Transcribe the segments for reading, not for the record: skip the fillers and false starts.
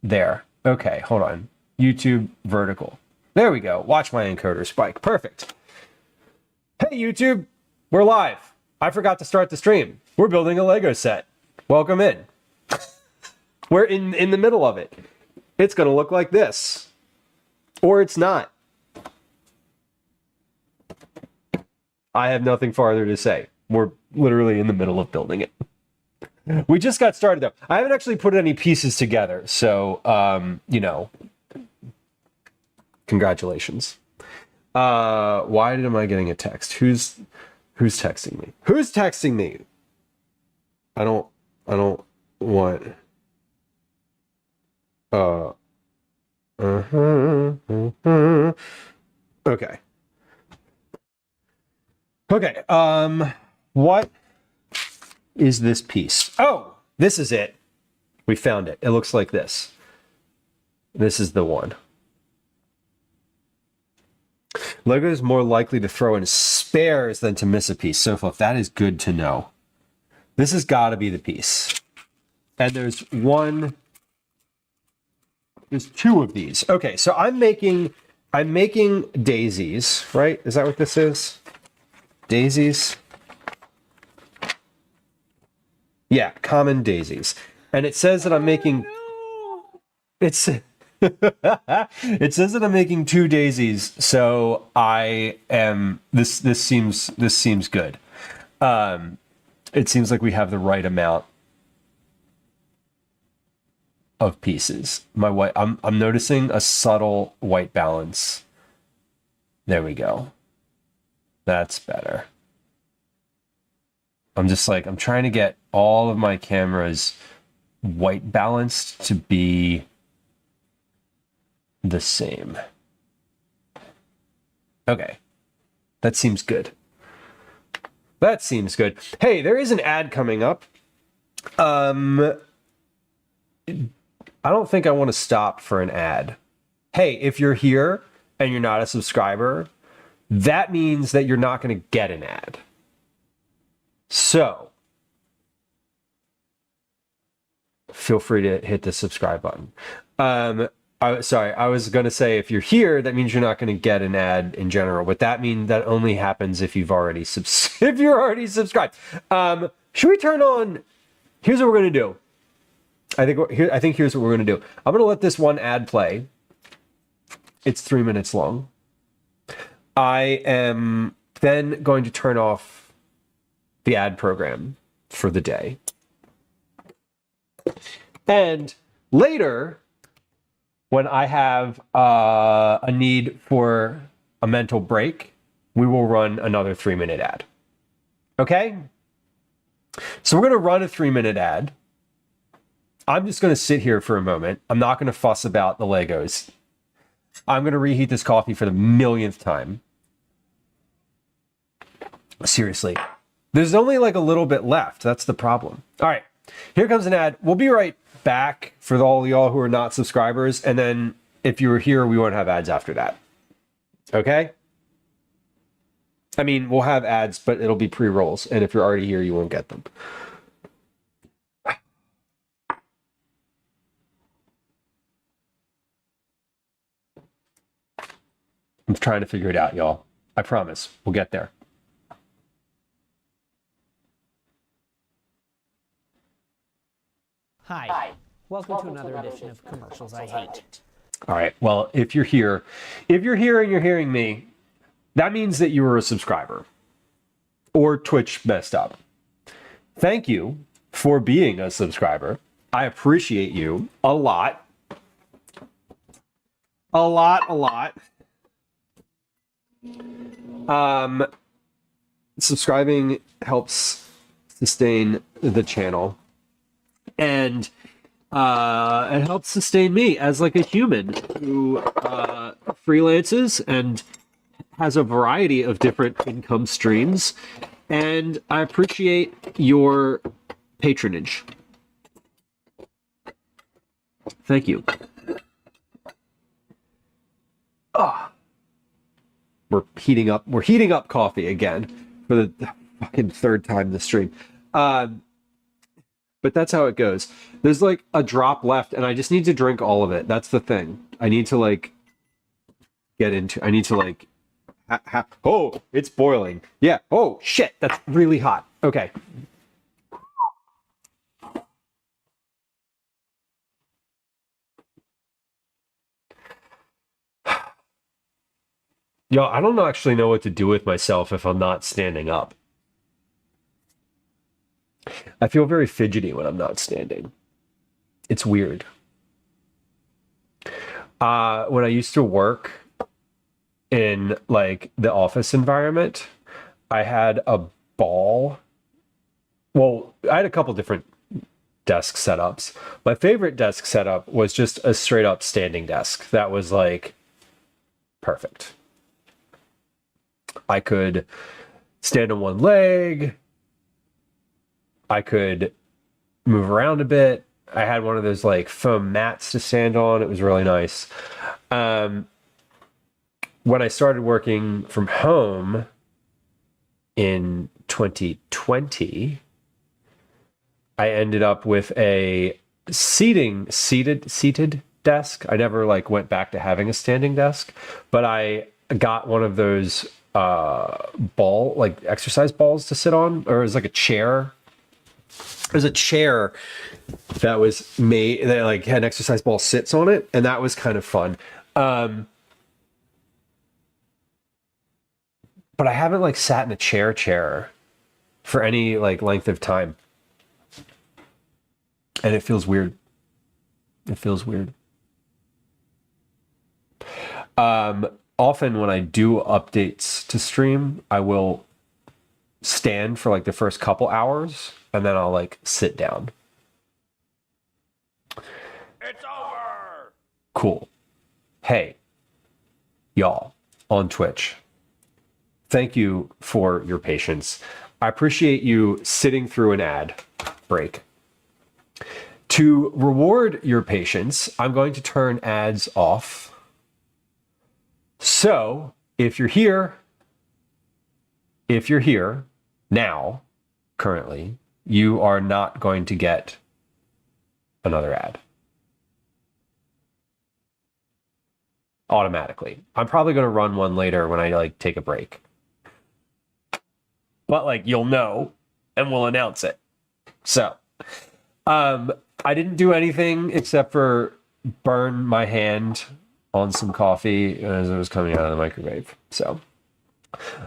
there. Okay, hold on. YouTube vertical. There we go. Watch my encoder spike. Perfect. Hey, YouTube. We're live. I forgot to start the stream. We're building a Lego set. Welcome in. We're in the middle of it. It's going to look like this. Or it's not. I have nothing farther to say. We're literally in the middle of building it. We just got started, though. I haven't actually put any pieces together, so, you know, congratulations. Why am I getting a text? Who's texting me? Who's texting me? I don't want... Okay. Okay, what is this piece? Oh, this is it. We found it. It looks like this. This is the one. Lego is more likely to throw in spares than to miss a piece. So if that is good to know. This has got to be the piece. And there's two of these. Okay, so I'm making daisies, right? Is that what this is? Daisies? Yeah, common daisies. And it says that I'm making... It says that I'm making 2 daisies, so I am... This seems good. It seems like we have the right amount of pieces. I'm noticing a subtle white balance. There we go. That's better. I'm trying to get all of my cameras white balanced to be the same. Okay. That seems good. That seems good. Hey, there is an ad coming up. I don't think I want to stop for an ad. Hey, if you're here and you're not a subscriber, that means that you're not going to get an ad. So, feel free to hit the subscribe button. I was going to say if you're here, that means you're not going to get an ad in general. But that means that only happens if you've already if you're already subscribed. Should we turn on? Here's what we're going to do. I think here's what we're going to do. I'm going to let this one ad play. It's 3 minutes long. I am then going to turn off the ad program for the day. And later, when I have a need for a mental break, we will run another 3-minute ad. Okay? So we're going to run a 3-minute ad. I'm just going to sit here for a moment. I'm not going to fuss about the Legos. I'm going to reheat this coffee for the millionth time. Seriously. There's only like a little bit left. That's the problem. All right. Here comes an ad. We'll be right back for all y'all who are not subscribers. And then if you were here, we won't have ads after that. Okay? I mean, we'll have ads, but it'll be pre-rolls. And if you're already here, you won't get them. I'm trying to figure it out, y'all. I promise. We'll get there. Hi. Welcome to another edition of Commercials I Hate. All right. Well, if you're here and you're hearing me, that means that you were a subscriber or Twitch messed up. Thank you for being a subscriber. I appreciate you a lot. A lot. Subscribing helps sustain the channel, and it helps sustain me as like a human who freelances and has a variety of different income streams, and I appreciate your patronage. Thank you. We're heating up coffee again for the fucking third time this stream. but that's how it goes. There's like a drop left, and I just need to drink all of it. That's the thing. I need to like I need to like. Oh, it's boiling. Yeah. Oh shit, that's really hot. Okay. Yo, I don't actually know what to do with myself if I'm not standing up. I feel very fidgety when I'm not standing. It's weird. When I used to work in like the office environment, I had a ball. Well, I had a couple different desk setups. My favorite desk setup was just a straight up standing desk. That was like perfect. I could stand on one leg. I could move around a bit. I had one of those like foam mats to stand on. It was really nice. When I started working from home in 2020, I ended up with a seated desk. I never like went back to having a standing desk, but I got one of those exercise balls to sit on, or it was like a chair. There's a chair that was made that like had an exercise ball sits on it, and that was kind of fun. But I haven't like sat in a chair for any like length of time. And it feels weird. It feels weird. Often when I do updates to stream, I will stand for like the first couple hours and then I'll like sit down. It's over. Cool. Hey, y'all on Twitch. Thank you for your patience. I appreciate you sitting through an ad break. To reward your patience, I'm going to turn ads off. So, if you're here now, currently, you are not going to get another ad. Automatically. I'm probably going to run one later when I like take a break. But like you'll know and we'll announce it. So, I didn't do anything except for burn my hand on some coffee as it was coming out of the microwave. So,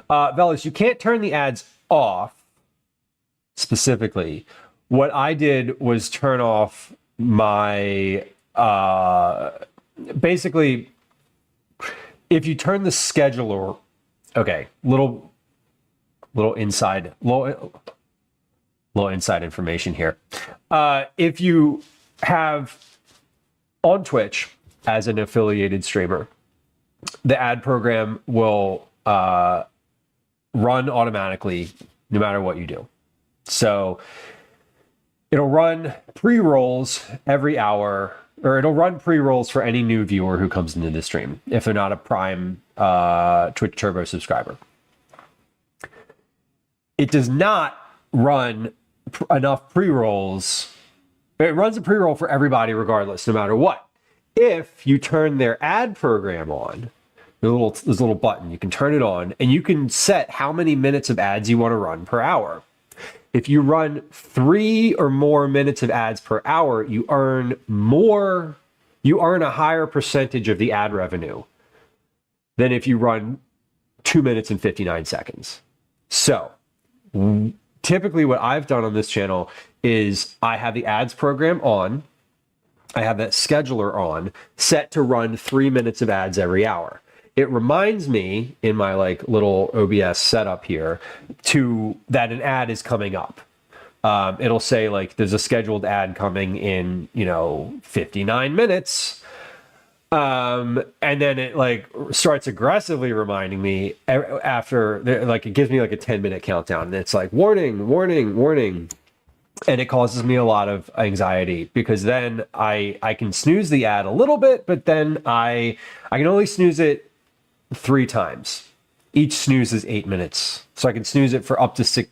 Velas, you can't turn the ads off specifically. What I did was turn off my, basically, if you turn the scheduler, okay, little inside information here. If you have on Twitch as an affiliated streamer, the ad program will run automatically no matter what you do. So it'll run pre-rolls every hour, or it'll run pre-rolls for any new viewer who comes into the stream if they're not a Prime Twitch Turbo subscriber. It does not run enough pre-rolls. It runs a pre-roll for everybody regardless, no matter what. If you turn their ad program on, there's a little button, you can turn it on, and you can set how many minutes of ads you want to run per hour. If you run 3 or more minutes of ads per hour, you earn a higher percentage of the ad revenue than if you run 2 minutes and 59 seconds. So, typically what I've done on this channel is I have the ads program on, I have that scheduler on, set to run 3 minutes of ads every hour. It reminds me in my like little OBS setup here that an ad is coming up. It'll say like there's a scheduled ad coming in, 59 minutes. And then it like starts aggressively reminding me after like it gives me like a 10-minute countdown, and it's like warning, and it causes me a lot of anxiety because then I can snooze the ad a little bit, but then I can only snooze it 3 times. Each snooze is 8 minutes, so I can snooze it for up to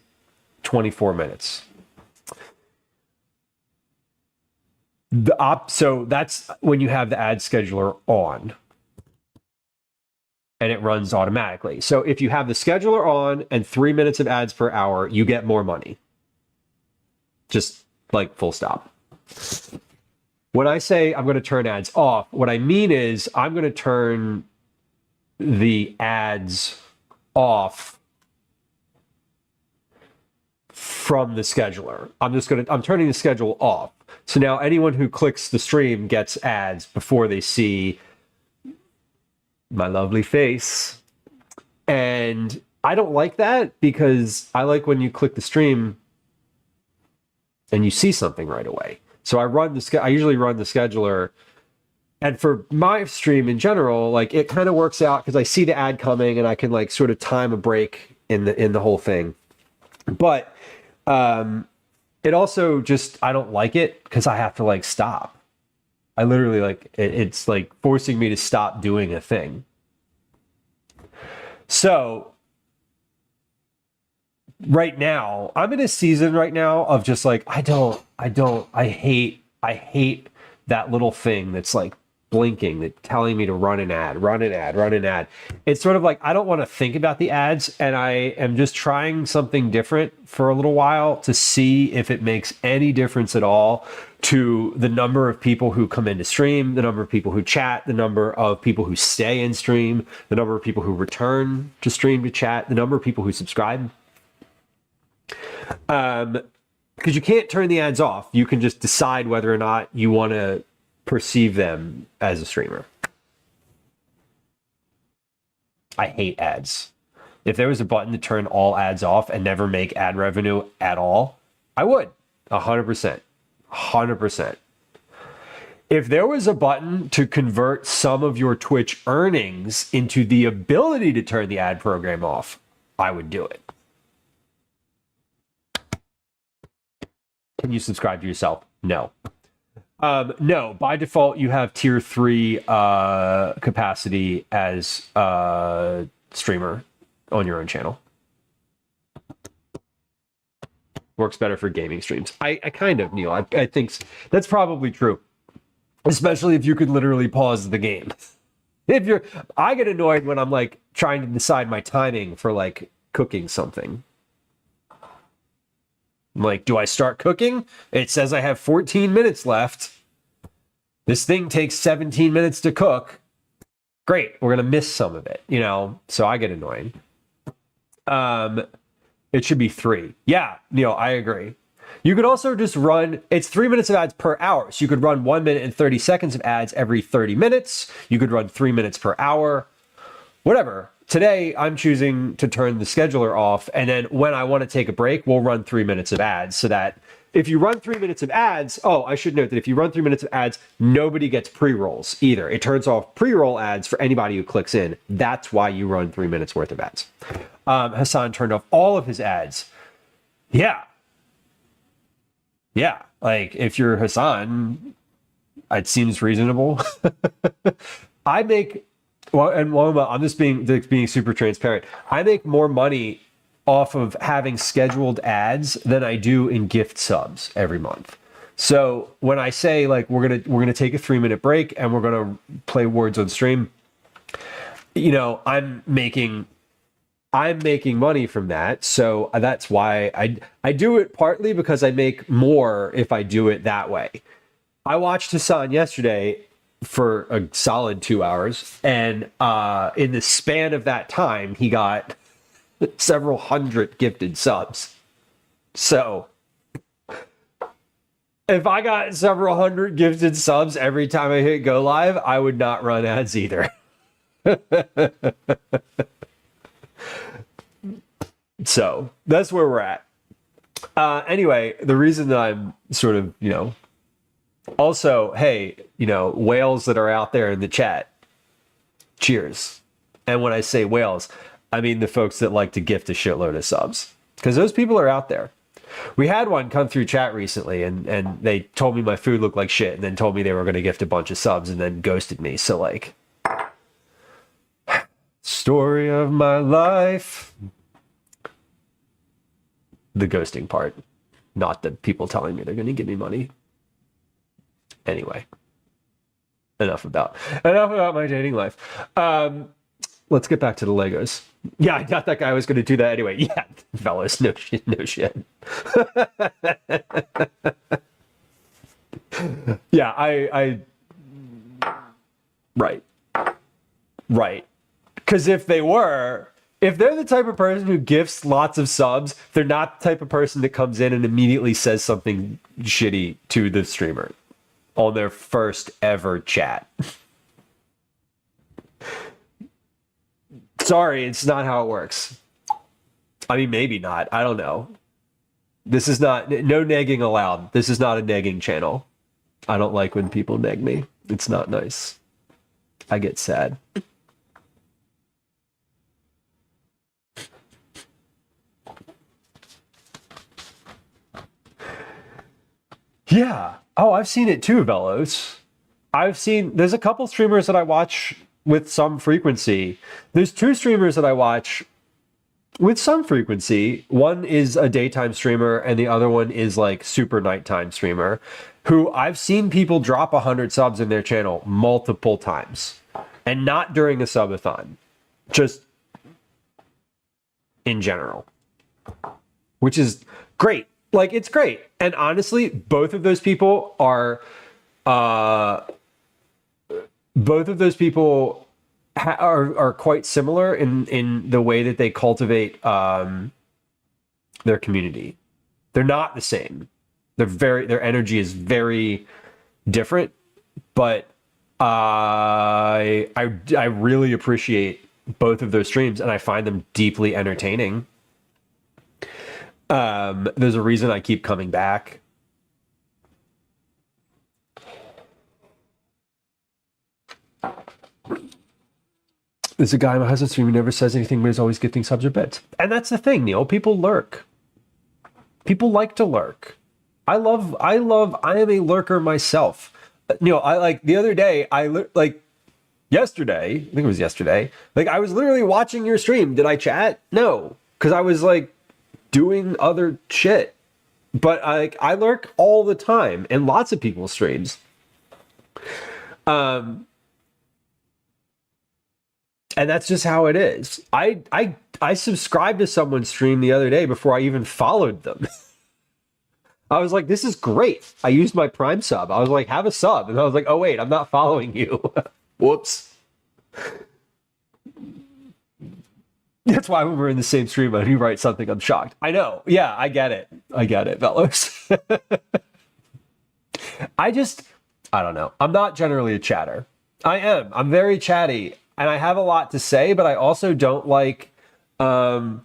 24 minutes. So that's when you have the ad scheduler on and it runs automatically. So if you have the scheduler on and 3 minutes of ads per hour, you get more money. Just like full stop. When I say I'm going to turn ads off, what I mean is I'm going to turn the ads off from the scheduler. I'm turning the schedule off. So now anyone who clicks the stream gets ads before they see my lovely face. And I don't like that because I like when you click the stream and you see something right away. So I usually run the scheduler. And for my stream in general, like it kind of works out because I see the ad coming and I can like sort of time a break in the whole thing. But it also just, I don't like it because I have to like stop. I literally like it's like forcing me to stop doing a thing. So right now, I'm in a season right now of just like I hate that little thing that's like blinking, that telling me to run an ad. It's sort of like I don't want to think about the ads, and I am just trying something different for a little while to see if it makes any difference at all to the number of people who come into stream, the number of people who chat, the number of people who stay in stream, the number of people who return to stream to chat, the number of people who subscribe. Because you can't turn the ads off. You can just decide whether or not you want to perceive them as a streamer. I hate ads. If there was a button to turn all ads off and never make ad revenue at all, I would. 100%. 100%. If there was a button to convert some of your Twitch earnings into the ability to turn the ad program off, I would do it. Can you subscribe to yourself? No. No, by default, you have tier 3 capacity as a streamer on your own channel. Works better for gaming streams. I kind of, Neil. I think that's probably true. Especially if you could literally pause the game. I get annoyed when I'm like trying to decide my timing for like cooking something. I'm like, do I start cooking? It says I have 14 minutes left. This thing takes 17 minutes to cook. Great, we're gonna miss some of it, you know? So I get annoyed. It should be 3. Yeah, Neil, I agree. You could also just run, it's 3 minutes of ads per hour. So you could run 1 minute and 30 seconds of ads every 30 minutes. You could run 3 minutes per hour, whatever. Today, I'm choosing to turn the scheduler off. And then when I want to take a break, we'll run 3 minutes of ads so that if you run 3 minutes of ads, I should note that if you run 3 minutes of ads, nobody gets pre-rolls either. It turns off pre-roll ads for anybody who clicks in. That's why you run 3 minutes worth of ads. Hassan turned off all of his ads. Yeah. Yeah. Like if you're Hassan, it seems reasonable. I make, I'm just being super transparent. I make more money off of having scheduled ads than I do in gift subs every month. So when I say like we're gonna take a 3-minute break and we're gonna play Words on stream, you know, I'm making money from that. So that's why I do it, partly because I make more if I do it that way. I watched Hassan yesterday for a solid 2 hours, and in the span of that time, he got several hundred gifted subs. So if I got several hundred gifted subs every time I hit go live, I would not run ads either. So that's where we're at. Anyway, the reason that I'm sort of, you know, also, hey, you know, whales that are out there in the chat, cheers. And when I say whales, I mean the folks that like to gift a shitload of subs, because those people are out there. We had one come through chat recently, and they told me my food looked like shit, and then told me they were going to gift a bunch of subs, and then ghosted me. So like, story of my life. The ghosting part, not the people telling me they're going to give me money. Anyway, enough about my dating life. Let's get back to the Legos. Yeah, I thought that guy was going to do that anyway. Yeah, fellas, no shit, no shit. Yeah, I right. Because if they're the type of person who gifts lots of subs, they're not the type of person that comes in and immediately says something shitty to the streamer on their first ever chat. Sorry, it's not how it works. I mean, maybe not. I don't know. This is not, no negging allowed. This is not a negging channel. I don't like when people neg me. It's not nice. I get sad. Yeah. Oh, I've seen it too, Velos. There's a couple streamers that I watch with some frequency. There's two streamers that I watch with some frequency. One is a daytime streamer and the other one is like super nighttime streamer who I've seen people drop 100 subs in their channel multiple times, and not during a subathon, just in general, which is great. Like, it's great. And honestly, both of those people are quite similar in the way that they cultivate their community. They're not the same. Their energy is very different, but I really appreciate both of their streams and I find them deeply entertaining. There's a reason I keep coming back. There's a guy in my husband's stream who never says anything, but is always getting subs or bits. And that's the thing, Neil. People lurk. People like to lurk. I am a lurker myself. Neil, I like the other day, yesterday, I think it was yesterday, like I was literally watching your stream. Did I chat? No, because I was like doing other shit. But I lurk all the time in lots of people's streams. And that's just how it is. I subscribed to someone's stream the other day before I even followed them. I was like, this is great. I used my Prime sub. I was like, have a sub. And I was like, oh, wait, I'm not following you. Whoops. That's why when we're in the same stream and you write something, I'm shocked. I know. Yeah, I get it. Fellows. I don't know. I'm not generally a chatter. I am. I'm very chatty. And I have a lot to say, but I also don't like, I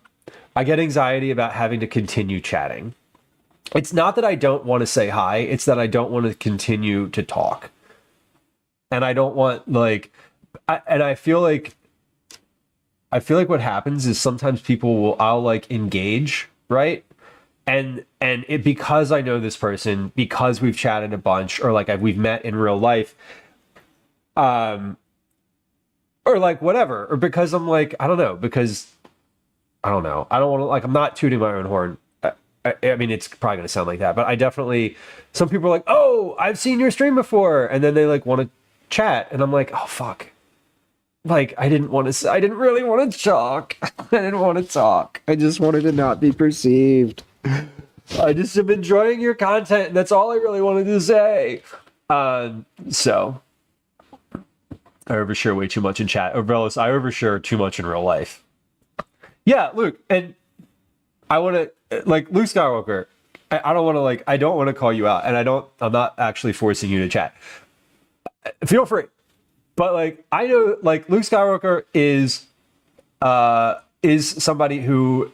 get anxiety about having to continue chatting. It's not that I don't want to say hi, it's that I don't want to continue to talk. And I don't want I feel like what happens is sometimes I'll like engage, right? And it, because I know this person, because we've chatted a bunch, or like we've met in real life, or like whatever, or because I'm like, I don't know, I don't want to, like, I'm not tooting my own horn. I mean, it's probably going to sound like that, but I definitely, some people are like, oh, I've seen your stream before. And then they like want to chat. And I'm like, oh, fuck. Like, I didn't really want to talk. I didn't want to talk. I just wanted to not be perceived. I just am enjoying your content. And that's all I really wanted to say. So I overshare way too much in chat. Or Velos, I overshare too much in real life. Yeah, Luke, and I want to, like, Luke Skywalker, I don't want to, like, I don't want to call you out, and I'm not actually forcing you to chat. Feel free. But, like, I know, like, Luke Skywalker is somebody who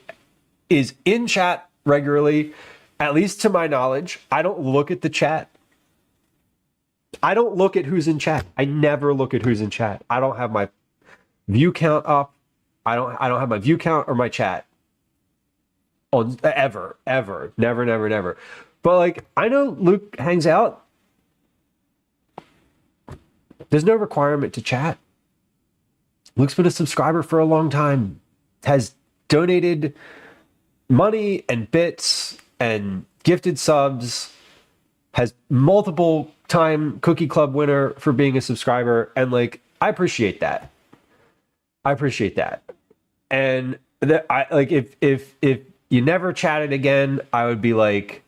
is in chat regularly, at least to my knowledge. I don't look at the chat. I don't look at who's in chat. I never look at who's in chat. I don't have my view count up. I don't have my view count or my chat on ever. Never. But like, I know Luke hangs out. There's no requirement to chat. Luke's been a subscriber for a long time, has donated money and bits and gifted subs has multiple time Cookie Club winner for being a subscriber, and like I appreciate that. I appreciate that. And that I like if you never chatted again, I would be like,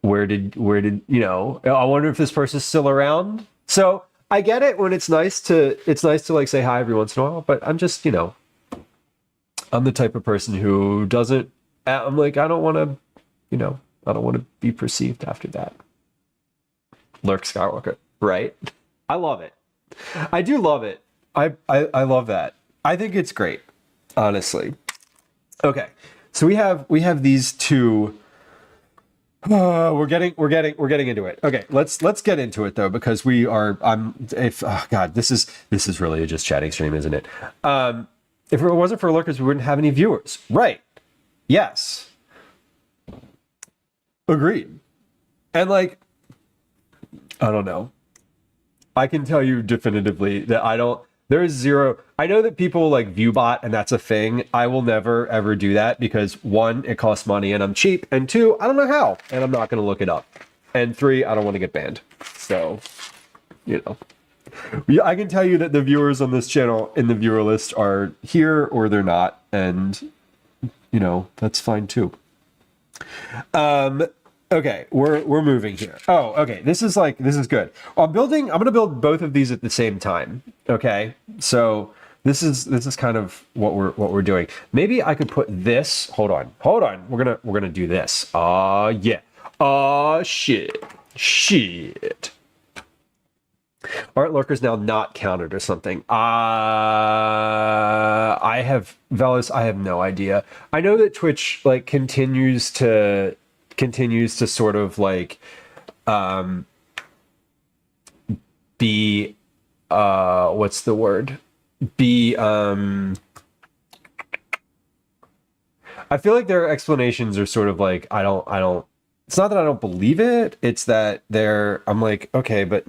where did you know? I wonder if this person's still around. So I get it when it's nice to like say hi every once in a while, but I'm just, you know, I'm the type of person who doesn't. I'm like, I don't want to, you know, I don't want to be perceived after that. Lurk Skywalker, right? I love it. I do love it. I love that. I think it's great, honestly. Okay, so we have these two. We're getting into it. Okay, let's get into it though, because we are. God, this is really just chatting stream, isn't it? If it wasn't for lurkers, we wouldn't have any viewers, right? Yes. Agreed. And like, I don't know. I can tell you definitively that there is zero. I know that people like ViewBot and that's a thing. I will never ever do that because one, it costs money and I'm cheap. And two, I don't know how and I'm not going to look it up. And three, I don't want to get banned. So, you know. I can tell you that the viewers on this channel in the viewer list are here or they're not. And, you know, that's fine too. Okay, we're moving here. Oh, okay. This is good. I'm going to build both of these at the same time. Okay. So this is kind of what we're doing. Maybe I could put this. Hold on. We're going to do this. Yeah. Shit. Aren't lurkers now not counted or something? I have no idea. I know that Twitch like continues to sort of like be what's the word? Be I feel like their explanations are sort of like I don't it's not that I don't believe it, it's that I'm like, okay, but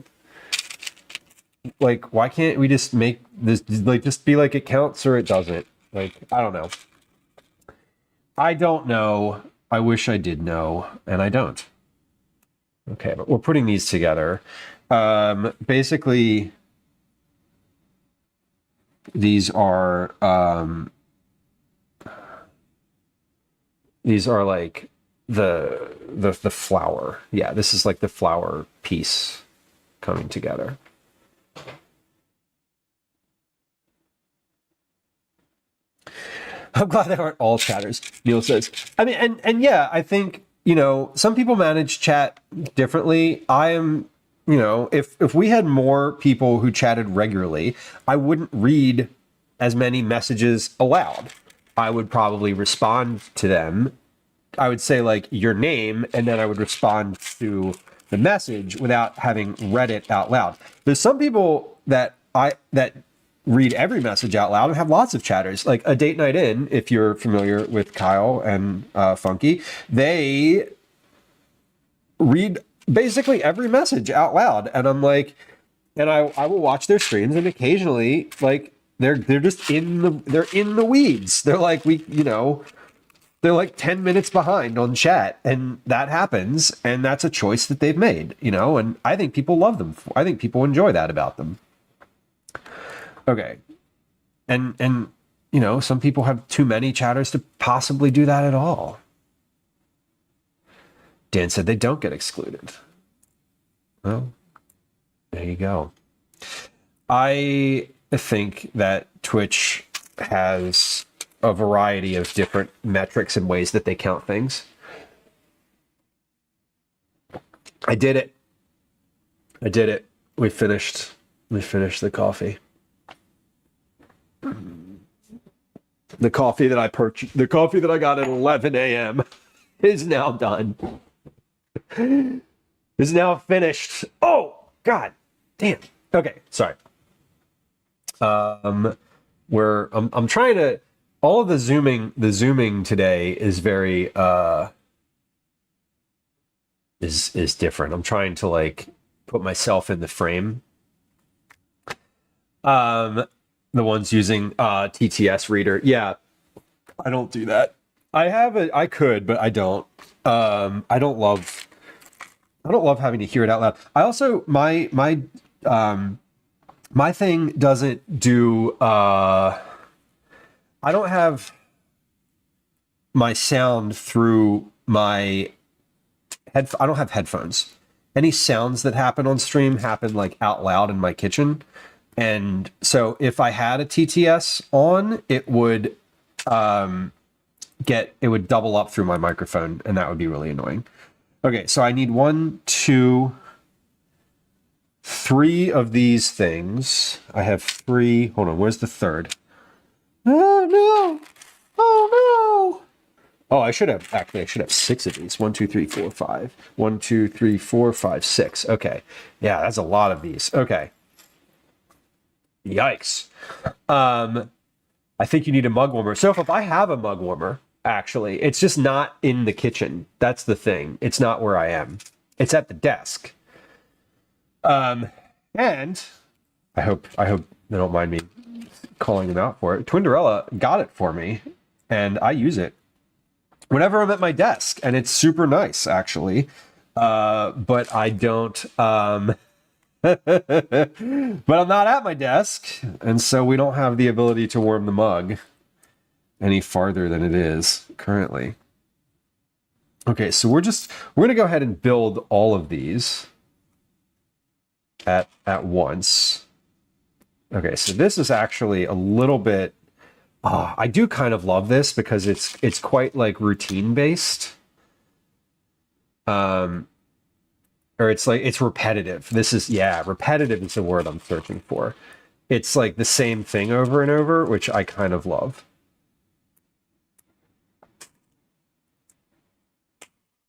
like why can't we just make this like just be like it counts or it doesn't? Like I don't know. I wish I did know, and I don't. Okay, but we're putting these together. Basically, these are like the flower. Yeah, this is like the flower piece coming together. I'm glad they aren't all chatters, Neil says. I mean, and yeah, I think, you know, some people manage chat differently. I am, you know, if we had more people who chatted regularly, I wouldn't read as many messages aloud. I would probably respond to them. I would say like your name, and then I would respond to the message without having read it out loud. There's some people that read every message out loud and have lots of chatters. Like a date night in, if you're familiar with Kyle and Funky, they read basically every message out loud. And I'm like, and I will watch their streams, and occasionally like they're just in the weeds. They're like, they're like 10 minutes behind on chat, and that happens, and that's a choice that they've made, you know, and I think people love them. I think people enjoy that about them. Okay. And you know, some people have too many chatters to possibly do that at all. Dan said they don't get excluded. Well, there you go. I think that Twitch has a variety of different metrics and ways that they count things. I did it. We finished the coffee. The coffee that I purchased, the coffee that I got at 11 a.m. is now done. Is now finished. Oh, God damn. Okay, sorry. I'm trying to, all of the zooming today is very, is different. I'm trying to like put myself in the frame. The ones using TTS reader. Yeah, I don't do that. I could, but I don't. I don't love having to hear it out loud. I also my thing doesn't do I don't have my sound through my I don't have headphones. Any sounds that happen on stream happen like out loud in my kitchen. And so if I had a TTS on, it would it would double up through my microphone, and that would be really annoying. Okay, so I need 1, 2, 3 of these things. I have 3. Hold on, where's the third? Oh no! Oh no! Oh, I should have 6 of these. 1, 2, 3, 4, 5. 1, 2, 3, 4, 5, 6. Okay. Yeah, that's a lot of these. Okay. Yikes. I think you need a mug warmer. So if I have a mug warmer, actually, it's just not in the kitchen. That's the thing. It's not where I am. It's at the desk. And I hope they don't mind me calling them out for it. Twinderella got it for me, and I use it whenever I'm at my desk, and it's super nice, actually. But I don't. But I'm not at my desk, and so we don't have the ability to warm the mug any farther than it is currently. Okay, so we're gonna go ahead and build all of these at once. Okay, so this is actually a little bit. I do kind of love this because it's quite like routine based. Or it's like it's repetitive. Repetitive is the word I'm searching for. It's like the same thing over and over, which I kind of love.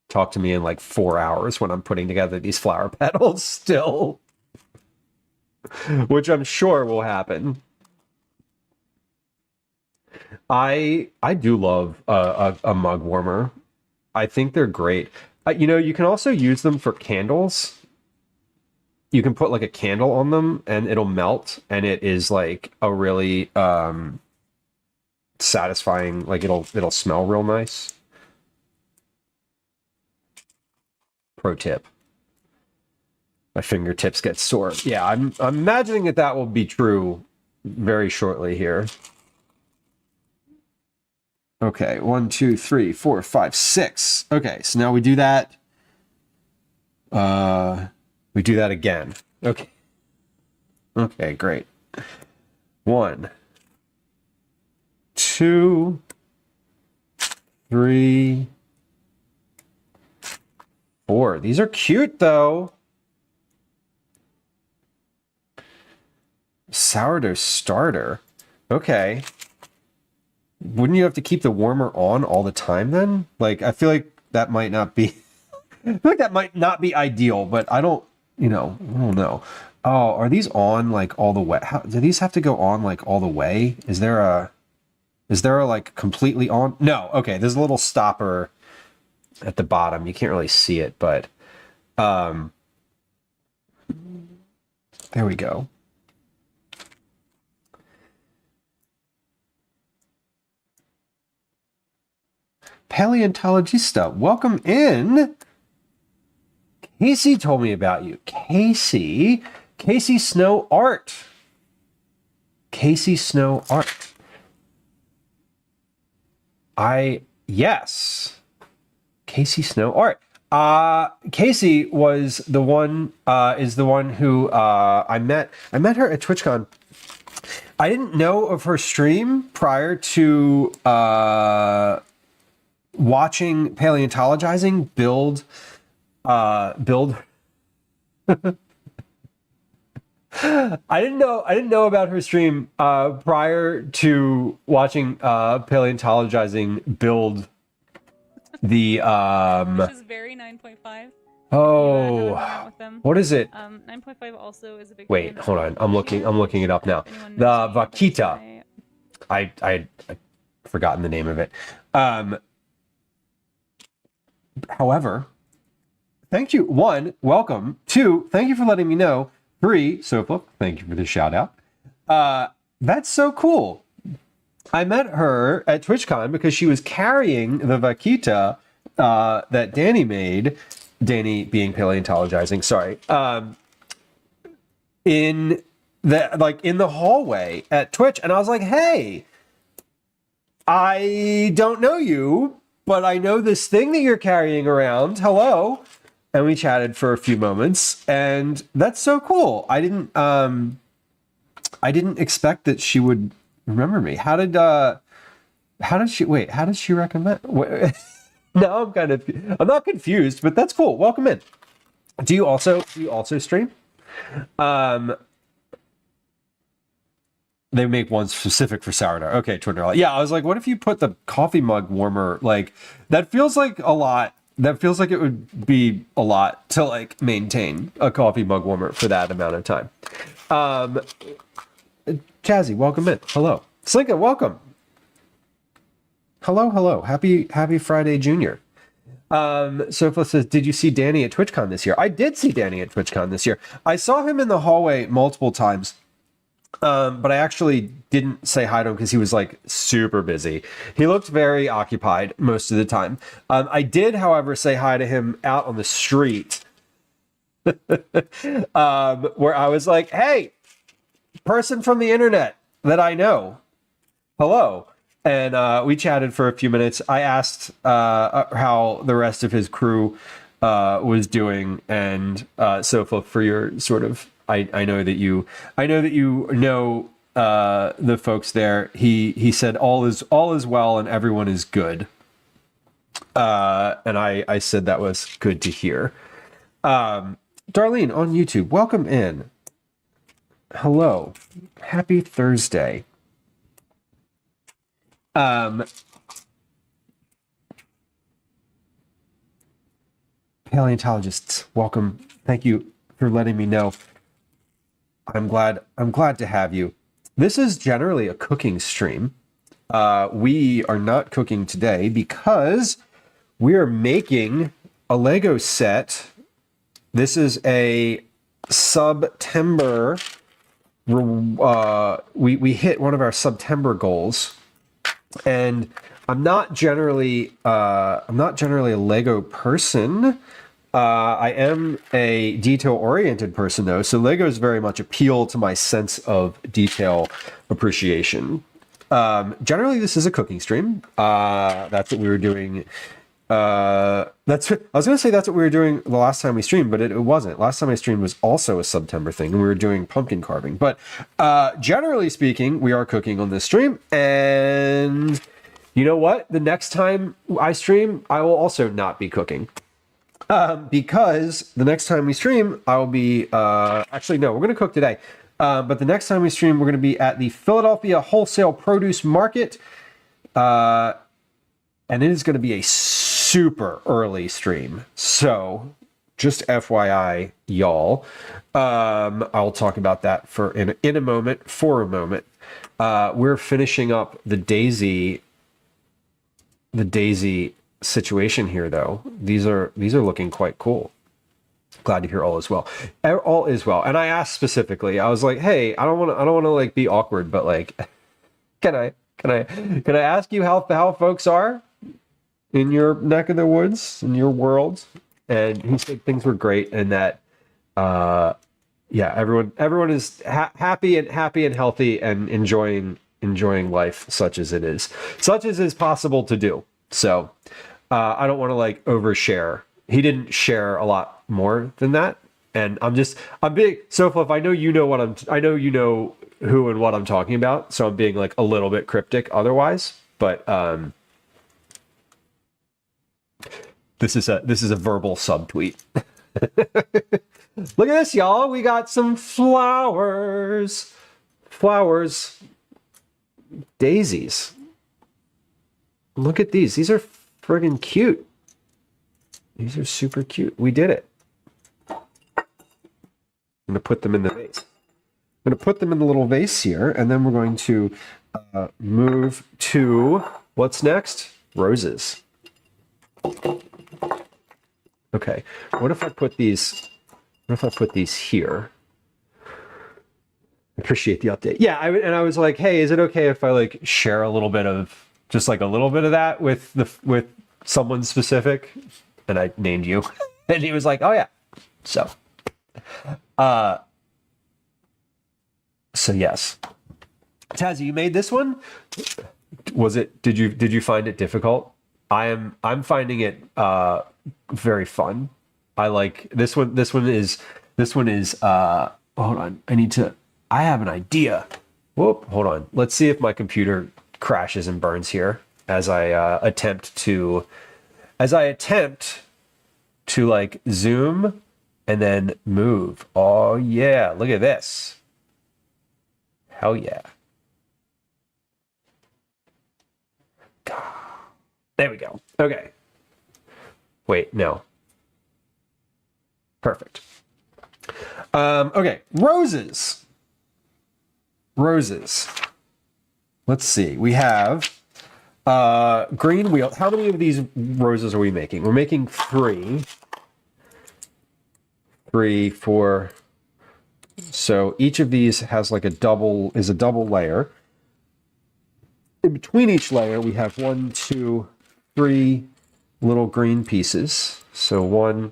Talk to me in like 4 hours when I'm putting together these flower petals still. Which I'm sure will happen. I do love a mug warmer. I think they're great. You can also use them for candles. You can put like a candle on them and it'll melt, and it is like a really satisfying, like it'll smell real nice. Pro tip. My fingertips get sore. Yeah, I'm imagining that will be true very shortly here. Okay, 1, 2, 3, 4, 5, 6. Okay, so now we do that. We do that again. Okay. Okay, great. 1, 2, 3, 4. These are cute though. Sourdough starter. Okay. Wouldn't you have to keep the warmer on all the time then? Like, I feel like that might not be ideal, but I don't know. Oh, are these on like all the way? Do these have to go on like all the way? Is there a like completely on? No. Okay. There's a little stopper at the bottom. You can't really see it, but there we go. Paleontologista, welcome in. Casey told me about you. Casey Snow Art. Casey Snow Art. Yes. Casey Snow Art. Casey was the one, is the one who I met her at TwitchCon. I didn't know of her stream prior to watching Paleontologizing build I didn't know about her stream prior to watching Paleontologizing build the Which is very 9.5. Oh, With them. what is it? 9.5 also is a big Wait, fan of hold on. I'm looking it up now. If anyone The knows me, Vaquita. I'd forgotten the name of it. However, thank you. 1, welcome. 2, thank you for letting me know. 3, Sofa, thank you for the shout out. That's so cool. I met her at TwitchCon because she was carrying the vaquita that Danny made. Danny being paleontologizing, sorry. In the hallway at Twitch, and I was like, "Hey, I don't know you, but I know this thing that you're carrying around. Hello." And we chatted for a few moments, and that's so cool. I didn't expect that she would remember me. How did she recommend? Now I'm not confused, but that's cool. Welcome in. Do you also stream? They make one specific for sourdough. Okay, Twitter. Yeah, I was like, what if you put the coffee mug warmer? Like, that feels like a lot. That feels like it would be a lot to like maintain a coffee mug warmer for that amount of time. Jazzy, welcome in. Hello. Slinka, welcome. Hello. Happy Friday, Junior. Sofa says, did you see Danny at TwitchCon this year? I did see Danny at TwitchCon this year. I saw him in the hallway multiple times. But I actually didn't say hi to him because he was like super busy. He looked very occupied most of the time. I did, however, say hi to him out on the street where I was like, hey, person from the internet that I know, hello. And we chatted for a few minutes. I asked how the rest of his crew was doing, and Sofa, for your sort of, I know that you know the folks there. He said all is well and everyone is good. And I said that was good to hear. Darlene on YouTube, welcome in. Hello. Happy Thursday. Paleontologists, welcome. Thank you for letting me know. I'm glad to have you. This is generally a cooking stream. We are not cooking today because we are making a Lego set. This is a September. We hit one of our September goals, and I'm not generally a Lego person. I am a detail-oriented person, though, so Legos very much appeal to my sense of detail appreciation. Generally, this is a cooking stream. That's what we were doing. I was going to say that's what we were doing the last time we streamed, but it wasn't. Last time I streamed was also a September thing, and we were doing pumpkin carving. But generally speaking, we are cooking on this stream, and you know what? The next time I stream, I will also not be cooking. Because the next time we stream, I will be, actually, no, we're going to cook today. But the next time we stream, we're going to be at the Philadelphia Wholesale Produce Market. And it is going to be a super early stream. So just FYI, y'all. I'll talk about that in a moment. We're finishing up the Daisy situation here, though. These are looking quite cool. Glad to hear all is well. All is well. And I asked specifically, I was like, hey, I don't want to like be awkward, but like, can I ask you how folks are in your neck of the woods, in your world? And he said things were great, and that yeah, everyone is happy and healthy and enjoying life such as it is possible to do. So I don't want to like overshare. He didn't share a lot more than that, and I'm being Sofa. If I know you know I know you know who and what I'm talking about, so I'm being like a little bit cryptic otherwise. But this is a verbal subtweet. Look at this, y'all. We got some flowers, daisies. Look at these. These are friggin' cute. These are super cute. We did it. I'm going to put them in the vase. I'm going to put them in the little vase here, and then we're going to move to what's next? Roses. Okay. What if I put these here? appreciate the update. Yeah, and I was like, hey, is it okay if I like share a little bit of just like a little bit of that with someone specific? And I named you, and he was like, oh yeah. So, so yes, Tazzy, you made this one. Was it? Did you find it difficult? I'm finding it very fun. I like this one. This one is. Hold on. I have an idea. Whoop. Hold on. Let's see if my computer crashes and burns here as I attempt to like zoom and then move. Oh yeah. Look at this. Hell yeah. There we go. Okay. Wait, no. Perfect. Okay, roses. Roses. Let's see. We have green wheel. How many of these roses are we making? We're making 3. 3, 4. So each of these has like a double layer. In between each layer, we have 1, 2, 3 little green pieces. So 1,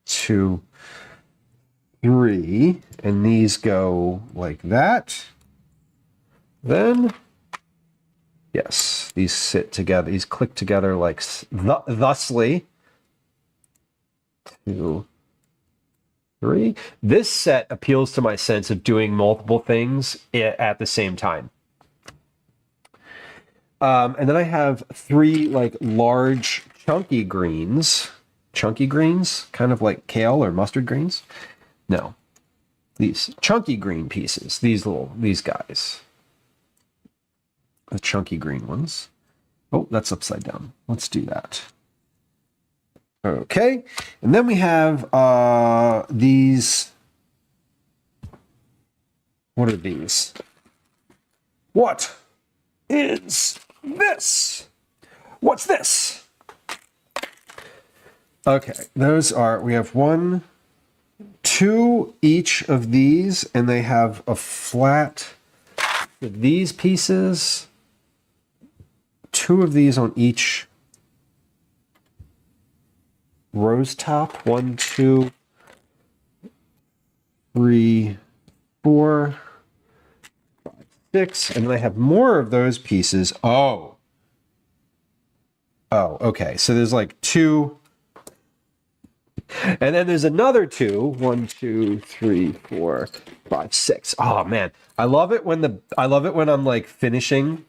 2, 3, and these go like that. Then, yes, these sit together. These click together like thusly. 2, 3. This set appeals to my sense of doing multiple things at the same time. And then I have 3 like large chunky greens. Chunky greens, kind of like kale or mustard greens. No, these chunky green pieces. These guys. The chunky green ones. Oh, that's upside down. Let's do that. Okay, and then we have these. What are these? What is this? What's this? Okay, we have 1, 2 each of these, and they have a flat with these pieces. 2 of these on each rose top. 1, 2, 3, 4, 5, 6, and then I have more of those pieces. Oh, okay. So there's like 2, and then there's another 2. 1, 2, 3, 4, 5, 6. Oh man, I love it when I'm like finishing.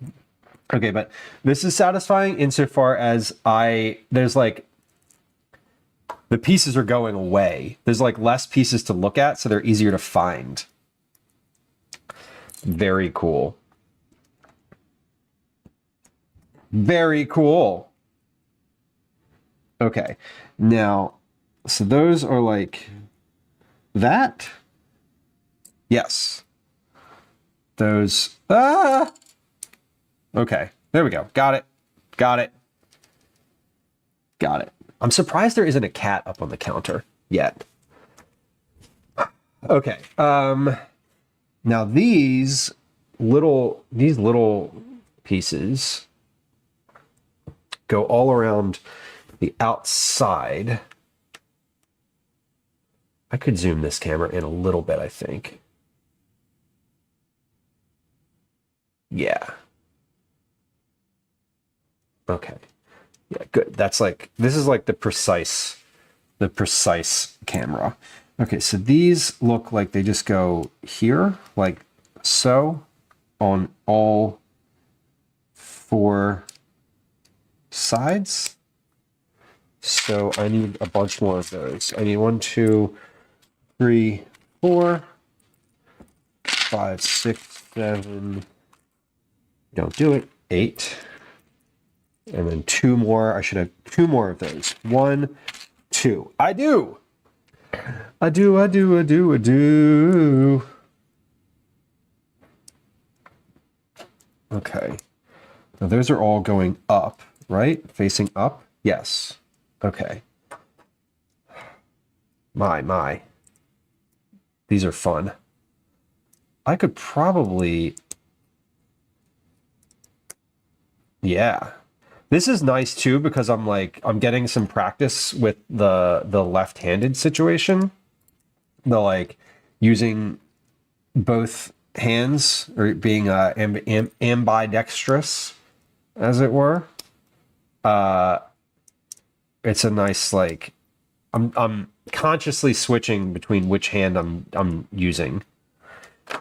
Okay, but this is satisfying insofar as there's like the pieces are going away. There's like less pieces to look at, so they're easier to find. Very cool. Very cool. Okay, now, so those are like that. Yes. Those. Okay, there we go. Got it. Got it. Got it. I'm surprised there isn't a cat up on the counter yet. Okay. Now these little pieces go all around the outside. I could zoom this camera in a little bit, I think. Yeah. Okay. Yeah, good. This is like the precise camera. Okay, so these look like they just go here, like so, on all 4 sides. So I need a bunch more of those. I need 1, 2, 3, 4, 5, 6, 7. Don't do it. 8. And then 2 more. I should have 2 more of those. 1, 2. I do. Okay. Now those are all going up, right? Facing up? Yes. Okay. My. These are fun. I could probably... Yeah. This is nice too because I'm getting some practice with the left-handed situation. The like using both hands or being ambidextrous, as it were. It's a nice like I'm consciously switching between which hand I'm using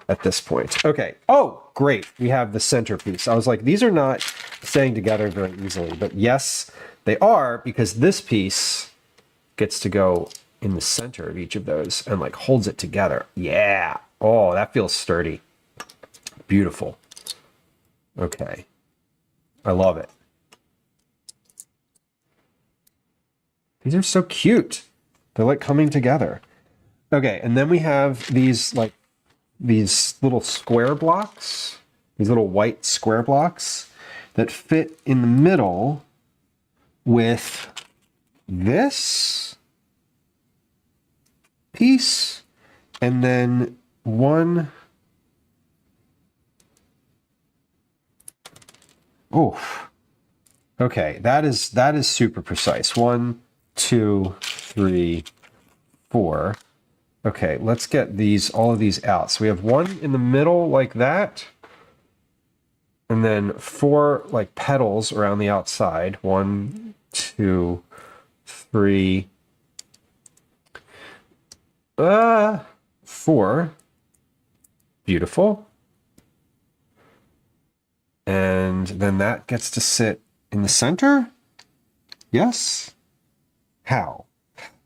at this point. Okay. Oh, great. We have the centerpiece. I was like, these are not staying together very easily, but yes, they are, because this piece gets to go in the center of each of those and like holds it together. Yeah. Oh, that feels sturdy. Beautiful. Okay. I love it. These are so cute. They're like coming together. Okay, and then we have these little square blocks, these little white square blocks that fit in the middle with this piece, and then one. Oh, okay, that is super precise. 1, 2, 3, 4. Okay, let's get all of these out. So we have one in the middle like that, and then 4 like petals around the outside. 1, 2, 3, 4. Beautiful. And then that gets to sit in the center? Yes? How?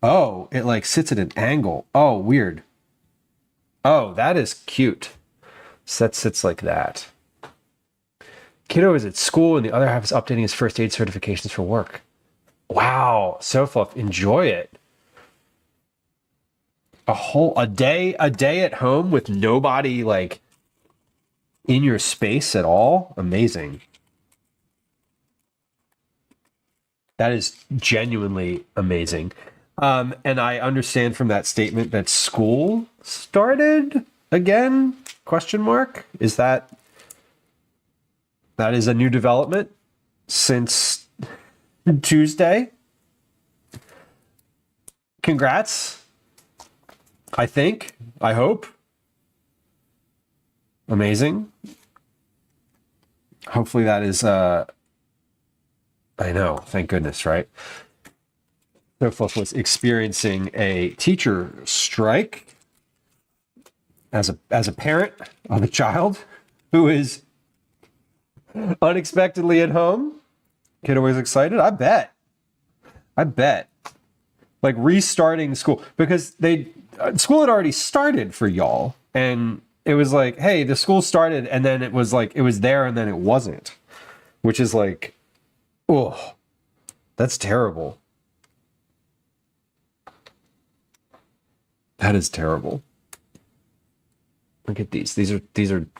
Oh, it like sits at an angle. Oh, weird. Oh, that is cute. So that sits like that. Kiddo is at school and the other half is updating his first aid certifications for work. Wow, so fluff. Enjoy it. A day at home with nobody like in your space at all. Amazing. That is genuinely amazing. And I understand from that statement that school started again? Question mark? Is that is a new development since Tuesday? Congrats. I think. I hope. Amazing. Hopefully that is I know, thank goodness, right? Sofos was experiencing a teacher strike as a parent of a child who is unexpectedly at home. Kiddo was excited. I bet. Like restarting school, because school had already started for y'all, and it was like, hey, the school started, and then it was like it was there and then it wasn't, which is like, oh, that's terrible. That is terrible. Look at these. These are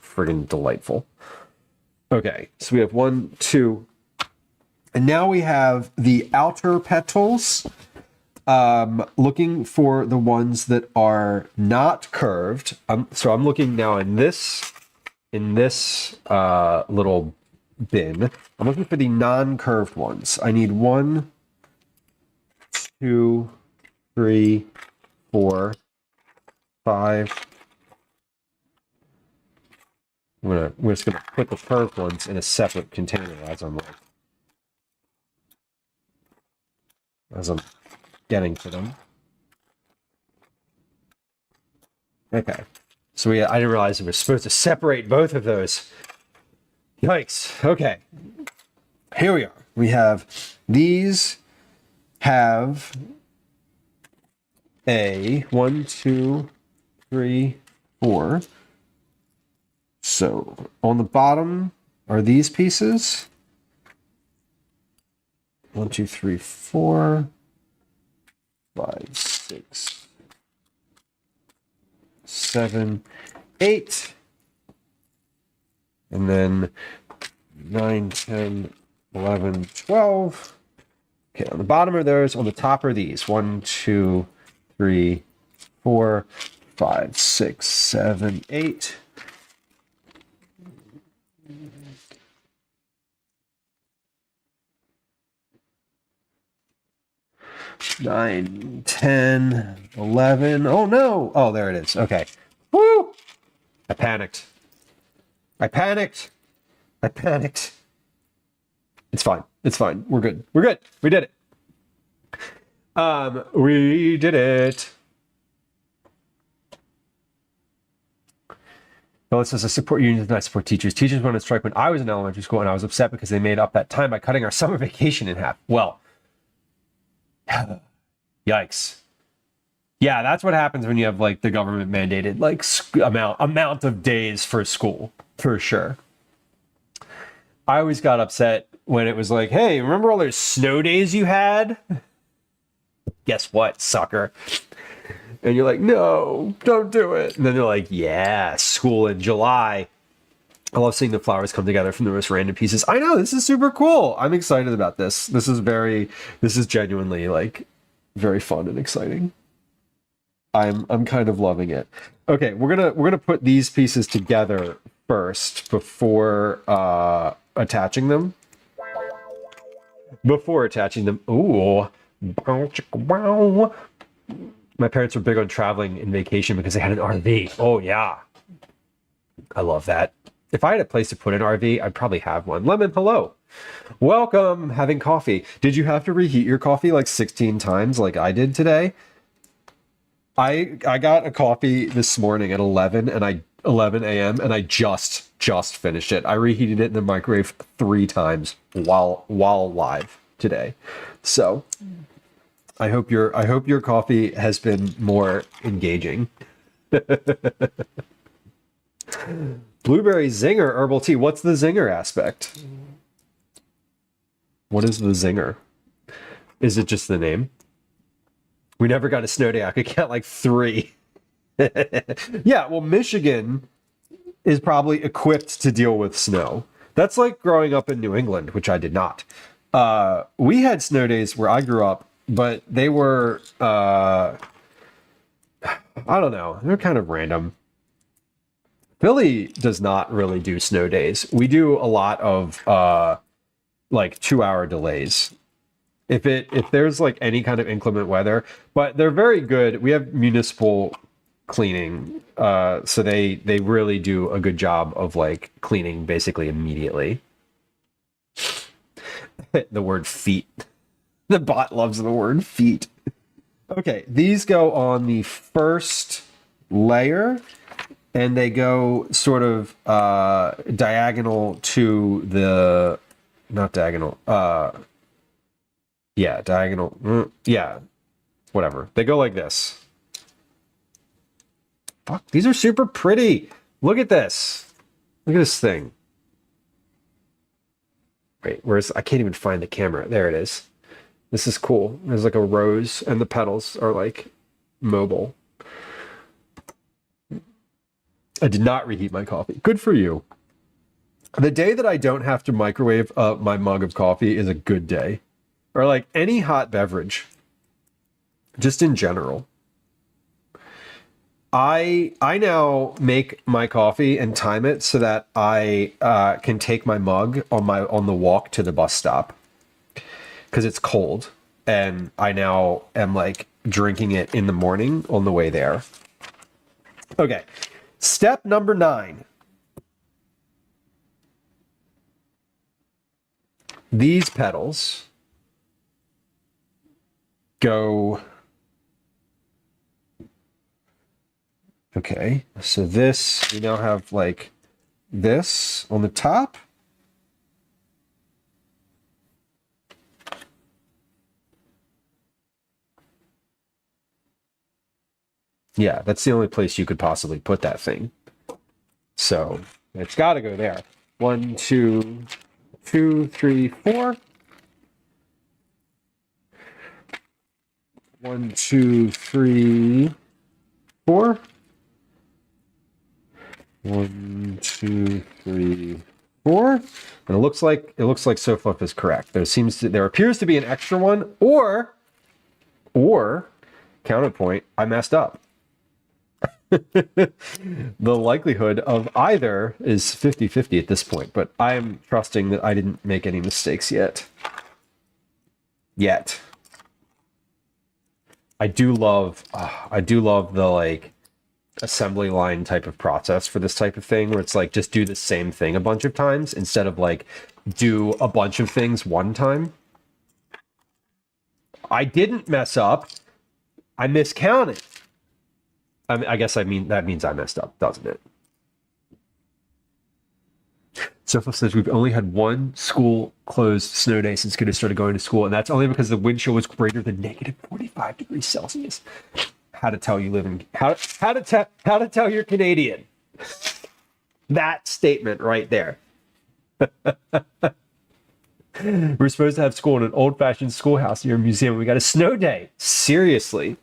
friggin' delightful. Okay, so we have 1, 2, and now we have the outer petals. Looking for the ones that are not curved. So I'm looking now in this little bin. I'm looking for the non-curved ones. I need 1, 2, 3, 4, 5. We're just gonna put the curved ones in a separate container as I'm getting to them. Okay. So I didn't realize we were supposed to separate both of those. Yikes. Okay. Here we are. We have these have a 1, 2, 3, 4. So on the bottom are these pieces. 1, 2, 3, 4, 5, 6, 7, 8, and then 9, 10, 11, 12. Okay, on the bottom are those. On the top are these. 1, 2, 3, 4, 5, 6, 7, 8. 9, 10, 11. Oh no! Oh, there it is. Okay. Woo! I panicked. I panicked. I panicked. It's fine. It's fine. We're good. We're good. We did it. We did it. Well, it says I support unions and I support teachers. Teachers went on strike when I was in elementary school, and I was upset because they made up that time by cutting our summer vacation in half. Well, yikes. Yeah, that's what happens when you have like the government mandated like amount of days for school, for sure. I always got upset when it was like, hey, remember all those snow days you had? Guess what, sucker? And you're like, no, don't do it. And then they're like, yeah, school in July. I love seeing the flowers come together from the most random pieces. I know, this is super cool. I'm excited about this. This is genuinely like very fun and exciting. I'm kind of loving it. Okay, we're gonna put these pieces together first before attaching them. Ooh. My parents were big on traveling in vacation because they had an RV. Oh yeah. I love that. If I had a place to put an RV, I'd probably have one. Lemon, hello. Welcome, having coffee. Did you have to reheat your coffee like 16 times like I did today? I got a coffee this morning at 11 a.m. and I just finished it. I reheated it in the microwave 3 times while live today. So I hope your coffee has been more engaging. Blueberry zinger herbal tea. What's the zinger aspect? What is the zinger? Is it just the name? We never got a snow day. I could count like 3. Yeah, well, Michigan is probably equipped to deal with snow. That's like growing up in New England, which I did not. We had snow days where I grew up, but they were, I don't know, they're kind of random. Philly does not really do snow days. We do a lot of like 2-hour delays. If there's like any kind of inclement weather, but they're very good. We have municipal cleaning, so they really do a good job of like cleaning basically immediately. The word feet. The bot loves the word feet. Okay, these go on the first layer, and they go sort of diagonal to the, not diagonal, yeah, diagonal, yeah, whatever. They go like this. Fuck, these are super pretty. Look at this. Look at this thing. Wait, I can't even find the camera. There it is. This is cool. There's like a rose and the petals are like mobile. I did not reheat my coffee. Good for you. The day that I don't have to microwave my mug of coffee is a good day. Or like any hot beverage. Just in general. I now make my coffee and time it so that I can take my mug on the walk to the bus stop. Because it's cold. And I now am like drinking it in the morning on the way there. Okay. Step number 9. These petals go. Okay, so this, we now have like this on the top. Yeah, that's the only place you could possibly put that thing. So it's got to go there. 1, 2, 2, 3, 4. 1, 2, 3, 4. 1, 2, 3, 4. And it looks like SoFluff is correct. There appears to be an extra one, or counterpoint, I messed up. The likelihood of either is 50-50 at this point, but I'm trusting that I didn't make any mistakes yet. I do love the like assembly line type of process for this type of thing, where it's like just do the same thing a bunch of times instead of like do a bunch of things one time. I didn't mess up. I miscounted. I guess that means I messed up, doesn't it? Sofa says we've only had one school closed snow day since kids started going to school, and that's only because the wind chill was greater than negative 45 degrees Celsius. How to tell you live in how to tell you're Canadian. That statement right there. We're supposed to have school in an old-fashioned schoolhouse near a museum. We got a snow day. Seriously.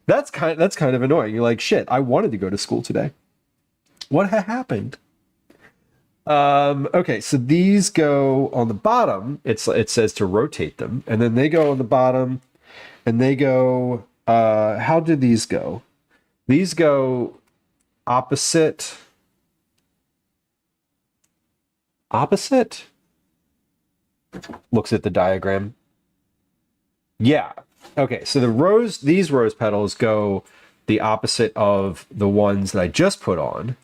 That's kind of annoying. You're like, shit, I wanted to go to school today. What happened? Okay, so these go on the bottom. It says to rotate them, and then they go on the bottom, and they go. How do these go? These go opposite. Opposite. Looks at the diagram. Yeah. Okay, so these rose petals go the opposite of the ones that I just put on.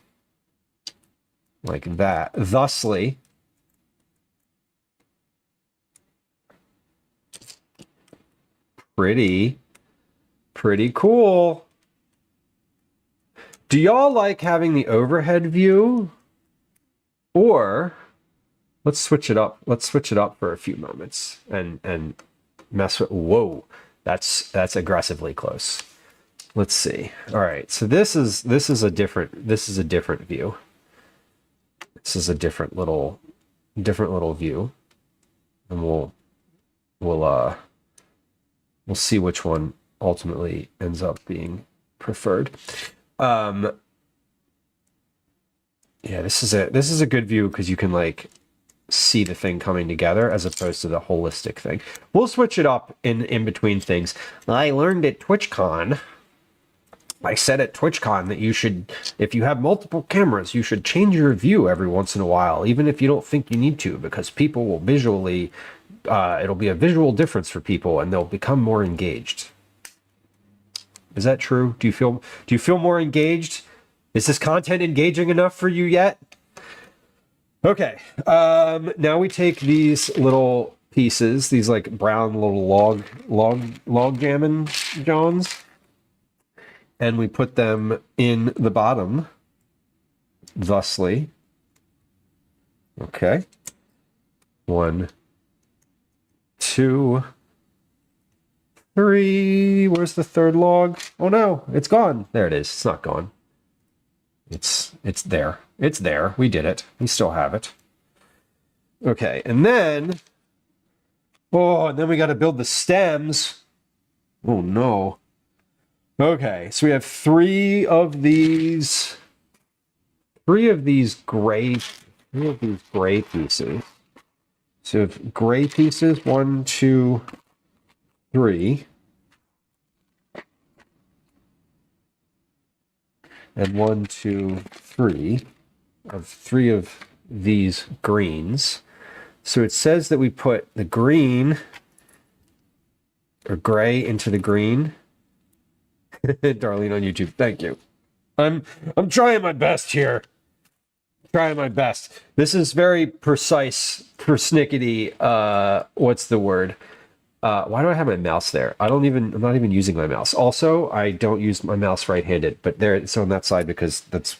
Like that. Thusly, pretty cool. Do y'all like having the overhead view? Or let's switch it up. Let's switch it up for a few moments and mess with. Whoa, that's aggressively close. Let's see. All right, so this is a different view. This is a different little view, and we'll see which one ultimately ends up being preferred. Yeah, this is a good view because you can like see the thing coming together as opposed to the holistic thing. We'll switch it up in between things. I learned at TwitchCon. I said at TwitchCon that you should, if you have multiple cameras, you should change your view every once in a while, even if you don't think you need to, because people will visually, it'll be a visual difference for people and they'll become more engaged. Is that true? Do you feel more engaged? Is this content engaging enough for you yet? Okay. Now we take these little pieces, these like brown little log jamming Johns, and we put them in the bottom, thusly. Okay. 1, 2, 3. Where's the third log? Oh no, it's gone. There it is. It's not gone. It's there. It's there. We did it. We still have it. Okay, and then we got to build the stems. Oh no. Okay, so we have three of these gray pieces. So gray pieces, 1, 2, 3. And 1, 2, 3 of three of these greens. So it says that we put the green or gray into the green. Darlene on YouTube, thank you. I'm trying my best here. Trying my best. This is very precise, persnickety. What's the word? Why do I have my mouse there? I'm not even using my mouse. Also, I don't use my mouse right-handed, but there it's on that side because there's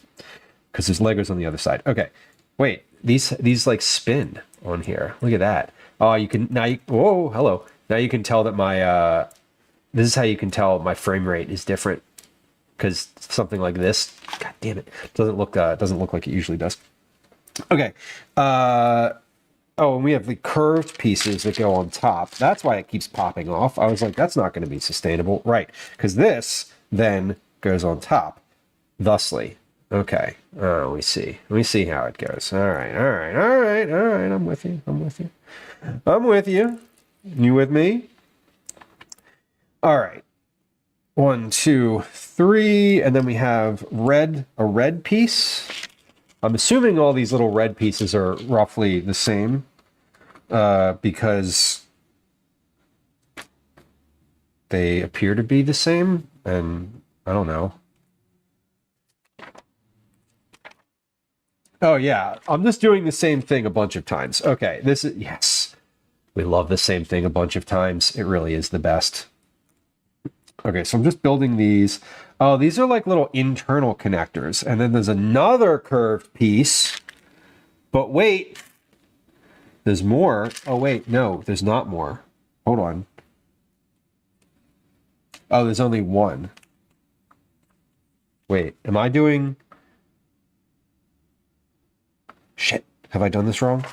Legos on the other side. Okay, wait, these like spin on here. Look at that. Oh, you can now. Whoa, hello. Now you can tell that my this is how you can tell my frame rate is different, because something like this, god damn it, doesn't look like it usually does. Okay. Oh, and we have the curved pieces that go on top. That's why it keeps popping off. I was like, that's not going to be sustainable. Right, because this then goes on top, thusly. Okay. Oh, we see how it goes. All right. I'm with you. You with me? All right. 1, 2, 3, and then we have a red piece. I'm assuming all these little red pieces are roughly the same because they appear to be the same, and I don't know. Oh yeah, I'm just doing the same thing a bunch of times. Okay, this is, yes. We love the same thing a bunch of times. It really is the best. Okay, so I'm just building these. Oh, these are like little internal connectors. And then there's another curved piece. But wait, there's more. Oh wait, no, there's not more. Hold on. Oh, there's only one. Wait, am I doing... Shit, have I done this wrong?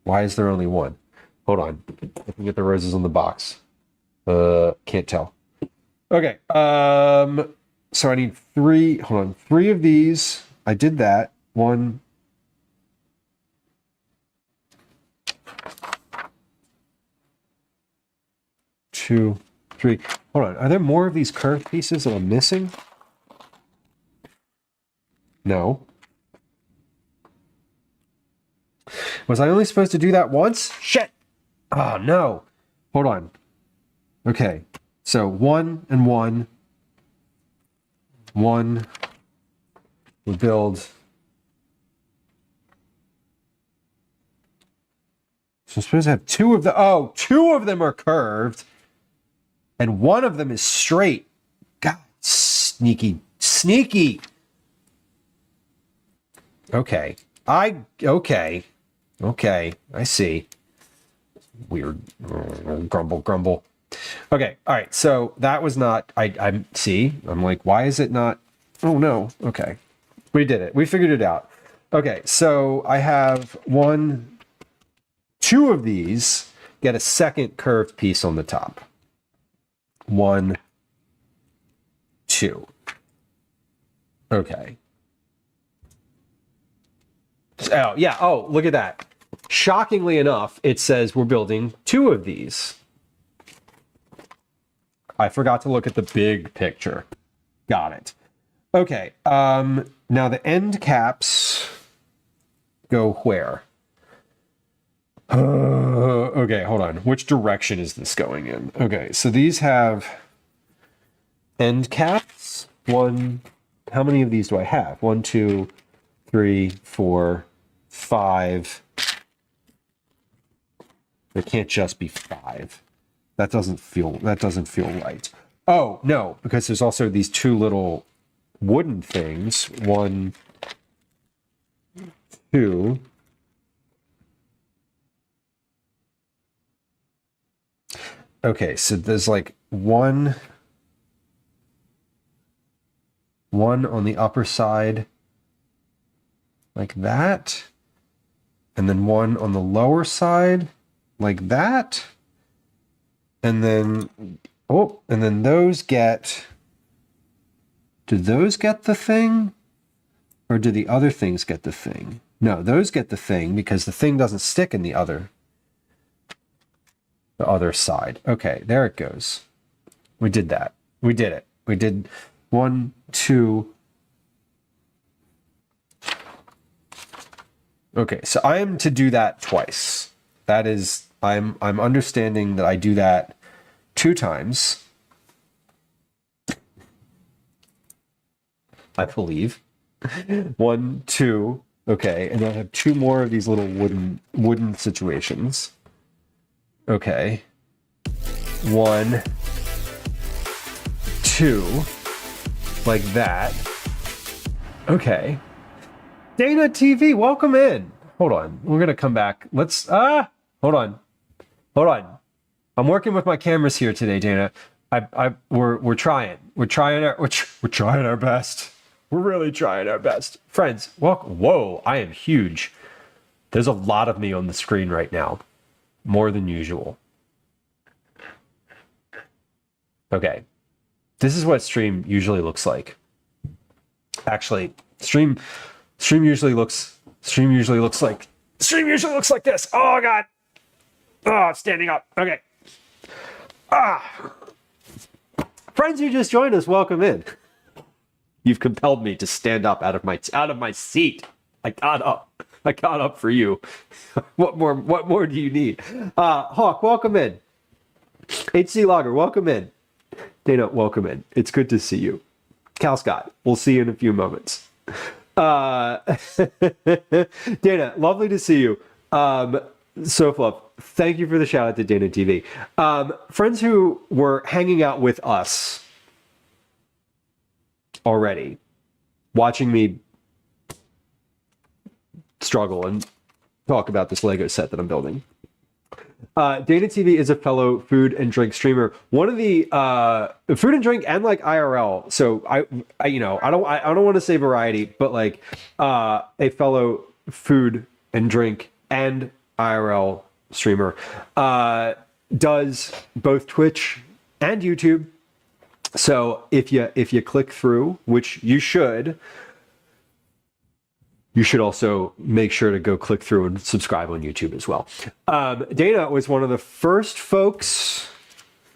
Why is there only one? Hold on. Looking at the roses on the box. Can't tell. Okay. So I need three. Hold on. 3 of these. I did that. 1. Two, 3. Hold on. Are there more of these curved pieces that I'm missing? No. Was I only supposed to do that once? Shit! Oh, no. Hold on. Okay. So 1 and 1. 1. We build. So I'm supposed to have 2 of the... Oh, 2 of them are curved. And 1 of them is straight. God, sneaky. Sneaky! Okay. Okay. Okay, I see. Weird. Grumble, grumble. Okay, all right. So that was not... I see. I'm like, why is it not... Oh, no. Okay. We did it. We figured it out. Okay, so I have 2 of these. Get a second curved piece on the top. 1, 2. Okay. Oh, yeah. Oh, look at that. Shockingly enough, it says we're building 2 of these. I forgot to look at the big picture. Got it. Okay. Now the end caps go where? Okay, hold on. Which direction is this going in? Okay, so these have end caps. How many of these do I have? 1, 2, 3, 4, 5. It can't just be 5. That doesn't feel right. Oh, no, because there's also these 2 little wooden things. 1, 2. Okay, so there's like one on the upper side like that, and then 1 on the lower side like that, and then those get... Do those get the thing? Or do the other things get the thing? No, those get the thing because the thing doesn't stick in the other side. Okay, there it goes. We did that. We did it. We did 1, 2. Okay, so I am to do that twice. That is, I'm understanding that I do that 2 times. I believe. 1, 2. Okay, and I have 2 more of these little wooden situations. Okay. 1, 2. Like that. Okay. Dana TV, welcome in. Hold on. We're going to come back. Let's... Hold on. Hold on. I'm working with my cameras here today, Dana. We're trying. We're trying our best. We're really trying our best. Friends, welcome. Whoa, I am huge. There's a lot of me on the screen right now. More than usual. Okay. This is what stream usually looks like. Actually, stream usually looks like this. Oh god. Oh, I'm standing up. Okay. Friends who just joined us, welcome in. You've compelled me to stand up out of my seat. I got up for you. What more do you need? Hawk, welcome in. HC Logger, welcome in. Dana, welcome in. It's good to see you. Cal Scott, we'll see you in a few moments. Dana, lovely to see you. Soflove, thank you for the shout out to Dana TV. Friends who were hanging out with us already, watching me struggle and talk about this Lego set that I'm building. Dana TV is a fellow food and drink streamer. One of the food and drink and like IRL. So I don't want to say variety, but like a fellow food and drink and IRL streamer does both Twitch and YouTube. So if you click through, which you should also make sure to go click through and subscribe on YouTube as well. Dana was one of the first folks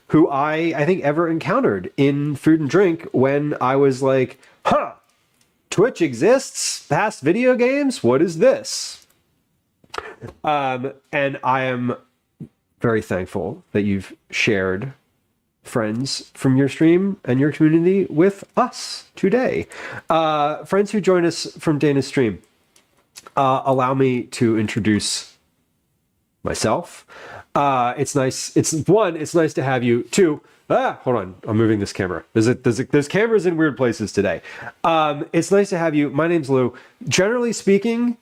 who I think ever encountered in food and drink when I was like, Twitch exists past video games? What is this? And I am very thankful that you've shared friends from your stream and your community with us today. Friends who join us from Dana's stream, allow me to introduce myself. It's nice. It's nice to have you. Two, hold on. I'm moving this camera. There's cameras in weird places today. It's nice to have you. My name's Lou. Generally speaking,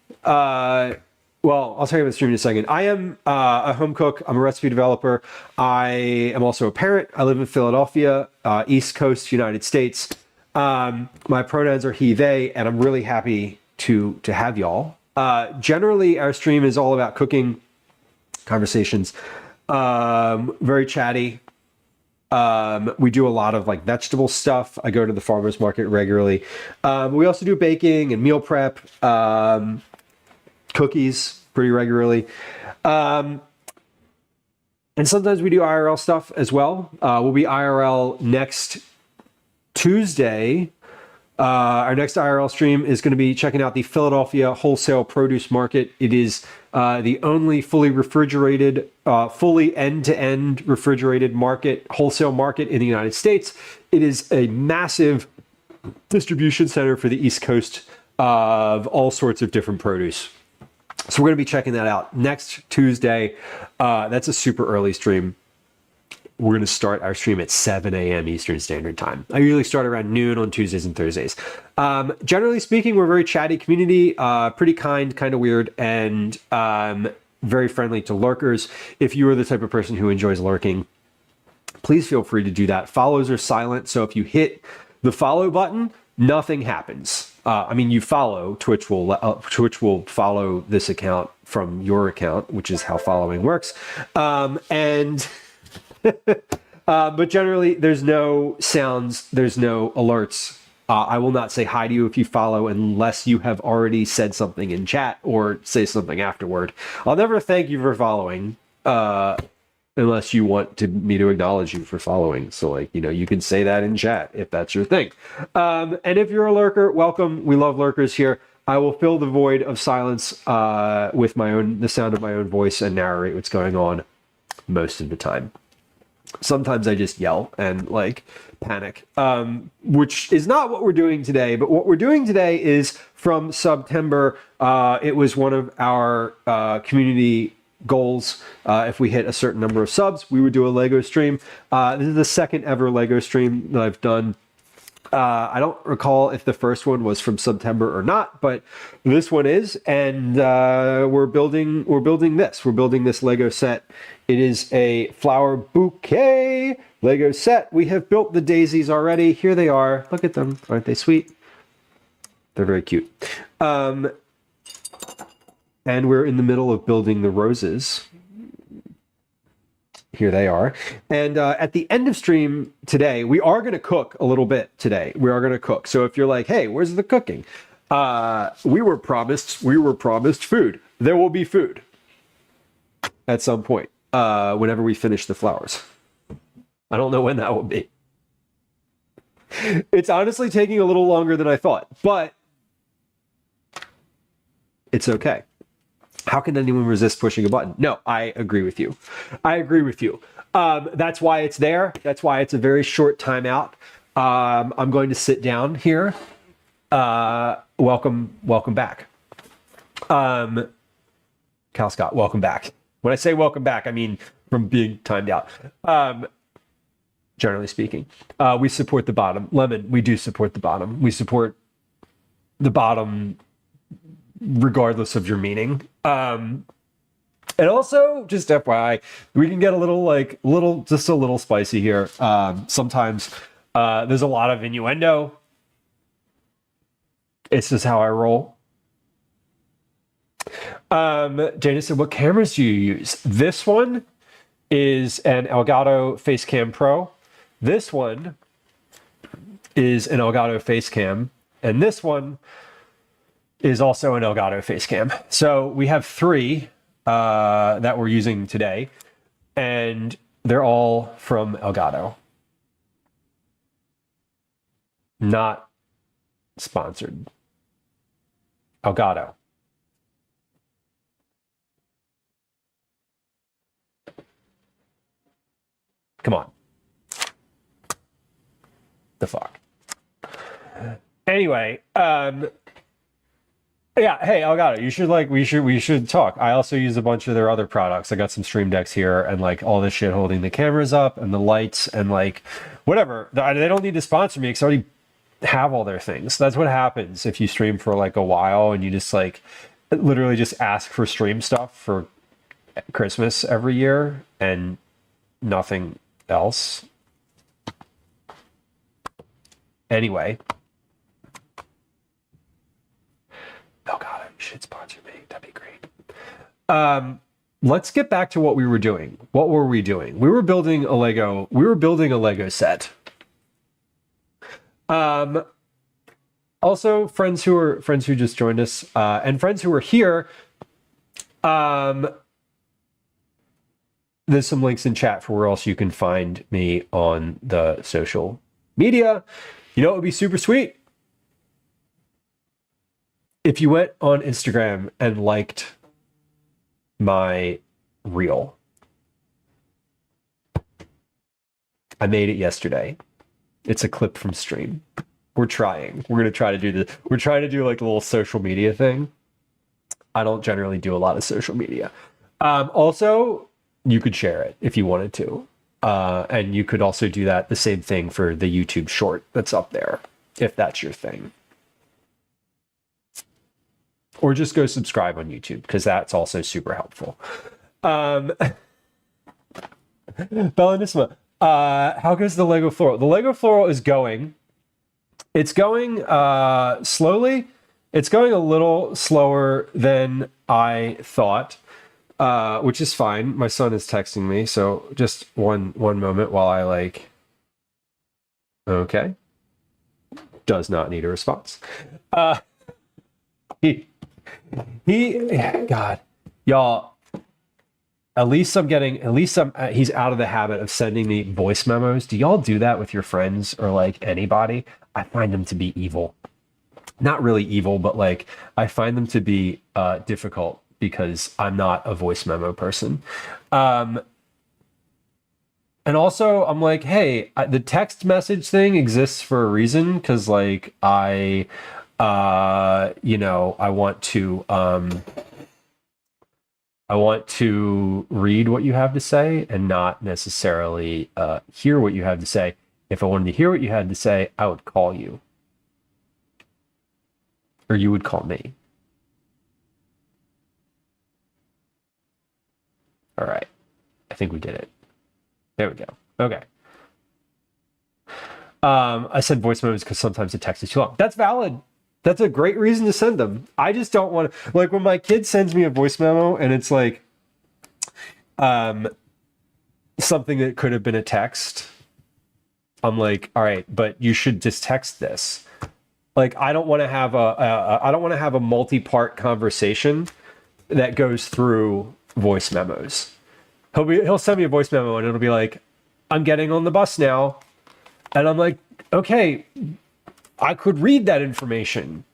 well, I'll tell you about the stream in a second. I am a home cook. I'm a recipe developer. I am also a parent. I live in Philadelphia, East Coast, United States. My pronouns are he, they, and I'm really happy to have y'all. Generally, our stream is all about cooking conversations. Very chatty. We do a lot of like vegetable stuff. I go to the farmer's market regularly. We also do baking and meal prep. Cookies pretty regularly. And sometimes we do IRL stuff as well. We'll be IRL next Tuesday. Our next IRL stream is going to be checking out the Philadelphia wholesale produce market. It is the only fully refrigerated, fully end-to-end refrigerated wholesale market in the United States. It is a massive distribution center for the East Coast of all sorts of different produce. So we're going to be checking that out next Tuesday. That's a super early stream. We're going to start our stream at 7 a.m. Eastern Standard Time. I usually start around noon on Tuesdays and Thursdays. Generally speaking, we're a very chatty community, pretty kind of weird, and very friendly to lurkers. If you are the type of person who enjoys lurking, please feel free to do that. Follows are silent, so if you hit the follow button, nothing happens. You follow. Twitch will follow this account from your account, which is how following works. But generally, there's no sounds, there's no alerts. I will not say hi to you if you follow unless you have already said something in chat or say something afterward. I'll never thank you for following unless you want me to acknowledge you for following. So you can say that in chat if that's your thing. And if you're a lurker, welcome. We love lurkers here. I will fill the void of silence with the sound of my own voice and narrate what's going on most of the time. Sometimes I just yell and panic, which is not what we're doing today. But what we're doing today is from September. It was one of our community goals. If we hit a certain number of subs, we would do a Lego stream. This is the second ever Lego stream that I've done. I don't recall if the first one was from September or not, but this one is, and we're building this. We're building this Lego set. It is a flower bouquet Lego set. We have built the daisies already. Here they are. Look at them. Aren't they sweet? They're very cute. And we're in the middle of building the roses. Here they are. And at the end of stream today, we are going to cook a little bit today. We are going to cook. So if you're like, hey, where's the cooking? We were promised food. There will be food at some point whenever we finish the flowers. I don't know when that will be. It's honestly taking a little longer than I thought, but it's okay. How can anyone resist pushing a button? No, I agree with you. I agree with you. That's why it's there. That's why it's a very short timeout. I'm going to sit down here. Welcome back. Cal Scott, welcome back. When I say welcome back, I mean from being timed out. Generally speaking, we support the bottom. Lemon, we do support the bottom. We support the bottom regardless of your meaning. And also, just FYI, we can get a little spicy here. Sometimes there's a lot of innuendo. It's just how I roll. Jana said, what cameras do you use? This one is an Elgato Facecam Pro. This one is an Elgato Facecam. And this one is also an Elgato Facecam. So we have three that we're using today. And they're all from Elgato. Not sponsored. Elgato. Come on. The fuck. Anyway, yeah, hey, Elgato, we should talk. I also use a bunch of their other products. I got some stream decks here and like all this shit holding the cameras up and the lights and like whatever. They don't need to sponsor me because I already have all their things. That's what happens if you stream for like a while and you just like literally just ask for stream stuff for Christmas every year and nothing else. Anyway. Oh god, you should sponsor me. That'd be great. Let's get back to what we were doing. What were we doing? We were building a Lego set. Also friends who just joined us, and friends who are here, there's some links in chat for where else you can find me on the social media. You know, it would be super sweet if you went on Instagram and liked my reel. I made it yesterday. It's a clip from stream. We're trying. We're going to try to do this. We're trying to do like a little social media thing. I don't generally do a lot of social media. Also, you could share it if you wanted to. And you could also do that, the same thing for the YouTube short that's up there, if that's your thing. Or just go subscribe on YouTube, because that's also super helpful. Bellanissima, how goes the Lego Floral? The Lego Floral is going. It's going slowly. It's going a little slower than I thought. Which is fine. My son is texting me, so just one moment while I like. Okay. Does not need a response. He God, y'all. He's out of the habit of sending me voice memos. Do y'all do that with your friends or like anybody? I find them to be evil. Not really evil, but like I find them to be difficult. Because I'm not a voice memo person. And also, I'm like, hey, the text message thing exists for a reason. Because, like, I want to read what you have to say and not necessarily hear what you have to say. If I wanted to hear what you had to say, I would call you. Or you would call me. All right. I think we did it. There we go. Okay. I send voice memos because sometimes the text is too long. That's valid. That's a great reason to send them. I just don't want to, like when my kid sends me a voice memo and it's like something that could have been a text. I'm like, all right, but you should just text this. Like, I don't want to have a multi-part conversation that goes through voice memos. He'll send me a voice memo and it'll be like, I'm getting on the bus now. And I'm like, okay, I could read that information.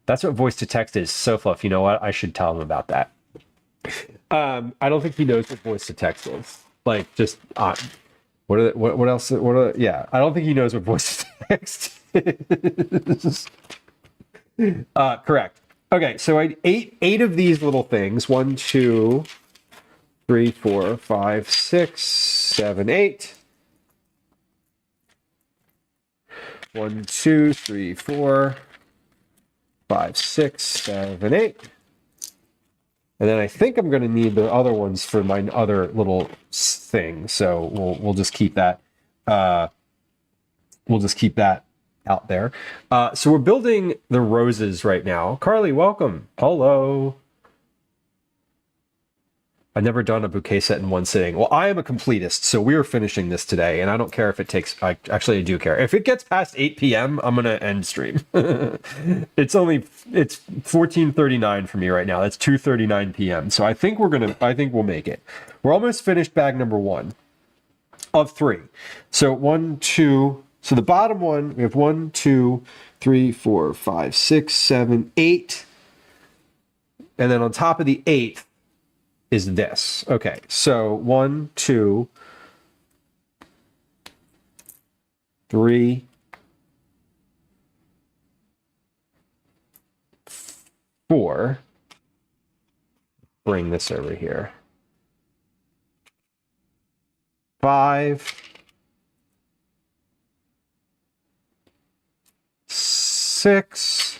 That's what voice to text is. So Fluff, you know what? I should tell him about that. I don't think he knows what voice to text is. Like, just what else? Yeah, I don't think he knows what voice to text is. Correct. Okay, so I eight of these little things. 1, 2, 3, 4, 5, 6, 7, 8. 1, 2, 3, 4, 5, 6, 7, 8. And then I think I'm going to need the other ones for my other little thing. So we'll just keep that. We'll just keep that out there. So we're building the roses right now. Carly, welcome. Hello. I've never done a bouquet set in one sitting. Well, I am a completist, so we are finishing this today, and I don't care if it takes. I do care. If it gets past 8 p.m., I'm gonna end stream. It's 14:39 for me right now. It's 2:39 p.m. So I think we'll make it. We're almost finished bag number 1 of 3. So 1, 2. So the bottom one we have 1, 2, 3, 4, 5, 6, 7, 8, and then on top of the 8th is this. Okay, so 1, 2, 3, 4. Bring this over here. 5, 6,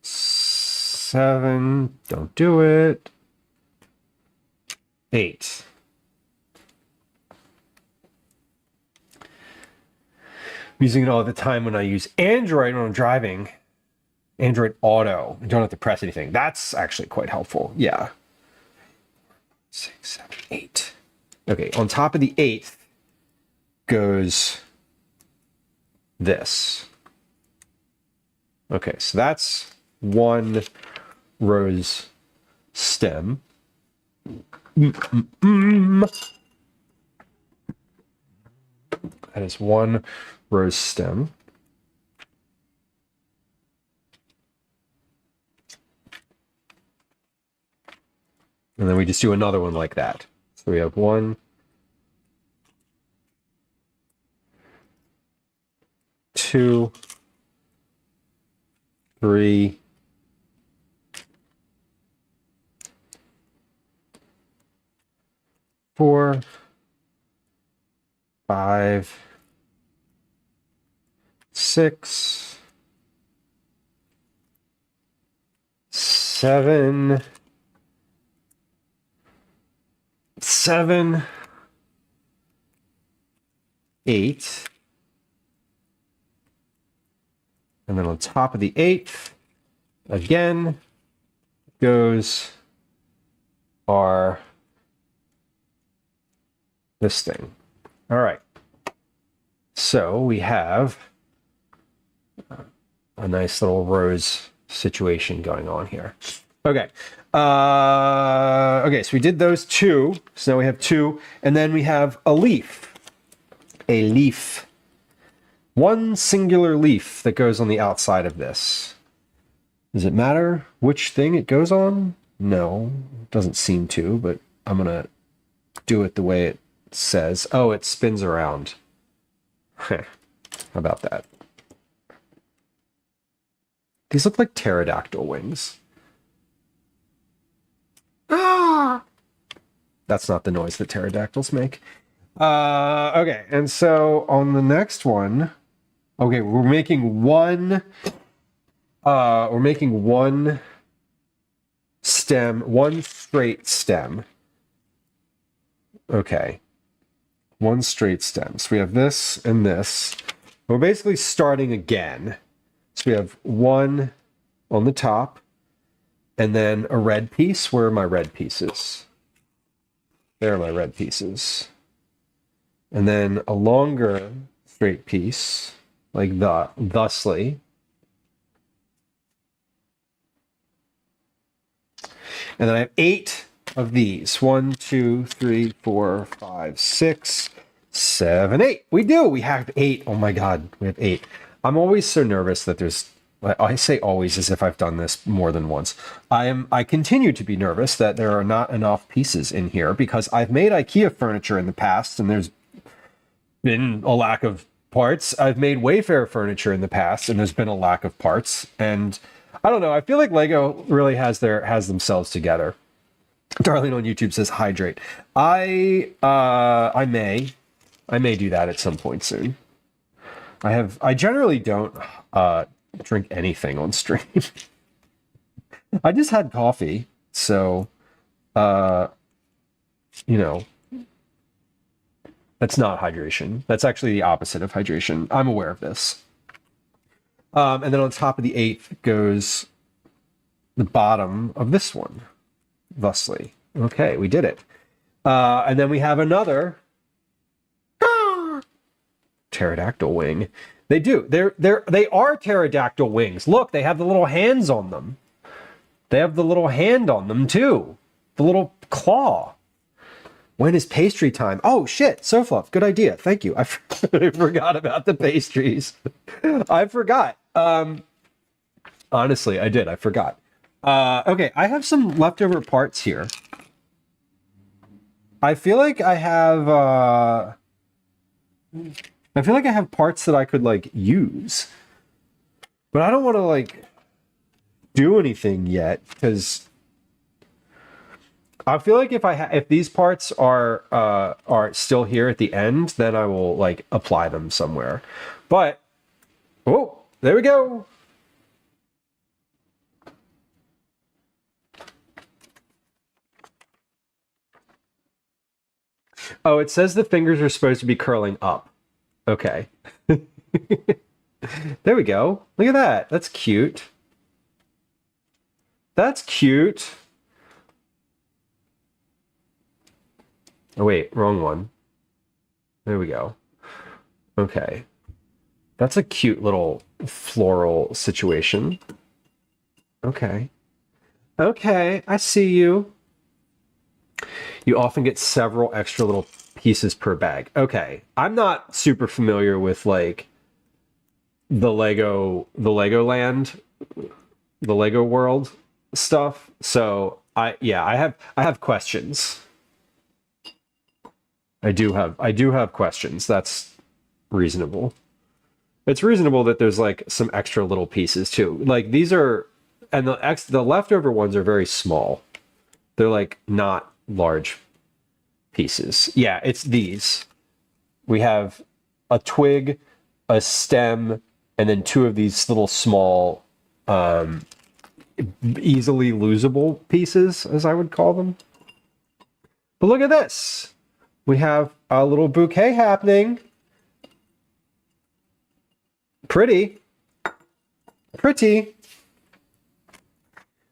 7. Don't do it. 8. I'm using it all the time when I use Android when I'm driving. Android Auto. You don't have to press anything. That's actually quite helpful. Yeah. 6, 7, 8. Okay, on top of the 8th goes this. Okay, so that's 1 rose stem. That is 1 rose stem. And then we just do another one like that. So we have 1, 2, 3, 4, 5, 6, 7, 8. And then on top of the 8th, again, goes our this thing. All right. So we have a nice little rose situation going on here. Okay. Okay, so we did those 2. So now we have 2. And then we have a leaf. A leaf. 1 singular leaf that goes on the outside of this. Does it matter which thing it goes on? No, it doesn't seem to, but I'm going to do it the way it says. Oh, it spins around. How about that? These look like pterodactyl wings. Ah! That's not the noise that pterodactyls make. Okay, and so on the next one, okay, we're making one stem, 1 straight stem. Okay. 1 straight stem. So we have this and this. We're basically starting again. So we have 1 on the top, and then a red piece. Where are my red pieces? There are my red pieces. And then a longer straight piece, like thusly. And then I have 8 of these. 1, 2, 3, 4, 5, 6, 7, 8. We do. We have 8. Oh my God, we have 8. I'm always so nervous that there's. I say always as if I've done this more than once. I continue to be nervous that there are not enough pieces in here because I've made IKEA furniture in the past and there's been a lack of parts. I've made Wayfair furniture in the past and there's been a lack of parts. And I don't know. I feel like Lego really has themselves together. Darlene on YouTube says hydrate. I may do that at some point soon. I generally don't drink anything on stream. I just had coffee, so you know, that's not hydration. That's actually the opposite of hydration. I'm aware of this. And then on top of the 8th goes the bottom of this one, thusly. Okay, we did it. And then we have another pterodactyl wing. They do. They are pterodactyl wings. Look, they have the little hands on them. They have the little hand on them too. The little claw. When is pastry time? Oh shit, SoFluff, good idea. Thank you. I forgot about the pastries. I forgot. Honestly, I did. I forgot. Okay, I have some leftover parts here. I feel like I have parts that I could like use, but I don't want to like do anything yet because I feel like if these parts are still here at the end, then I will like apply them somewhere. But oh, there we go. Oh, it says the fingers are supposed to be curling up. Okay. There we go. Look at that. That's cute. That's cute. Oh, wait. Wrong one. There we go. Okay. That's a cute little floral situation. Okay. Okay. I see you. You often get several extra little pieces per bag. Okay. I'm not super familiar with like the Lego land, the Lego world stuff. So I have questions. I do have questions. That's reasonable. It's reasonable that there's like some extra little pieces too. Like these are, and the leftover ones are very small. They're like not large pieces. Yeah, it's these. We have a twig, a stem, and then 2 of these little small, easily losable pieces, as I would call them. But look at this. We have a little bouquet happening. Pretty. Pretty.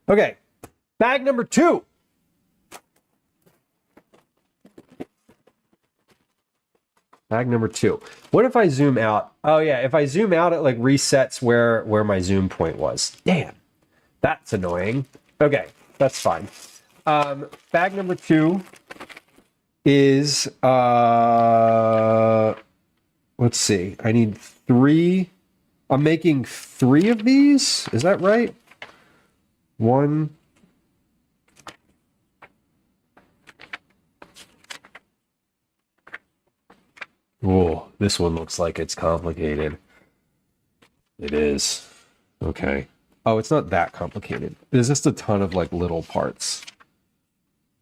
Okay, bag number 2. Bag number 2. What if I zoom out? Oh yeah, if I zoom out, it like resets where my zoom point was. Damn, that's annoying. Okay, that's fine. Bag number 2 is let's see. I need 3. I'm making 3 of these. Is that right? 1. Oh, this one looks like it's complicated. It is. Okay. Oh, it's not that complicated. There's just a ton of like little parts.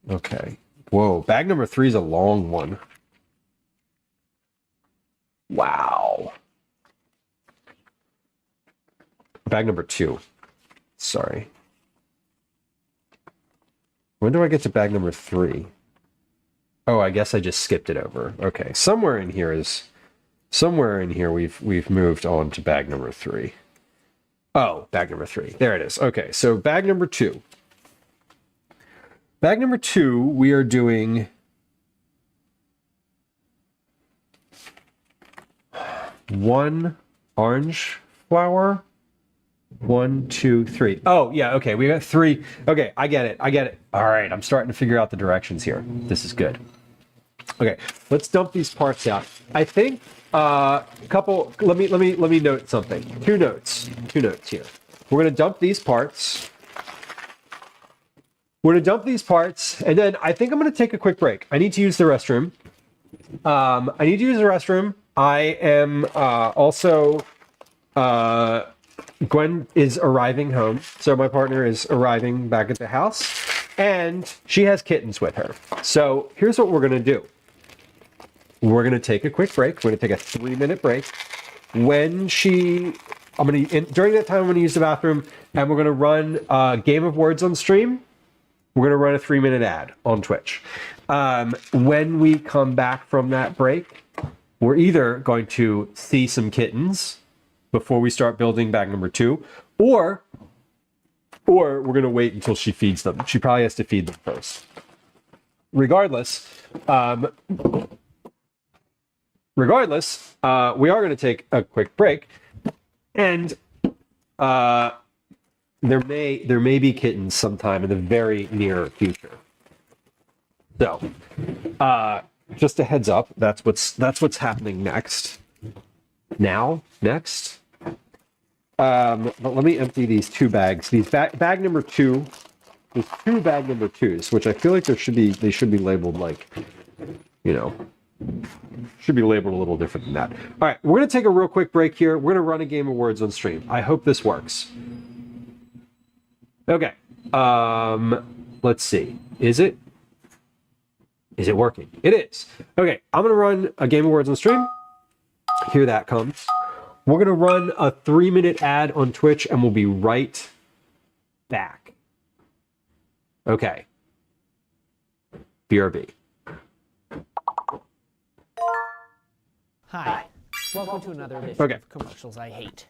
Okay. Whoa, bag number 3 is a long one. Wow. Bag number 2. Sorry. When do I get to bag number 3? Oh, I guess I just skipped it over. Okay, somewhere in here we've moved on to bag number 3. Oh, bag number 3. There it is. Okay, so bag number 2. Bag number 2, we are doing one orange flower, 1, 2, 3. Oh, yeah, okay, we got 3. Okay, I get it. All right, I'm starting to figure out the directions here. This is good. Okay, let's dump these parts out. I think let me note something. Two notes here. We're gonna dump these parts. And then I think I'm gonna take a quick break. I need to use the restroom. I am also Gwen is arriving home, so my partner is arriving back at the house, and she has kittens with her. So here's what we're gonna do. We're gonna take a quick break. We're gonna take a 3-minute break. During that time, I'm gonna use the bathroom, and we're gonna run a Game of Words on stream. We're gonna run a 3-minute ad on Twitch. When we come back from that break, we're either going to see some kittens before we start building bag number 2, or we're going to wait until she feeds them. She probably has to feed them first. Regardless, we are going to take a quick break, and there may be kittens sometime in the very near future. So, just a heads up. That's what's happening next. Next. But let me empty these 2 bags. These bag number 2. There's 2 bag number 2s, which I feel like they should be labeled like, should be labeled a little different than that. All right, we're gonna take a real quick break here. We're gonna run a Game of Words on stream. I hope this works. Okay. Let's see. Is it working? It is. Okay, I'm gonna run a Game of Words on stream. Here that comes. We're going to run a 3-minute ad on Twitch, and we'll be right back. Okay. BRB. Hi. Welcome to another edition of Commercials I Hate.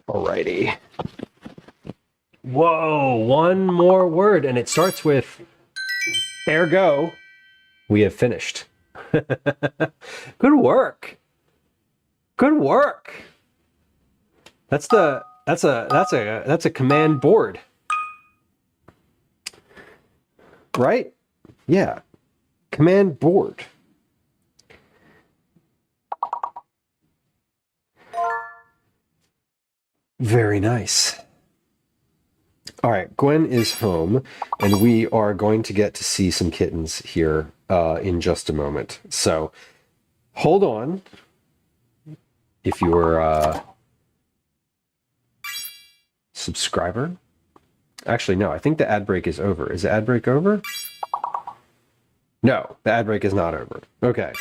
Alrighty. Whoa, one more word, and it starts with ergo. We have finished. Good work. Good work. That's a command board. Right? Yeah. Command board. Very nice. All right, Gwen is home, and we are going to get to see some kittens here in just a moment. So hold on. If you're a subscriber. Actually, no, I think the ad break is over. Is the ad break over? No, the ad break is not over. Okay.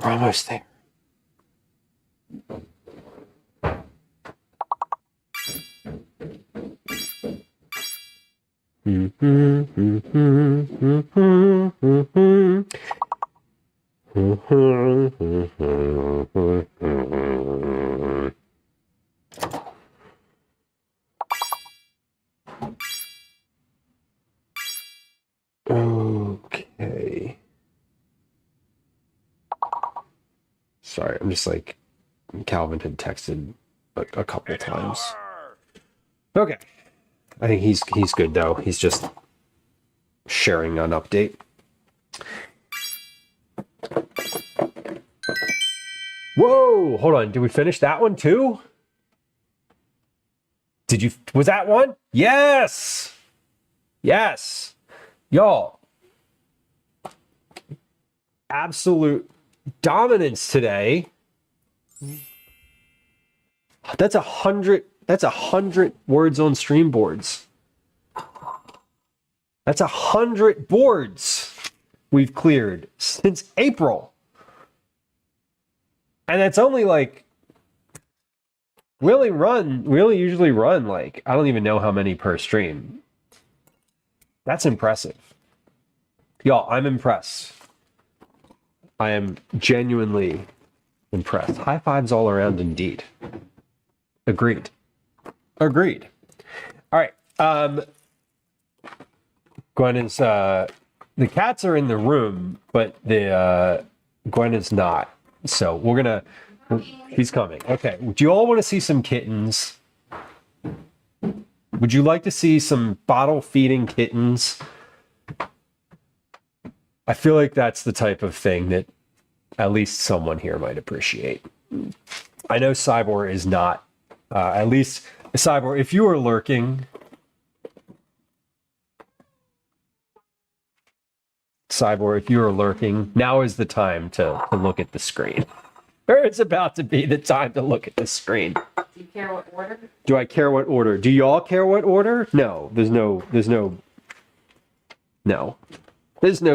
We're almost there. Sorry, I'm just like Calvin had texted a couple It's times. over. Okay. I think he's good though. He's just sharing an update. Whoa, hold on. Did we finish that one too? Was that one? Yes. Yes. Y'all. Absolute dominance today. That's 100 words on stream boards. That's 100 boards we've cleared since April. And that's only like we only usually run like I don't even know how many per stream. That's impressive. Y'all, I'm impressed. I am genuinely impressed. High fives all around indeed. Agreed. All right. Gwen is the cats are in the room, but the Gwen is not. So she's coming. Okay. Do you all want to see some kittens? Would you like to see some bottle feeding kittens? I feel like that's the type of thing that at least someone here might appreciate. I know Cybor is not. At least, Cybor, if you are lurking, now is the time to look at the screen. Or it's about to be the time to look at the screen. Do you care what order? Do I care what order? Do y'all care what order? No. There's no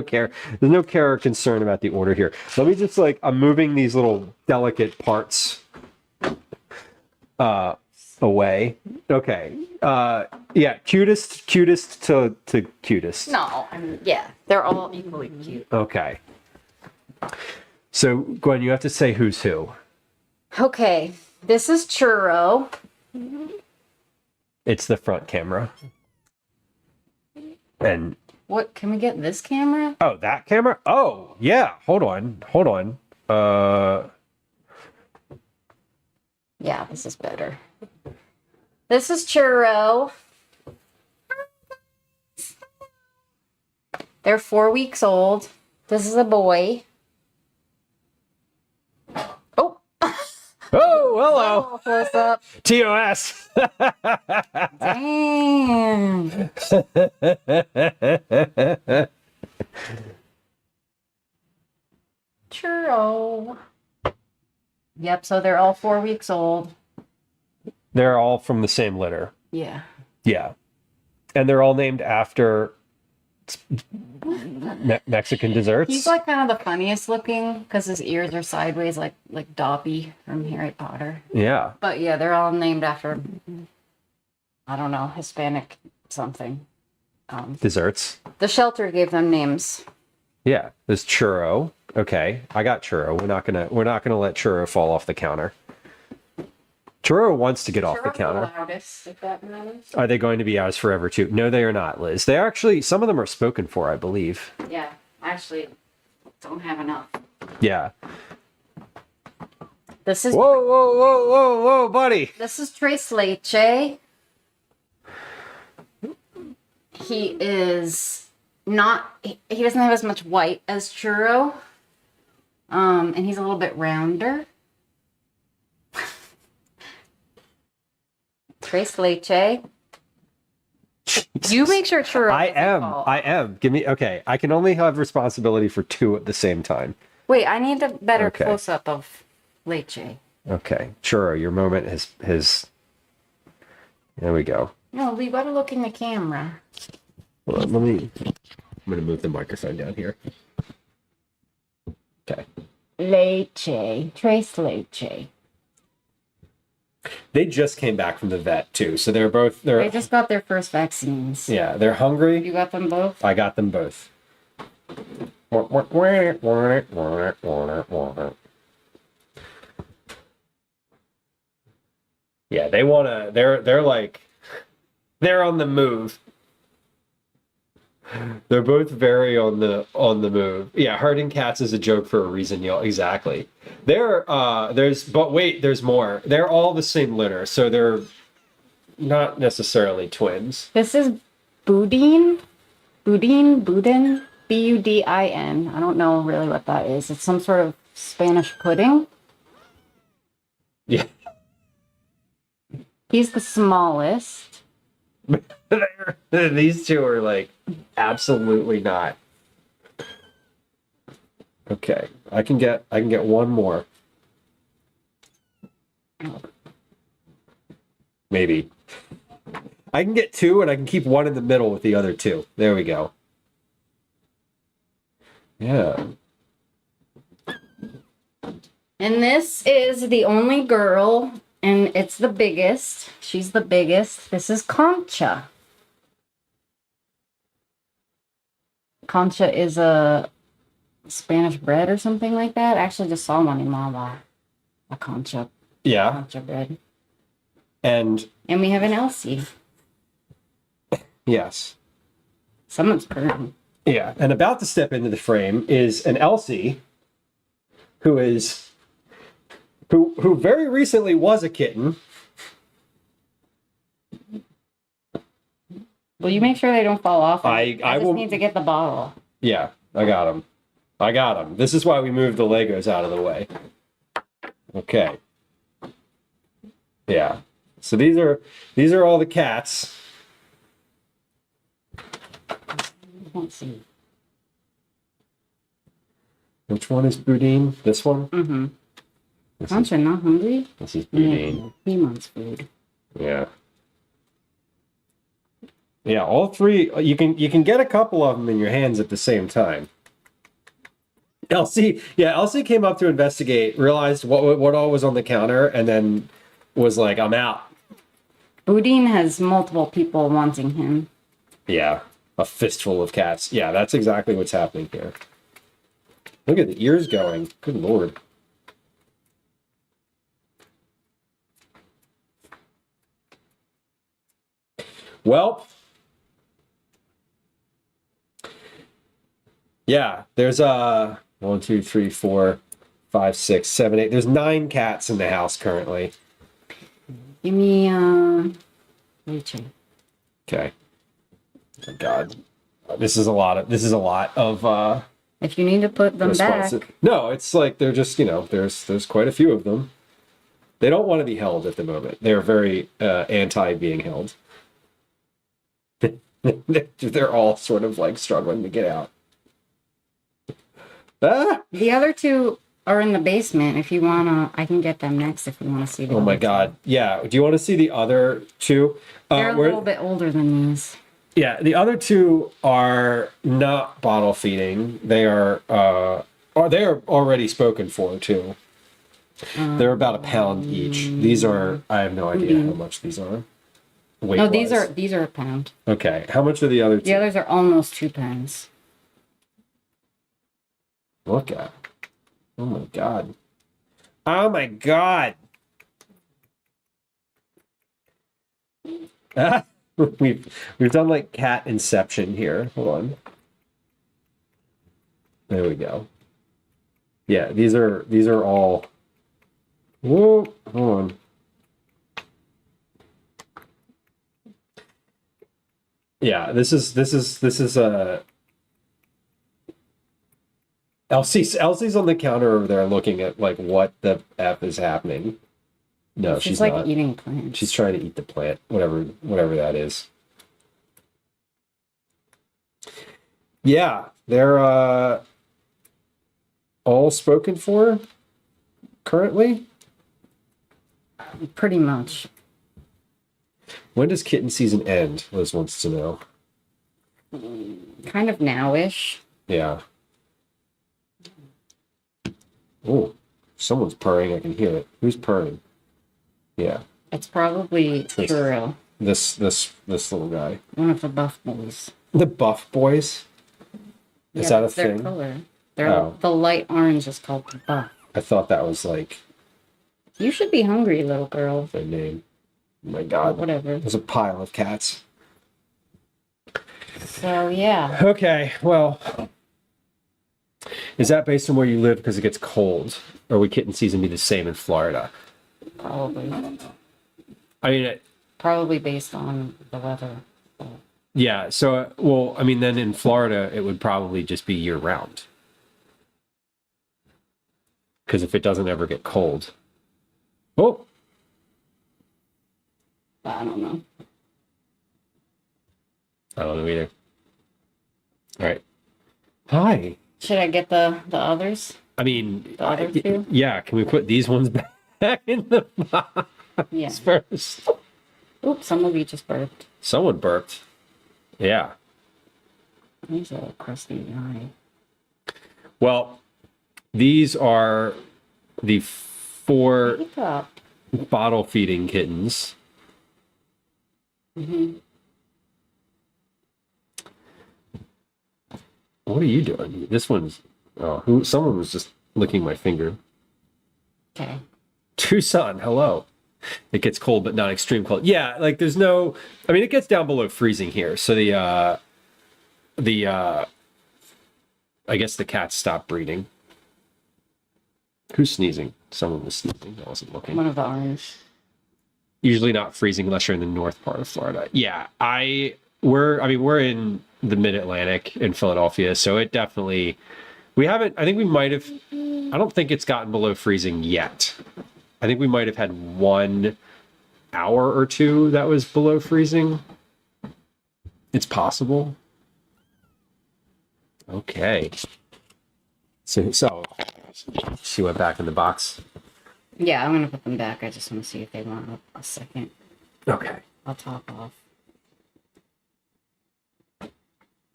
care. There's no care or concern about the order here. Let me just I'm moving these little delicate parts away. Okay. Yeah, cutest to cutest. No, yeah, they're all equally cute. Okay. So Gwen, you have to say who's who. Okay, this is Churro. It's the front camera. And What, can we get this camera? oh, that camera? Oh, yeah. Hold on. Yeah, this is better. This is Churro. They're 4 weeks old. This is a boy. Oh, Oh, hello. close up. TOS. Damn. Churro. Yep, so they're all 4 weeks old. They're all from the same litter. Yeah. Yeah. And they're all named after Mexican desserts. He's like kind of the funniest looking because his ears are sideways like Dobby from Harry Potter. Yeah. But yeah, they're all named after, I don't know, Hispanic something. Desserts. The shelter gave them names. Yeah. There's Churro. Okay. I got Churro. We're not gonna let Churro fall off the counter. Churro wants to get off the counter. Loudest, if that matters. Are they going to be ours forever too? No, they are not, Liz. They actually, some of them are spoken for, I believe. Yeah, actually, don't have enough. Yeah. This is Whoa, buddy. This is Tres Leche. He is not. He doesn't have as much white as Churro. And he's a little bit rounder. Tres Leche. You make sure Churro. I doesn't fall. am. Okay. I can only have responsibility for two at the same time. Wait, I need a better Okay. close up of Leche. Okay. Churro, your moment has. There we go. No, we gotta look in the camera. Hold on, I'm going to move the microphone down here. Okay. Leche. Tres Leche. They just came back from the vet too, so they're They just got their first vaccines. yeah, they're hungry. You got them both? I got them both. Yeah, they want to they're on the move. They're both very on the move. Yeah, herding cats is a joke for a reason, y'all. Exactly. There's more. They're all the same litter, so they're not necessarily twins. This is Boudin. Boudin. Budin. I don't know really what that is. It's some sort of Spanish pudding. Yeah. He's the smallest. These two are like absolutely not. Okay, I can get one more. Maybe. I can get two and I can keep one in the middle with the other two. There we go. Yeah. And this is the only girl, and it's the biggest. She's the biggest. This is Concha. Concha is a Spanish bread or something like that. I actually just saw one in Mama. A Concha. Yeah. Concha bread. And we have an Elsie. yes. Someone's purring. Yeah. And about to step into the frame is an Elsie who very recently was a kitten. Will you make sure they don't fall off? I just will need to get the bottle. Yeah, I got him. This is why we moved the Legos out of the way. Okay. Yeah. So these are all the cats. Let's see. Which one is Boudin? This one? Mm-hmm. Concha, not hungry? This is Boudin. Yeah, he wants food. Yeah. Yeah, all three. You can get a couple of them in your hands at the same time. Elsie came up to investigate, realized what all was on the counter, and then was like, "I'm out." Boudin has multiple people wanting him. Yeah, a fistful of cats. Yeah, that's exactly what's happening here. Look at the ears going. Good lord. Well, yeah, there's 1, 2, 3, 4, 5, 6, 7, 8. There's 9 cats in the house currently. Give me Rachel. Okay. Oh my God, this is a lot of If you need to put them back. No, it's like they're just there's quite a few of them. They don't want to be held at the moment. They're very anti being held. They're all sort of like struggling to get out. Ah! The other two are in the basement. If you wanna, I can get them next. If you wanna see them. Oh my God! Yeah. Do you want to see the other two? They're a little bit older than these. Yeah, the other two are not bottle feeding. They are already spoken for too. They're about £1 each. These are, I have no idea how much these are. No, these are £1. Okay, how much are the other two? The others are almost £2. Look at. Oh my God. Oh my God. We've done like cat inception here. Hold on. There we go. Yeah, these are all. Whoa, hold on. Yeah, this is a. Elsie's on the counter over there looking at like what the F is happening. No, she's like not eating plants. She's trying to eat the plant, whatever that is. Yeah, they're all spoken for currently. Pretty much. When does kitten season end? Liz wants to know. Kind of now-ish. Yeah. Oh, someone's purring. I can hear it. Who's purring? Yeah. It's probably Churro. This little guy. One of the buff boys. The buff boys? Is that a their thing? Color. The light orange is called the buff. I thought that was like You should be hungry, little girl. their name. Oh my God. Whatever. There's a pile of cats. So yeah, Okay, well, is that based on where you live because it gets cold? Or would kitten season be the same in Florida? probably. I mean, Probably based on the weather. yeah, so, well, I mean, then in Florida, it would probably just be year round. Because if it doesn't ever get cold. Oh, I don't know. I don't know either. All right. Hi. Should I get the others? I mean, The other two? yeah, can we put these ones back in the box Yeah. first? Oops, some of you just burped. Someone burped. Yeah. He's a crusty guy. Well, these are the 4 Wake up. bottle feeding kittens. Mm-hmm. What are you doing? This one's, oh, someone was just licking my finger. Okay. Tucson, hello. It gets cold, but not extreme cold. Yeah, like there's no, I mean, it gets down below freezing here. So I guess the cats stopped breeding. Who's sneezing? Someone was sneezing. I wasn't looking. One of the orange. Usually not freezing unless you're in the north part of Florida. Yeah, we're in the mid-Atlantic in Philadelphia, so it definitely, I think we might have, I don't think it's gotten below freezing yet. I think we might have had 1 hour or 2 that was below freezing. It's possible. Okay. So she went back in the box. Yeah, I'm gonna put them back. I just want to see if they want a second. Okay. I'll top off.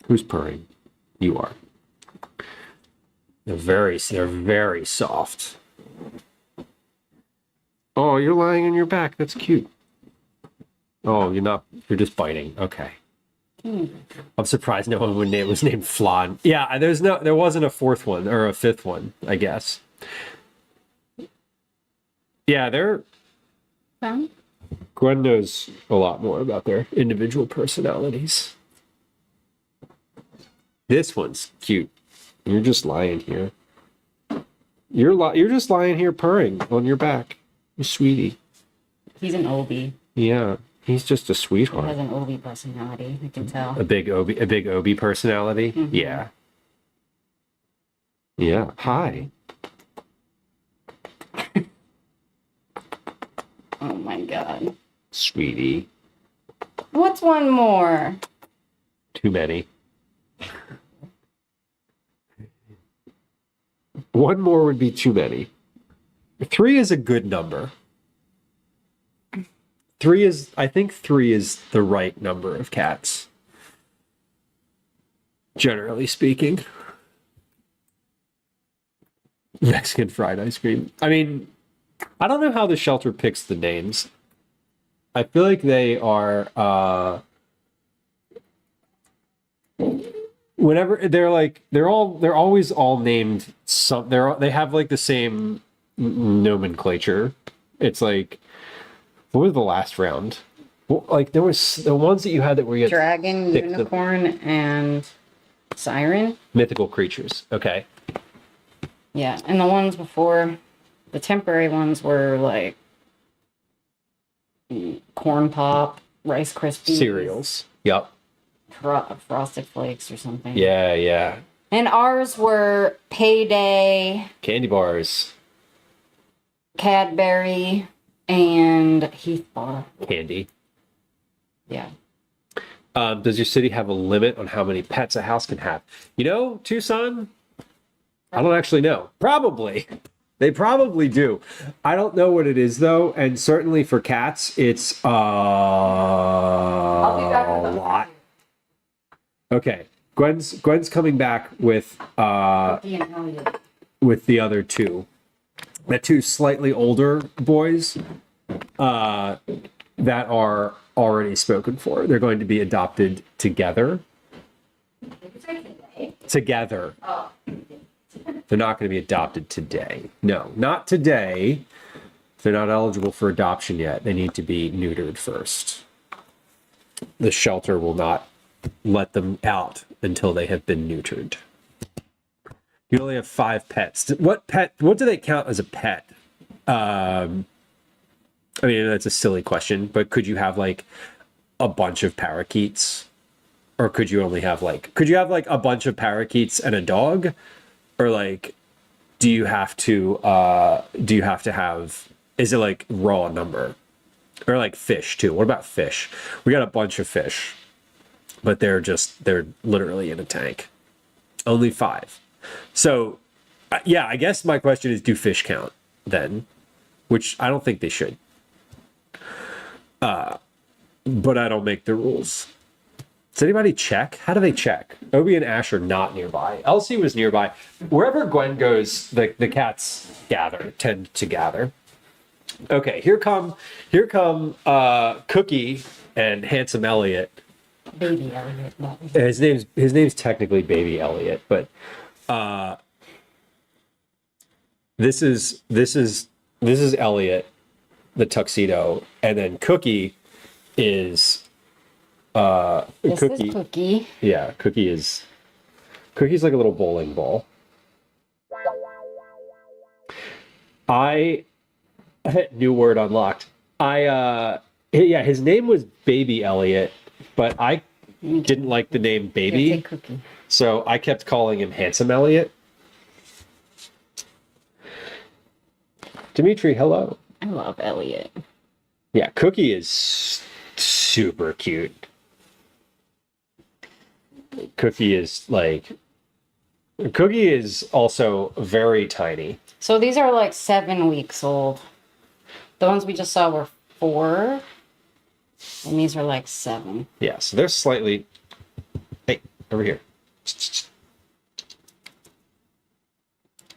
Who's purring? You are. They're very soft. Oh, you're lying on your back. That's cute. Oh, you're just biting. Okay. I'm surprised no one was named Flan. Yeah, there wasn't a 4th one or a 5th one, I guess. Yeah, Gwen knows a lot more about their individual personalities. This one's cute. You're just lying here. You're just lying here purring on your back. You sweetie. He's an Obi. Yeah, he's just a He sweetheart. has an Obi personality. I can tell. A big Obi personality. Mhm. Yeah. Yeah. Hi. Oh my god. Sweetie. What's one more? Too many. One more would be too many. 3 is a good number. I think 3 is the right number of cats. Generally speaking. Mexican fried ice cream. I mean, I don't know how the shelter picks the names. I feel like they are whenever they're always all named they have like the same nomenclature. It's like, what was the last round? Well, like there was the ones that you had that were Dragon, unicorn, and siren. mythical creatures. Okay. Yeah, and the ones before, the temporary ones were like corn pop, Rice Krispies, Cereals. Yep. Frosted Flakes or something. Yeah, yeah. And ours were Payday, Candy bars. Cadbury, and Heath Bar. Candy. Yeah. Does your city have a limit on how many pets a house can have? You know, Tucson? I don't actually know. Probably. They probably do. I don't know what it is though, and certainly for cats, it's a lot. Okay, Gwen's coming back with the other 2, the 2 slightly older boys that are already spoken for. They're going to be adopted together. Together. Oh. They're not going to be adopted today. No, not today. They're not eligible for adoption yet. They need to be neutered first. The shelter will not let them out until they have been neutered. You only have 5 pets. What do they count as a pet? I mean, that's a silly question, but could you have like a bunch of parakeets? Or could you have a bunch of parakeets and a dog? Or like, do you have to have, is it like raw number? Or like fish too? What about fish? We got a bunch of fish, but they're literally in a tank. Only 5. So, yeah, I guess my question is, do fish count then? Which I don't think they should. But I don't make the rules. Does anybody check? How do they check? Obi and Ash are not nearby. Elsie was nearby. Wherever Gwen goes, the cats tend to gather. Okay, here come Cookie and Handsome Elliot. Baby Elliot. His name's technically Baby Elliot, but this is Elliot, the tuxedo, and then Cookie is This is Cookie. Yeah, Cookie's like a little bowling ball. New word unlocked. His name was Baby Elliot, but I didn't like the name Baby, Cookie. so I kept calling him Handsome Elliot. Dimitri, hello. I love Elliot. Yeah, Cookie is super cute. Cookie is also very tiny. So these are like 7 weeks old. The ones we just saw were 4. And these are like 7. Yeah, so they're slightly... Hey, over here.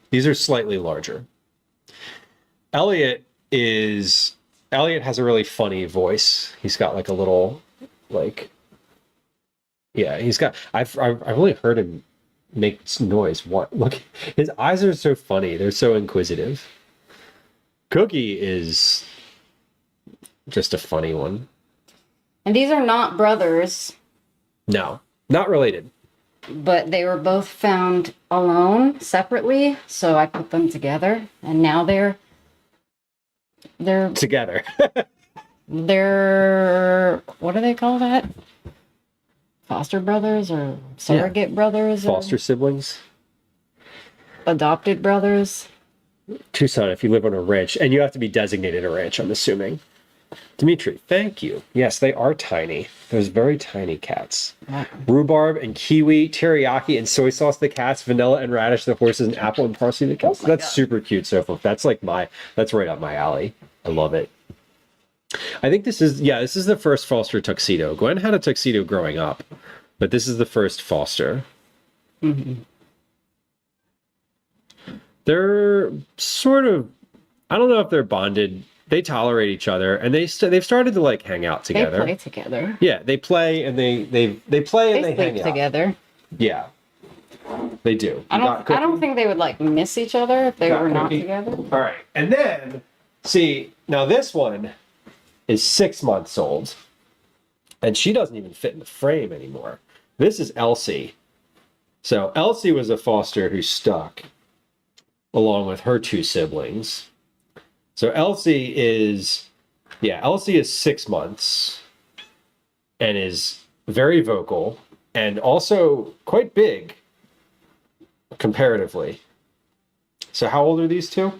These are slightly larger. Elliot has a really funny voice. He's got like a little, like... Yeah, I've only heard him make noise. Look, his eyes are so funny. They're so inquisitive. Cookie is just a funny one. And these are not brothers. No, not related. But they were both found alone, separately. So I put them together. And now they're together. They're, what do they call that? Foster brothers or surrogate brothers? Foster siblings. Adopted brothers. Tucson, if you live on a ranch, and you have to be designated a ranch, I'm assuming. Dimitri, thank you. Yes, they are tiny. Those very tiny cats. Yeah. Rhubarb and kiwi, teriyaki and soy sauce the cats, vanilla and radish the horses, and apple and parsley the cows. That's super cute so far. That's right up my alley. I love it. I think this is the first Foster tuxedo. Gwen had a tuxedo growing up, but this is the first Foster. Mm-hmm. They're sort of, I don't know if they're bonded. They tolerate each other, and they've started to like hang out together. They play together. Yeah, they play and they play and they hang out together. Yeah, they do. I don't think they would like miss each other if they were not Cookie. together. All right, and then see now this one is 6 months old, and she doesn't even fit in the frame anymore. This is Elsie. So Elsie was a foster who stuck along with her 2 siblings. So Elsie is 6 months and is very vocal and also quite big comparatively. So how old are these 2?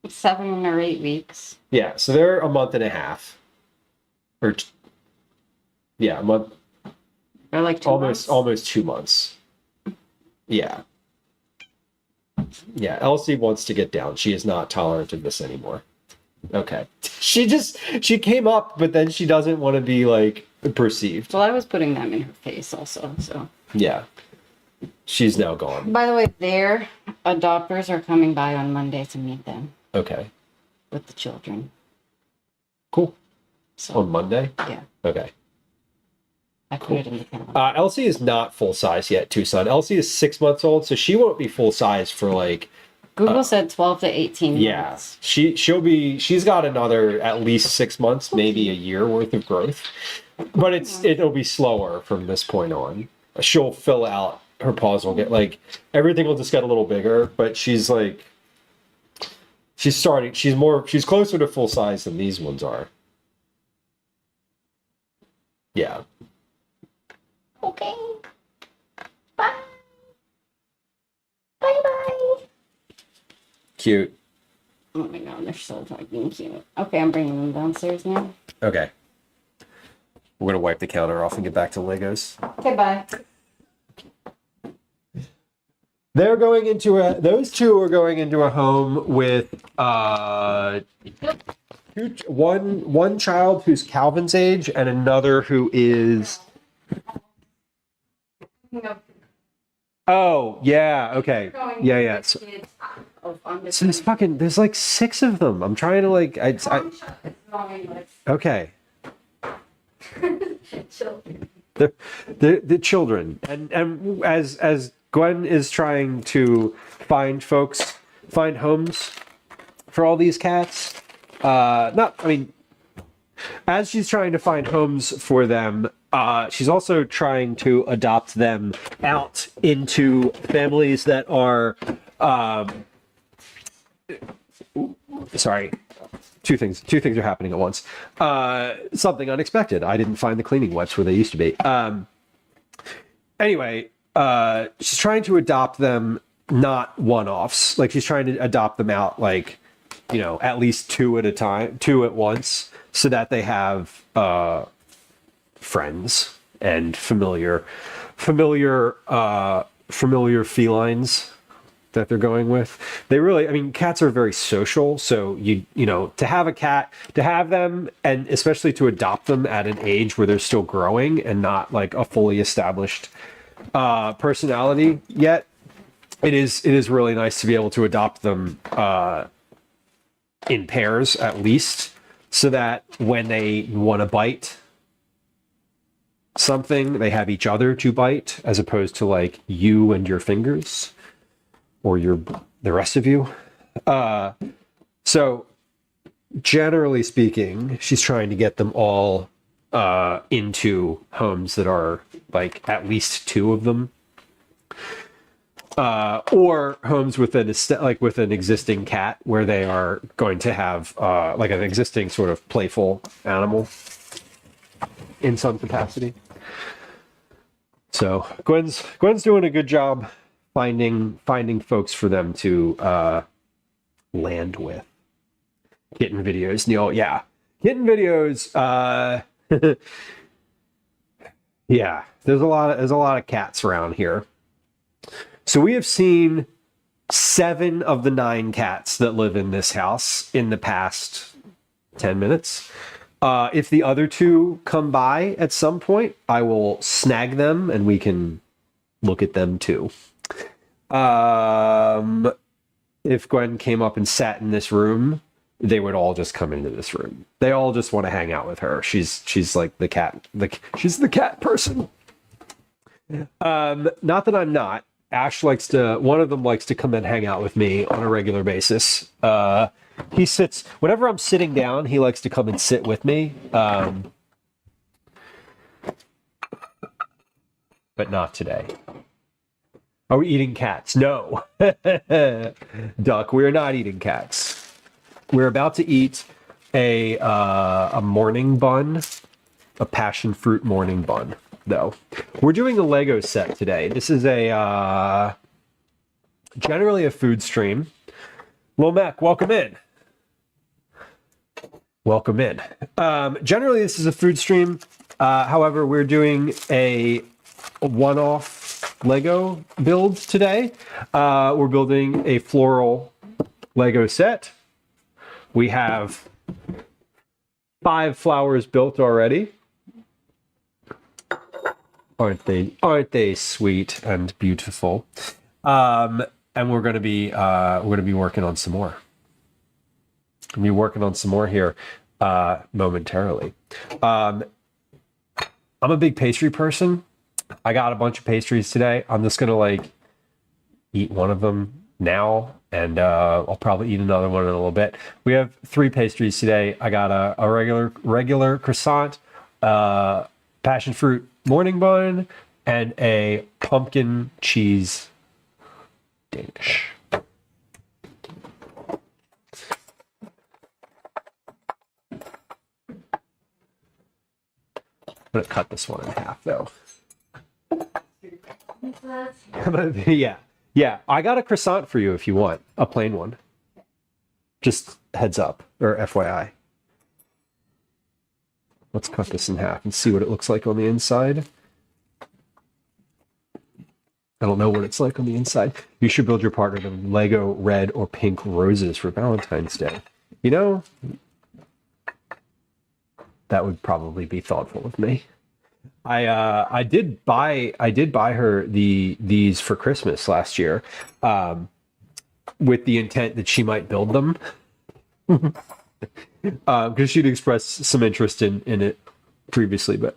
7 or 8 weeks. Yeah, so they're a month and a half. A month. They're like 2 months. Almost 2 months. Yeah. Yeah, Elsie wants to get down. She is not tolerant of this anymore. Okay. She came up, but then she doesn't want to be like perceived. Well, I was putting them in her face also, so. Yeah. She's now gone. By the way, their adopters are coming by on Monday to meet them. Okay. With the children. Cool. So, On Monday? yeah. Okay. I put it in the calendar. Elsie is not full size yet, Tucson. Elsie is 6 months old, so she won't be full size for like. Google said 12 to 18 Yeah, months. she's got another at least 6 months, maybe a year worth of growth. But it'll be slower from this point on. She'll fill out, her paws will get like, everything will just get a little bigger, but she's like, she's closer to full size than these ones are. Yeah. Okay. Bye. Bye-bye. Cute. Oh my god, they're so fucking cute. Okay, I'm bringing them downstairs now. Okay. We're gonna wipe the counter off and get back to Legos. Okay, bye. They're going into those two are going into a home with one child who's Calvin's age and another who is. Oh yeah, okay, yeah. So there's like 6 of them. I'm trying to like okay. The children and as Gwen is trying to find homes for all these cats. As she's trying to find homes for them, she's also trying to adopt them out into families that are, sorry, two things are happening at once. Something unexpected. I didn't find the cleaning wipes where they used to be. Anyway, she's trying to adopt them, not one-offs. Like she's trying to adopt them out, like, at least 2 at a time, 2 at once, so that they have friends and familiar felines that they're going with. They really, cats are very social, so to have a cat, to have them, and especially to adopt them at an age where they're still growing and not like a fully established personality yet, it is really nice to be able to adopt them in pairs at least, so that when they want to bite something, they have each other to bite, as opposed to like you and your fingers or the rest of you. So generally speaking, she's trying to get them all into homes that are like at least 2 of them, or homes with an existing cat where they are going to have like an existing sort of playful animal in some capacity. So Gwen's doing a good job finding folks for them to land with. Kitten videos, Neil. Yeah, kitten videos. Yeah, there's a lot of cats around here. So we have seen 7 of the 9 cats that live in this house in the past 10 minutes. If the other 2 come by at some point, I will snag them and we can look at them too. If Gwen came up and sat in this room, they would all just come into this room. They all just want to hang out with her. She's like the cat. She's the cat person. Not that I'm not. One of them likes to come and hang out with me on a regular basis. He sits, whenever I'm sitting down, he likes to come and sit with me. But not today. Are we eating cats? No. Duck, we are not eating cats. We're about to eat a morning bun, a passion fruit morning bun, though. We're doing a Lego set today. This is generally a food stream. Lil Mac, welcome in. Welcome in. Generally, this is a food stream. However, we're doing a one-off Lego build today. We're building a floral Lego set. We have 5 flowers built already. Aren't they sweet and beautiful? And we're going to be working on some more. We'll be working on some more here momentarily. I'm a big pastry person. I got a bunch of pastries today. I'm just gonna eat one of them now, and I'll probably eat another one in a little bit. We have 3 pastries today. I got a regular croissant, passion fruit morning bun, and a pumpkin cheese Danish. I'm gonna cut this one in half though. Yeah. I got a croissant for you if you want a plain one. Just heads up, or FYI. Let's cut this in half and see what it looks like on the inside. I don't know what it's like on the inside. You should build your partner the Lego red or pink roses for Valentine's Day. You know, that would probably be thoughtful of me. I did buy her these for Christmas last year, with the intent that she might build them, because she'd expressed some interest in it previously, but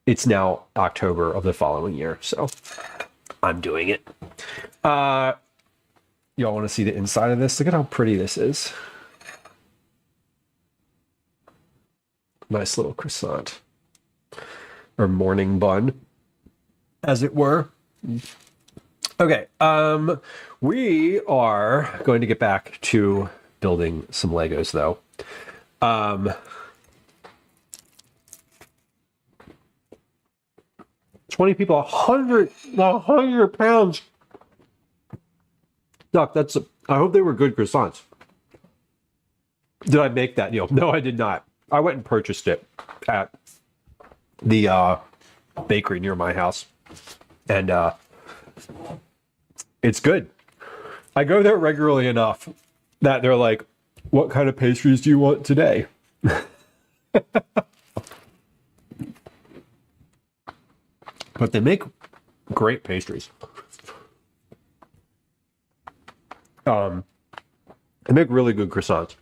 it's now October of the following year, so I'm doing it. Y'all want to see the inside of this? Look at how pretty this is. Nice little croissant. Or morning bun, as it were. Okay, we are going to get back to building some Legos, though. 20 people, 100 pounds. Doc, I hope they were good croissants. Did I make that deal? No, I did not. I went and purchased it at the bakery near my house, and it's good. I go there regularly enough that they're like, what kind of pastries do you want today? But they make great pastries. They make really good croissants.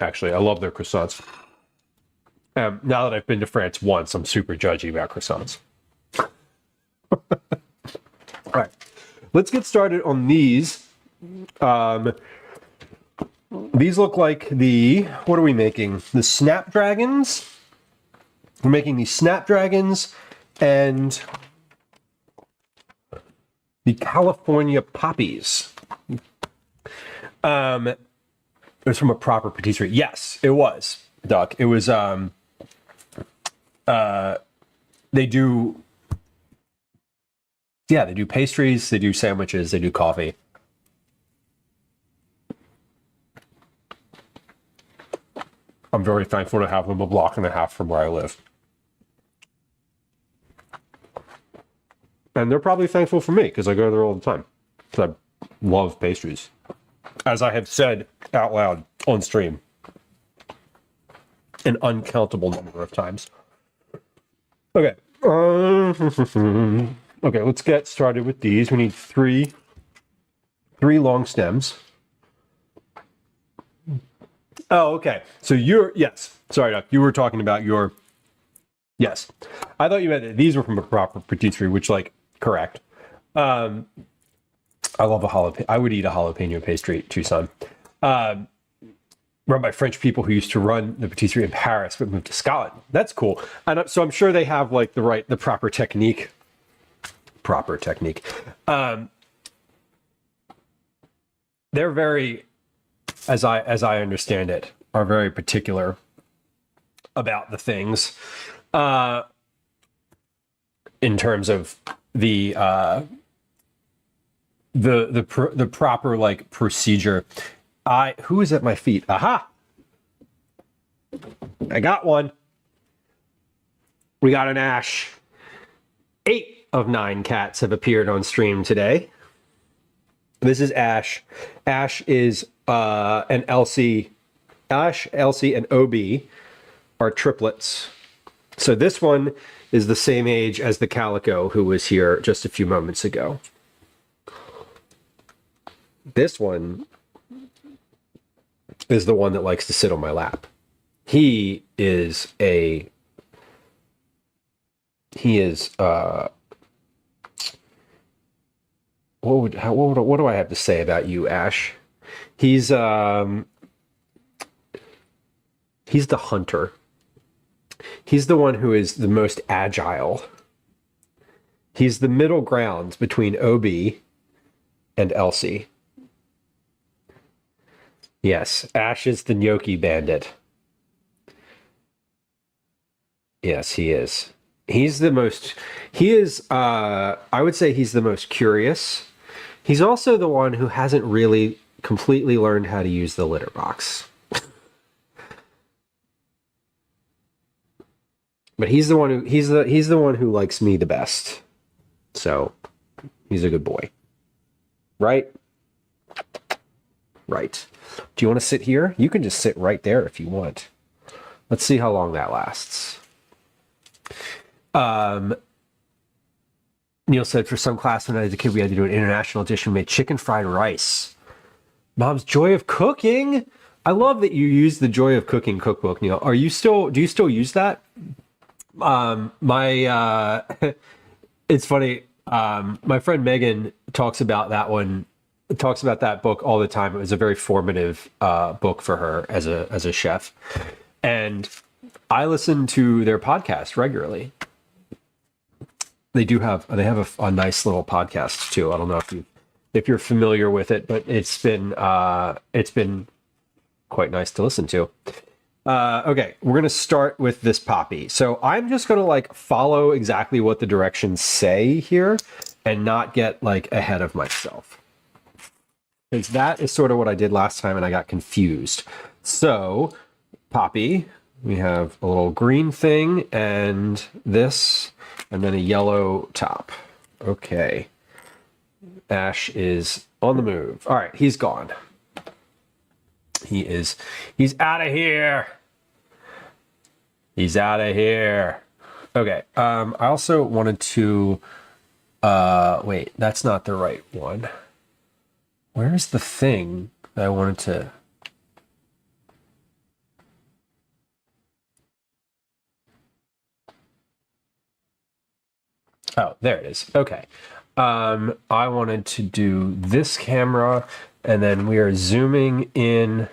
Actually, I love their croissants. Now that I've been to France once, I'm super judgy about croissants. All right, let's get started on these. These look like what are we making? The Snapdragons. We're making these Snapdragons and the California Poppies. It was from a proper patisserie. Yes, it was, Duck. It was, they do pastries, they do sandwiches, they do coffee. I'm very thankful to have them a block and a half from where I live. And they're probably thankful for me because I go there all the time. Because I love pastries. As I have said out loud on stream an uncountable number of times. Okay. Okay, let's get started with these. We need three long stems. Oh, okay. So yes. Sorry, Doc. You were talking about yes. I thought you meant that these were from a proper patisserie, which, like, correct. I love a jalapeno. I would eat a jalapeno pastry too, son. Run by French people who used to run the patisserie in Paris, but moved to Scotland. That's cool. And so I'm sure they have like the proper technique. They're very, as I understand it, are very particular about the things, in terms of the proper like procedure. Who is at my feet? Aha! I got one. We got an Ash. 8 of 9 cats have appeared on stream today. This is Ash. Ash is an Elsie. Ash, Elsie, and Obi are triplets. So this one is the same age as the Calico who was here just a few moments ago. This one is the one that likes to sit on my lap. He is what do I have to say about you, Ash? He's the hunter. He's the one who is the most agile. He's the middle ground between Obi and Elsie. Yes, Ash is the gnocchi bandit. Yes, he is. He's the most, he is, I would say he's the most curious. He's also the one who hasn't really completely learned how to use the litter box. But he's the one who, he's the one who likes me the best. So, he's a good boy. Right? Right. Do you want to sit here? You can just sit right there if you want. Let's see how long that lasts. Neil said, for some class when I was a kid, we had to do an international dish. We made chicken fried rice. Mom's joy of cooking. I love that you use the joy of cooking cookbook, Neil. Do you still use that? It's funny. My friend Megan talks about that book all the time. It was a very formative book for her as a chef. And I listen to their podcast regularly. They have a nice little podcast too. I don't know if you're familiar with it, but it's been quite nice to listen to. Okay, we're gonna start with this poppy. So I'm just gonna follow exactly what the directions say here and not get ahead of myself. Because that is sort of what I did last time and I got confused. So, poppy, we have a little green thing and this, and then a yellow top. Okay. Ash is on the move. All right, he's gone. He's out of here. He's out of here. Okay. I also wanted to, wait, that's not the right one. Where's the thing that I wanted to? Oh, there it is. Okay. I wanted to do this camera, and then we are zooming in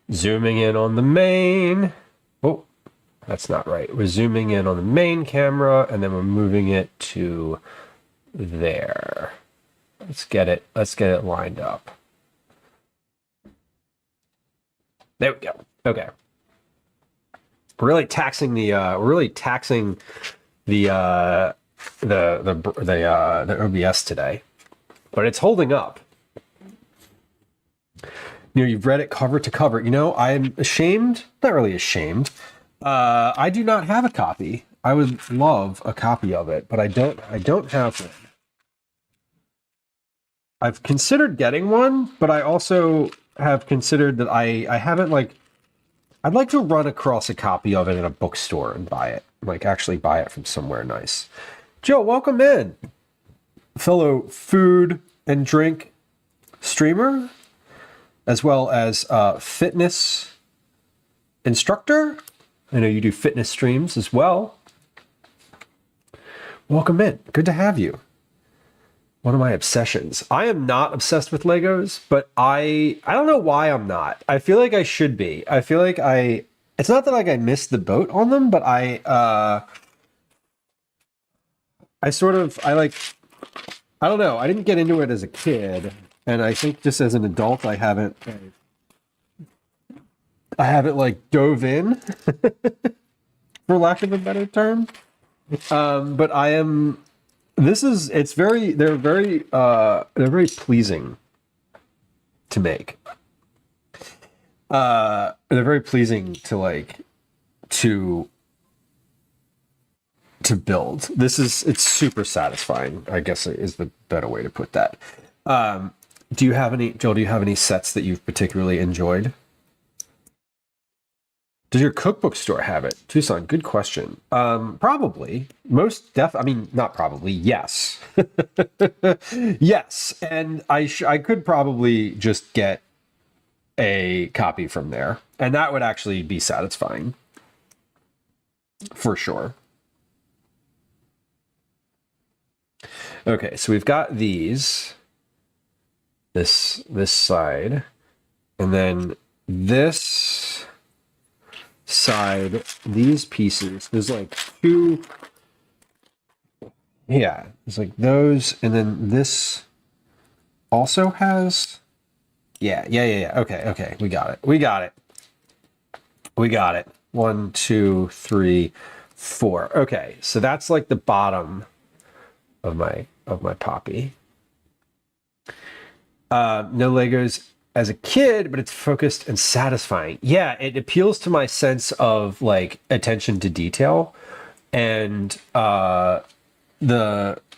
on the main. Oh, that's not right. We're zooming in on the main camera, and then we're moving it to there. Let's get it lined up. There we go. Okay. We're really taxing the OBS today, but it's holding up. You've read it cover to cover. I'm ashamed, not really ashamed. I do not have a copy. I would love a copy of it, but I don't have one. I've considered getting one, but I also have considered that I haven't I'd like to run across a copy of it in a bookstore and buy it. Actually buy it from somewhere nice. Joe, welcome in. Fellow food and drink streamer, as well as fitness instructor. I know you do fitness streams as well. Welcome in. Good to have you. One of my obsessions. I am not obsessed with Legos, but I don't know why I'm not. I feel like I should be. I feel like it's not that I missed the boat on them, but I don't know. I didn't get into it as a kid, and I think just as an adult, I haven't dove in, for lack of a better term. But I am. They're very pleasing to make. They're very pleasing to build. It's super satisfying, I guess is the better way to put that. Joel, do you have any sets that you've particularly enjoyed? Does your cookbook store have it? Tucson, good question. Probably. Not probably, yes. Yes, and I could probably just get a copy from there, and that would actually be satisfying. For sure. Okay, so we've got this side, and then this side, these pieces, there's like two. Yeah, it's like those, and then this also has. Yeah. Okay, we got it. 1, 2, 3, 4. Okay, so that's like the bottom of my poppy. No Legos as a kid, but it's focused and satisfying. Yeah, it appeals to my sense of like attention to detail and the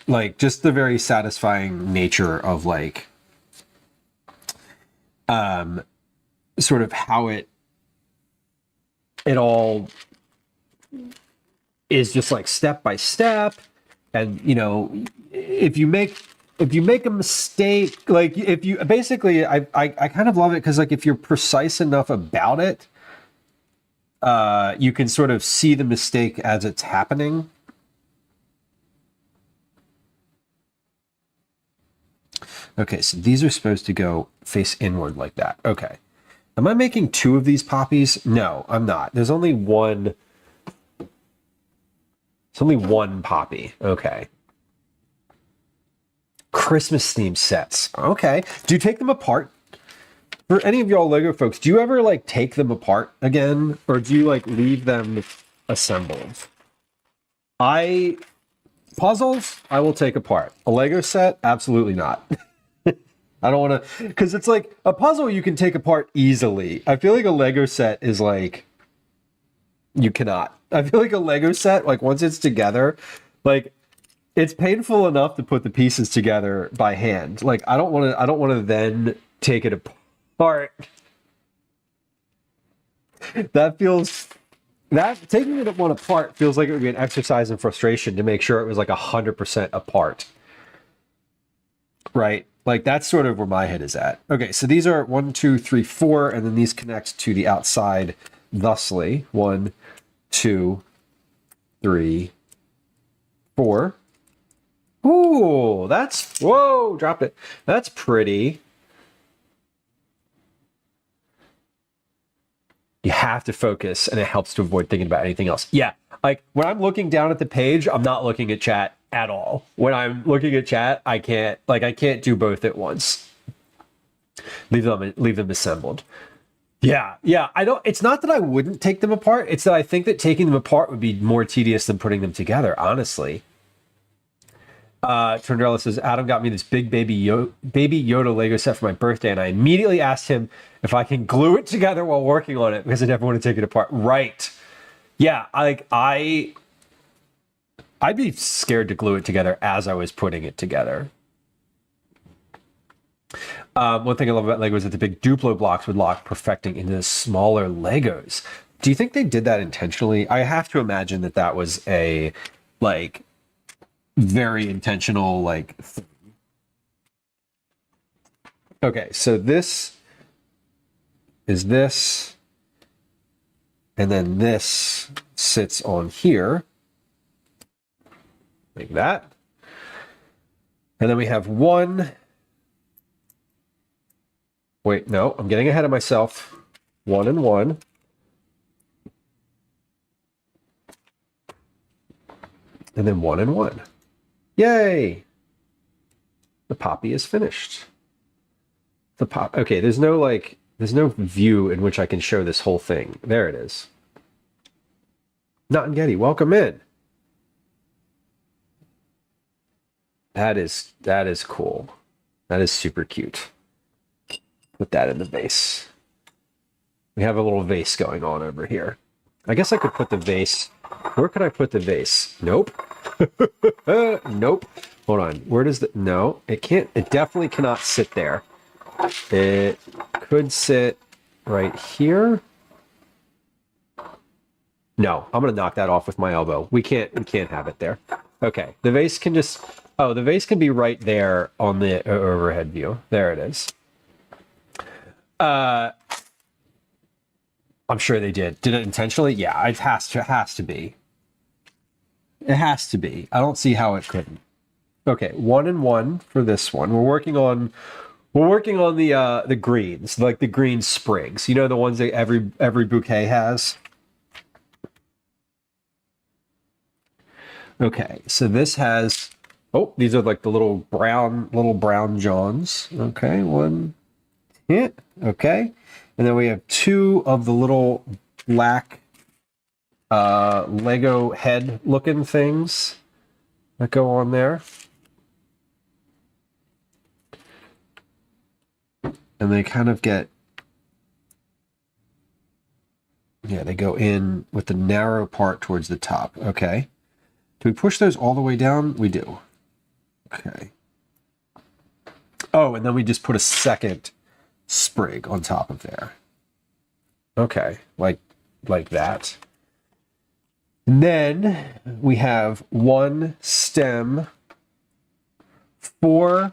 like just the very satisfying nature of like sort of how it all is just like step by step. And you know, if you make a mistake, like if you basically I kind of love it because like if you're precise enough about it, you can sort of see the mistake as it's happening. Okay, so these are supposed to go face inward like that. Okay. Am I making 2 of these poppies? No, I'm not. There's only one. It's only one poppy. Okay. Christmas themed sets. Okay. Do you take them apart? For any of y'all Lego folks, do you ever like take them apart again? Or do you like leave them assembled? Puzzles, I will take apart. A Lego set, absolutely not. I don't want to, because it's like a puzzle you can take apart easily. I feel like a Lego set is like, you cannot. I feel like a Lego set, like once it's together, like it's painful enough to put the pieces together by hand. Like I don't want to then take it apart. Taking it one apart feels like it would be an exercise in frustration to make sure it was like 100% apart. Right? Like that's sort of where my head is at. Okay, so these are 1, 2, 3, 4, and then these connect to the outside thusly. 1, 2, 3, 4. Ooh, whoa, dropped it. That's pretty. You have to focus, and it helps to avoid thinking about anything else. Yeah, like when I'm looking down at the page, I'm not looking at chat at all. When I'm looking at chat, I can't do both at once. Leave them assembled. Yeah. It's not that I wouldn't take them apart. It's that I think that taking them apart would be more tedious than putting them together, honestly. Turndralla says, Adam got me this big baby Yoda Lego set for my birthday, and I immediately asked him if I can glue it together while working on it because I never want to take it apart. Right. Yeah, I'd be scared to glue it together as I was putting it together. One thing I love about Lego is that the big Duplo blocks would lock perfecting into the smaller Legos. Do you think they did that intentionally? I have to imagine that was a, like, very intentional, like... Okay, so this is this, and then this sits on here. Like that. And then we have one. Wait, no, I'm getting ahead of myself. 1 and 1. And then 1 and 1. Yay! The poppy is finished. Okay, there's no view in which I can show this whole thing. There it is. Not and Getty, welcome in. That is cool. That is super cute. Put that in the vase. We have a little vase going on over here. I guess I could put the vase. Where could I put the vase? Nope. Nope. Hold on. Where does the... No, it can't. It definitely cannot sit there. It could sit right here. No, I'm going to knock that off with my elbow. We can't have it there. Okay. The vase can just... Oh, the vase can be right there on the overhead view. There it is. I'm sure they did. Did it intentionally? Yeah, it has to be. It has to be. I don't see how it couldn't. Okay, 1 and 1 for this one. We're working on the greens, like the green sprigs. You know, the ones that every bouquet has. Okay, so this has, oh, these are like the little brown Johns. Okay, one hit. Okay, and then we have two of the little black Lego head looking things that go on there. And they kind of get, yeah, they go in with the narrow part towards the top. Okay. Do we push those all the way down? We do. Okay. Oh, and then we just put a second sprig on top of there. Okay, like that. And then we have one stem, 4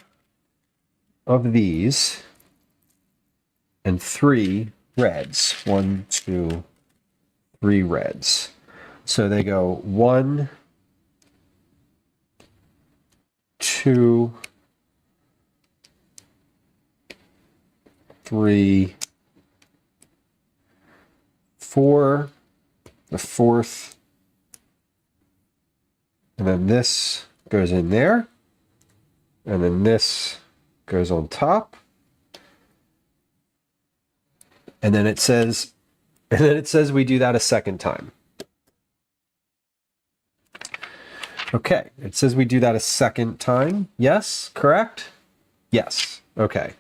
of these, and 3 reds. 1, 2, 3 reds. So they go 1, 2, 3, 4, the 4th, and then this goes in there, and then this goes on top, and then it says we do that a second time. Okay, it says we do that a second time. Yes, correct? Yes. Okay.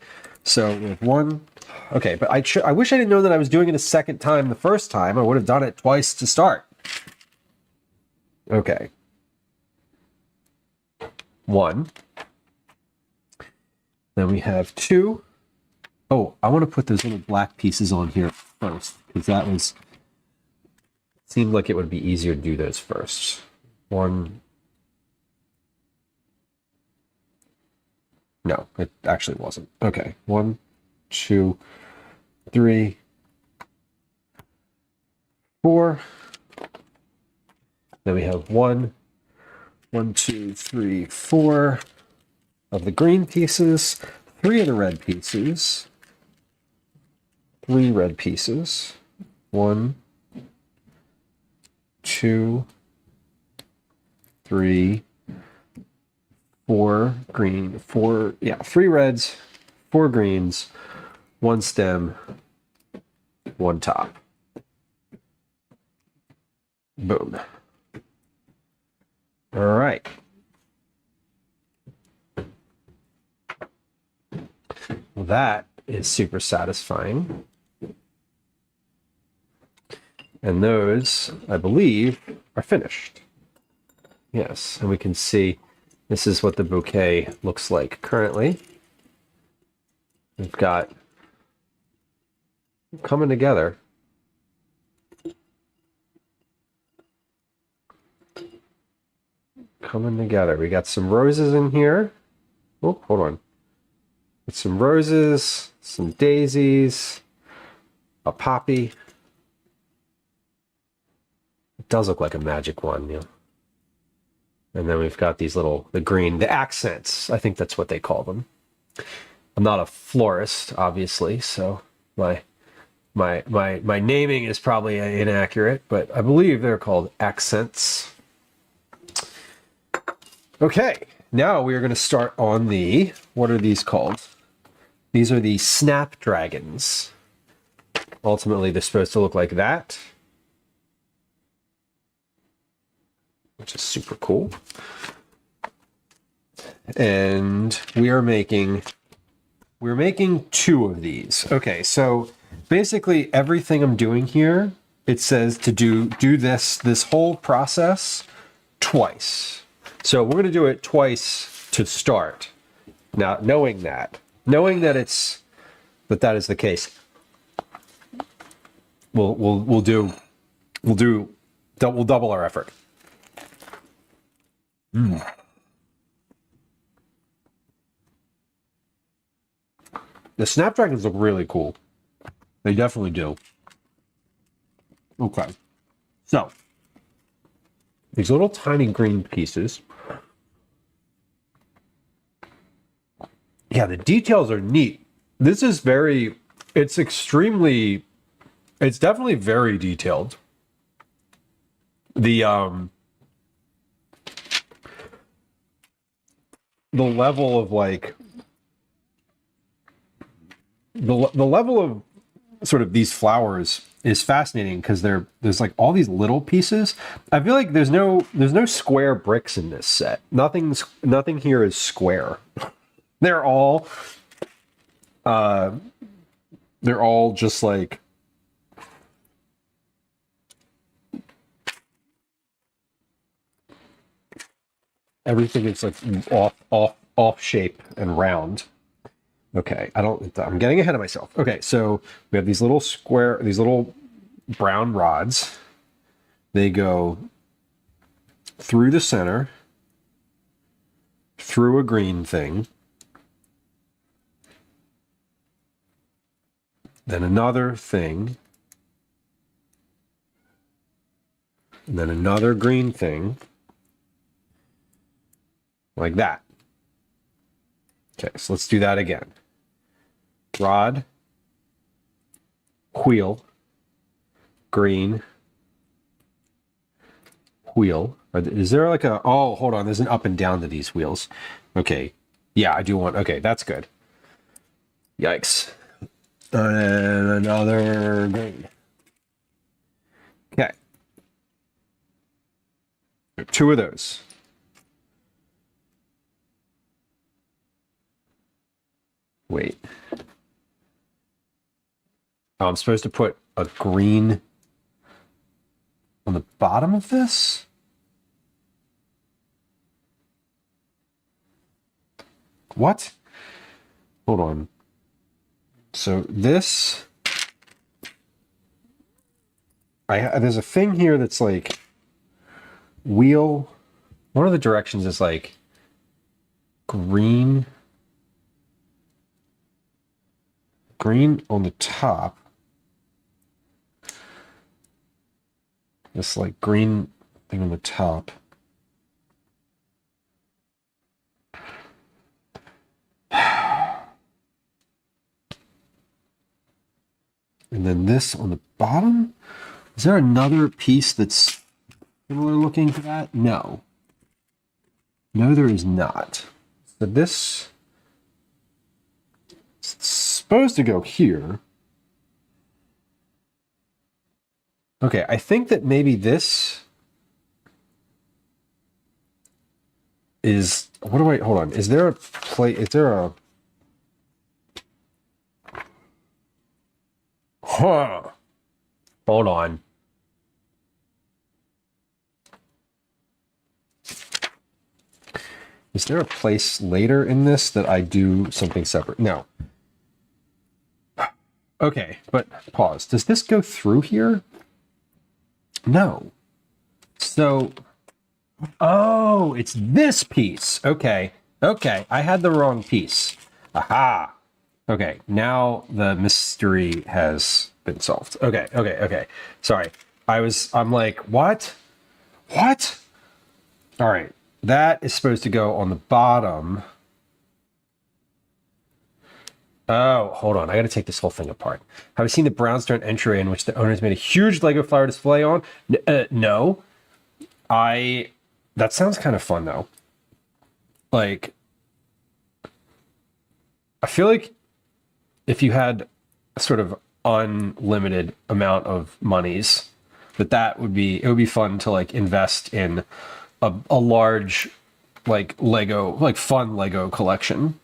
So we have 1. Okay, but I wish I didn't know that I was doing it a second time the first time. I would have done it twice to start. Okay. 1. Then we have 2. Oh, I want to put those little black pieces on here first, because that was, seemed like it would be easier to do those first. 1. No, it actually wasn't. Okay, 1, 2, 3, 4. Then we have 1, 2, 3, 4 of the green pieces, 3 of the red pieces, 3 red pieces, 1, 2, 3, 4 green, 4, yeah, 3 reds, 4 greens, 1 stem, 1 top. Boom. All right. Well, that is super satisfying. And those, I believe, are finished. Yes, and we can see this is what the bouquet looks like currently. We've got coming together. Coming together. We got some roses in here. Oh, hold on. With some roses, some daisies, a poppy. It does look like a magic one, yeah. And then we've got these little, the green, the accents. I think that's what they call them. I'm not a florist, obviously, so my naming is probably inaccurate, but I believe they're called accents. Okay, now we are going to start on the, what are these called? These are the snapdragons. Ultimately, they're supposed to look like that, which is super cool. And we're making 2 of these. Okay, so basically everything I'm doing here, it says to do this whole process twice. So we're going to do it twice to start. Now, knowing that is the case, we'll double our effort. The snapdragons look really cool. They definitely do. Okay. So, these little tiny green pieces. Yeah, the details are neat. This is it's definitely very detailed. The the level of like the level of sort of these flowers is fascinating because there's like all these little pieces. I feel like there's no square bricks in this set. Nothing here is square. They're all just like everything is like off shape and round. Okay, I'm getting ahead of myself. Okay, so we have these little brown rods. They go through the center, through a green thing, then another thing, and then another green thing, like that. Okay, so let's do that again. Rod, wheel, green, wheel. Is there like a, oh, hold on, there's an up and down to these wheels. Okay, yeah, I do want, okay, that's good. Yikes. And another green. Okay. Two of those. Wait. Oh, I'm supposed to put a green on the bottom of this? What? Hold on. So this... there's a thing here that's like wheel. One of the directions is like green on the top. This like green thing on the top. And then this on the bottom. Is there another piece that's similar looking to that? No. No, there is not. So this is supposed to go here. Okay, I think that maybe this is, hold on. Is there a plate, is there a, hold on. Is there a place later in this that I do something separate? No. Okay, but pause. Does this go through here? No. So, oh, it's this piece. Okay. Okay, I had the wrong piece. Aha. Okay, now the mystery has been solved. Okay. Sorry. I'm like, what? What? All right. That is supposed to go on the bottom. Oh, hold on. I got to take this whole thing apart. Have you seen the brownstone entryway in which the owners made a huge Lego flower display on? No. That sounds kind of fun, though. Like, I feel like if you had a sort of unlimited amount of monies, it would be fun to, like, invest in a large, like, Lego, like, fun Lego collection.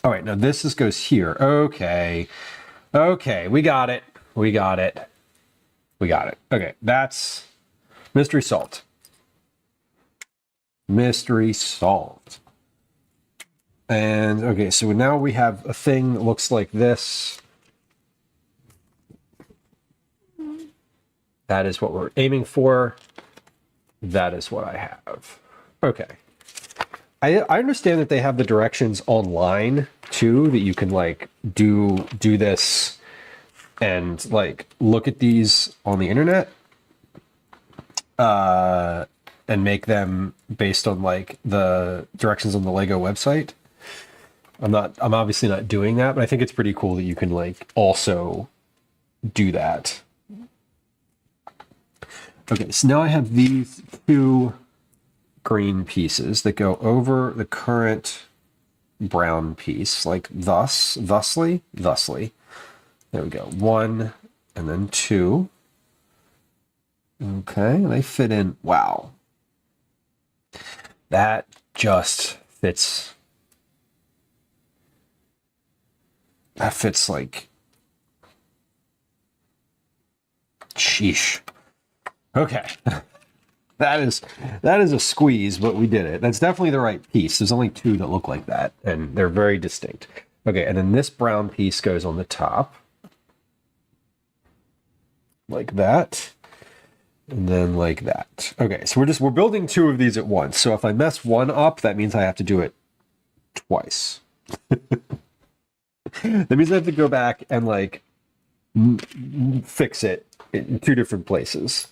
All right, now this goes here. Okay, we got it. Okay, that's mystery solved. Mystery solved. And okay, so now we have a thing that looks like this. That is what we're aiming for. That is what I have. Okay. I understand that they have the directions online too, that you can like do this and like look at these on the internet and make them based on like the directions on the Lego website. I'm obviously not doing that, but I think it's pretty cool that you can like also do that. Okay, so now I have these two green pieces that go over the current brown piece, like thusly. There we go. 1 and then 2. Okay, they fit in. Wow. That just fits. That fits like. Sheesh. Okay. That is a squeeze, but we did it. That's definitely the right piece. There's only 2 that look like that, and they're very distinct. Okay, and then this brown piece goes on the top. Like that. And then like that. Okay, so we're building 2 of these at once. So if I mess one up, that means I have to do it twice. That means I have to go back and like fix it in 2 different places.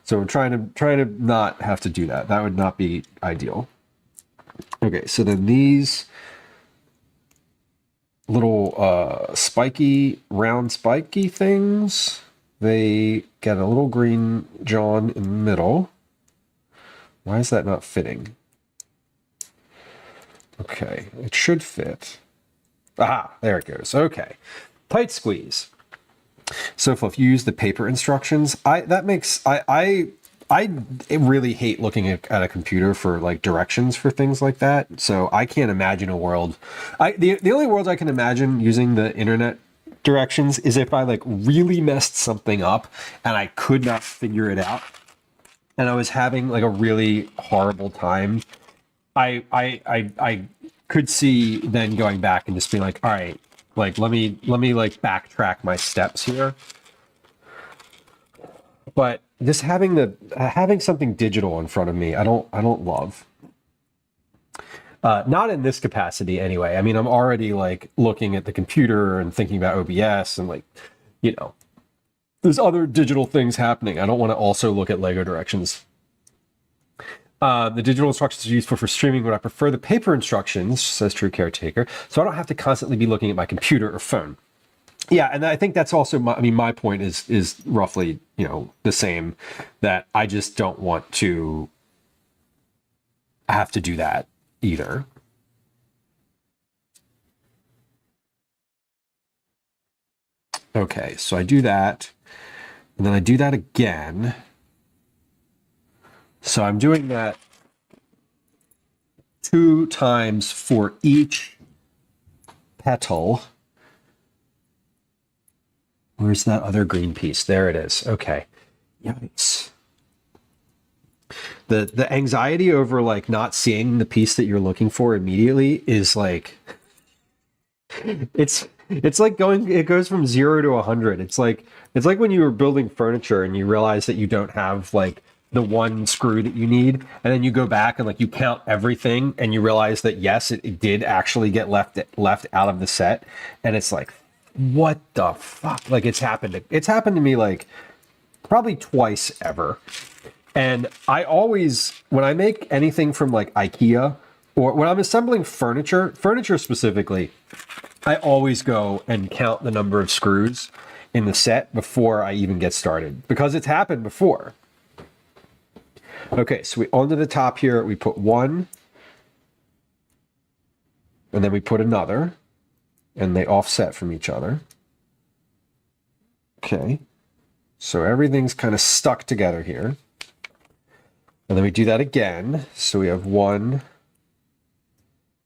So I'm trying to not have to do that. That would not be ideal. Okay, so then these little round spiky things, they get a little green John in the middle. Why is that not fitting? Okay, it should fit. Aha, there it goes. Okay, tight squeeze. So if you use the paper instructions, I really hate looking at a computer for like directions for things like that. So I can't imagine a world. The only world I can imagine using the internet directions is if I like really messed something up and I could not figure it out, and I was having like a really horrible time. I could see then going back and just being like, all right, like let me like backtrack my steps here. But just having something digital in front of me, I don't love. Not in this capacity anyway. I mean, I'm already like looking at the computer and thinking about OBS and like, you know, there's other digital things happening. I don't want to also look at Lego directions. The digital instructions are useful for streaming, but I prefer the paper instructions, says True Caretaker, so I don't have to constantly be looking at my computer or phone. Yeah, and I think that's also my point is roughly, you know, the same, that I just don't want to have to do that either. Okay, so I do that, and then I do that again. So I'm doing that 2 times for each petal. Where's that other green piece? There it is. Okay. Yikes. The anxiety over like not seeing the piece that you're looking for immediately is like it's like it goes from 0 to 100. It's like when you were building furniture and you realize that you don't have like the one screw that you need, and then you go back and like you count everything and you realize that yes, it did actually get left out of the set, and it's like, what the fuck? Like it's happened to me like probably twice ever. And I always, when I make anything from like IKEA or when I'm assembling furniture specifically, I always go and count the number of screws in the set before I even get started, because it's happened before. Okay, so we onto the top here, we put 1, and then we put another, and they offset from each other. Okay, so everything's kind of stuck together here. And then we do that again, so we have 1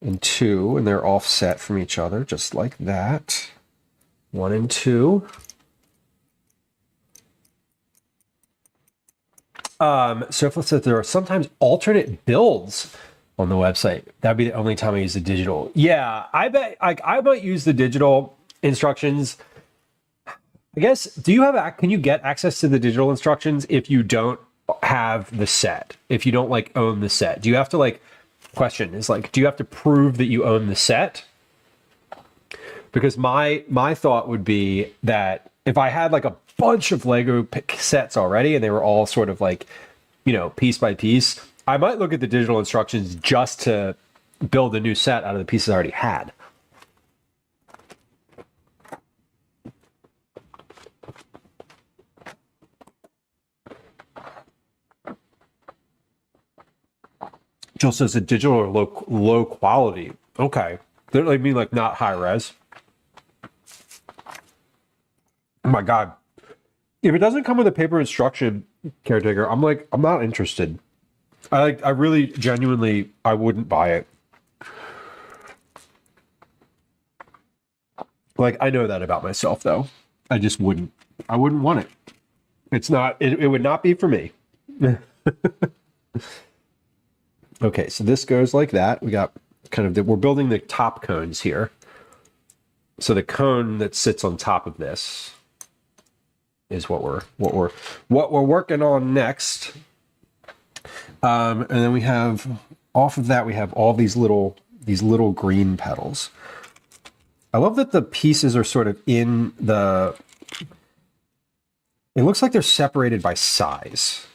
and 2, and they're offset from each other, just like that. 1 and 2. So if there are sometimes alternate builds on the website, that'd be the only time I use the digital. Yeah, I bet I might use the digital instructions. I guess, can you get access to the digital instructions if you don't have the set? If you don't like own the set, do you have to like, question is like, do you have to prove that you own the set? Because my thought would be that if I had like a bunch of Lego sets already and they were all sort of like, you know, piece by piece, I might look at the digital instructions just to build a new set out of the pieces I already had. Jill says a digital or low quality. Okay. They like mean like not high res. Oh my god. If it doesn't come with a paper instruction, caretaker, I'm not interested. I really genuinely I wouldn't buy it. Like I know that about myself though. I just wouldn't. I wouldn't want it. It's not it would not be for me. Okay, so this goes like that. We got kind of we're building the top cones here. So the cone that sits on top of this is what we're working on next. And then we have off of that we have all these little green petals. I love that the pieces are sort of in the. It looks like they're separated by size.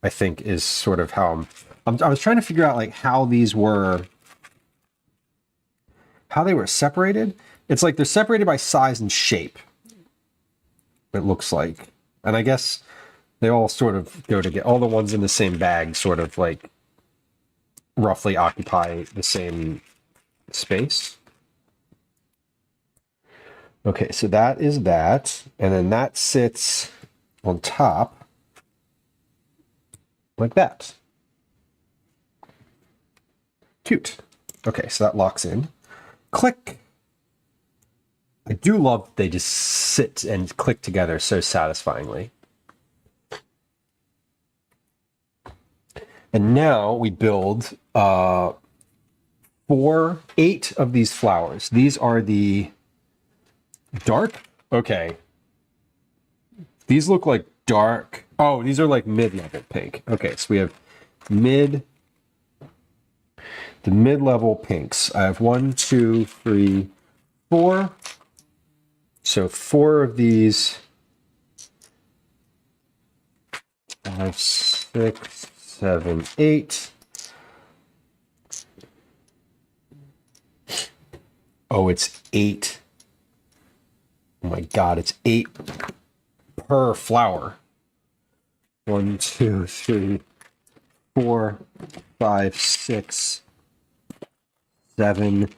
I think is sort of how I was trying to figure out like how they were separated. It's like they're separated by size and shape. It looks like, and I guess they all sort of go together. All the ones in the same bag sort of like roughly occupy the same space. Okay, so that is that, and then that sits on top like that. Cute. Okay, so that locks in. Click. I do love they just sit and click together so satisfyingly. And now we build 8 of these flowers. These are the dark. Okay. These look like dark. Oh, these are like mid-level pink. Okay, so we have the mid-level pinks. I have 1, 2, 3, 4. So 4 of these. 5, 6, 7, 8. Oh, it's 8. Oh my god, it's 8 per flower. 1, 2, 3, 4, 5, 6, 7,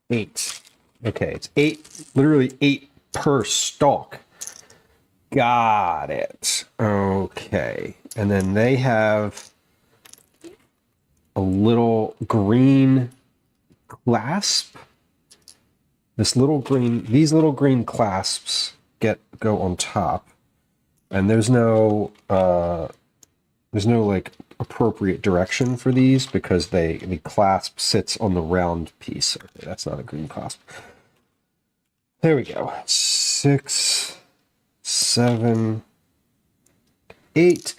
8. Okay, it's 8, literally 8 per stalk. Got it. Okay. And then they have a little green clasp. These little green clasps go on top. And there's no like appropriate direction for these because the clasp sits on the round piece. Okay, that's not a green clasp. There we go. 6, 7, 8.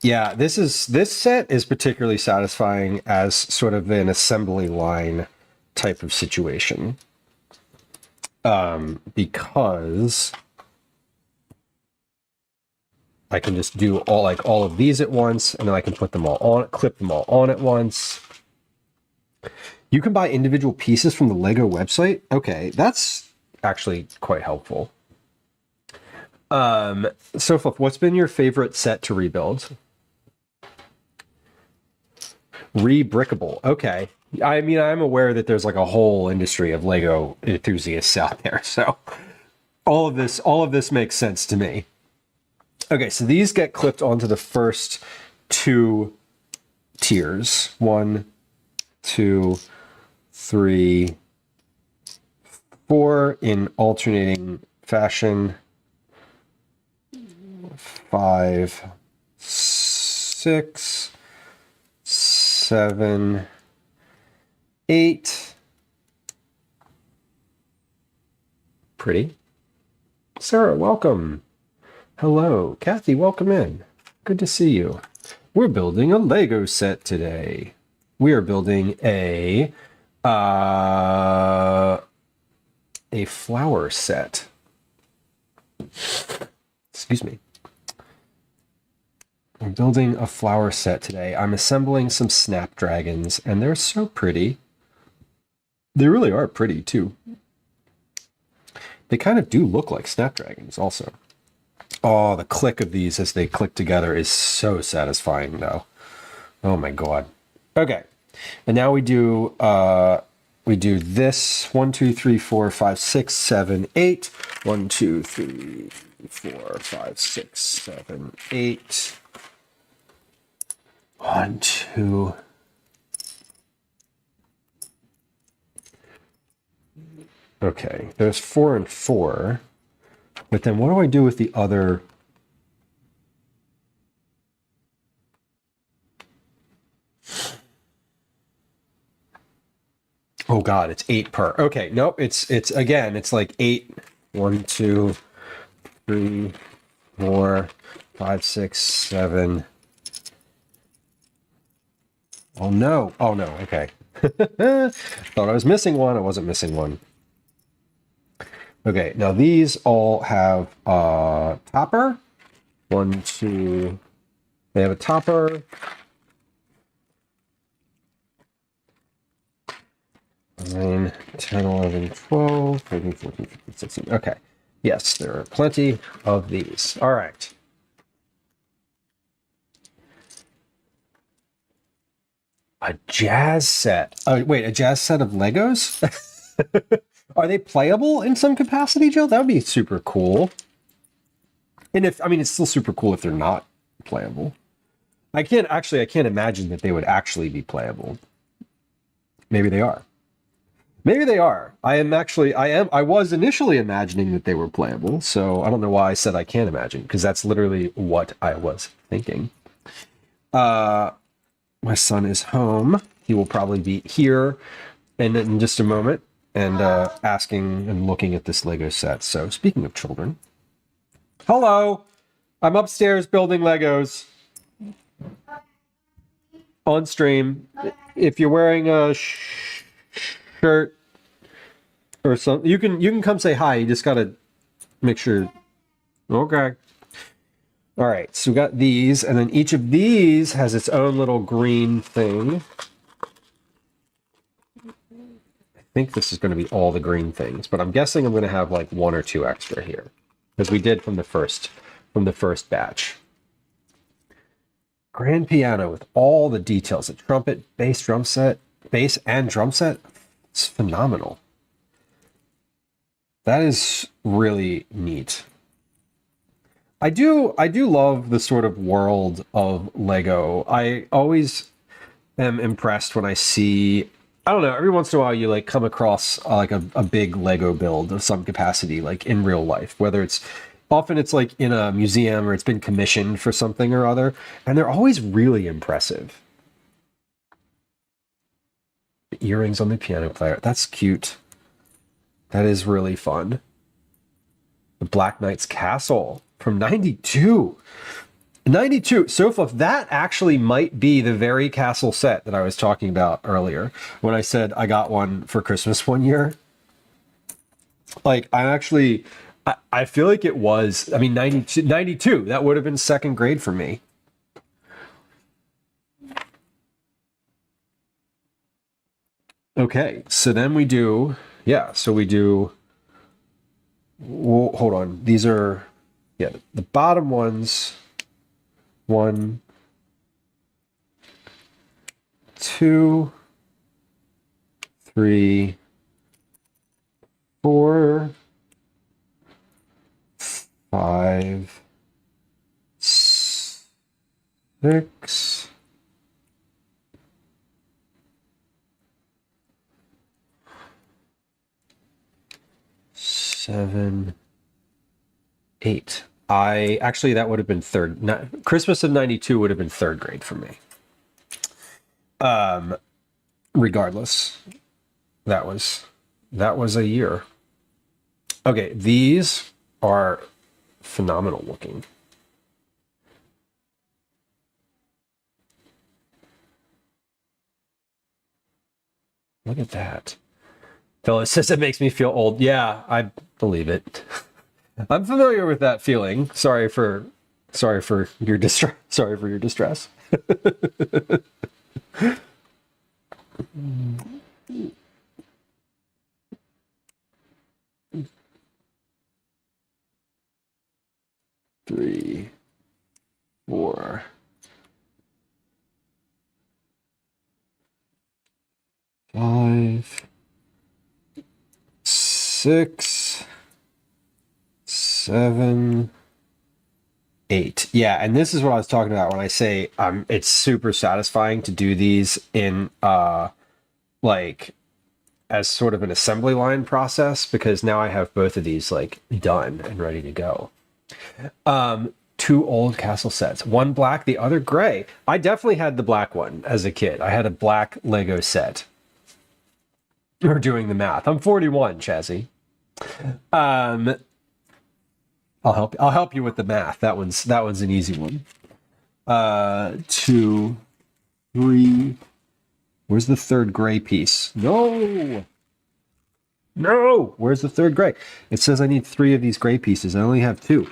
Yeah, this set is particularly satisfying as sort of an assembly line type of situation. Because I can just do all of these at once, and then I can put them all on, clip them all on at once. You can buy individual pieces from the Lego website. Okay, that's actually quite helpful. So Fluff, what's been your favorite set to rebuild? Rebrickable. Okay. I mean, I'm aware that there's like a whole industry of Lego enthusiasts out there, so all of this makes sense to me. Okay, so these get clipped onto the first 2 tiers. 1, 2, 3, 4 in alternating fashion. 5, 6, 7, 8. Pretty. Sarah, welcome. Hello. Kathy, welcome in. Good to see you. We're building a Lego set today. We are building a flower set. Excuse me. I'm building a flower set today. I'm assembling some snapdragons, and they're so pretty. They really are pretty, too. They kind of do look like snapdragons, also. Oh, the click of these as they click together is so satisfying, though. Oh, my God. Okay. And now we do this 1, 2, 3, 4, 5, 6, 7, 8. 1, 2, 3, 4, 5, 6, 7, 8. 1, 2. Okay, there's 4 and 4. But then what do I do with the other? Oh God, it's 8 per. Okay, nope. It's again. It's like 8. 1, 2, 3, 4, 5, 6, 7. Oh no. Oh no. Okay. Thought I was missing one. I wasn't missing one. Okay. Now these all have a topper. 1, 2. They have a topper. 9, 10, 11, 12, 13, 14, 15, 16. Okay. Yes, there are plenty of these. All right. A jazz set. Oh, wait, a jazz set of Legos? Are they playable in some capacity, Jill? That would be super cool. And it's still super cool if they're not playable. I can't imagine that they would actually be playable. Maybe they are. Maybe they are. I was initially imagining that they were playable, so I don't know why I said I can't imagine, because that's literally what I was thinking. My son is home. He will probably be here in just a moment and asking and looking at this Lego set. So speaking of children, hello, I'm upstairs building Legos on stream. If you're wearing a shirt or something, you can come say hi. You just gotta make sure. Okay. All right, so we got these, and then each of these has its own little green thing. I think this is going to be all the green things, but I'm guessing I'm going to have like 1 or 2 extra here, because we did from the first batch. Grand piano with all the details: a trumpet, bass and drum set. It's phenomenal. That is really neat. I do love the sort of world of Lego. I always am impressed when I see, I don't know, every once in a while you like come across like a big Lego build of some capacity, like in real life, whether it's like in a museum or it's been commissioned for something or other, and they're always really impressive. The earrings on the piano player. That's cute. That is really fun. The Black Knight's Castle from 92. 92. Sofa, that actually might be the very castle set that I was talking about earlier when I said I got one for Christmas one year. Like, I feel like it was, 92, that would have been 2nd grade for me. Okay, so then we do, well, hold on. These are, the bottom ones. 1, 2, 3, 4, 5, 6, 7, 8. That would have been Christmas of 92 would have been 3rd grade for me. Regardless, that was a year. Okay, these are phenomenal looking. Look at that. Phyllis says it makes me feel old. Yeah, I believe it. I'm familiar with that feeling. Sorry for your distress. Sorry for your distress. Three, 4. 6, 7, 8. Yeah, and this is what I was talking about when I say it's super satisfying to do these in like as sort of an assembly line process, because now I have both of these like done and ready to go. 2 old castle sets, one black, the other gray. I definitely had the black one as a kid. I had a black Lego set. We're doing the math. I'm 41, Chazzy. I'll help you with the math. That one's an easy one. 2, 3. Where's the third gray piece? No. Where's the third gray? It says I need 3 of these gray pieces. I only have 2.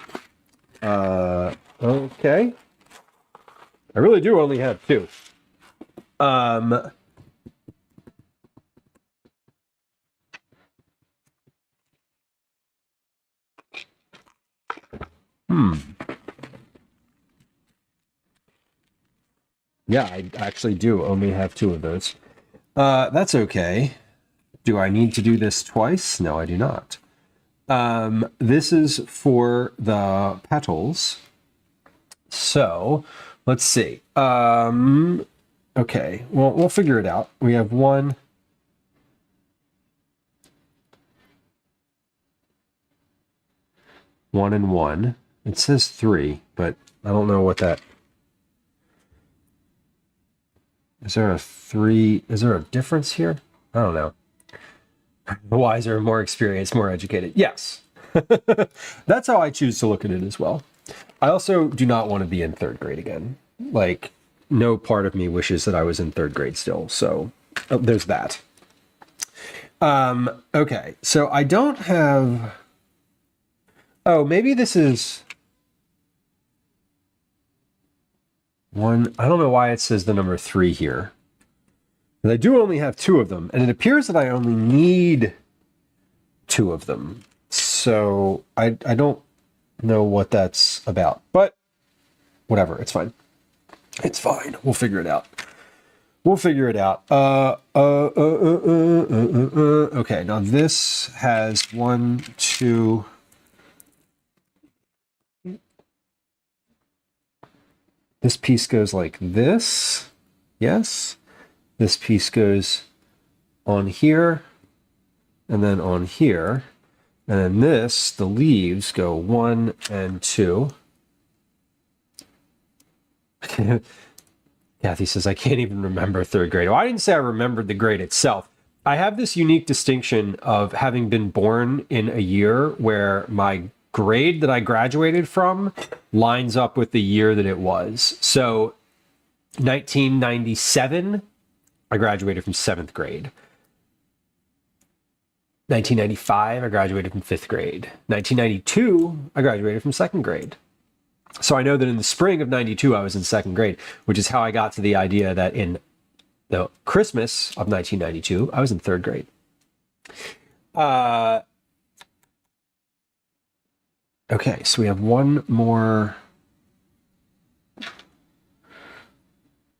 Okay. I really do only have 2. Yeah, I actually do only have 2 of those. That's okay. Do I need to do this twice? No, I do not. This is for the petals. So, let's see. Okay, well, we'll figure it out. We have 1. One and 1. It says 3, but I don't know what that... Is there a 3? Is there a difference here? I don't know. Wiser, more experienced, more educated. Yes. That's how I choose to look at it as well. I also do not want to be in 3rd grade again. Like, no part of me wishes that I was in 3rd grade still. So there's that. Okay, so I don't have... Oh, maybe this is... 1. I don't know why it says the number 3 here. But I do only have 2 of them, and it appears that I only need 2 of them. So I don't know what that's about, but whatever, it's fine. It's fine. We'll figure it out. Okay, now this has 1, 2. This piece goes like this. Yes. This piece goes on here, and then on here. And then this, the leaves go 1 and 2. Kathy says, I can't even remember 3rd grade. Well, I didn't say I remembered the grade itself. I have this unique distinction of having been born in a year where my grade that I graduated from lines up with the year that it was. So 1997, I graduated from 7th grade. 1995, I graduated from 5th grade. 1992, I graduated from 2nd grade. So I know that in the spring of 92, I was in 2nd grade, which is how I got to the idea that in the Christmas of 1992, I was in 3rd grade. Okay, so we have one more.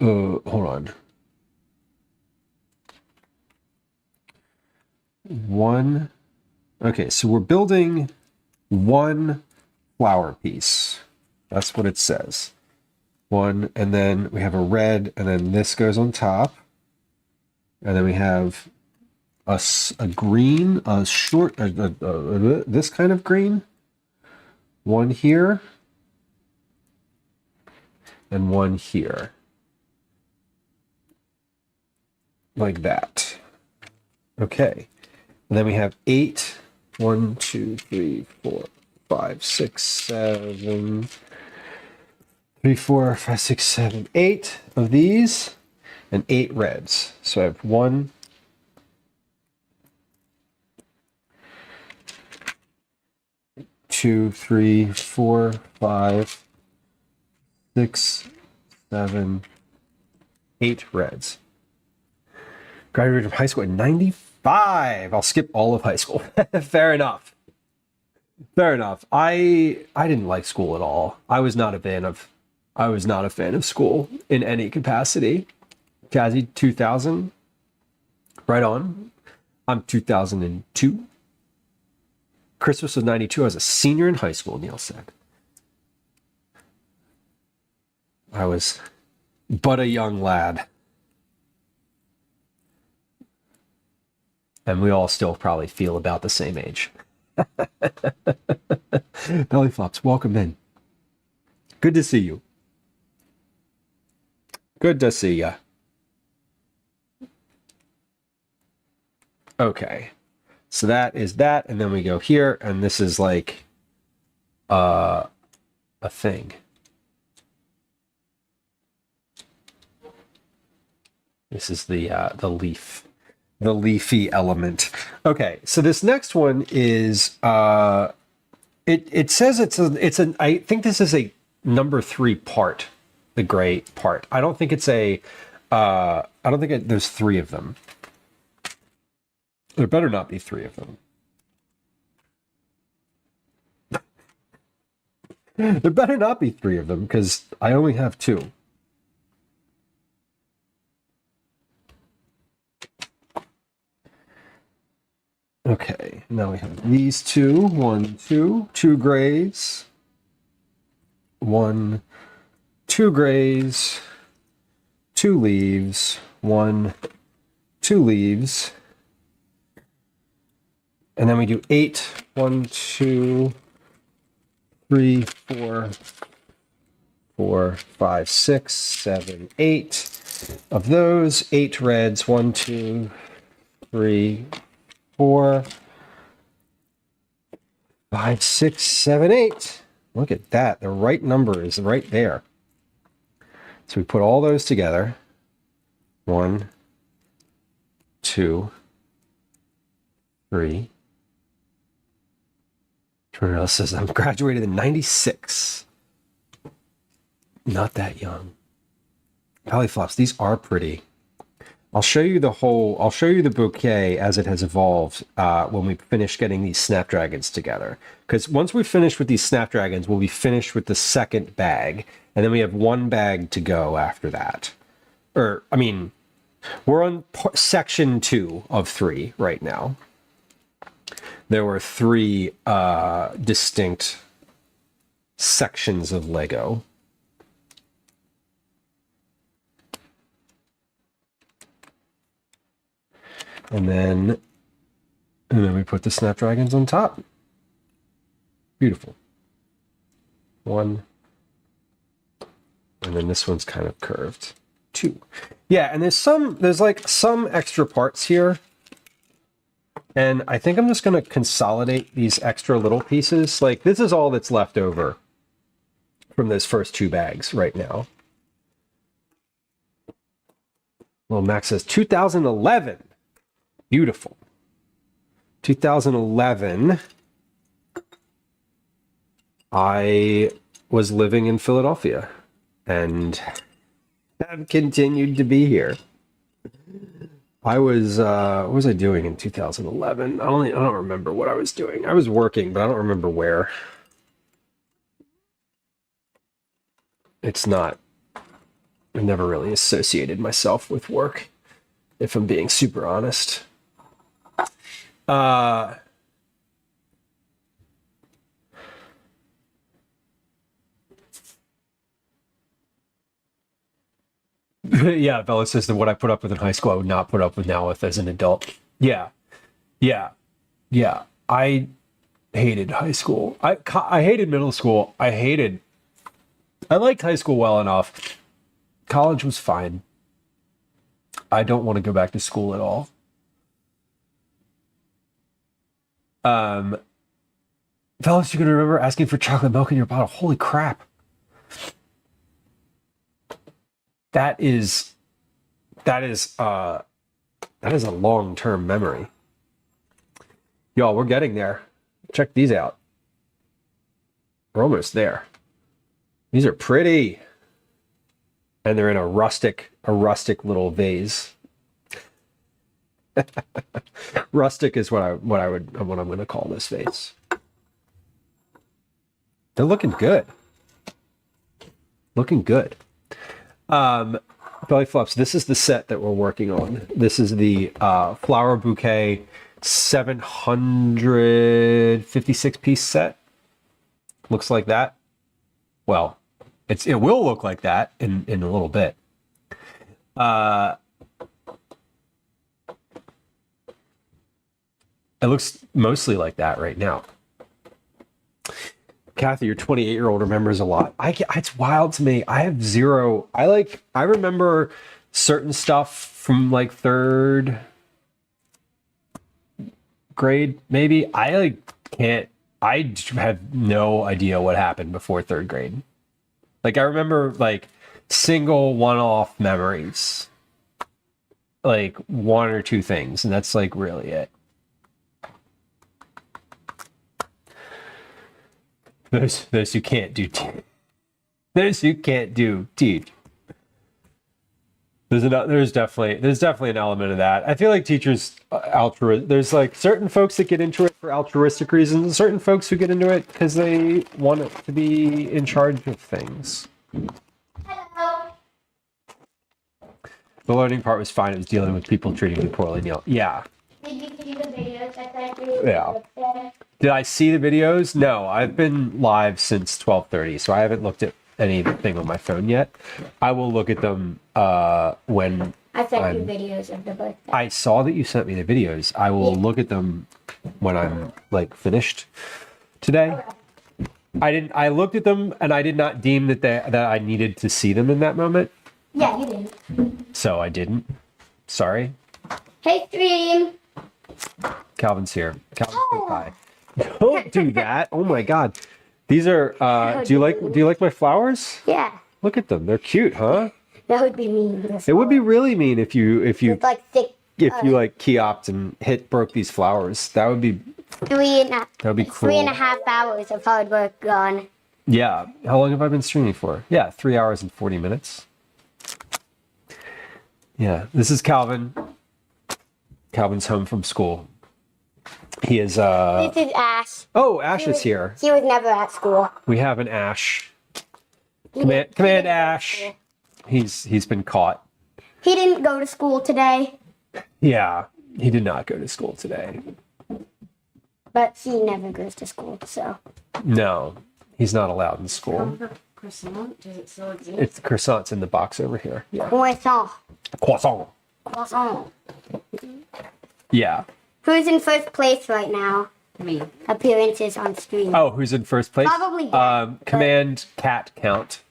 Hold on. One. Okay, so we're building 1 flower piece. That's what it says. 1, and then we have a red, and then this goes on top. And then we have a green, a short, this kind of green. 1 here. And 1 here. Like that. Okay. And then we have 8. 1, 2, 3, 4, 5, 6, 7. 3, 4, 5, 6, 7, 8 of these, and 8 reds. So I have 1, 2, 3, 4, 5, 6, 7, 8 reds. Graduated from high school in 95. I'll skip all of high school. Fair enough. I didn't like school at all. I was not a fan of school in any capacity. Jazzy, 2000. Right on. I'm 2002. Christmas was 92. I was a senior in high school, Neil said. I was but a young lad. And we all still probably feel about the same age. Belly flops, welcome in. Good to see you. Good to see ya. Okay. So that is that, and then we go here, and this is like a thing. This is the leaf, the leafy element. Okay, so this next one is it says it's an I think this is a number 3 part, the gray part. I don't think it's a there's 3 of them. There better not be 3 of them. There better not be 3 of them because I only have 2. Okay, now we have these 2. 1, 2, 2 grays. 1, 2 grays. 2 leaves. 1, 2 leaves. And then we do 8. 1, 2, 3, 4, 4, 5, 6, 7, 8. Of those, 8 reds. 1, 2, 3, 4, 5, 6, 7, 8. Look at that. The right number is right there. So we put all those together. 1, 2, 3. Tornado says, I'm graduated in 96. Not that young. Belly flops, these are pretty. I'll show you the bouquet as it has evolved when we finish getting these snapdragons together. Because once we finish with these snapdragons, we'll be finished with the second bag. And then we have 1 bag to go after that. We're on section 2 of 3 right now. There were 3 distinct sections of Lego. And then we put the snapdragons on top. Beautiful. 1. And then this one's kind of curved. 2. Yeah, and there's like some extra parts here. And I think I'm just going to consolidate these extra little pieces. Like, this is all that's left over from those first 2 bags right now. Well, Max says 2011. Beautiful. 2011. I was living in Philadelphia and have continued to be here. I was, what was I doing in 2011? I don't remember what I was doing. I was working, but I don't remember where. It's not, I never really associated myself with work, if I'm being super honest. Yeah, Bella says that what I put up with in high school, I would not put up with now as an adult. Yeah. I hated high school. I hated middle school. I liked high school well enough. College was fine. I don't want to go back to school at all. Fellas, you can remember asking for chocolate milk in your bottle. Holy crap. That is a long-term memory. Y'all, we're getting there. Check these out. We're almost there. These are pretty. And they're in a rustic little vase. Rustic is what I'm going to call this vase. They're looking good. Looking good. Belly flops. This is the set that we're working on. This is the flower bouquet 756 piece set. Looks like that. Well, it will look like that in a little bit. It looks mostly like that right now. Kathy, your 28-year-old remembers a lot. It's wild to me. I have zero. I remember certain stuff from like third grade, maybe. I have no idea what happened before third grade. Like I remember like single one-off memories, like one or two things, and that's like really it. Those who can't do those who can't do teach. There's definitely an element of that. I feel like teachers there's like certain folks that get into it for altruistic reasons, certain folks who get into it because they want it to be in charge of things. Hello. The learning part was fine. It was dealing with people treating me poorly, Neil. Yeah. Did you see the videos I sent you? Yeah. Did I see the videos? No, I've been live since 12:30, so I haven't looked at anything on my phone yet. I will look at them when I sent you videos of the birthday. I saw that you sent me the videos. I will look at them when I'm like finished today. I looked at them and I did not deem that I needed to see them in that moment. Yeah, you did. So I didn't. Sorry. Hey, stream. Calvin's here. Calvin, say hi. Don't do that. Oh my God. These are do you like my flowers? Yeah, Look at them. They're cute, huh? that would be mean. It would be really mean if you It's like thick. like key-opt and broke these flowers. That would be That would be cruel. 3.5 hours of hard work gone. Yeah. How long have I been streaming for? Yeah, 3 hours and 40 minutes. Yeah. This is Calvin. Calvin's home from school. He is This is Ash. Oh, Ash is here. He was never at school. We have an Ash. Command Ash. He's been caught. He didn't go to school today, Yeah. He did not go to school today. but he never goes to school, so. No. He's not allowed in school. Croissant? Does it still exist? It's croissants in the box over here. Yeah. Croissant. Croissant. Croissant. Yeah. Who's in first place right now? Me. Appearances on stream. Oh, who's in first place? Probably Dad, Command cat count.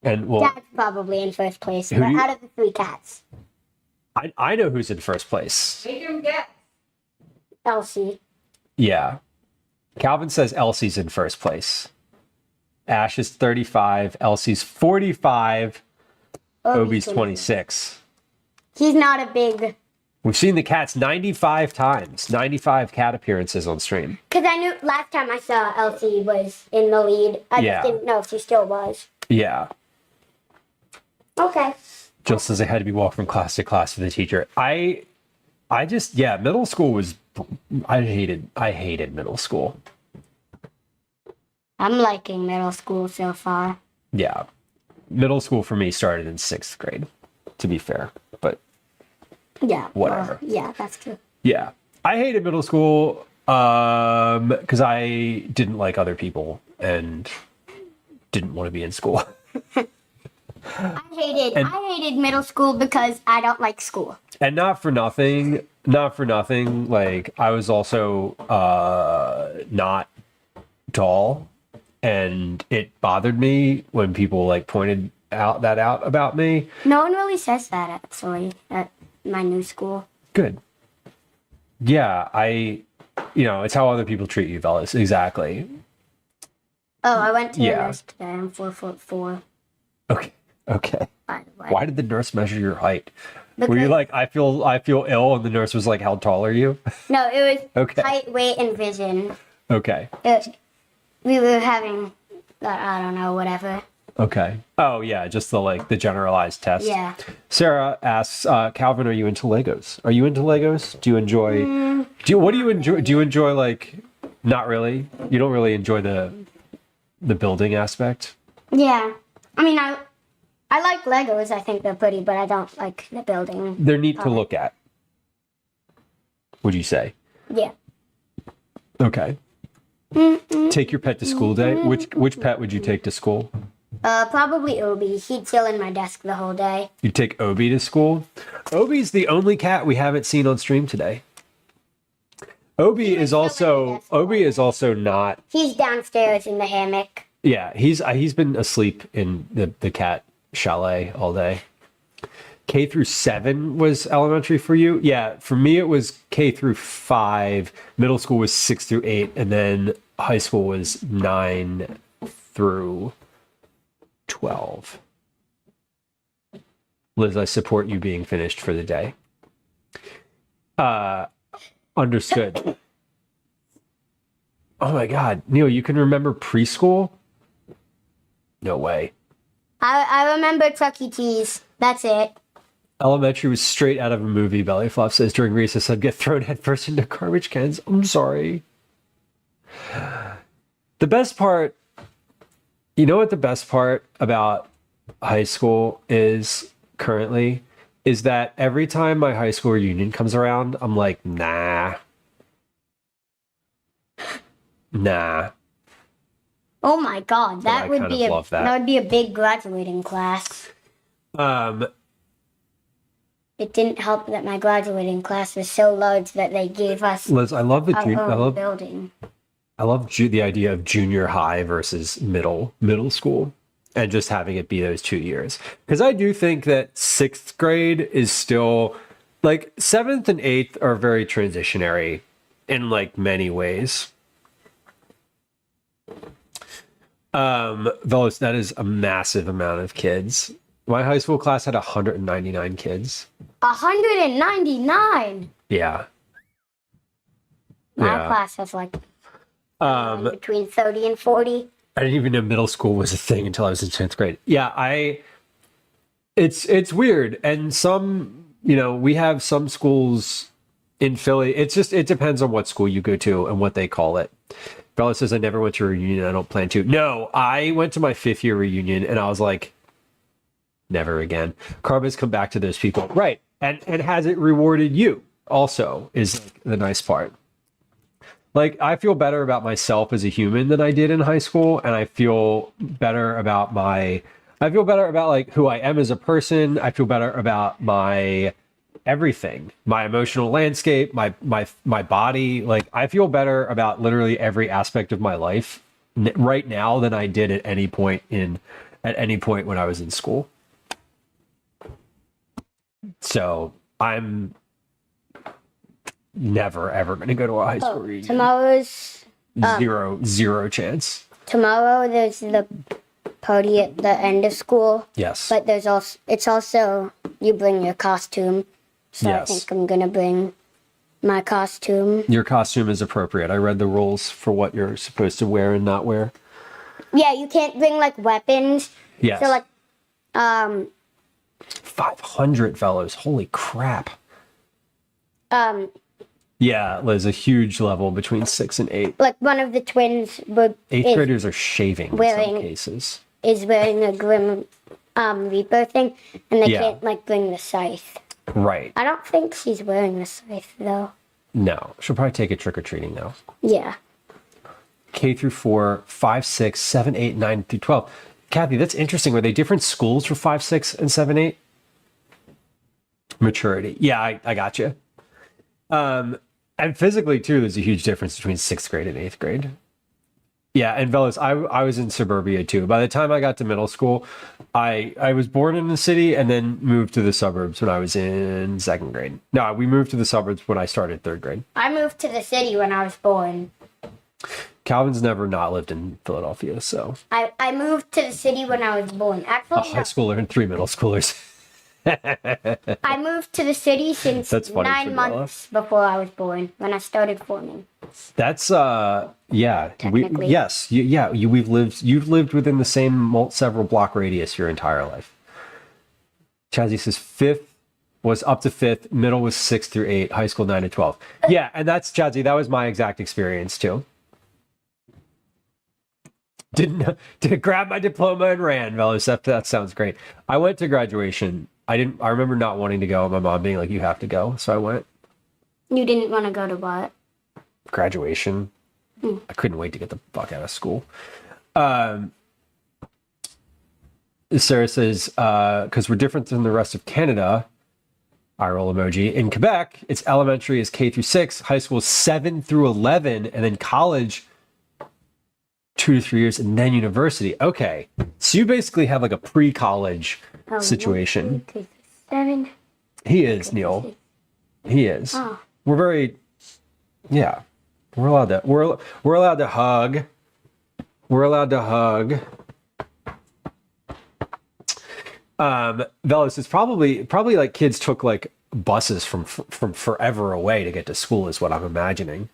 And well, Dad's probably in first place, Who but do you- out of the 3 cats. I know who's in first place. Make him get. Elsie. Yeah. Calvin says Elsie's in first place. Ash is 35. Elsie's 45. Obi's 26. He's not a big. We've seen the cats 95 times. 95 cat appearances on stream. Because I knew last time I saw Elsie was in the lead. I Yeah. just didn't know if she still was. Yeah. Okay. Jill says I had to be walked from class to class for the teacher. I just, yeah, middle school was, I hated middle school. I'm liking middle school so far. Yeah. Middle school for me started in 6th grade, to be fair. But Yeah. Whatever. Yeah, that's true. yeah, I hated middle school because I didn't like other people and didn't want to be in school. I hated middle school because I don't like school. And not for nothing, like I was also not tall, and it bothered me when people like pointed out about me. No one really says that actually at my new school. Good. Yeah, it's how other people treat you, fellas. Exactly. Oh, I went to Yeah. a nurse today. I'm 4'4", Okay. by the way. Why did the nurse measure your height? Were Because- you like, I feel ill, and the nurse was like, how tall are you? No, it was Okay. height, weight, and vision. Okay. We were having, I don't know, whatever. Okay. Oh yeah, just the generalized test. Yeah. Sarah asks, Calvin, are you into Legos? Are you into Legos? Do you enjoy? What do you enjoy? Do you enjoy like? Not really. You don't really enjoy the building aspect. Yeah. I mean, I like Legos. I think they're pretty, but I don't like the building. They're neat to look at. would you say? Yeah. Okay. Take your pet to school day. Which pet would you take to school? Probably Obi. He'd chill in my desk the whole day. You take Obi to school? Obi's the only cat we haven't seen on stream today. Obi is also not. He's downstairs in the hammock. Yeah, he's been asleep in the cat chalet all day. K through 7 was elementary for you? Yeah, for me it was K through 5. Middle school was 6 through 8, and then high school was 9 through 12. Liz, I support you being finished for the day. Understood. Oh my God, Neil, you can remember preschool? No way. I remember Chuck E. Cheese. That's it. Elementary was straight out of a movie, Bellyflop says. During recess, I'd get thrown headfirst into garbage cans. I'm sorry. The best part, you know what the best part about high school is currently? Is that every time my high school reunion comes around, I'm like, nah. Oh my God, that would be that would be a big graduating class. It didn't help that my graduating class was so large that they gave us Liz, I love our own building. I love the idea of junior high versus middle school, and just having it be those 2 years. Because I do think that 6th grade is still, like, 7th and 8th are very transitionary in, like, many ways. Velos, that is a massive amount of kids. My high school class had 199 kids. 199? Yeah. My class has like between 30 and 40. I didn't even know middle school was a thing until I was in 10th grade. Yeah, it's weird. And some, we have some schools in Philly. It depends on what school you go to and what they call it. Bella says, I never went to a reunion. I don't plan to. No, I went to my 5th year reunion and I was like, never again. Karma's come back to those people. Right. And has it rewarded you also is like the nice part. Like, I feel better about myself as a human than I did in high school. And I feel better about like who I am as a person. I feel better about my everything, my emotional landscape, my body. Like, I feel better about literally every aspect of my life right now than I did at any point when I was in school. So I'm never ever going to go to a high school reunion. Tomorrow's zero chance. Tomorrow there's the party at the end of school. Yes. But it's also you bring your costume. So yes. I think I'm gonna bring my costume. Your costume is appropriate. I read the rules for what you're supposed to wear and not wear. Yeah, you can't bring like weapons. Yes. So like 500 fellows. Holy crap. Yeah, Liz, a huge level between 6 and 8. Like one of the twins eighth graders are shaving in some cases. Is wearing a Grim Reaper thing, and they can't like bring the scythe. Right. I don't think she's wearing the scythe though. No, she'll probably take it trick-or-treating though. Yeah. K through 4, 5, 6, 7, 8, 9 through 12. Kathy, that's interesting. Were they different schools for 5, 6, and 7, 8? Maturity. Yeah, I got you. And physically too, there's a huge difference between 6th grade and 8th grade. Yeah, and Velos, I was in suburbia too. By the time I got to middle school, I was born in the city and then moved to the suburbs when I was in 2nd grade. No, we moved to the suburbs when I started 3rd grade. I moved to the city when I was born. Calvin's never not lived in Philadelphia, so. I moved to the city when I was born. Actually, a high schooler and 3 middle schoolers. I moved to the city since That's funny, 9 months before I was born, when I started forming. That's yeah. Technically. You've lived within the same several block radius your entire life. Chazzy says 5th was up to 5th, middle was 6 through 8, high school 9 to 12. Yeah, and that's Chazzy. That was my exact experience too. Did grab my diploma and ran, fellas. That sounds great. I went to graduation. I remember not wanting to go, and my mom being like, "You have to go," so I went. You didn't want to go to what? Graduation. I couldn't wait to get the fuck out of school. Sarah says, because we're different than the rest of Canada, eye roll emoji. In Quebec, it's elementary is K through 6, high school is 7 through 11, and then college 2 to 3 years, and then university. Okay, so you basically have like a pre-college situation. 1, 2, 3, 7. He is, Neil. He is. Oh. We're very, yeah. We're allowed to hug. We're allowed to hug. Velas, it's probably like kids took like buses from forever away to get to school is what I'm imagining.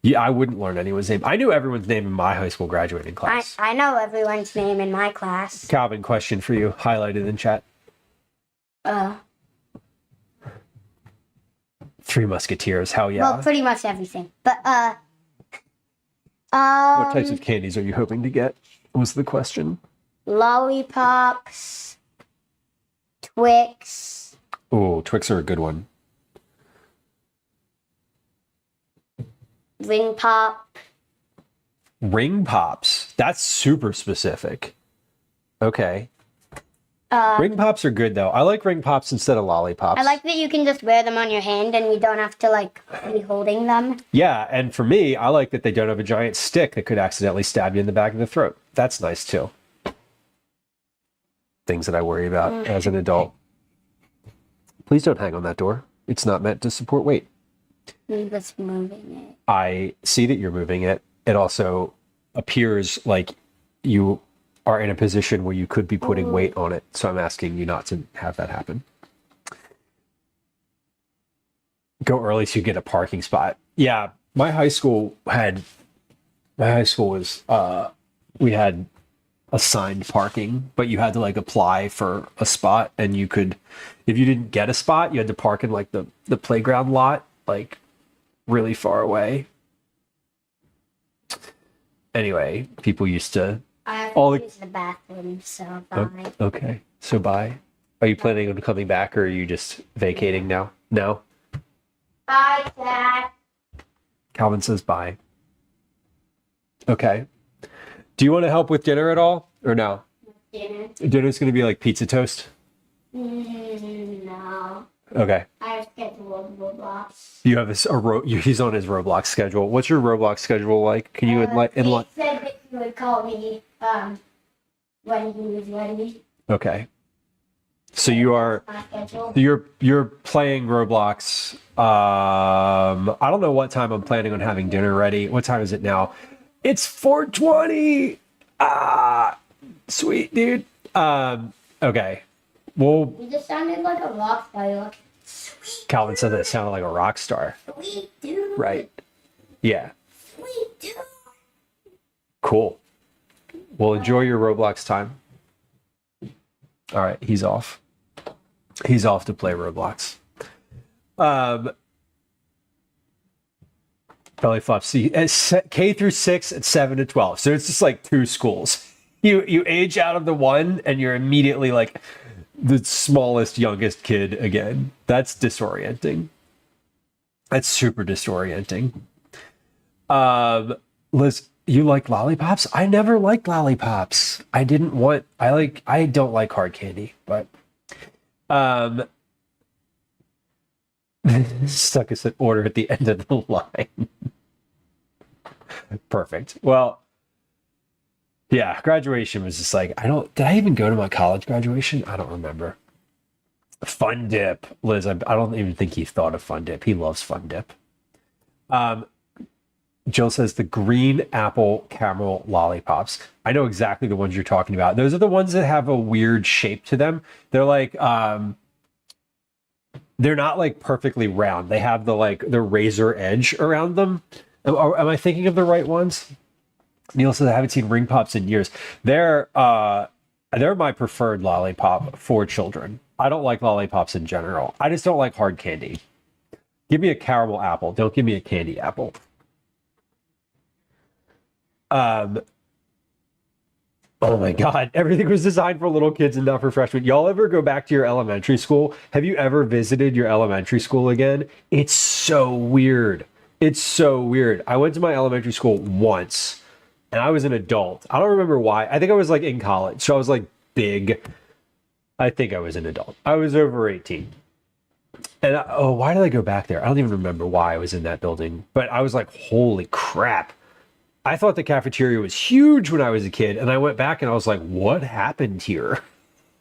Yeah, I wouldn't learn anyone's name. I knew everyone's name in my high school graduating class. I know everyone's name in my class. Calvin, question for you, highlighted in chat. Three Musketeers, hell yeah. Well, pretty much everything. But What types of candies are you hoping to get? Was the question. Lollipops, Twix. Oh, Twix are a good one. Ring Pop. Ring Pops. That's super specific. Okay. Ring Pops are good though. I like Ring Pops instead of lollipops. I like that you can just wear them on your hand and you don't have to like be holding them. Yeah, and for me, I like that they don't have a giant stick that could accidentally stab you in the back of the throat. That's nice too. Things that I worry about as an adult. Please don't hang on that door. It's not meant to support weight. I'm just moving it. I see that you're moving it. It also appears like you are in a position where you could be putting weight on it. So I'm asking you not to have that happen. Go early so you get a parking spot. Yeah, my high school was, we had assigned parking, but you had to like apply for a spot, and you could, if you didn't get a spot, you had to park in like the playground lot, like really far away. Anyway, people used to I have to use the bathroom, so bye. Okay, so bye. Are you planning on coming back, or are you just vacating now? No? Bye, Dad. Calvin says bye. Okay. Do you want to help with dinner at all, or no? Dinner? Dinner's going to be like pizza toast? No. Okay. I have scheduled Roblox. You have he's on his Roblox schedule. What's your Roblox schedule like? Can you He said that he would call me when he was ready. Okay. So you're playing Roblox. I don't know what time I'm planning on having dinner ready. What time is it now? It's 4:20. Sweet, dude. Okay. Well, You just sounded like a rock star. You're like, sweet, Calvin said that it sounded like a rock star. sweet dude. Right. Yeah. Sweet dude. Cool. Well, enjoy your Roblox time. All right, he's off. He's off to play Roblox. Belly flop. See, K through 6 at 7 to 12. So it's just like two schools. You age out of the one, and you're immediately like the smallest, youngest kid again. That's disorienting. That's super disorienting. Liz, you like lollipops? I never liked lollipops. I don't like hard candy, but stuck us an order at the end of the line. Perfect. Well, yeah, graduation was just like, did I even go to my college graduation? I don't remember. Fun Dip. Liz, I don't even think he thought of Fun Dip. He loves Fun Dip. Jill says the green apple caramel lollipops. I know exactly the ones you're talking about. Those are the ones that have a weird shape to them. They're like, they're not like perfectly round. They have the razor edge around them. Am I thinking of the right ones? Neil says I haven't seen ring pops in years. They're my preferred lollipop for children. I don't like lollipops in general. I just don't like hard candy. Give me a caramel apple. Don't give me a candy apple. Oh my God, everything was designed for little kids and not for freshmen. Y'all ever go back to your elementary school? Have you ever visited your elementary school again? It's so weird. It's so weird. I went to my elementary school once, and I was an adult. I don't remember why. I think I was like in college, so I was like big. I think I was an adult. I was over 18. And why did I go back there? I don't even remember why I was in that building. But I was like, holy crap. I thought the cafeteria was huge when I was a kid. And I went back and I was like, what happened here?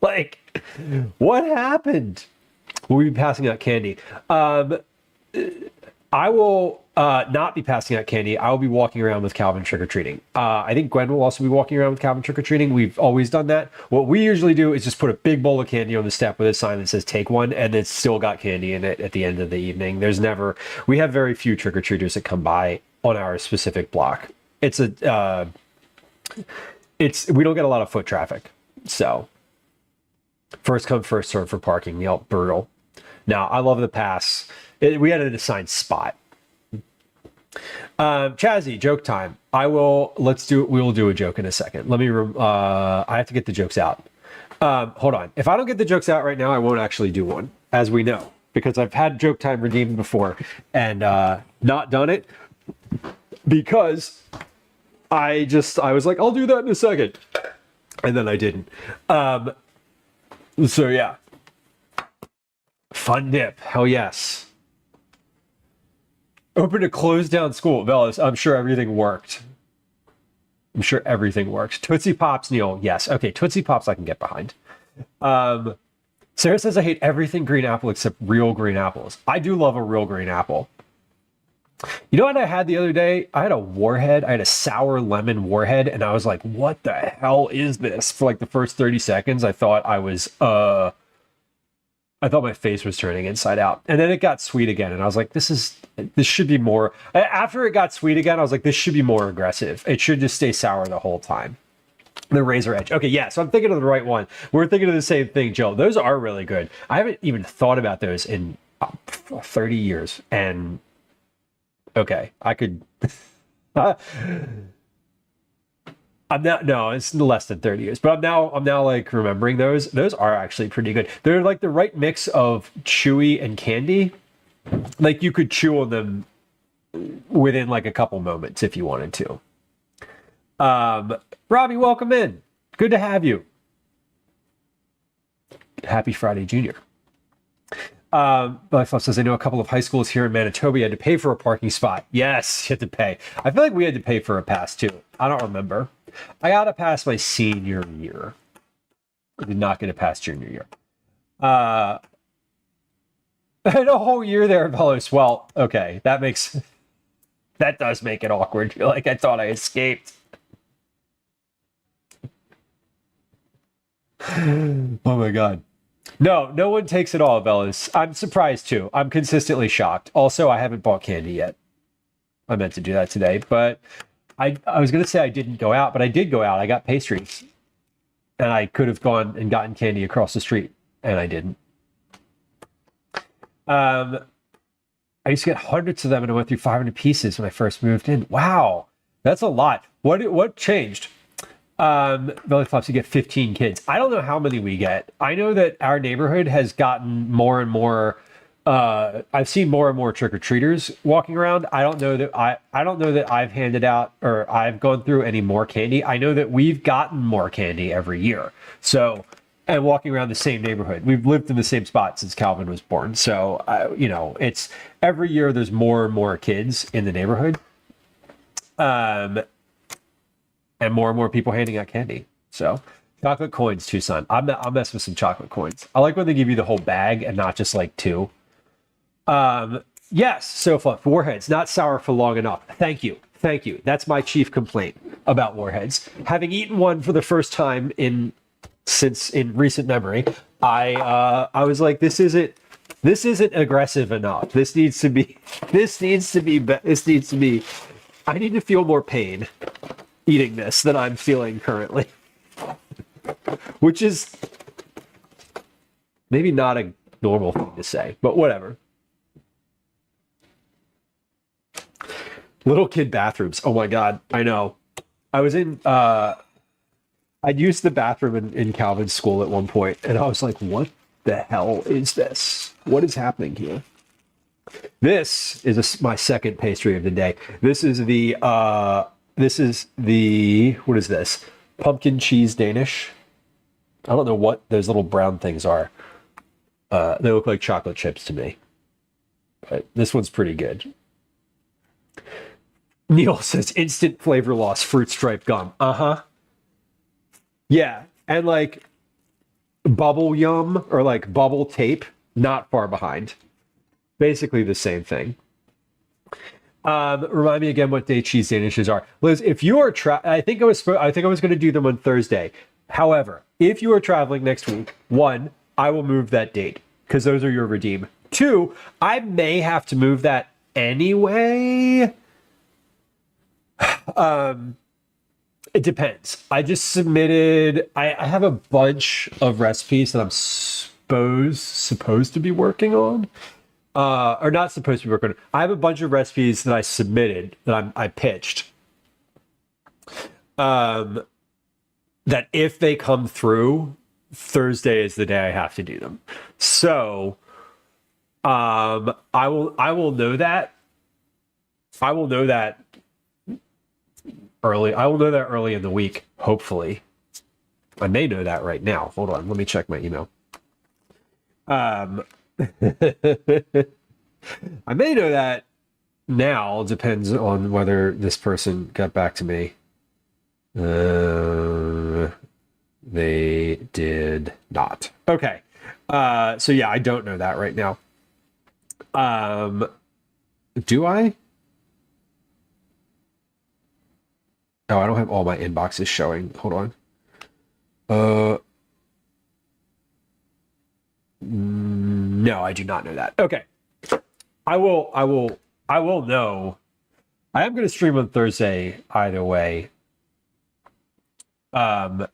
Like, what happened? We'll be passing out candy. I will not be passing out candy. I will be walking around with Calvin trick-or-treating. I think Gwen will also be walking around with Calvin trick-or-treating. We've always done that. What we usually do is just put a big bowl of candy on the step with a sign that says take one, and it's still got candy in it at the end of the evening. We have very few trick-or-treaters that come by on our specific block. We don't get a lot of foot traffic. So first come, first serve for parking. Yep, brutal. Now, I love the pass. We had an assigned spot. Chazzy, joke time. We will do a joke in a second. I have to get the jokes out. Hold on. If I don't get the jokes out right now, I won't actually do one, as we know, because I've had joke time redeemed before and not done it because I was like, I'll do that in a second. And then I didn't. So yeah. Fun dip. Hell yes. Open a closed down school. Bellis, I'm sure everything worked. Tootsie Pops, Neil. Yes. Okay, Tootsie Pops I can get behind. Sarah says I hate everything green apple except real green apples. I do love a real green apple. You know what I had the other day? I had a warhead. I had a sour lemon warhead, and I was like, what the hell is this? For like the first 30 seconds, I thought my face was turning inside out. And then it got sweet again. And I was like, this should be more. After it got sweet again, I was like, this should be more aggressive. It should just stay sour the whole time. The Razor Edge. Okay, yeah, so I'm thinking of the right one. We're thinking of the same thing, Jill. Those are really good. I haven't even thought about those in 30 years. And okay, I could. It's less than 30 years, but I'm now like remembering those. Those are actually pretty good. They're like the right mix of chewy and candy. Like you could chew on them within like a couple moments if you wanted to. Robbie, welcome in. Good to have you. Happy Friday, Junior. Blackfluff says, I know a couple of high schools here in Manitoba had to pay for a parking spot. Yes, you had to pay. I feel like we had to pay for a pass too. I don't remember. I got a pass my senior year. I did not get a pass junior year. I had a whole year there, Velos. Well, okay, that does make it awkward. Like I thought I escaped. Oh my god. No one takes it all, Velos. I'm surprised too. I'm consistently shocked. Also, I haven't bought candy yet. I meant to do that today, but I was going to say I didn't go out, but I did go out. I got pastries. And I could have gone and gotten candy across the street, and I didn't. I used to get hundreds of them, and I went through 500 pieces when I first moved in. Wow, that's a lot. What changed? Belly Flops, you get 15 kids. I don't know how many we get. I know that our neighborhood has gotten more and more. I've seen more and more trick-or-treaters walking around. I don't know that I've handed out or I've gone through any more candy. I know that we've gotten more candy every year. So, and walking around the same neighborhood. We've lived in the same spot since Calvin was born. So, it's every year there's more and more kids in the neighborhood. And more and more people handing out candy. So, chocolate coins too, son. I'll mess with some chocolate coins. I like when they give you the whole bag and not just like two. Yes, so fun. Warheads, not sour for long enough. Thank you. That's my chief complaint about warheads. Having eaten one for the first time in recent memory, I was like, this isn't aggressive enough. This needs to be. I need to feel more pain eating this than I'm feeling currently, which is maybe not a normal thing to say, but whatever. Little kid bathrooms. Oh my god, I know. I was in I'd used the bathroom in Calvin's school at one point, and I was like, what the hell is this? What is happening here? This is my second pastry of the day. This is the what is this? Pumpkin cheese Danish. I don't know what those little brown things are. They look like chocolate chips to me. But this one's pretty good. Neil says instant flavor loss, fruit stripe gum. Uh-huh. Yeah, and like bubble yum or like bubble tape, not far behind. Basically the same thing. Remind me again what day cheese danishes are, Liz. If you are I think I was going to do them on Thursday. However, if you are traveling next week, 1, I will move that date because those are your redeem. 2, I may have to move that anyway. It depends. I just submitted. I have a bunch of recipes that I'm supposed to be working on. Or not supposed to be working on. I have a bunch of recipes that I submitted that I pitched. That if they come through, Thursday is the day I have to do them. So, I will know that. I will know that early. I will know that early in the week, hopefully. I may know that right now. Hold on, let me check my email. I may know that now. Depends on whether this person got back to me. They did not. Okay. So yeah, I don't know that right now. Do I? Oh, I don't have all my inboxes showing. Hold on. No, I do not know that. Okay. I will know. I am going to stream on Thursday either way. But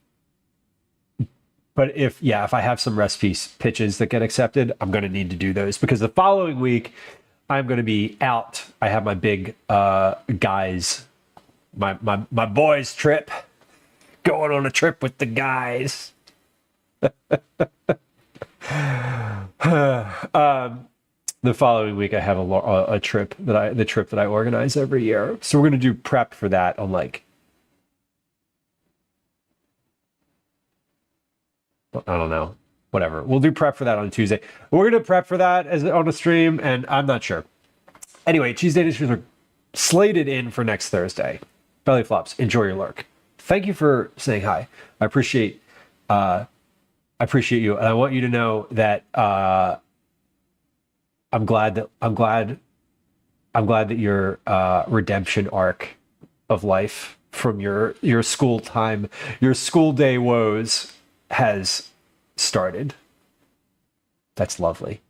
if I have some recipes pitches that get accepted, I'm going to need to do those because the following week I'm going to be out. I have my big guys, my boys trip, going on a trip with the guys. The following week I have a trip the trip that I organize every year. So we're going to do prep for that on like, I don't know, whatever. We'll do prep for that on Tuesday. We're going to prep for that on a stream, and I'm not sure. Anyway, cheese danishes are slated in for next Thursday. Belly flops, enjoy your lurk. Thank you for saying hi. I appreciate you, and I want you to know that I'm glad that your redemption arc of life from your school time, your school day woes has started. That's lovely.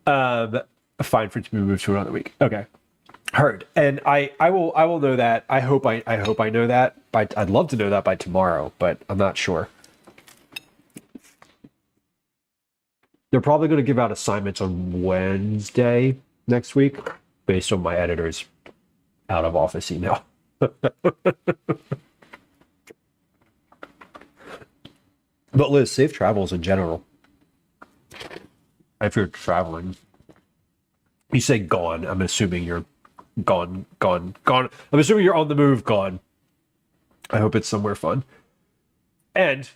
Fine for it to be moved to another week. Okay. Heard. And I will know that. I hope I know that. I'd love to know that by tomorrow, but I'm not sure. They're probably going to give out assignments on Wednesday next week based on my editor's out of office email. But Liz, safe travels in general. If you're traveling, you say gone. I'm assuming you're gone. I'm assuming you're on the move, gone. I hope it's somewhere fun. And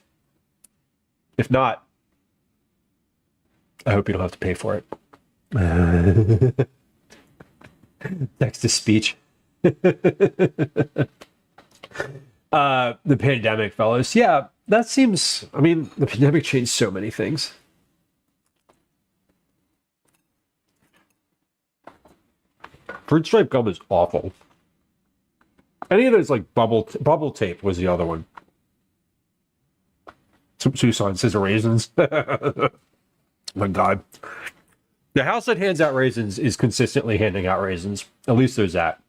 if not, I hope you don't have to pay for it. Text to speech. The pandemic, fellas. Yeah, that seems, I mean, the pandemic changed so many things. Fruit stripe gum is awful. Any of those, like bubble tape was the other one. Tucson scissor raisins. My God. The house that hands out raisins is consistently handing out raisins. At least there's that.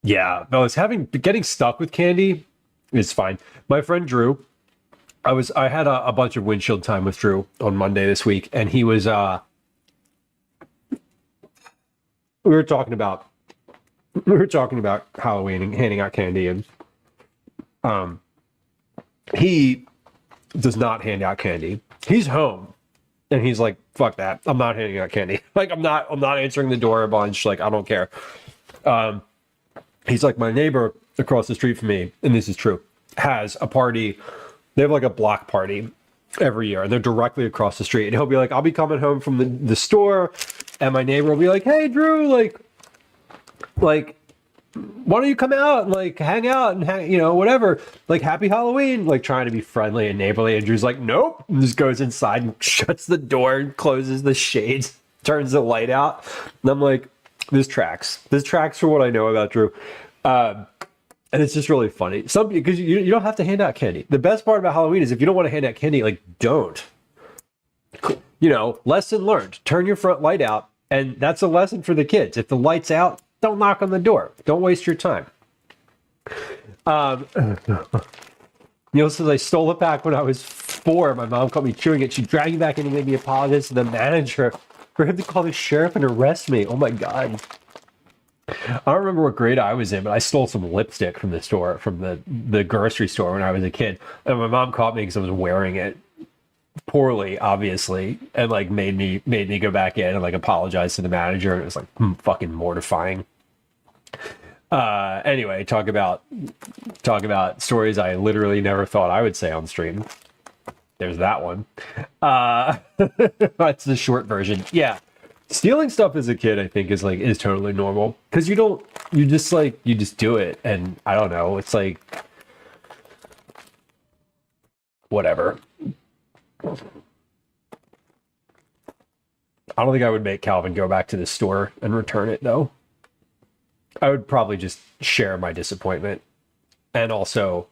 Yeah, no, getting stuck with candy is fine. My friend Drew, I had a bunch of windshield time with Drew on Monday this week, and he was we were talking about we were talking about Halloween and handing out candy, and he does not hand out candy. He's home, and he's like, "Fuck that! I'm not handing out candy. Like, I'm not answering the door a bunch. Like, I don't care." He's like, my neighbor across the street from me, and this is true, has a party. They have like a block party every year, and they're directly across the street. And he'll be like, I'll be coming home from the store, and my neighbor will be like, "Hey, Drew, like, why don't you come out and like hang out and whatever, like, happy Halloween," like trying to be friendly and neighborly. And Drew's like, "Nope," and just goes inside and shuts the door and closes the shades, turns the light out. And I'm like, this tracks for what I know about Drew. And it's just really funny. Because you don't have to hand out candy. The best part about Halloween is if you don't want to hand out candy, like, don't. Lesson learned. Turn your front light out, and that's a lesson for the kids. If the light's out, don't knock on the door. Don't waste your time. Says, I stole it back when I was 4. My mom caught me chewing it. She dragged me back in and made me apologize to the manager for him to call the sheriff and arrest me. Oh my God. I don't remember what grade I was in, but I stole some lipstick from the store, from the grocery store when I was a kid. And my mom caught me because I was wearing it poorly, obviously, and like made me go back in and like apologize to the manager. And it was like fucking mortifying. Anyway, talk about stories I literally never thought I would say on stream. There's that one. That's the short version. Yeah. Stealing stuff as a kid, I think, is totally normal. Because you just do it. And I don't know, it's like, whatever. I don't think I would make Calvin go back to the store and return it, though. I would probably just share my disappointment. And also,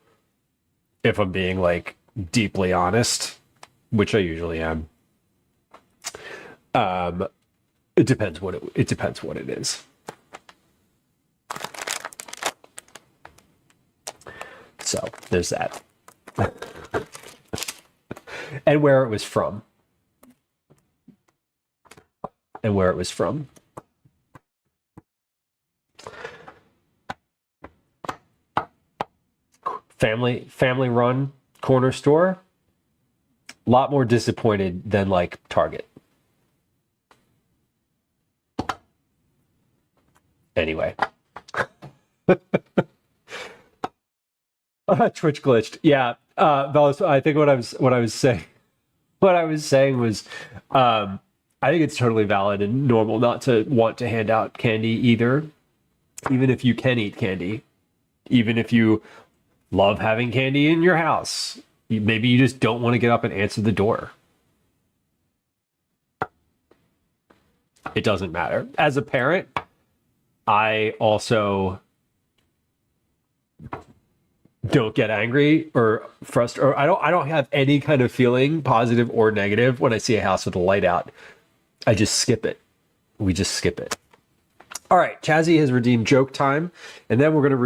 if I'm being, like, deeply honest, which I usually am, it depends what it is. So there's that. And where it was from. Family run corner store. A lot more disappointed than like Target. Anyway. Twitch glitched. Yeah. Bellis, I think what I was saying was I think it's totally valid and normal not to want to hand out candy either. Even if you can eat candy. Even if you love having candy in your house. Maybe you just don't want to get up and answer the door. It doesn't matter. As a parent, I also don't get angry or frustrated. Or I don't have any kind of feeling, positive or negative, when I see a house with a light out. I just skip it. We just skip it. All right, Chazzy has redeemed joke time, and then we're going to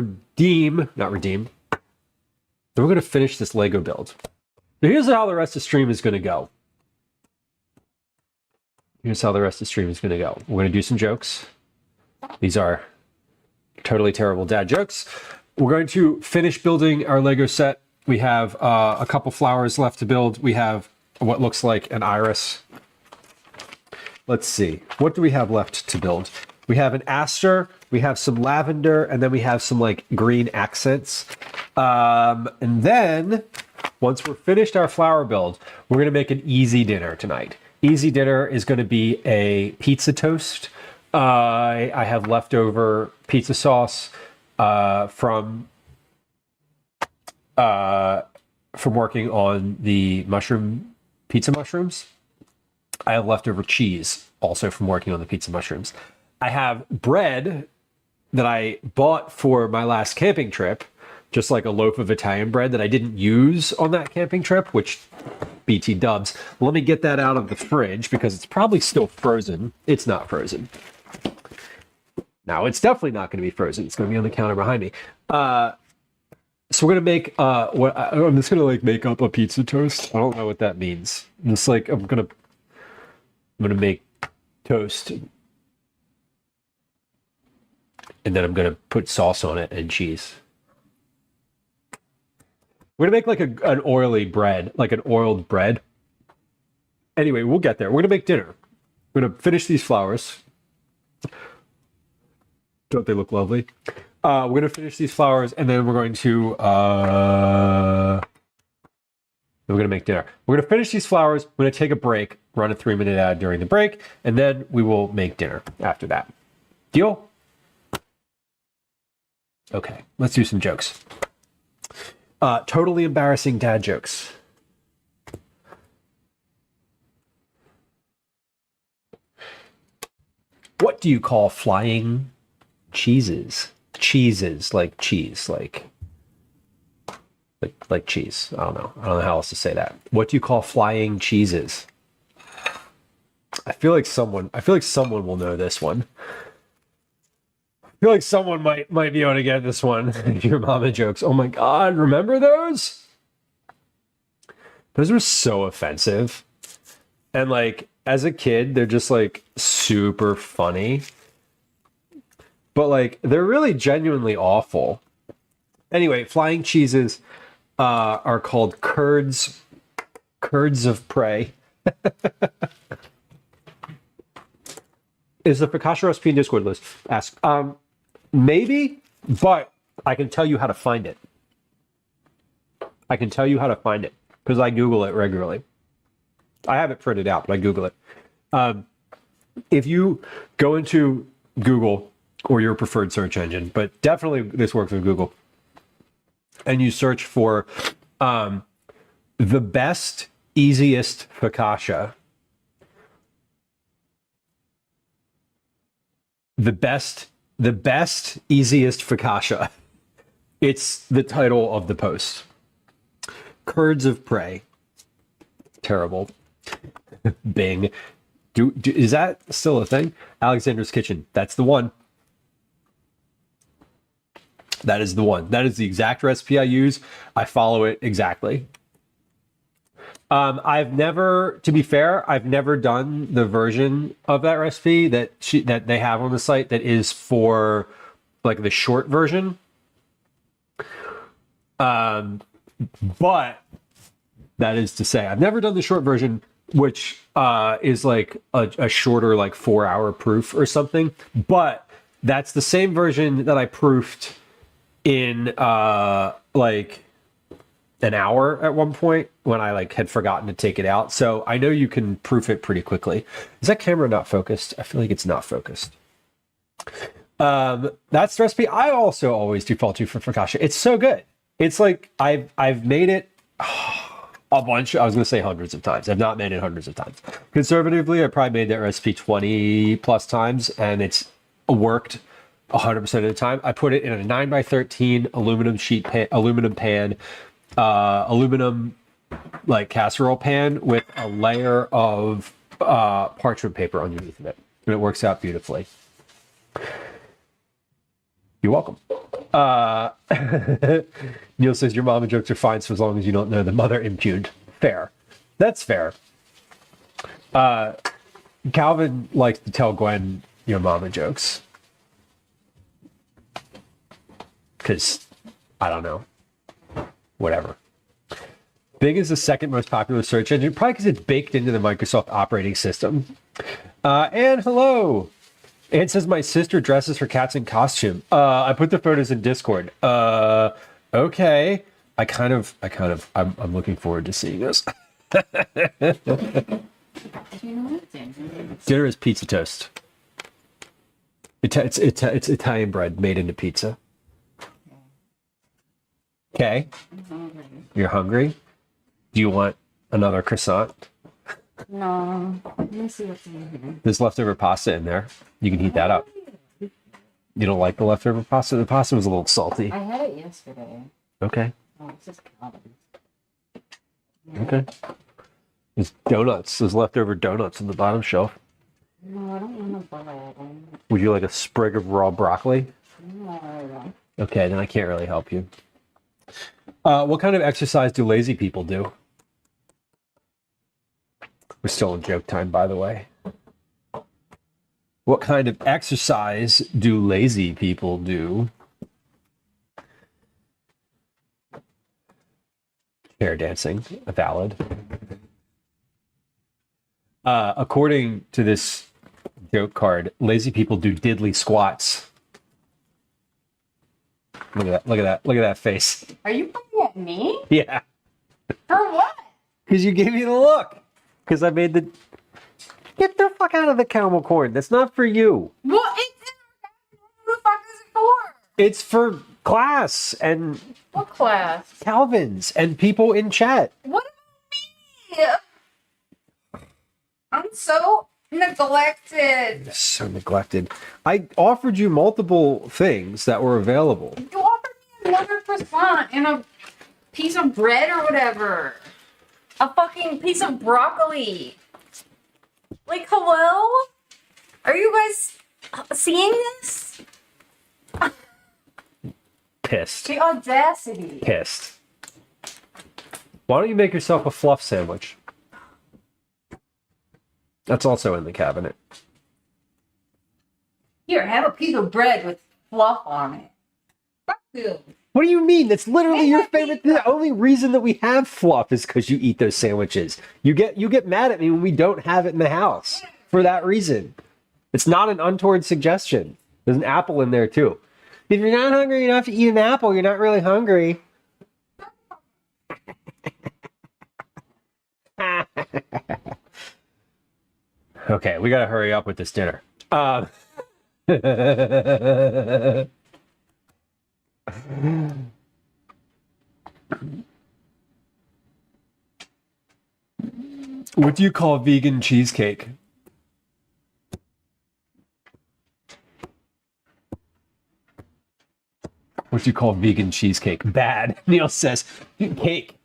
then we're going to finish this Lego build. So here's how the rest of the stream is going to go. We're going to do some jokes. These are totally terrible dad jokes. We're going to finish building our Lego set. We have a couple flowers left to build. We have what looks like an iris. Let's see. What do we have left to build? We have an aster, we have some lavender, and then we have some like green accents. And then once we're finished our flower build, we're going to make an easy dinner tonight. Easy dinner is going to be a pizza toast. I have leftover pizza sauce from working on the pizza mushrooms. I have leftover cheese also from working on the pizza mushrooms. I have bread that I bought for my last camping trip, just like a loaf of Italian bread that I didn't use on that camping trip, which BT dubs. Let me get that out of the fridge because it's probably still frozen. It's not frozen. Now it's definitely not going to be frozen. It's going to be on the counter behind me. So we're going to make I'm just going to like make up a pizza toast. I don't know what that means. It's like I'm going to make toast. And then I'm going to put sauce on it and cheese. We're going to make like an oily bread, like an oiled bread. Anyway, we'll get there. We're going to make dinner. We're going to finish these flowers. Don't they look lovely? We're going to finish these flowers, and then we're going to make dinner. We're going to finish these flowers. We're going to take a break, run a 3-minute ad during the break, and then we will make dinner after that. Deal? Okay, let's do some jokes. Totally embarrassing dad jokes. What do you call flying cheeses? Cheeses, like cheese, like cheese. I don't know how else to say that. What do you call flying cheeses? I feel like someone will know this one. I feel like someone might be able to get this one. Your mama jokes. Oh my God, remember those? Those were so offensive. And like, as a kid, they're just like super funny. But like, they're really genuinely awful. Anyway, flying cheeses are called curds of prey. Is the focaccia recipe in Discord list? Ask. Maybe, but I can tell you how to find it. I can tell you how to find it because I Google it regularly. I have it printed out, but I Google it. If you go into Google or your preferred search engine, but definitely this works with Google, and you search for the best, easiest focaccia, the best, easiest focaccia. It's the title of the post. Curds of prey. Terrible. Bing. Is that still a thing? Alexander's Kitchen. That's the one. That is the one. That is the exact recipe I use. I follow it exactly. I've never, to be fair, I've never done the version of that recipe that they have on the site that is for like the short version. But that is to say, I've never done the short version, which is like a shorter, like 4-hour proof or something. But that's the same version that I proofed in like an hour at one point when I like had forgotten to take it out. So I know you can proof it pretty quickly. Is that camera not focused? I feel like it's not focused. That's the recipe I also always default to for focaccia. It's so good. It's like I've made it a bunch. I was going to say hundreds of times. I've not made it hundreds of times. Conservatively, I probably made that recipe 20 plus times, and it's worked 100% of the time. I put it in a 9x13 aluminum pan, aluminum like casserole pan with a layer of parchment paper underneath of it, and it works out beautifully. You're welcome. Neil says your mama jokes are fine so as long as you don't know the mother impugned. Fair. That's fair. Calvin likes to tell Gwen your mama jokes. Because, I don't know. Whatever. Bing is the second most popular search engine, probably because it's baked into the Microsoft operating system. And hello. Anne says my sister dresses her cats in costume. I put the photos in Discord. Okay. I'm looking forward to seeing this. Dinner is pizza toast. It's Italian bread made into pizza. Okay. You're hungry? Do you want another croissant? No. Let me see what's in here. There's leftover pasta in there. You can heat that up. You don't like the leftover pasta? The pasta was a little salty. I had it yesterday. Okay. Oh, it's just Calvin's. Okay. There's donuts. There's leftover donuts on the bottom shelf. No, I don't want to buy it. Would you like a sprig of raw broccoli? No, I don't. Okay, then I can't really help you. What kind of exercise do lazy people do? We're still in joke time, by the way. What kind of exercise do lazy people do? Chair dancing, valid. According to this joke card, lazy people do diddly squats. Look at that, look at that, look at that face. Are you pointing at me? Yeah. For what? Because you gave me the look. Because I made the... Get the fuck out of the caramel corn. That's not for you. What? Who the fuck is it for? It's for class and What class? Calvin's and people in chat. What about me? I'm so neglected. So neglected. I offered you multiple things that were available. You offered me another croissant and a piece of bread or whatever. A fucking piece of broccoli. Like, hello? Are you guys seeing this? Pissed. The audacity. Pissed. Why don't you make yourself a fluff sandwich? That's also in the cabinet. Here, have a piece of bread with fluff on it. Fuck you. What do you mean? That's literally your favorite thing. The only reason that we have fluff is because you eat those sandwiches. You get mad at me when we don't have it in the house for that reason. It's not an untoward suggestion. There's an apple in there too. If you're not hungry enough to eat an apple, you're not really hungry. Okay, we gotta hurry up with this dinner. What do you call vegan cheesecake? What do you call vegan cheesecake? Bad. Neil says cake.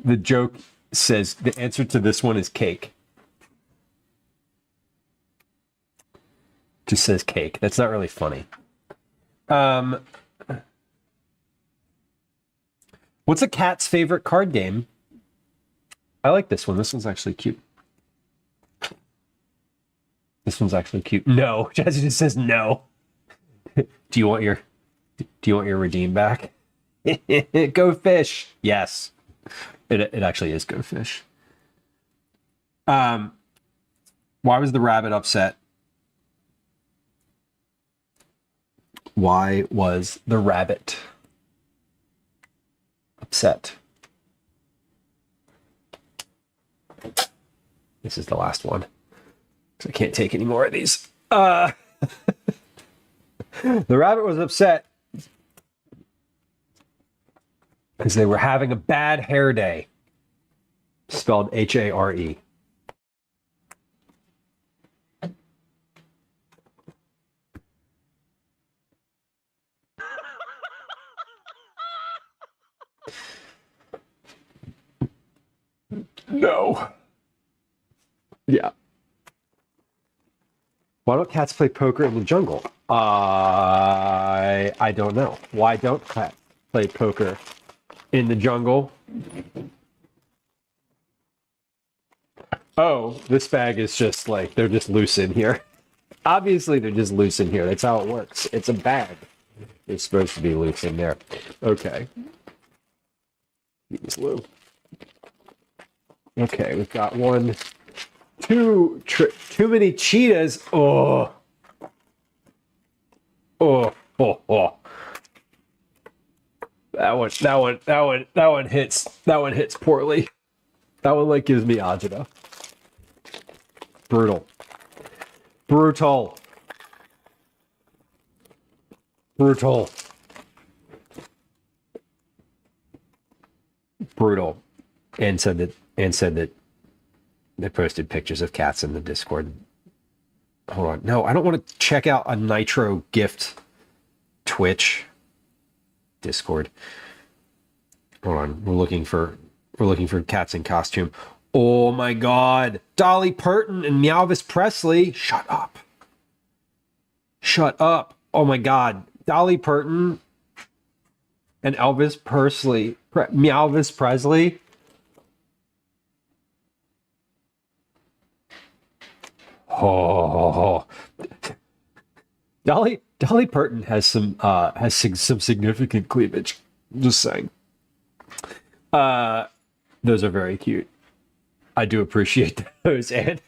The joke says the answer to this one is cake. Just says cake. That's not really funny. What's a cat's favorite card game? I like this one. This one's actually cute. This one's actually cute. No. Jazzy just says no. Do you want your redeem back? Go fish. Yes. It actually is go fish. Why was the rabbit upset? Why was the rabbit upset? This is the last one. So I can't take any more of these. The rabbit was upset because they were having a bad hair day. Spelled H-A-R-E. No. Yeah. Why don't cats play poker in the jungle? I don't know. Why don't cats play poker in the jungle? Oh, this bag is just like, they're just loose in here. Obviously, they're just loose in here. That's how it works. It's a bag. It's supposed to be loose in there. Okay. Use Lou. Okay, we've got one, too many cheetahs. Oh, oh, oh, oh. That one hits poorly. That one like gives me agita. Brutal. Brutal. Brutal. Brutal. And said that they posted pictures of cats in the Discord. Hold on. No, I don't want to check out a Nitro gift Twitch Discord. Hold on. We're looking for cats in costume. Oh my god. Dolly Parton and Elvis Presley. Shut up. Shut up. Oh my god. Dolly Parton and Elvis Presley. Elvis Presley. Oh, Dolly Parton has some significant cleavage. Just saying. Those are very cute. I do appreciate those, and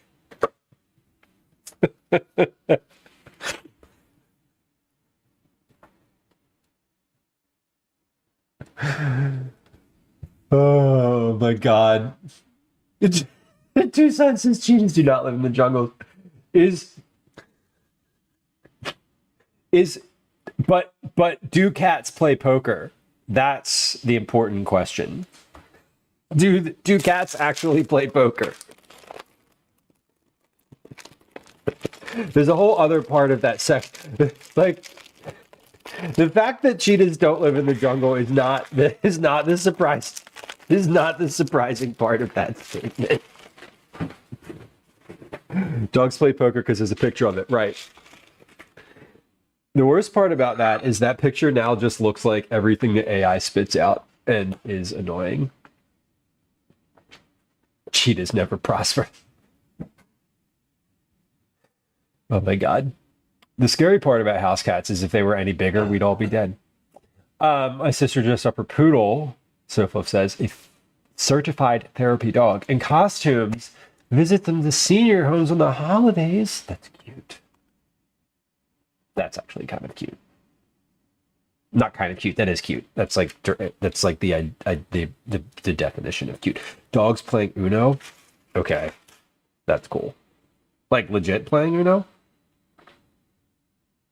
oh my god. Two sons says cheetahs do not live in the jungle. But do cats play poker? That's the important question. Do cats actually play poker? There's a whole other part of that like the fact that cheetahs don't live in the jungle is not the surprising part of that statement. Dogs play poker because there's a picture of it, right? The worst part about that is that picture now just looks like everything the AI spits out and is annoying. Cheetahs never prosper. Oh my god. The scary part about house cats is if they were any bigger, we'd all be dead. My sister dressed up her poodle, Soflif says, a certified therapy dog in costumes, visit them to senior homes on the holidays. That's cute. That's actually kind of cute. Not kind of cute. That is cute. That's like the definition of cute. Dogs playing Uno. Okay, that's cool. Like legit playing Uno.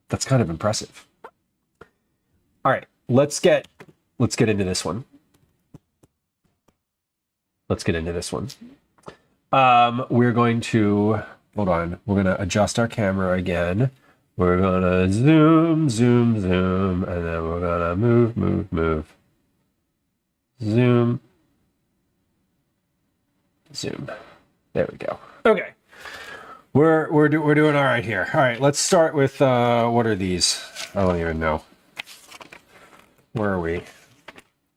That's kind of impressive. All right, let's get into this one. We're going to hold on. We're going to adjust our camera again. We're gonna zoom, and then we're gonna move. Zoom. There we go. Okay. We're doing all right here. All right, let's start with what are these? I don't even know. Where are we?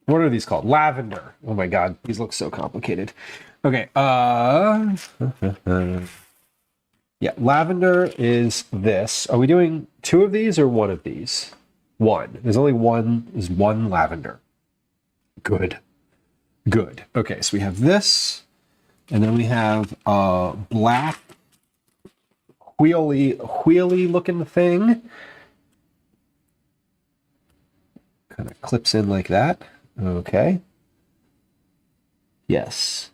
What are these called? Lavender. Oh my god, these look so complicated. Okay. Yeah, lavender is this. Are we doing two of these or one of these? One. There's only one. There's one lavender. Good. Okay, so we have this, and then we have a black wheelie looking thing. Kind of clips in like that. Okay. Yes.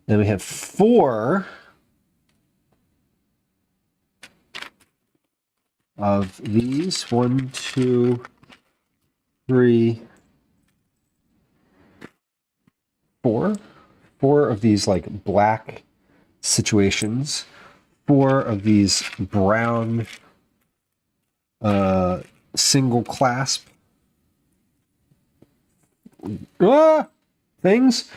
Then we have 4 of these. 1, 2, 3, 4. 4 of these like black situations. 4 of these brown single clasp things,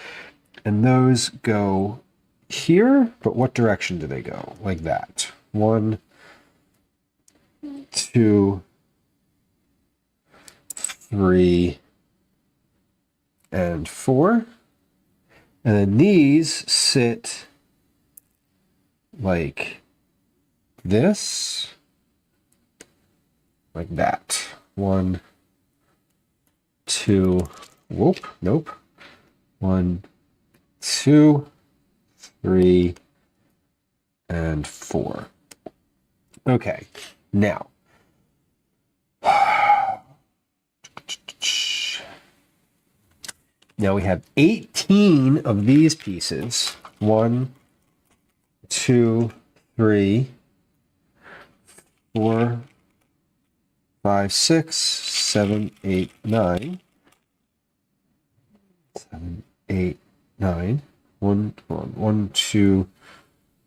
and those go here, but what direction do they go? Like that. 1, 2, 3, and 4. And then these sit like this, like that. 1, 2, whoop, nope. 1, 2, 3, and 4. Okay, now. Now we have 18 of these pieces. 1, 2, 3, 4, 5, 6, 7, 8, 9. 7, 8, 9. 1, 2,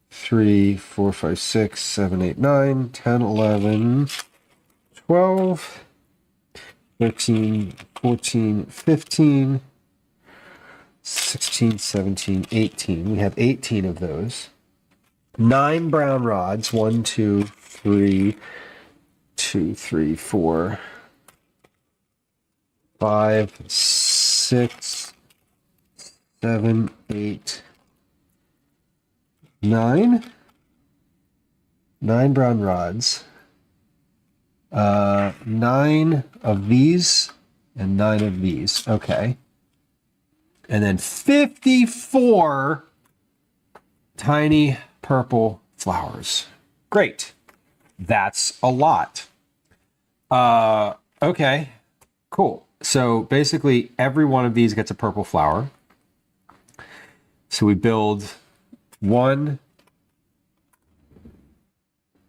3, 4, 5, 6, 7, 8, 9, 10, 11, 12, 13, 14, 15, 16, 17, 18. We have 18 of those. 9 brown rods. 1, 2, 3, 2, 3, 4, 5, 6, 7, 8, 9. 9 brown rods. 9 of these and 9 of these. Okay. And then 54 tiny purple flowers. Great. That's a lot. Okay, cool. So basically every one of these gets a purple flower. So we build one.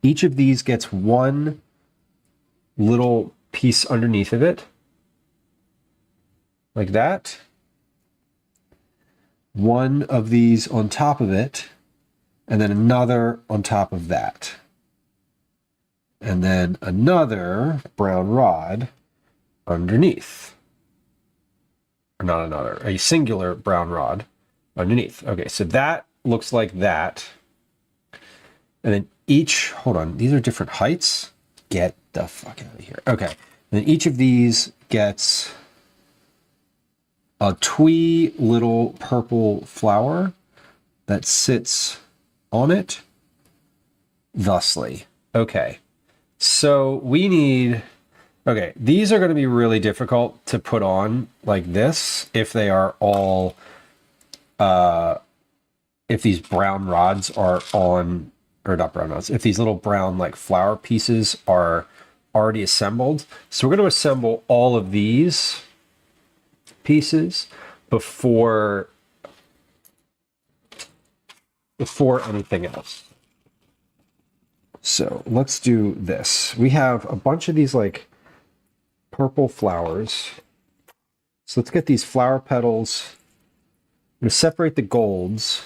Each of these gets one little piece underneath of it. Like that. One of these on top of it. And then another on top of that. And then another brown rod underneath. Or not another, a singular brown rod underneath. Okay, so that looks like that. And then each, hold on, these are different heights. Get the fuck out of here. Okay, and then each of these gets a twee little purple flower that sits on it thusly. Okay. So we need, okay, these are going to be really difficult to put on like this if they are all, if these brown rods are on, or not brown rods, if these little brown like flower pieces are already assembled. So we're going to assemble all of these pieces before anything else. So let's do this. We have a bunch of these like purple flowers. So let's get these flower petals. I'm going to separate the golds.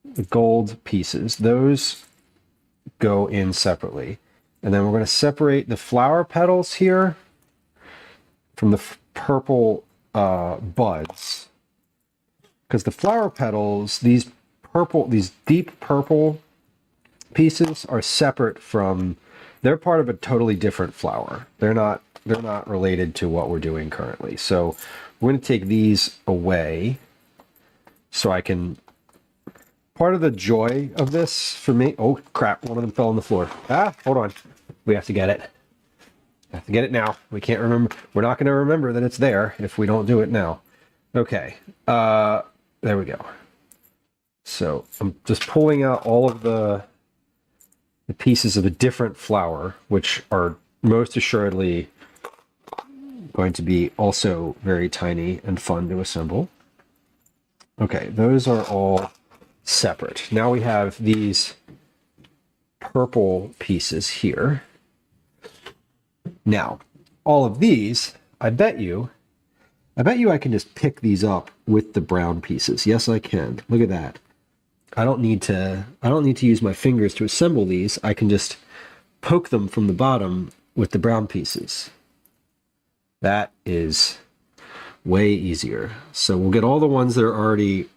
The gold pieces. Those go in separately. And then we're going to separate the flower petals here from the purple buds. Because the flower petals, these deep purple pieces are separate from, they're part of a totally different flower. They're not related to what we're doing currently. So we're going to take these away so I can, part of the joy of this for me, oh crap, one of them fell on the floor. Hold on. We have to get it. We have to get it now. We can't remember. We're not going to remember that it's there if we don't do it now. Okay. There we go. So I'm just pulling out all of the pieces of a different flower, which are most assuredly going to be also very tiny and fun to assemble. Okay, those are all separate. Now we have these purple pieces here. Now, all of these, I bet you I can just pick these up with the brown pieces. Yes, I can. Look at that. I don't need to use my fingers to assemble these. I can just poke them from the bottom with the brown pieces. That is way easier. So we'll get all the ones that are already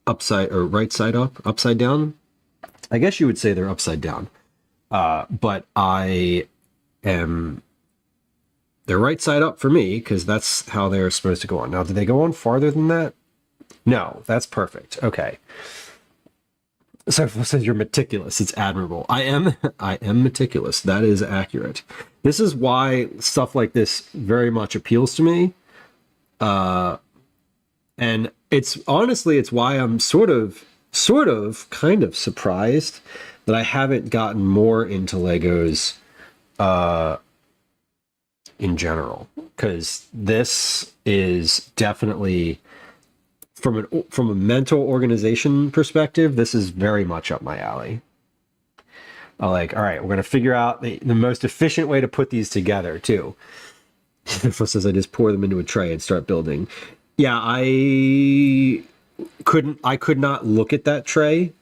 upside or right side up, upside down. I guess you would say they're upside down. But they're right side up for me because that's how they're supposed to go on. Now, do they go on farther than that? No, that's perfect. Okay. So says you're meticulous. It's admirable. I am meticulous. That is accurate. This is why stuff like this very much appeals to me. And it's why I'm sort of kind of surprised that I haven't gotten more into Legos in general, because this is definitely from a mental organization perspective, this is very much up my alley. Like, all right, we're going to figure out the most efficient way to put these together too. It says I just pour them into a tray and start building. Yeah, I could not look at that tray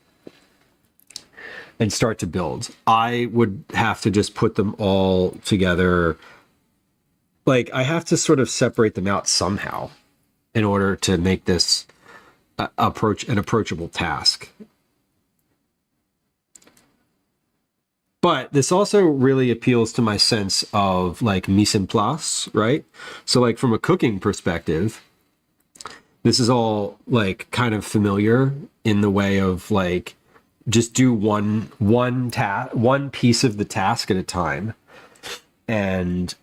and start to build. I would have to just put them all together. Like, I have to sort of separate them out somehow in order to make this an approachable task. But this also really appeals to my sense of like mise en place, right? So like from a cooking perspective, this is all like kind of familiar in the way of like just do one piece of the task at a time, and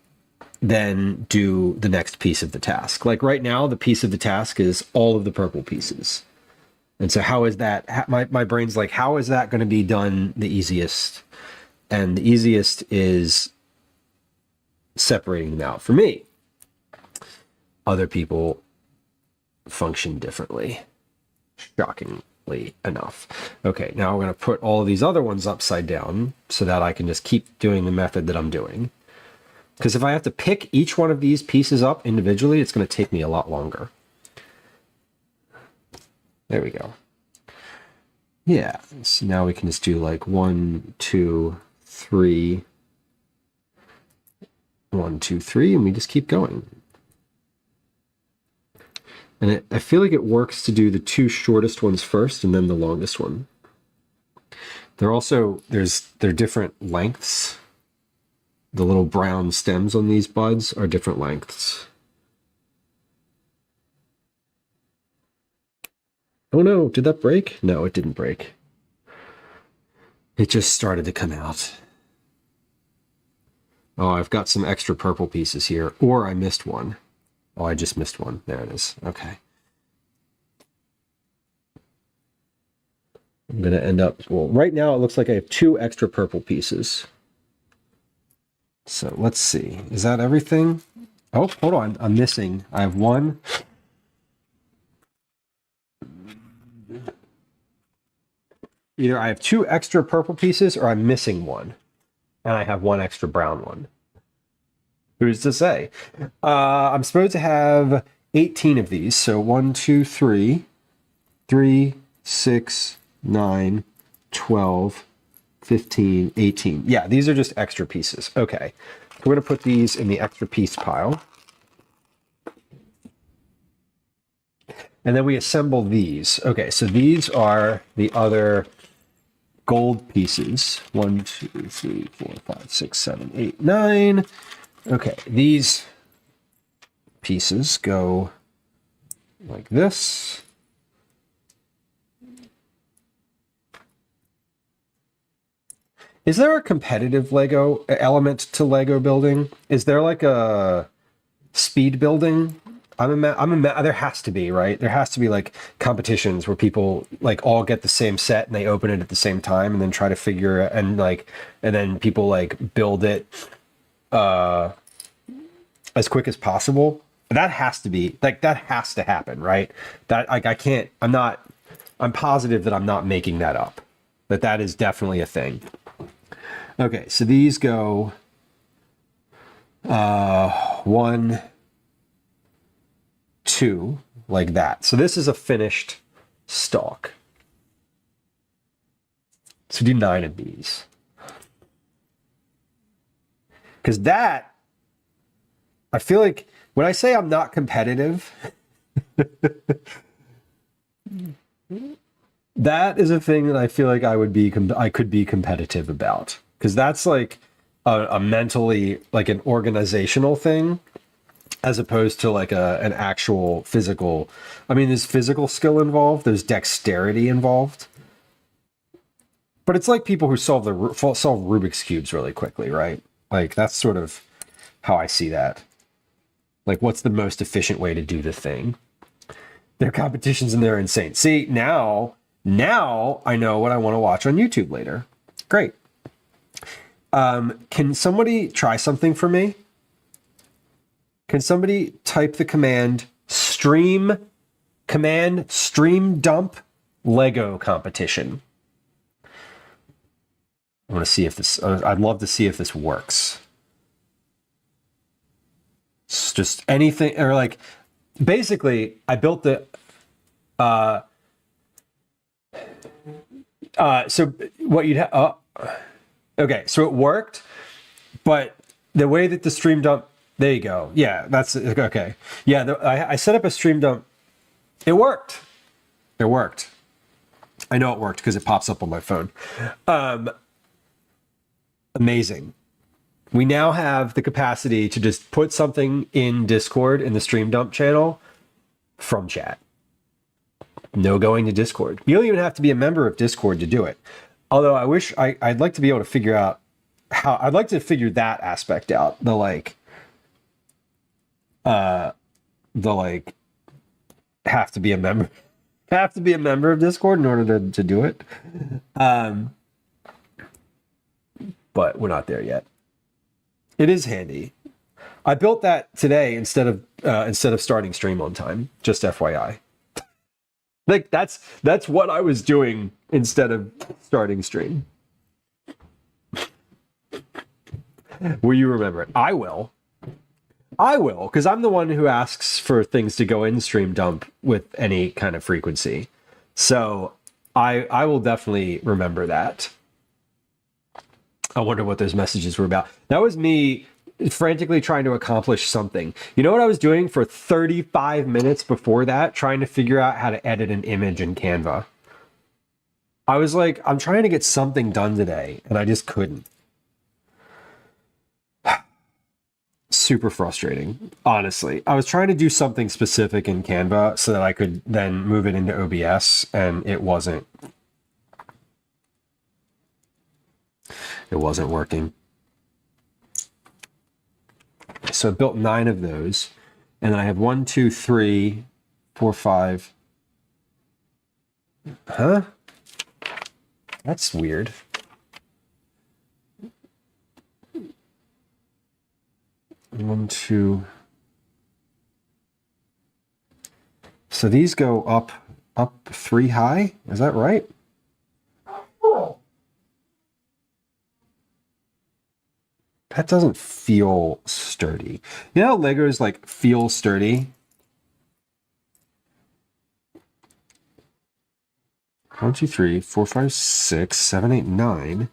then do the next piece of the task. Like right now, the piece of the task is all of the purple pieces. And so how is that, my brain's like, how is that going to be done the easiest? And the easiest is separating them out. For me, other people function differently, shockingly enough. Okay, now I'm going to put all of these other ones upside down so that I can just keep doing the method that I'm doing. Because if I have to pick each one of these pieces up individually, it's going to take me a lot longer. There we go. Yeah, so now we can just do like 1, 2, 3, 1, 2, 3, and we just keep going. And I feel like it works to do the 2 shortest ones first and then the longest one. They're different lengths. The little brown stems on these buds are different lengths. Oh no, did that break? No, it didn't break. It just started to come out. Oh, I've got some extra purple pieces here, or I missed one. Oh, I just missed one. There it is. Okay. I'm going to end up, well, right now it looks like I have 2 extra purple pieces. So let's see. Is that everything? Oh, hold on. I'm missing. I have 1. Either I have 2 extra purple pieces or I'm missing 1. And I have 1 extra brown one. Who's to say? I'm supposed to have 18 of these. So 1, 2, 3, 6, 9, 12, 15, 18. Yeah, these are just extra pieces. Okay. We're going to put these in the extra piece pile. And then we assemble these. Okay, so these are the other gold pieces. 1, 2, 3, 4, 5, 6, 7, 8, 9. Okay, these pieces go like this. Is there a competitive Lego element to Lego building? Is there like a speed building? There has to be, right? There has to be like competitions where people like all get the same set and they open it at the same time and then try to figure it and then people like build it as quick as possible. That has to be like, that has to happen, right? That like, I'm positive that I'm not making that up, that is definitely a thing. Okay, so these go 1, 2, like that. So this is a finished stalk. So do 9 of these. Because that, I feel like when I say I'm not competitive, that is a thing that I feel like I could be competitive about. Because that's like a mentally, like an organizational thing, as opposed to like an actual physical. I mean, there's physical skill involved, there's dexterity involved. But it's like people who solve Rubik's Cubes really quickly, right? Like that's sort of how I see that. Like, what's the most efficient way to do the thing? Their competitions and they're insane. See, now I know what I want to watch on YouTube later. Great. Can somebody try something for me? Can somebody type the command stream dump Lego competition? I want to see if this, I'd love to see if this works. It's just anything, or like, basically, I built the, so what you'd have, okay, so it worked, but the way that the stream dump, there you go. Yeah, that's, okay. Yeah, I set up a stream dump. It worked. It worked. I know it worked because it pops up on my phone. Amazing. We now have the capacity to just put something in Discord in the stream dump channel from chat. No going to Discord. You don't even have to be a member of Discord to do it. Although I'd like to be able to figure out how, I'd like to figure that aspect out. The have to be a member, of Discord in order to do it. But we're not there yet. It is handy. I built that today instead of starting stream on time. Just FYI. Like that's what I was doing instead of starting stream. Will you remember it? I will, because I'm the one who asks for things to go in stream dump with any kind of frequency. So I will definitely remember that. I wonder what those messages were about. That was me frantically trying to accomplish something. You know what I was doing for 35 minutes before that? Trying to figure out how to edit an image in Canva. I was like, I'm trying to get something done today, and I just couldn't. Super frustrating, honestly. I was trying to do something specific in Canva so that I could then move it into OBS, and it wasn't working. So I built 9 of those, and then I have 1, 2, 3, 4, 5. Huh? That's weird. One, two. So these go up 3 high. Is that right? That doesn't feel sturdy. You know how Legos like feel sturdy? 1, 2, 3, 4, 5, 6, 7, 8, 9.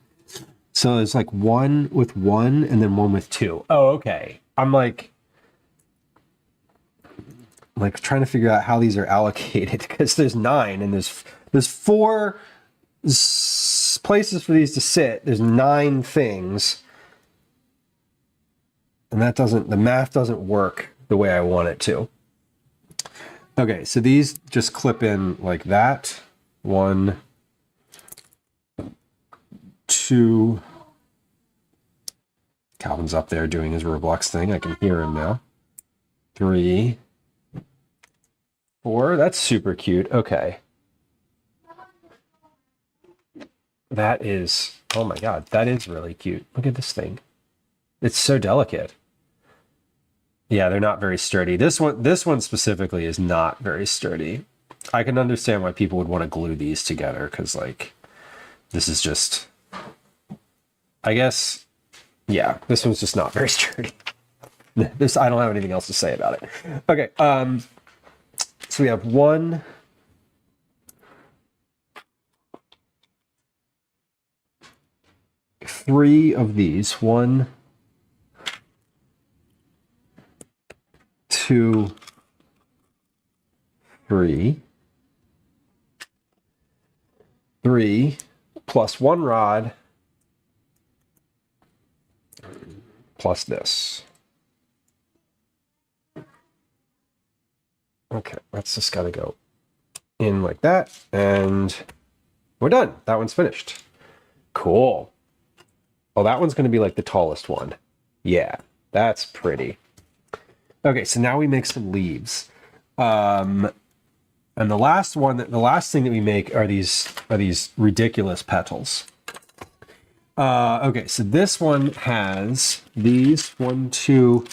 So there's like 1 with 1 and then 1 with 2. Oh, okay. I'm like trying to figure out how these are allocated because there's 9 and there's 4 places for these to sit. There's 9 things. And the math doesn't work the way I want it to. Okay, so these just clip in like that. 1, 2. Calvin's up there doing his Roblox thing. I can hear him now. 3, 4. That's super cute. Okay. That is, oh my God, that is really cute. Look at this thing. It's so delicate. Yeah, they're not very sturdy. This one specifically is not very sturdy. I can understand why people would want to glue these together because like this is just, I guess, yeah, this one's just not very sturdy. I don't have anything else to say about it. Okay, so we have 1, 3 of these. 1, 2, 3. 3 plus 1 rod plus this. Okay, that's just got to go in like that, and we're done. That one's finished. Cool. Oh, that one's going to be like the tallest one. Yeah, that's pretty. Okay, so now we make some leaves. And the last thing that we make are these ridiculous petals. Okay, so this one has these 1, 2,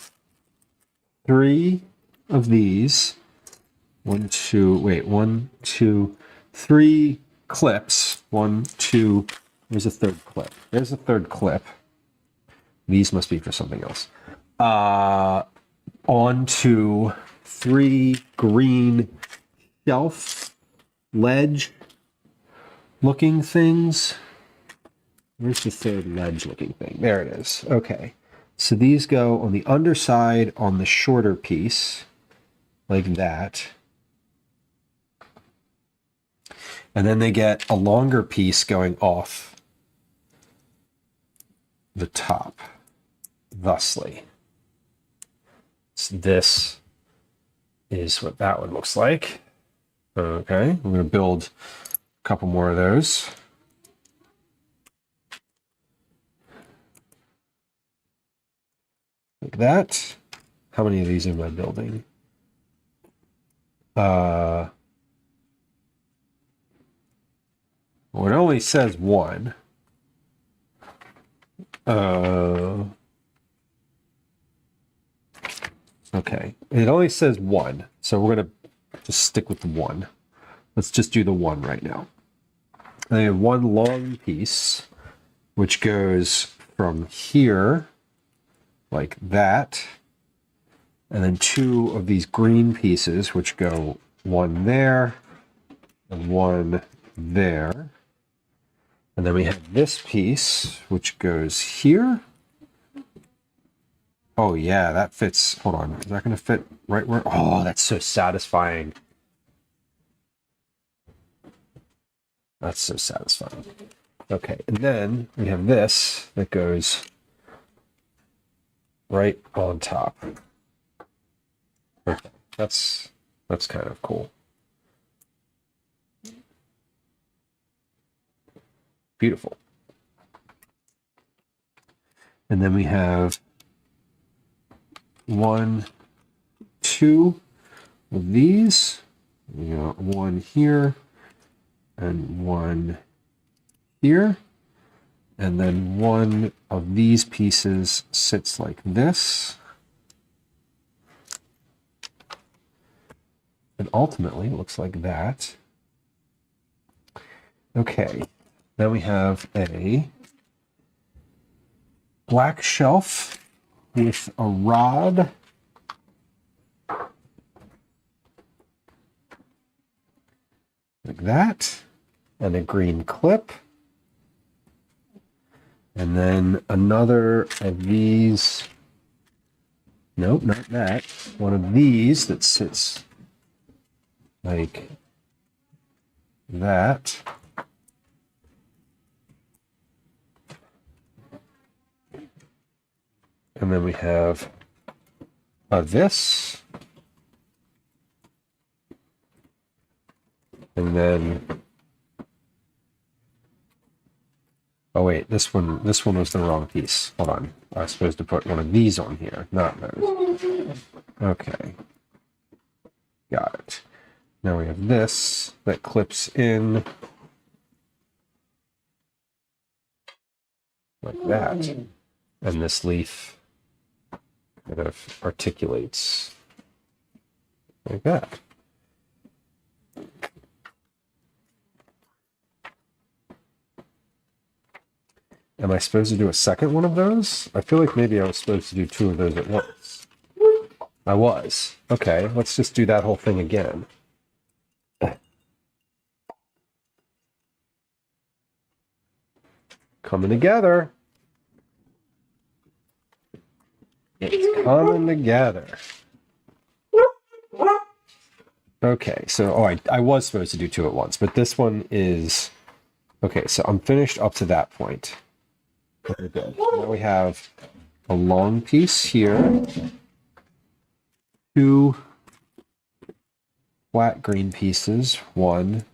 3 of these. 1, 2, 3 clips. 1, 2. There's a third clip. There's a third clip. These must be for something else. Onto 3 green shelf ledge looking things. Where's the third ledge looking thing? There it is. Okay. So these go on the underside on the shorter piece like that. And then they get a longer piece going off the top thusly. So this is what that one looks like. Okay, we're going to build a couple more of those. Like that. How many of these am I building? Well, it only says one. Okay, it only says one, so we're gonna just stick with the one. Let's just do the one right now. I have one long piece, which goes from here, like that, and then two of these green pieces, which go one there and one there. And then we have this piece, which goes here. Oh yeah, that fits. Hold on, is that going to fit right where? Oh, that's so satisfying. That's so satisfying. Okay, and then we have this that goes right on top. Okay, that's kind of cool. Beautiful. And then we have 1, 2 of these. We got one here and one here. And then one of these pieces sits like this. And ultimately it looks like that. Okay. Then we have a black shelf with a rod. Like that. And a green clip. And then another of these. Nope, not that. One of these that sits like that. And then we have this. And then, oh wait, this one was the wrong piece. Hold on. I was supposed to put one of these on here, not those. Okay. Got it. Now we have this that clips in like that. And this leaf kind of articulates like that. Am I supposed to do a second one of those? I feel like maybe I was supposed to do 2 of those at once. I was. Okay, let's just do that whole thing again. Coming together. It's coming together. Okay, so I was supposed to do 2 at once, but this one is okay. So I'm finished up to that point. Okay, good. Now we have a long piece here, 2 flat green pieces, 1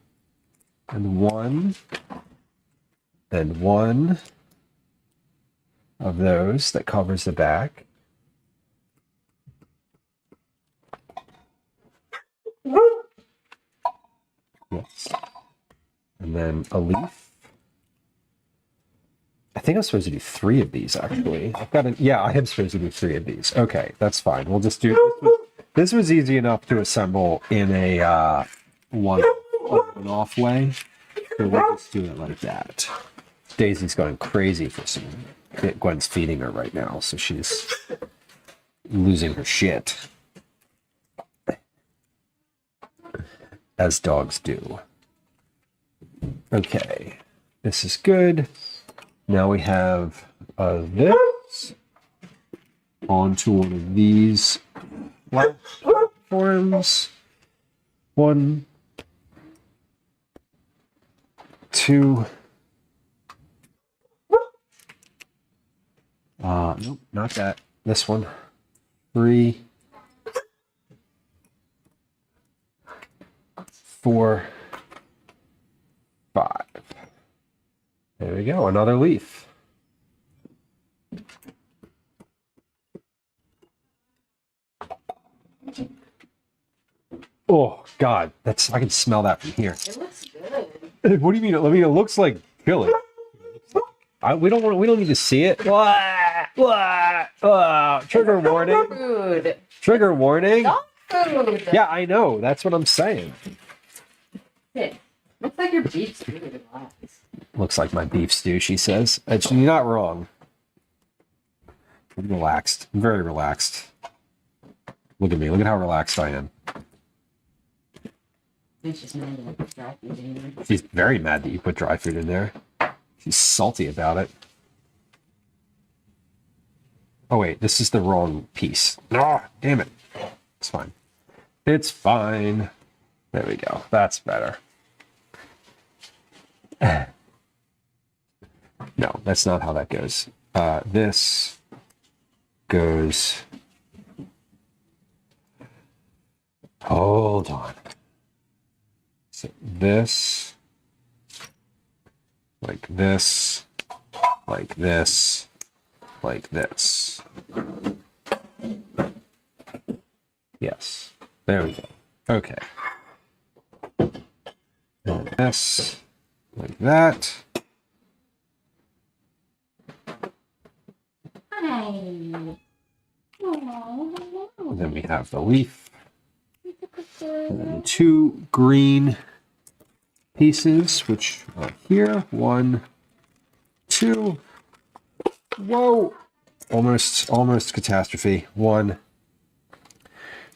and 1, and 1 of those that covers the back. Yes. And then a leaf. I think I'm supposed to do 3 of these, actually. Yeah, I am supposed to do 3 of these. Okay, that's fine. We'll just do this was easy enough to assemble in a one-off way. So we'll just do it like that. Daisy's going crazy for some. Gwen's feeding her right now, so she's losing her shit. As dogs do. Okay, this is good. Now we have this onto one of these platforms. 1, 2. Nope, not that. This one. 3, 4, 5. There we go, another leaf. Oh God, that's I can smell that from here. It looks good. What do you mean? I mean, it looks like chili. We don't need to see it. Blah, blah, blah. Trigger warning. Food. Trigger warning. Dog food. Yeah, I know. That's what I'm saying. Hey, looks like your beef's really relaxed. Looks like my beef stew, she says. You're not wrong. I'm relaxed. I'm very relaxed. Look at me. Look at how relaxed I am. She's mad that I put dry food in there. She's very mad that you put dry food in there. She's salty about it. Oh, wait. This is the wrong piece. Oh, damn it. It's fine. It's fine. There we go. That's better. No, that's not how that goes. This goes... Hold on. So this, like this, like this, like this. Yes, there we go. Okay. And this, like that. Hi. And then we have the leaf. And then 2 green pieces, which are here. 1, 2. Whoa! Almost catastrophe. 1,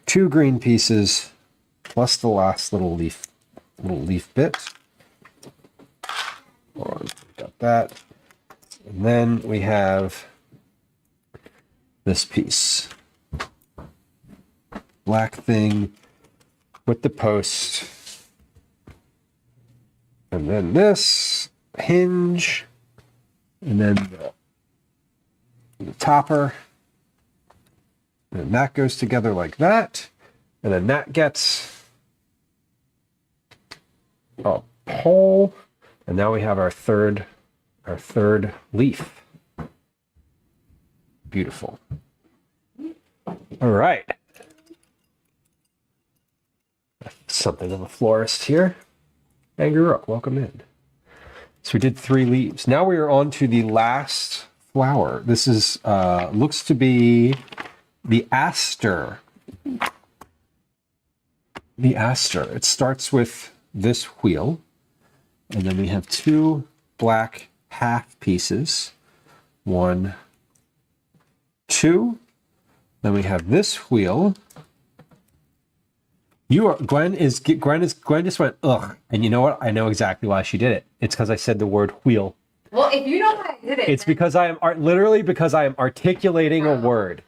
2 green pieces, plus the last little leaf bit. Hold on, got that. And then we have this piece. Black thing with the post. And then this hinge. And then the topper. And that goes together like that. And then that gets a pole. And now we have our third leaf. Beautiful. All right. Something of a florist here. Angry Rook, welcome in. So we did 3 leaves. Now we are on to the last flower. This is looks to be the aster. The aster. It starts with this wheel, and then we have 2 black half pieces. 1, 2. Then we have this wheel. Gwen just went ugh, and you know what? I know exactly why she did it. It's because I said the word wheel. Well, if you know why I did it, It's because I am literally because I am articulating a word.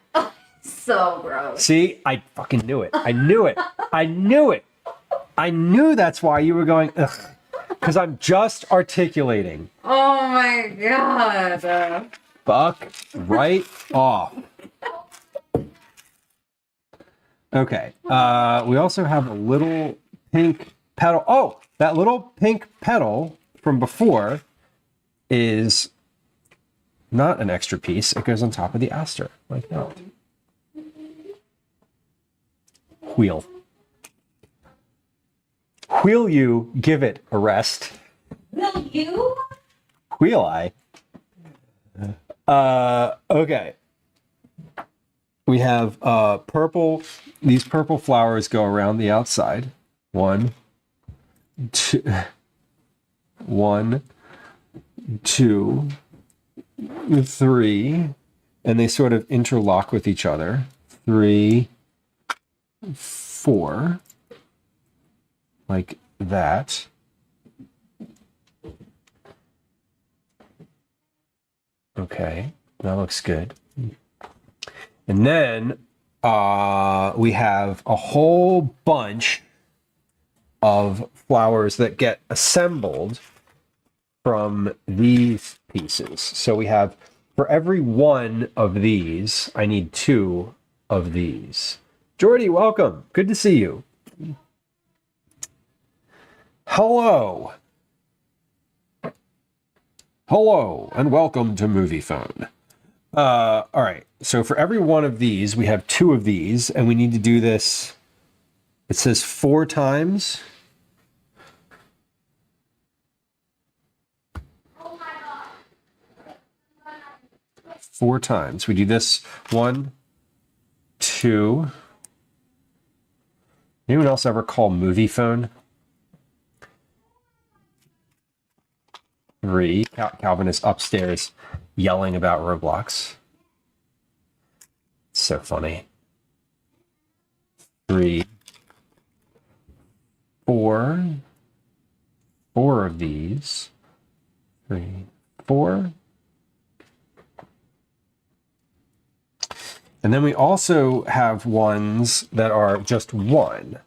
so gross. See, I fucking knew it. I knew it. I knew it. I knew that's why you were going ugh, because I'm just articulating. Oh my god. Fuck right off. Okay. We also have a little pink petal. Oh, that little pink petal from before is not an extra piece. It goes on top of the aster, like that. Wheel. Wheel you, give it a rest. Will you? Wheel I. Okay. We have purple. These purple flowers go around the outside. 1, 2, 1, 2, 3, and they sort of interlock with each other. 3, 4, like that. Okay, that looks good. And then we have a whole bunch of flowers that get assembled from these pieces. So we have, for every one of these, I need 2 of these. Jordy, welcome. Good to see you. Hello. Hello, and welcome to Movie Phone. All right, so for every one of these, we have 2 of these, and we need to do this, it says 4 times. Oh my God. 4 times. We do this 1, 2. Anyone else ever call Movie Phone? 3. Calvin is upstairs yelling about Roblox. So funny. 3, 4. 4 of these. 3, 4. And then we also have ones that are just 1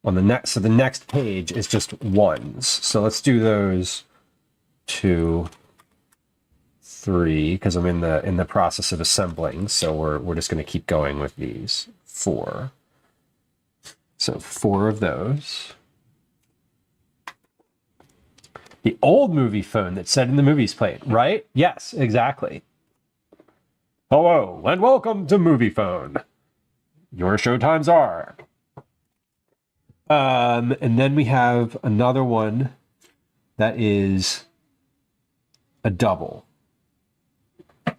on the next. So the next page is just 1s. So let's do those 2, 3, because I'm in the process of assembling. So we're just going to keep going with these 4. So 4 of those. The old Movie Phone that said in the movies played, right? Yes, exactly. Hello, and welcome to Movie Phone. Your show times are. And then we have another one that is a double.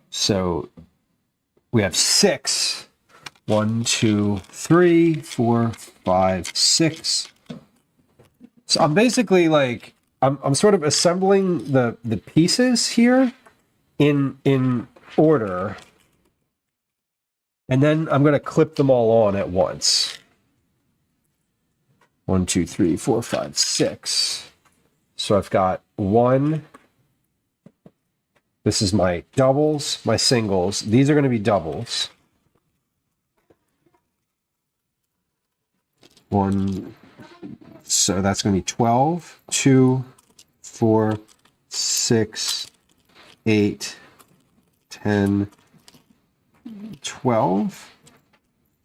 So we have 6. 1, 2, 3, 4, 5, 6. So I'm basically like I'm sort of assembling the pieces here in order. And then I'm going to clip them all on at once. 1, 2, 3, 4, 5, 6. So I've got 1. This is my doubles, my singles. These are going to be doubles. 1. So that's going to be 12. 2, 4, 6, 8, 10, 12.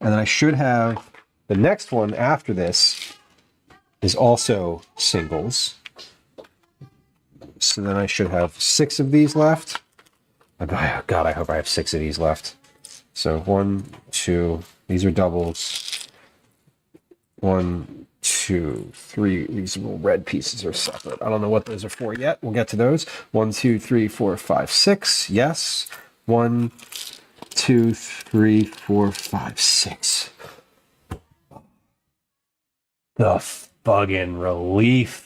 And then I should have the next one after this is also singles. So then I should have 6 of these left. Oh, God, I hope I have 6 of these left. So 1, 2, these are doubles. 1, 2, 3. These little red pieces are separate. I don't know what those are for yet. We'll get to those. 1, 2, 3, 4, 5, 6. Yes. 1, 2, 3, 4, 5, 6. The fucking relief.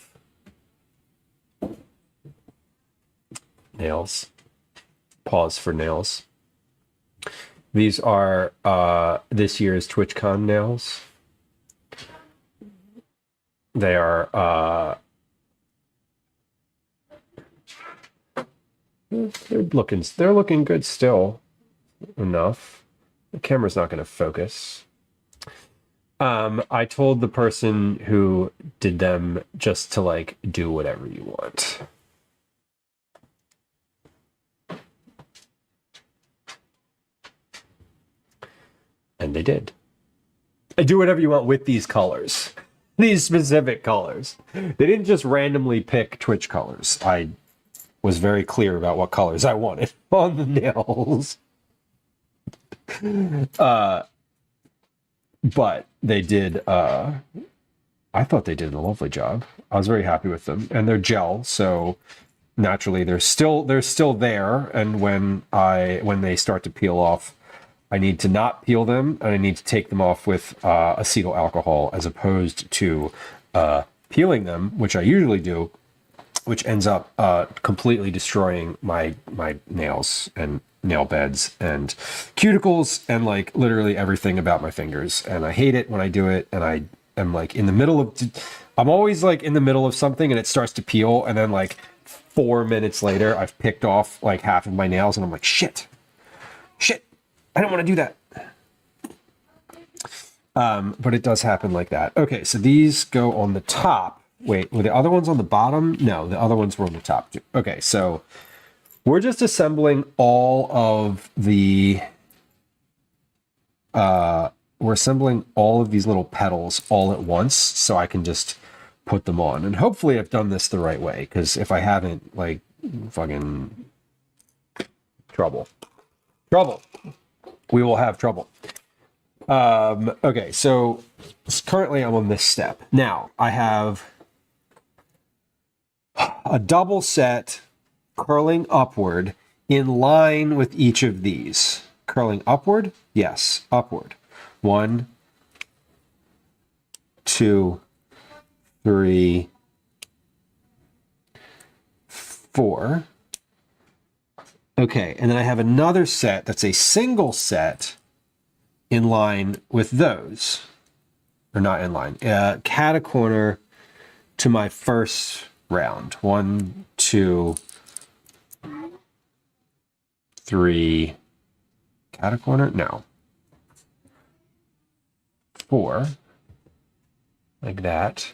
Nails. Pause for nails. These are this year's TwitchCon nails. They are they're looking good still enough. The camera's not going to focus. I told the person who did them just to like do whatever you want. And they did. I do whatever you want with these colors. These specific colors. They didn't just randomly pick Twitch colors. I was very clear about what colors I wanted on the nails. But they did, I thought they did a lovely job. I was very happy with them. And they're gel, so naturally they're still there. And when they start to peel off, I need to not peel them, and I need to take them off with acetyl alcohol as opposed to peeling them, which I usually do, which ends up completely destroying my nails and nail beds and cuticles and like literally everything about my fingers. And I hate it when I do it, and I am like I'm always like in the middle of something and it starts to peel, and then like 4 minutes later I've picked off like half of my nails and I'm like, shit, I don't want to do that. But it does happen like that. Okay, so these go on the top. Wait, were the other ones on the bottom? No, the other ones were on the top too. Okay, so we're just assembling all of the... we're assembling all of these little petals all at once, so I can just put them on. And hopefully I've done this the right way, because if I haven't, like, fucking trouble. We will have trouble. Okay, so currently I'm on this step. Now, I have a double set curling upward in line with each of these. Curling upward? Yes, upward. 1, 2, 3, 4. Okay, and then I have another set that's a single set in line with those. Or not in line. Cat a corner to my first round. 1, 2, 3. Cat a corner? No. 4. Like that.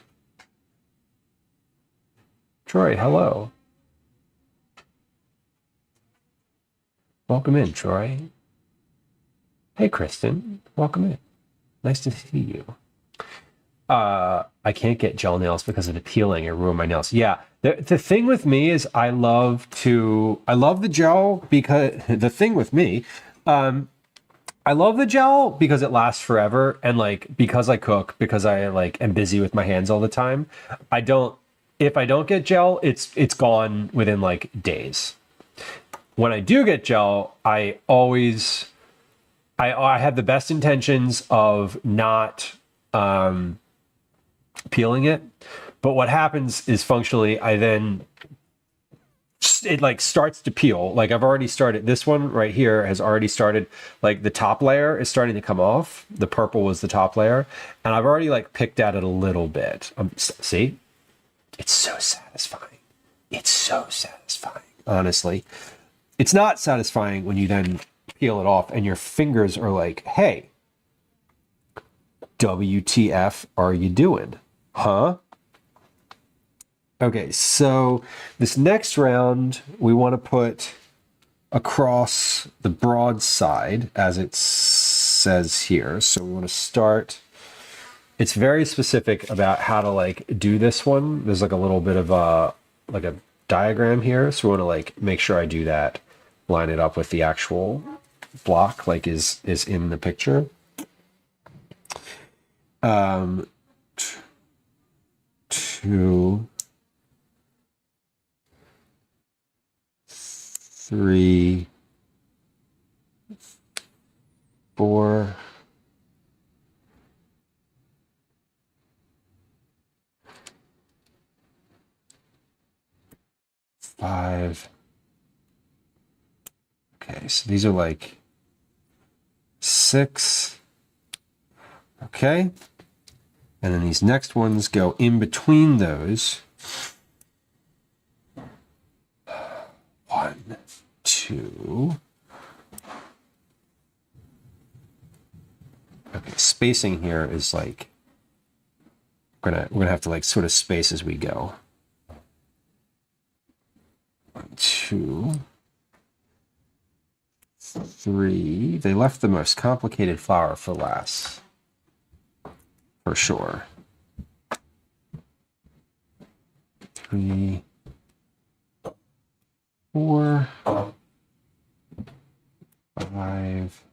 Troy, hello. Welcome in, Troy. Hey, Kristen. Welcome in. Nice to see you. I can't get gel nails because of the peeling. It ruined my nails. Yeah. The thing with me is I love the gel because the thing with me, I love the gel because it lasts forever. And like, because I cook, because I like am busy with my hands all the time, if I don't get gel, it's gone within like days. When I do get gel, I have the best intentions of not peeling it. But what happens is functionally, it like starts to peel. Like I've already started, this one right here has already started, like the top layer is starting to come off. The purple was the top layer. And I've already like picked at it a little bit. See? It's so satisfying. It's so satisfying, honestly. It's not satisfying when you then peel it off and your fingers are like, hey, WTF are you doing? Huh? Okay, so this next round, we want to put across the broad side, as it says here. So we want to start. It's very specific about how to like do this one. There's like a little bit of a diagram here. So we want to like make sure I do that, line it up with the actual block, like is in the picture. 2, 3, 4, 5. Okay, so these are like 6. Okay. And then these next ones go in between those. 1, 2. Okay, spacing here is like we're gonna have to like sort of space as we go. 1, 2, 3. They left the most complicated flower for last. For sure. 3, 4, 5,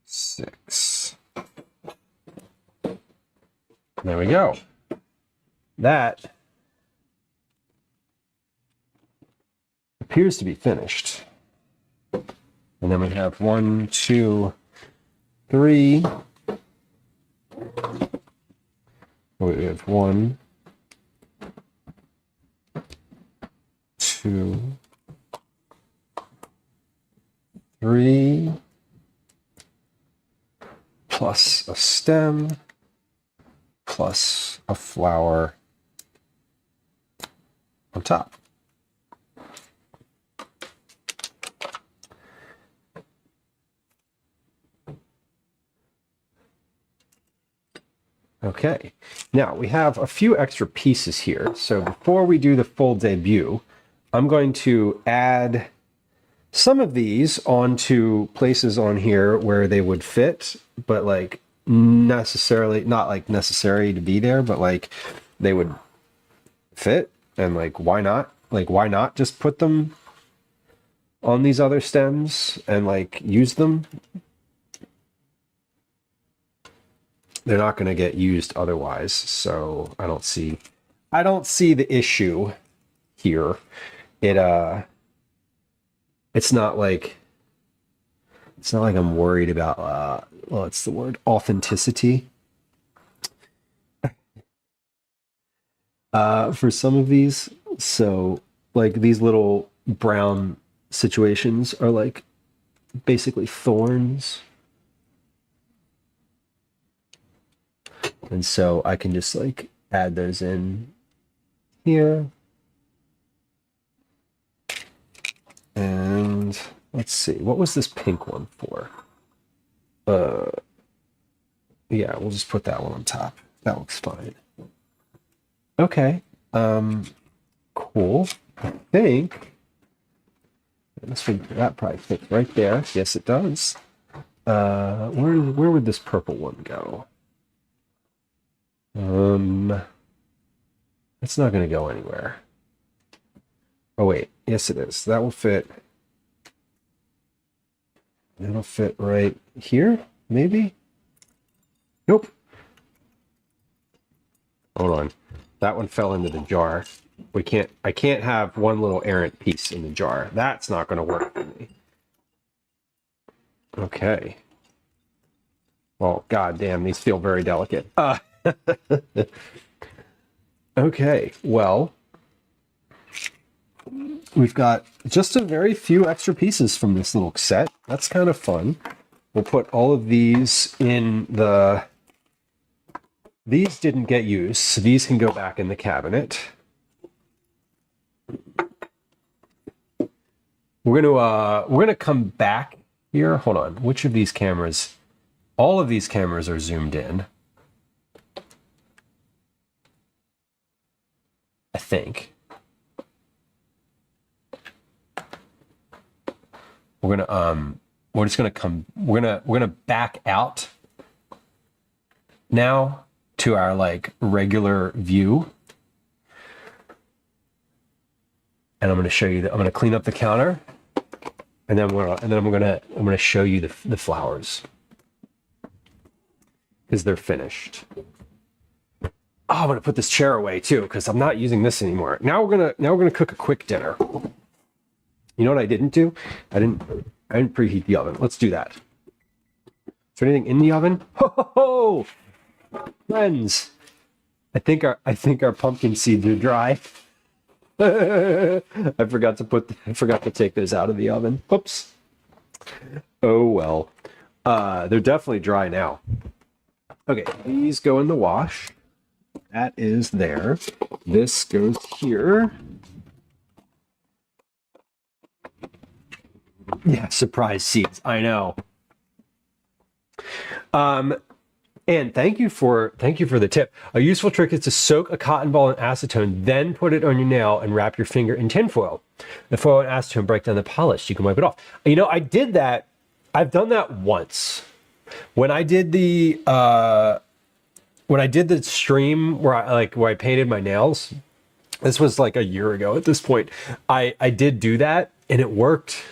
6. There we go. That appears to be finished. And then we have 1, 2, 3. We have 1, 2, 3, plus a stem, plus a flower on top. Okay, now we have a few extra pieces here. So before we do the full debut, I'm going to add some of these onto places on here where they would fit, but like necessarily, not like necessary to be there, but like they would fit, and like why not? Like why not just put them on these other stems and like use them? They're not going to get used otherwise, so I don't see the issue here. It's not like I'm worried about what's the word? Authenticity. For some of these, so like these little brown situations are like basically thorns. And so I can just like add those in here. And let's see, what was this pink one for? Yeah, we'll just put that one on top. That looks fine. Okay. Cool. I think that probably fits right there. Yes, it does. Where would this purple one go? It's not going to go anywhere. Oh wait, yes it is. That will fit. It'll fit right here, maybe? Nope. Hold on. That one fell into the jar. I can't have one little errant piece in the jar. That's not going to work for me. Okay. Well, goddamn, these feel very delicate. Okay, well, we've got just a very few extra pieces from this little set. That's kind of fun. We'll put all of these in the... These didn't get used, so these can go back in the cabinet. We're gonna come back here. Hold on. Which of these cameras? All of these cameras are zoomed in. I think. We're gonna back out now to our like regular view. And I'm going to show you I'm going to clean up the counter, and then I'm going to show you the flowers because they're finished. Oh, I'm going to put this chair away too because I'm not using this anymore. Now we're going to cook a quick dinner. You know what I didn't do? I didn't preheat the oven. Let's do that. Is there anything in the oven? Ho ho ho! Friends, I think our pumpkin seeds are dry. I forgot to take those out of the oven. Whoops. Oh well. They're definitely dry now. Okay, these go in the wash. That is there. This goes here. Yeah, surprise seeds. I know. And thank you for the tip. A useful trick is to soak a cotton ball in acetone, then put it on your nail and wrap your finger in tinfoil. The foil and acetone break down the polish. You can wipe it off. You know, I did that. I've done that once. When I did the stream where I painted my nails, this was like a year ago at this point. I did do that and it worked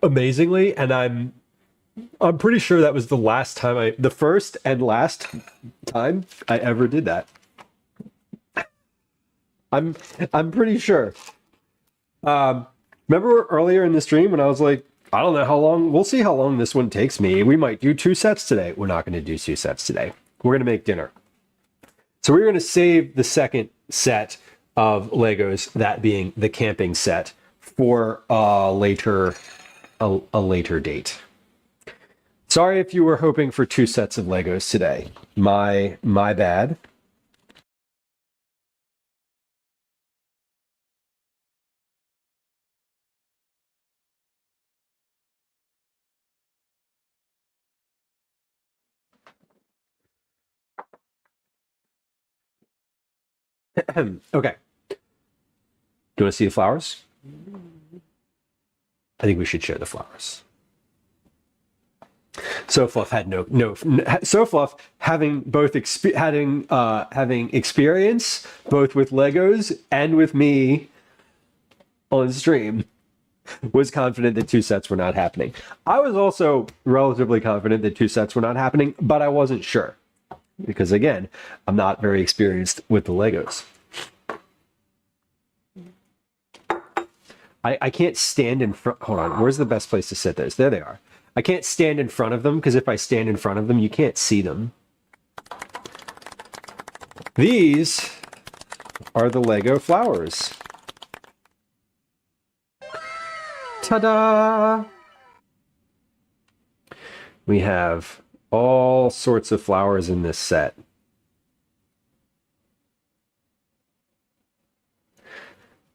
amazingly, and I'm pretty sure that was the first and last time I ever did that. I'm pretty sure. Remember earlier in the stream when I was like, I don't know how long, we'll see how long this one takes me. We might do 2 sets today. We're not going to do 2 sets today. We're going to make dinner. So we're going to save the second set of Legos, that being the camping set, for a later date. Sorry if you were hoping for 2 sets of Legos today. My bad. Okay. Do you want to see the flowers? I think we should show the flowers. So Fluff had So Fluff having both having experience both with Legos and with me on stream was confident that 2 sets were not happening. I was also relatively confident that 2 sets were not happening, but I wasn't sure because again, I'm not very experienced with the Legos. I can't stand in front. Hold on, where's the best place to sit those? There they are. I can't stand in front of them because if I stand in front of them, you can't see them. These are the Lego flowers. Ta-da! We have all sorts of flowers in this set.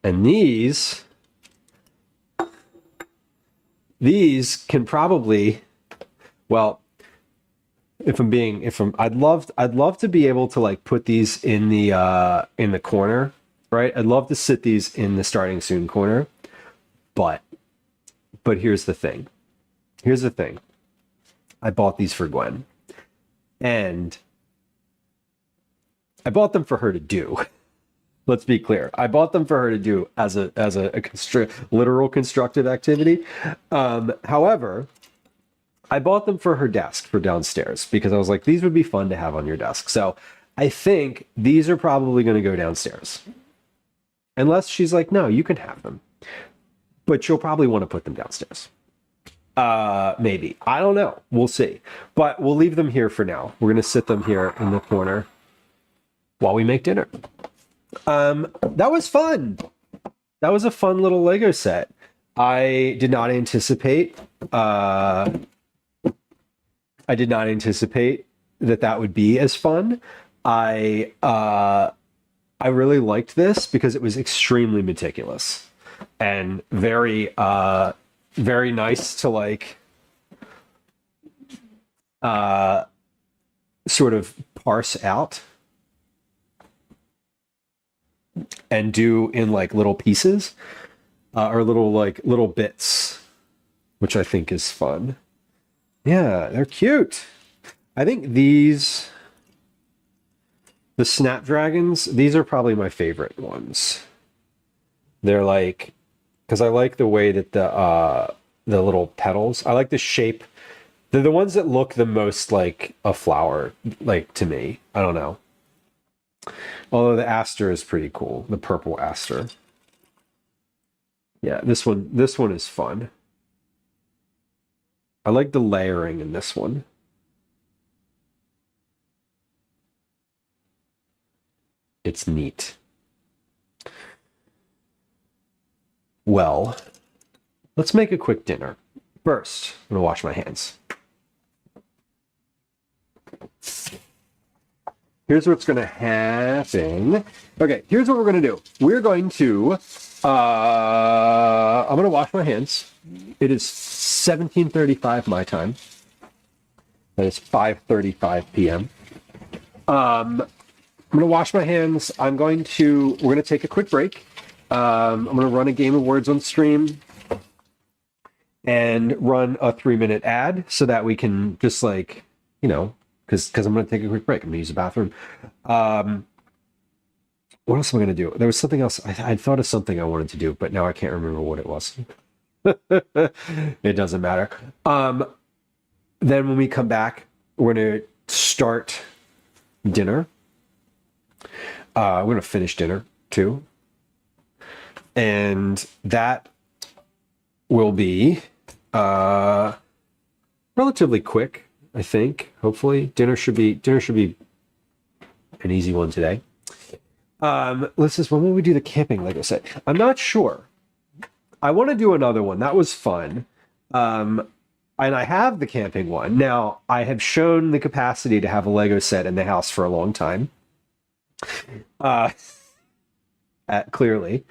And these can probably, well, I'd love to be able to like put these in the corner, right? I'd love to sit these in the starting soon corner, but here's the thing. I bought these for Gwen, and I bought them for her to do. Let's be clear. I bought them for her to do as a literal constructive activity. However, I bought them for her desk for downstairs because I was like, these would be fun to have on your desk. So I think these are probably going to go downstairs. Unless she's like, no, you can have them. But she'll probably want to put them downstairs. Maybe. I don't know. We'll see. But we'll leave them here for now. We're going to sit them here in the corner while we make dinner. That was fun. That was a fun little Lego set. I did not anticipate that would be as fun. I really liked this because it was extremely meticulous and very nice to like sort of parse out and do in like little pieces or little bits, which I think is fun. Yeah, they're cute. I think the Snapdragons, these are probably my favorite ones. They're like, because I like the way that the little petals, I like the shape. They're the ones that look the most like a flower, like to me. I don't know. Although the aster is pretty cool, the purple aster. Yeah, this one is fun. I like the layering in this one. It's neat. Well, let's make a quick dinner. First, I'm gonna wash my hands. Here's what's going to happen. Okay, here's what we're going to do. We're going to, I'm going to wash my hands. It is 17:35 my time. That is 5:35 p.m. I'm going to wash my hands. We're going to take a quick break. I'm going to run a game of words on stream and run a 3-minute ad so that we can just like, you know, because I'm going to take a quick break. I'm going to use the bathroom. What else am I going to do? There was something else. I thought of something I wanted to do, but now I can't remember what it was. It doesn't matter. Then when we come back, we're going to start dinner. We're going to finish dinner too. And that will be relatively quick. I think, hopefully, dinner should be an easy one today. When will we do the camping? Like I said, I'm not sure. I want to do another one. That was fun. And I have the camping one. Now, I have shown the capacity to have a Lego set in the house for a long time. Clearly.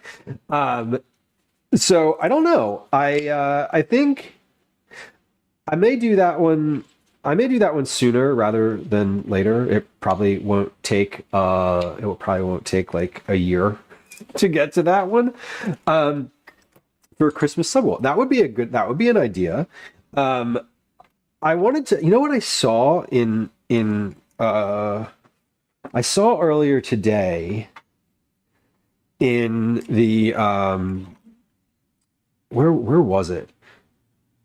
So I don't know. I think I may do that one. Sooner rather than later. It probably won't take like a year to get to that one. For Christmas Subway. That would be an idea. I wanted to, you know what I saw I saw earlier today in the where was it?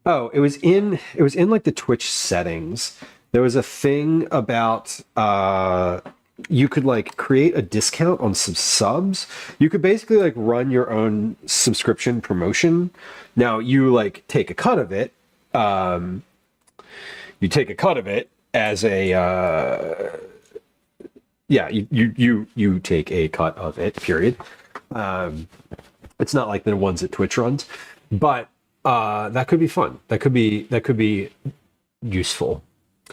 Oh, it was in like the Twitch settings. There was a thing about you could like create a discount on some subs. You could basically like run your own subscription promotion. Now you like take a cut of it. You take a cut of it as a yeah, you take a cut of it, period. It's not like the ones that Twitch runs, but that could be fun. That could be useful.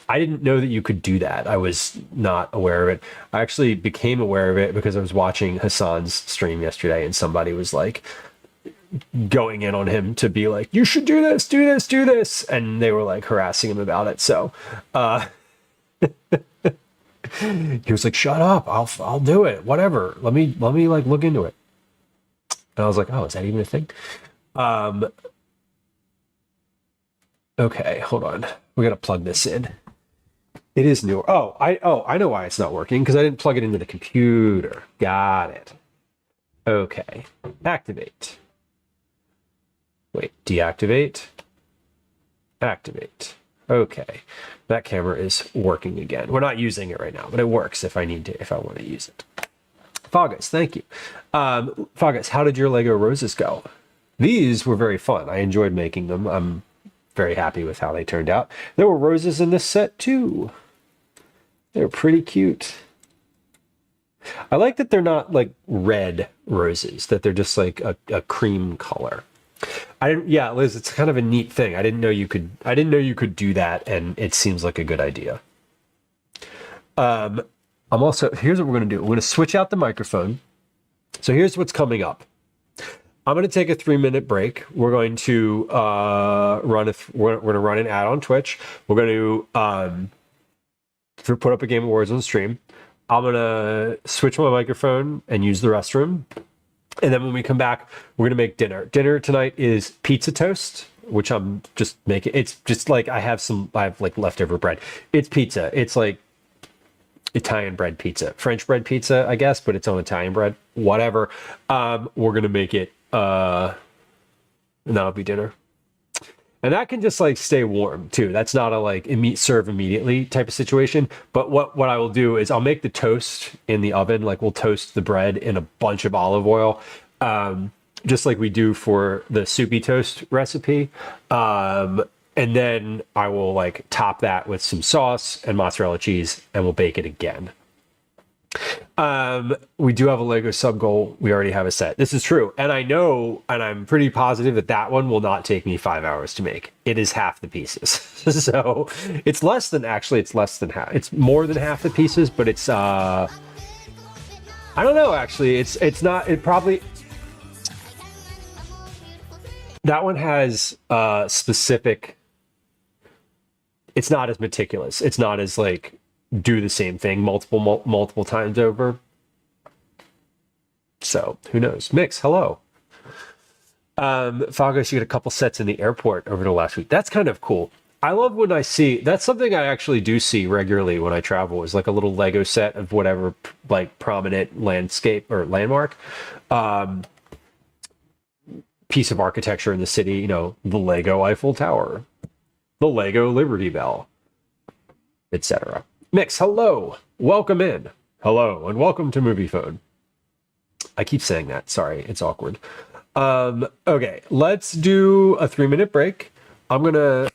I didn't know that you could do that. I was not aware of it. I actually became aware of it because I was watching Hassan's stream yesterday, and somebody was like going in on him to be like, "You should do this, do this, do this," and they were like harassing him about it. So he was like, "Shut up! I'll do it. Whatever. Let me like look into it." And I was like, "Oh, is that even a thing?" Okay, hold on. We gotta plug this in. It is new. I know why it's not working, because I didn't plug it into the computer. Got it. Okay. Activate. Wait, deactivate. Activate. Okay. That camera is working again. We're not using it right now, but it works if I want to use it. Fogus, thank you. Fogus, how did your Lego roses go? These were very fun. I enjoyed making them. I'm very happy with how they turned out. There were roses in this set too. They're pretty cute. I like that they're not like red roses, that they're just like a cream color. Yeah, Liz, it's kind of a neat thing. I didn't know you could do that, and it seems like a good idea. Here's what we're gonna do. We're gonna switch out the microphone. So here's what's coming up. I'm going to take a 3-minute break. We're going to run an ad on Twitch. We're going to put up a Game Awards on the stream. I'm going to switch my microphone and use the restroom. And then when we come back, we're going to make dinner. Dinner tonight is pizza toast, which I'm just making. It's just like I have like leftover bread. It's pizza. It's like Italian bread pizza, French bread pizza, I guess, but it's on Italian bread. Whatever. We're going to make it. And that'll be dinner. And that can just like stay warm too. That's not a like serve immediately type of situation. But what I will do is I'll make the toast in the oven. Like we'll toast the bread in a bunch of olive oil, just like we do for the soupy toast recipe. And then I will like top that with some sauce and mozzarella cheese, and we'll bake it again. We do have a Lego sub goal. We already have a set. This is true. And I know, and I'm pretty positive that one will not take me 5 hours to make. It is half the pieces. So it's less than half. It's more than half the pieces, but it's, I don't know, actually. It's not, it probably, that one has specific, it's not as meticulous. It's not as like, do the same thing multiple times over. So who knows? Mix, hello. Fagos, you get a couple sets in the airport over the last week. That's kind of cool. I love when I see, that's something I actually do see regularly when I travel, is like a little Lego set of whatever like prominent landscape or landmark piece of architecture in the city. You know, the Lego Eiffel Tower, the Lego Liberty Bell, etc. Mix, hello, welcome in. Hello, and welcome to Movie Phone. I keep saying that, sorry, it's awkward. Okay, let's do a 3-minute break. I'm gonna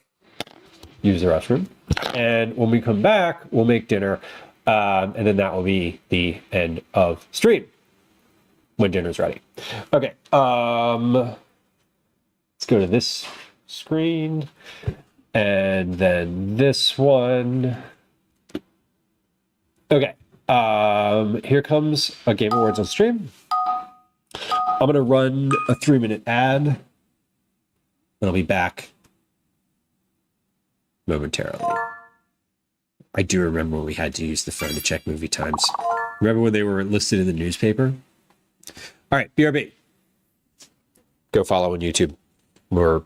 use the restroom, and when we come back, we'll make dinner, and then that will be the end of stream, when dinner's ready. Okay, let's go to this screen, and then this one. Okay, here comes a Game Awards on stream. I'm going to run a 3-minute ad, and I'll be back momentarily. I do remember when we had to use the phone to check movie times. Remember when they were listed in the newspaper? All right, BRB. Go follow on YouTube. We're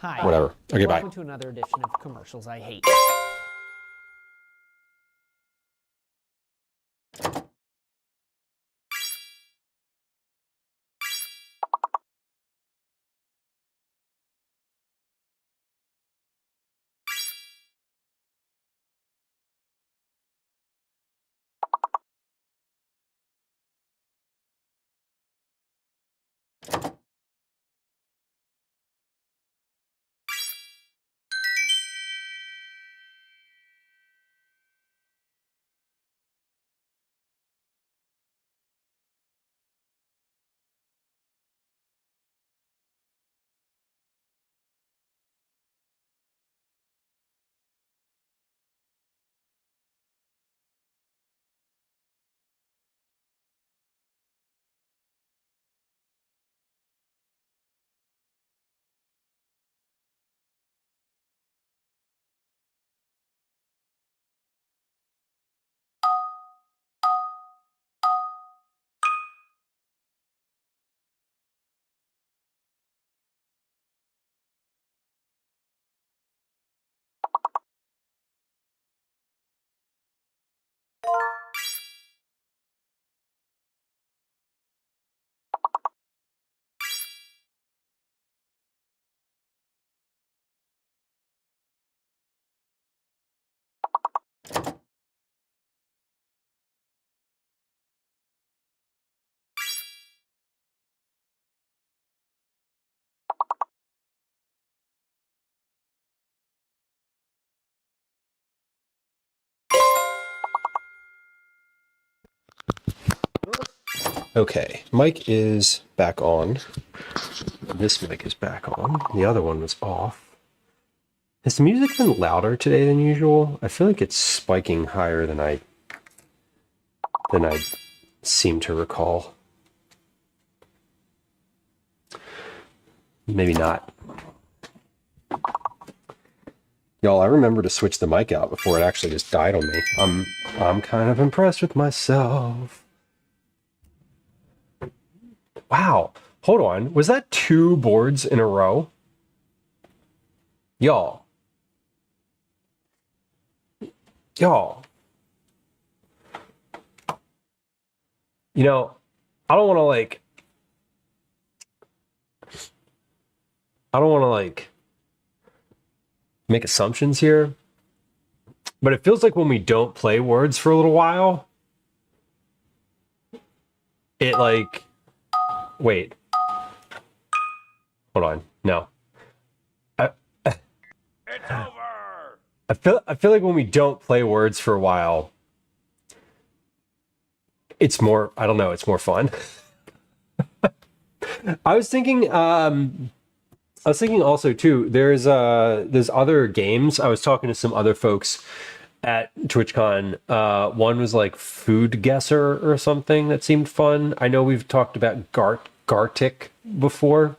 Hi. Whatever. Okay, bye. Welcome to another edition of Commercials I Hate. Okay, mic is back on. This mic is back on. The other one was off. Has the music been louder today than usual? I feel like it's spiking higher than I seem to recall. Maybe not. Y'all, I remember to switch the mic out before it actually just died on me. I'm kind of impressed with myself. Wow. Hold on. Was that 2 boards in a row? Y'all. You know, I don't want to make assumptions here, but it feels like when we don't play words for a little while, it wait. Hold on. No. It's over. I feel like when we don't play words for a while, it's more, I don't know, it's more fun. I was thinking also too, there's other games. I was talking to some other folks at TwitchCon. One was like Food Guesser or something that seemed fun. I know we've talked about Gartic before.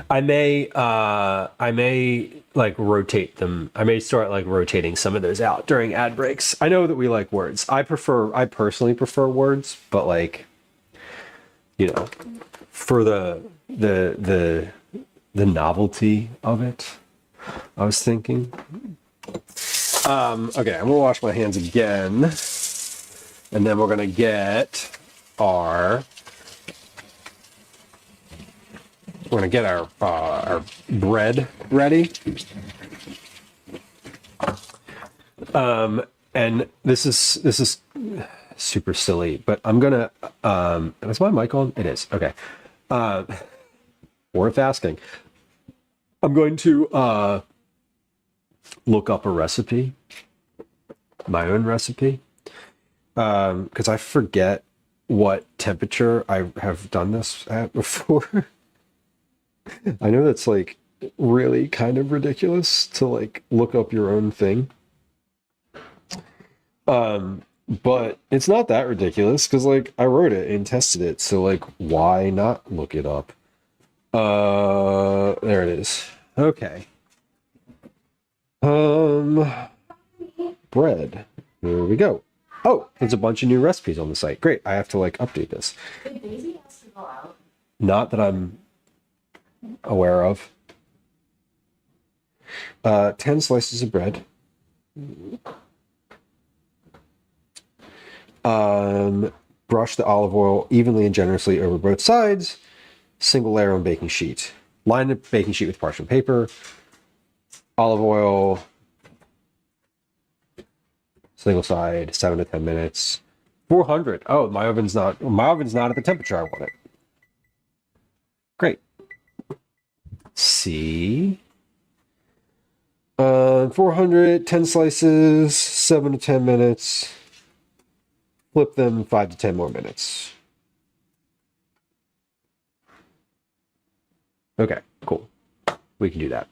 I may like rotate them. I may start like rotating some of those out during ad breaks. I know that we like words. I personally prefer words, but like, you know, for the novelty of it, I was thinking. Okay, I'm gonna wash my hands again, and then we're gonna get our bread ready. And this is super silly, but I'm gonna is my mic on? It is. Okay. Worth asking. I'm going to look up a recipe, my own recipe, because I forget what temperature I have done this at before. I know that's like really kind of ridiculous to like look up your own thing. But it's not that ridiculous because like I wrote it and tested it, so like why not look it up? There it is. Okay. Bread. Here we go. Oh, there's a bunch of new recipes on the site. Great. I have to like update this. Did Daisy has to go out? Not that I'm aware of. 10 slices of bread. Brush the olive oil evenly and generously over both sides. Single layer on baking sheet. Line the baking sheet with parchment paper. Olive oil. Single side, 7 to 10 minutes. 400. Oh, my oven's not at the temperature I want it. Great. See? 400, 10 slices, 7 to 10 minutes. Flip them 5 to 10 more minutes. Okay, cool. We can do that.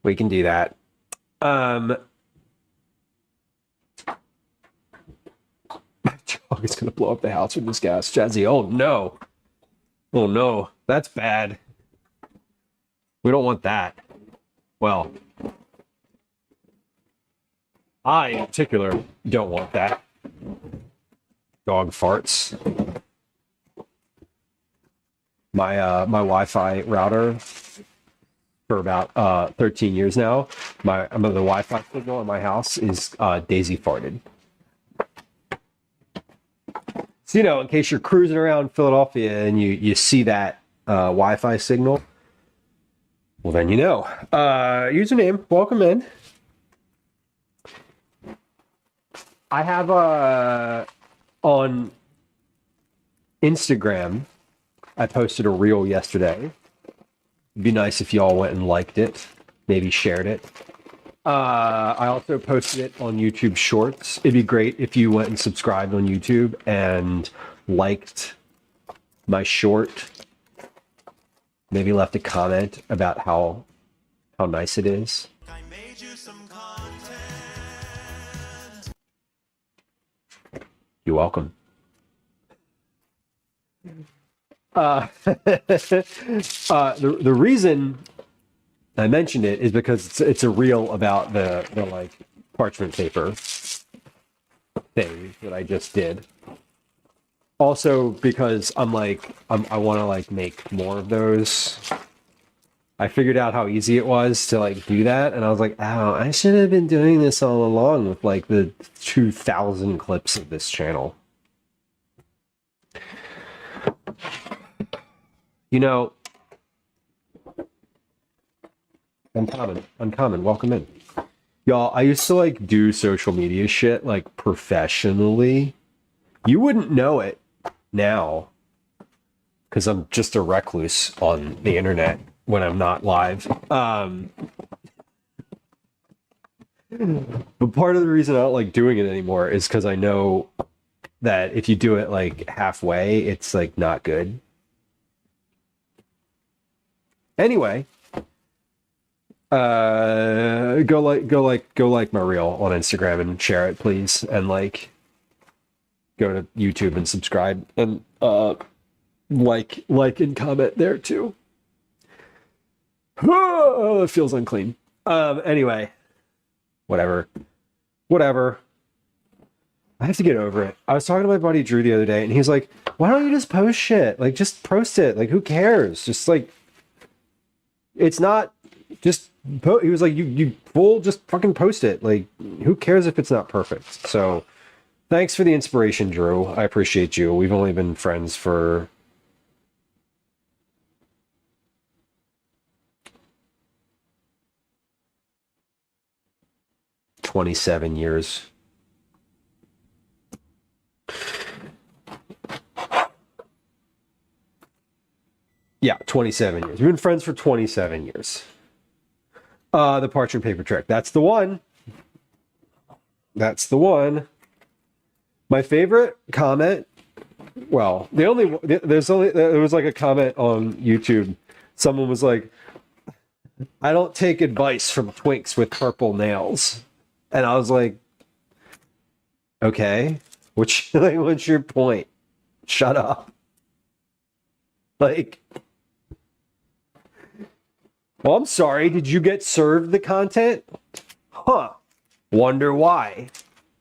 We can do that. My dog is gonna blow up the house with this gas. Jazzy, oh no. Oh no, that's bad. We don't want that. Well, I in particular don't want that. Dog farts. My Wi-Fi router for about 13 years now. The Wi-Fi signal in my house is daisy farted. So, you know, in case you're cruising around Philadelphia and you see that Wi-Fi signal, well, then you know. Username, welcome in. I have on Instagram, I posted a reel yesterday. It'd be nice if y'all went and liked it, maybe shared it. I also posted it on YouTube Shorts. It'd be great if you went and subscribed on YouTube and liked my short. Maybe left a comment about how nice it is. I made you some content. You're welcome. The reason I mentioned it is because it's a reel about the like parchment paper thing that I just did. Also because I want to like make more of those. I figured out how easy it was to like do that, and I was like, oh, I should have been doing this all along with like the 2,000 clips of this channel. You know, uncommon, welcome in. Y'all, I used to like do social media shit like professionally. You wouldn't know it now because I'm just a recluse on the internet when I'm not live. But part of the reason I don't like doing it anymore is because I know that if you do it like halfway, it's like not good. Anyway, go like my reel on Instagram and share it, please, and like go to YouTube and subscribe and like and comment there too. Oh, it feels unclean. Anyway, whatever. I have to get over it. I was talking to my buddy Drew the other day, and he's like, "Why don't you just post shit? Like, just post it. Like, who cares? Just like." It's not just he was like, you fool, just fucking post it. Like, who cares if it's not perfect? So thanks for the inspiration, Drew. I appreciate you. We've only been friends for $27 years. Yeah, 27 years. We've been friends for 27 years. The parchment paper trick. That's the one. That's the one. My favorite comment. Well, there was like a comment on YouTube. Someone was like, I don't take advice from twinks with purple nails. And I was like, okay, what's your point? Shut up. Like, well, I'm sorry. Did you get served the content? Huh. Wonder why.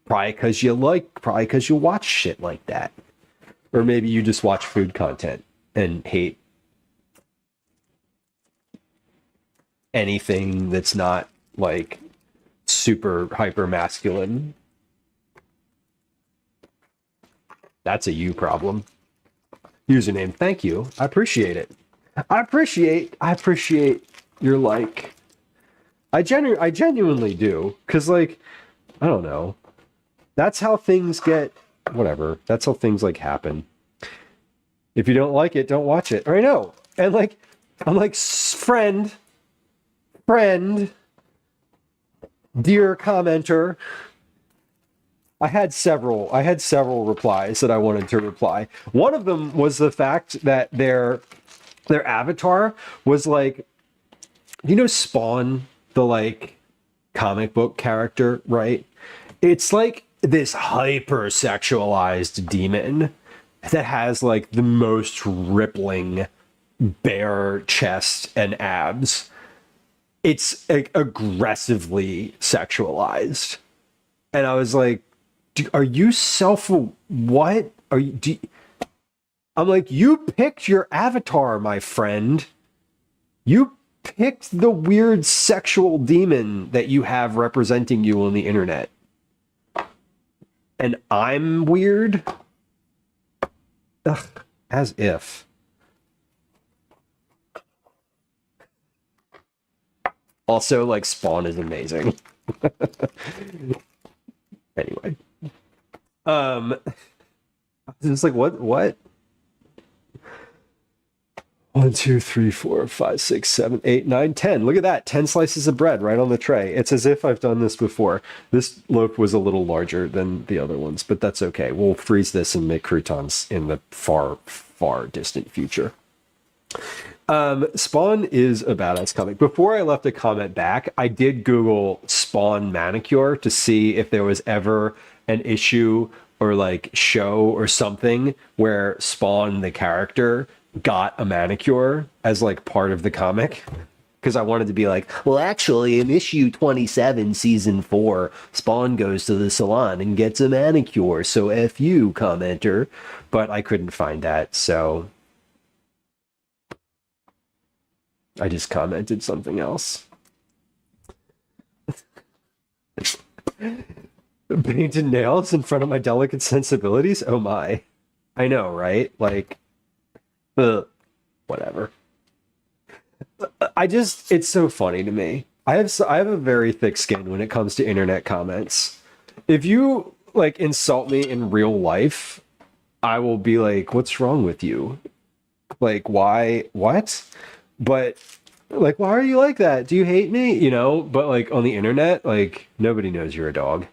Probably because you watch shit like that. Or maybe you just watch food content and hate anything that's not like super hyper masculine. That's a you problem. Username, thank you. I appreciate it. I appreciate your like. I genuinely do, because like, I don't know. That's how things get, whatever. That's how things like happen. If you don't like it, don't watch it. I know. And like, I'm like, friend, dear commenter. I had several replies that I wanted to reply. One of them was the fact that their avatar was like, you know, Spawn, the like comic book character, right? It's like this hyper-sexualized demon that has like the most rippling bare chest and abs. It's aggressively sexualized. And I was like, are you what? Are you, I'm like, you picked your avatar, my friend. You picked the weird sexual demon that you have representing you on the internet. And I'm weird? Ugh, as if. Also, like, Spawn is amazing. Anyway. It's like, what? 1, 2, 3, 4, 5, 6, 7, 8, 9, 10. Look at that. 10 slices of bread right on the tray. It's as if I've done this before. This loaf was a little larger than the other ones, but that's okay. We'll freeze this and make croutons in the far, far distant future. Spawn is a badass comic. Before I left a comment back, I did Google Spawn manicure to see if there was ever an issue or like show or something where Spawn, the character, got a manicure as like part of the comic. Because I wanted to be like, well, actually, in issue 27, season 4, Spawn goes to the salon and gets a manicure. So F you, commenter. But I couldn't find that, so I just commented something else. Painted nails in front of my delicate sensibilities? Oh my. I know, right? Like, whatever. It's so funny to me. I have a very thick skin when it comes to internet comments. If you like insult me in real life, I will be like, what's wrong with you? Like, why? What? But like, why are you like that? Do you hate me? You know, but like on the internet, like nobody knows you're a dog.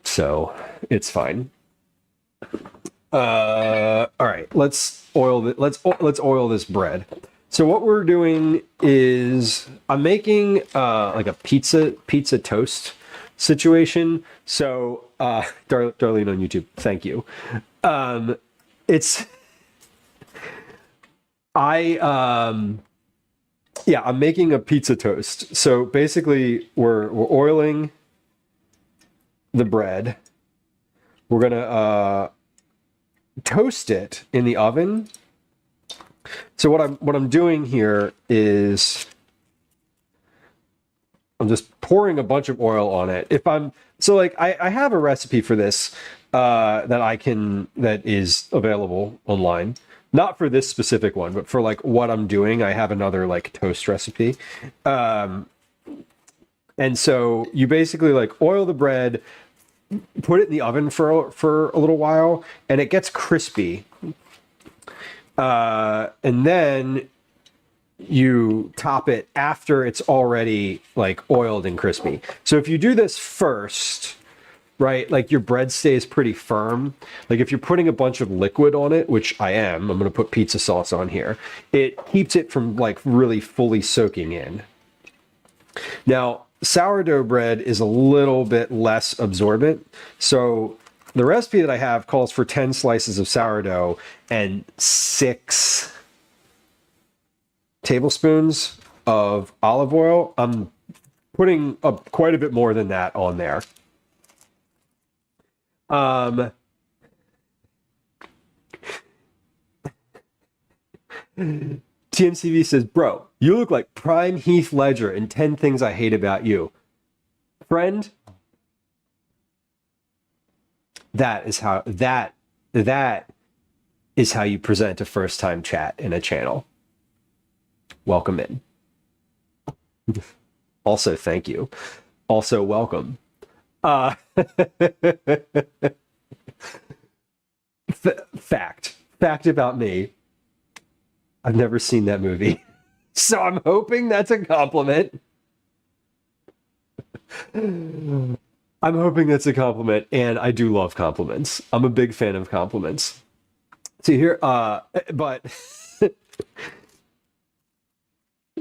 So it's fine. All right, let's oil this bread. So what we're doing is I'm making like a pizza toast situation. So Darlene on YouTube, thank you. I'm making a pizza toast. So basically we're oiling the bread. We're gonna toast it in the oven. So what I'm doing here is I'm just pouring a bunch of oil on it. I have a recipe for this that is available online. Not for this specific one, but for like what I'm doing, I have another like toast recipe. And so you basically like oil the bread, put it in the oven for a little while, and it gets crispy. And then you top it after it's already like oiled and crispy. So if you do this first, right, like your bread stays pretty firm. Like if you're putting a bunch of liquid on it, which I'm going to put pizza sauce on here, it keeps it from like really fully soaking in. Now, sourdough bread is a little bit less absorbent. So the recipe that I have calls for 10 slices of sourdough and 6 tablespoons of olive oil. I'm putting quite a bit more than that on there. TMCV says, bro, you look like prime Heath Ledger in 10 Things I Hate About You. Friend, that is how you present a first time chat in a channel. Welcome in. Also, thank you. Also, welcome. Fact about me. I've never seen that movie. So I'm hoping that's a compliment. I'm hoping that's a compliment, and I do love compliments. I'm a big fan of compliments. See here, but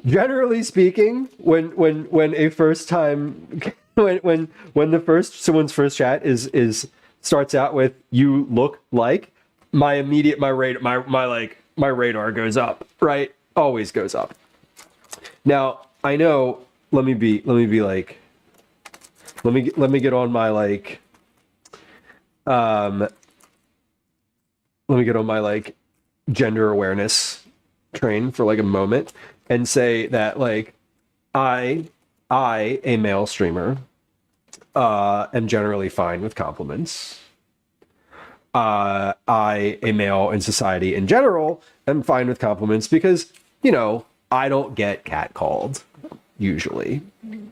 generally speaking, when a first time when someone's first chat is starts out with "you look like," my radar goes up, right? Always goes up. Now I know. Let me get on my gender awareness train for like a moment and say that like I a male streamer am generally fine with compliments. I a male in society in general am fine with compliments because, you know, I don't get catcalled usually.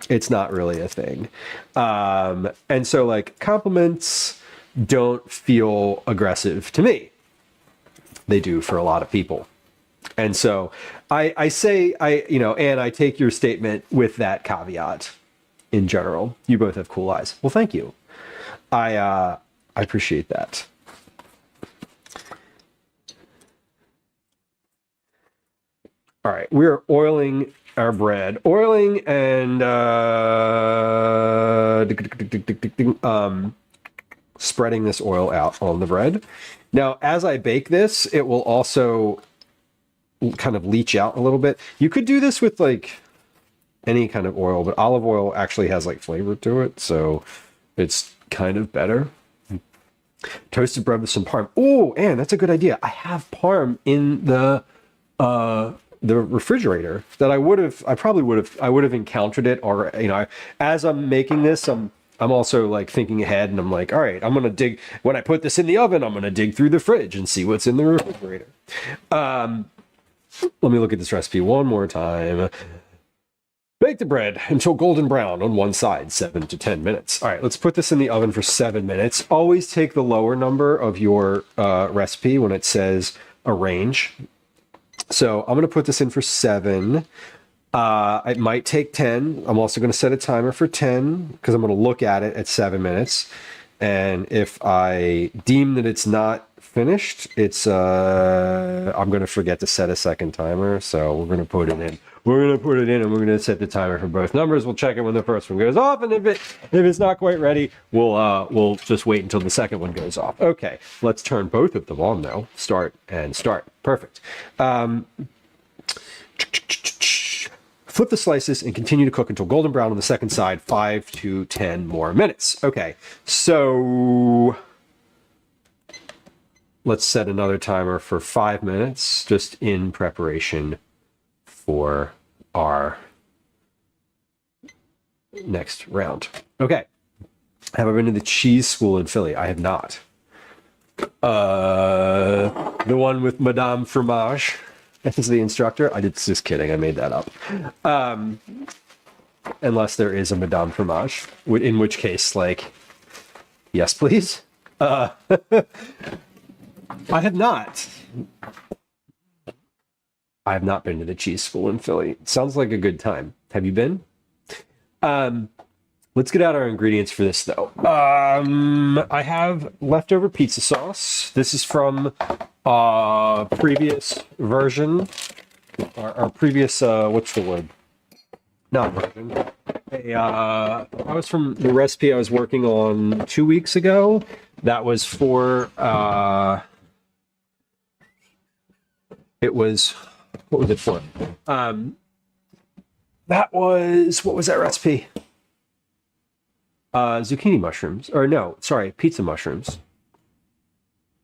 It's not really a thing. And so like compliments don't feel aggressive to me. They do for a lot of people. And so I take your statement with that caveat in general. You both have cool eyes. Well, thank you. I appreciate that. All right, we're oiling our bread. Oiling and spreading this oil out on the bread. Now, as I bake this, it will also kind of leach out a little bit. You could do this with like any kind of oil, but olive oil actually has like flavor to it, so it's kind of better. Toasted bread with some parm. Oh, and that's a good idea. I have parm in the refrigerator that I would have encountered it, or you know, as I'm making this, I'm also like thinking ahead, and I'm like, all right, I'm gonna dig when I put this in the oven. I'm gonna dig through the fridge and see what's in the refrigerator. Let me look at this recipe one more time. Bake the bread until golden brown on one side, 7 to 10 minutes. All right, let's put this in the oven for 7 minutes. Always take the lower number of your recipe when it says arrange. So I'm going to put this in for 7. It might take 10. I'm also going to set a timer for 10 because I'm going to look at it at 7 minutes. And if I deem that it's not finished, I'm going to forget to set a second timer. So we're going to put it in. We're going to put it in, and we're going to set the timer for both numbers. We'll check it when the first one goes off, and if it's not quite ready, we'll just wait until the second one goes off. Okay, let's turn both of them on though. Start and start. Perfect. Flip the slices and continue to cook until golden brown on the second side, 5 to 10 more minutes. Okay, so let's set another timer for 5 minutes, just in preparation for our next round. Okay. Have I been to the cheese school in Philly? I have not. The one with Madame Fromage as the instructor? Just kidding. I made that up. Unless there is a Madame Fromage, in which case, like, yes, please. I have not. I have not been to the cheese school in Philly. Sounds like a good time. Have you been? Let's get out our ingredients for this, though. I have leftover pizza sauce. This is from a previous version. Our previous, what's the word? Not version. That was from the recipe I was working on 2 weeks ago. That was for, it was... What was it for? What was that recipe? Zucchini mushrooms. Or no, sorry, pizza mushrooms.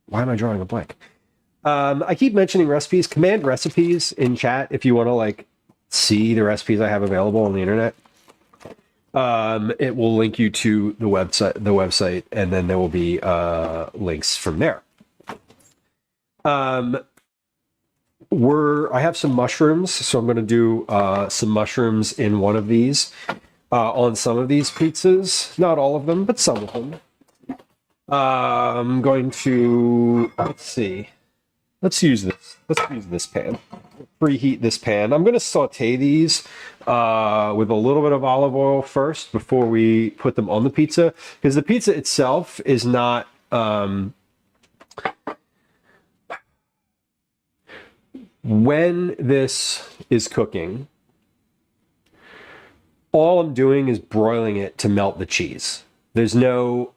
Why am I drawing a blank? I keep mentioning recipes. Command recipes in chat if you want to like see the recipes I have available on the internet. It will link you to the website, and then there will be links from there. I have some mushrooms, so I'm going to do some mushrooms in one of these on some of these pizzas. Not all of them, but some of them. I'm going to, let's see. Let's use this pan. Preheat this pan. I'm going to saute these with a little bit of olive oil first before we put them on the pizza, because the pizza itself is not when this is cooking, all I'm doing is broiling it to melt the cheese. There's no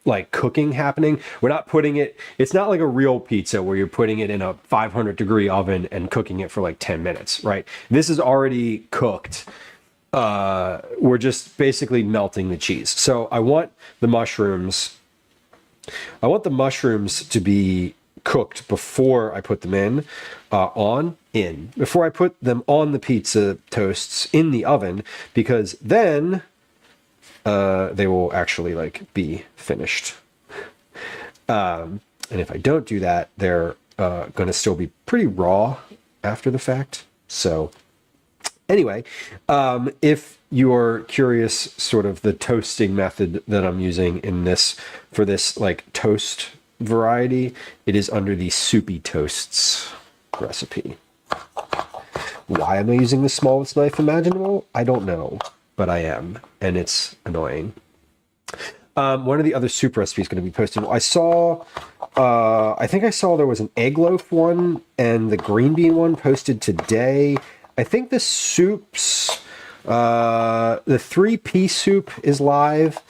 like cooking happening. We're not putting it, it's not like a real pizza where you're putting it in a 500-degree oven and cooking it for like 10 minutes, right? This is already cooked. We're just basically melting the cheese. So I want the mushrooms to be cooked before I put them in, before I put them on the pizza toasts in the oven, because then they will actually like be finished. And if I don't do that, they're going to still be pretty raw after the fact. So anyway, if you're curious sort of the toasting method that I'm using in this, for this like toast variety, it is under the soupy toasts recipe. Why am I using the smallest knife imaginable? I don't know, but I am, and it's annoying. One of the other soup recipes going to be posted. I think I saw there was an egg loaf one and the green bean one posted today. I think the soups, the 3-piece soup is live.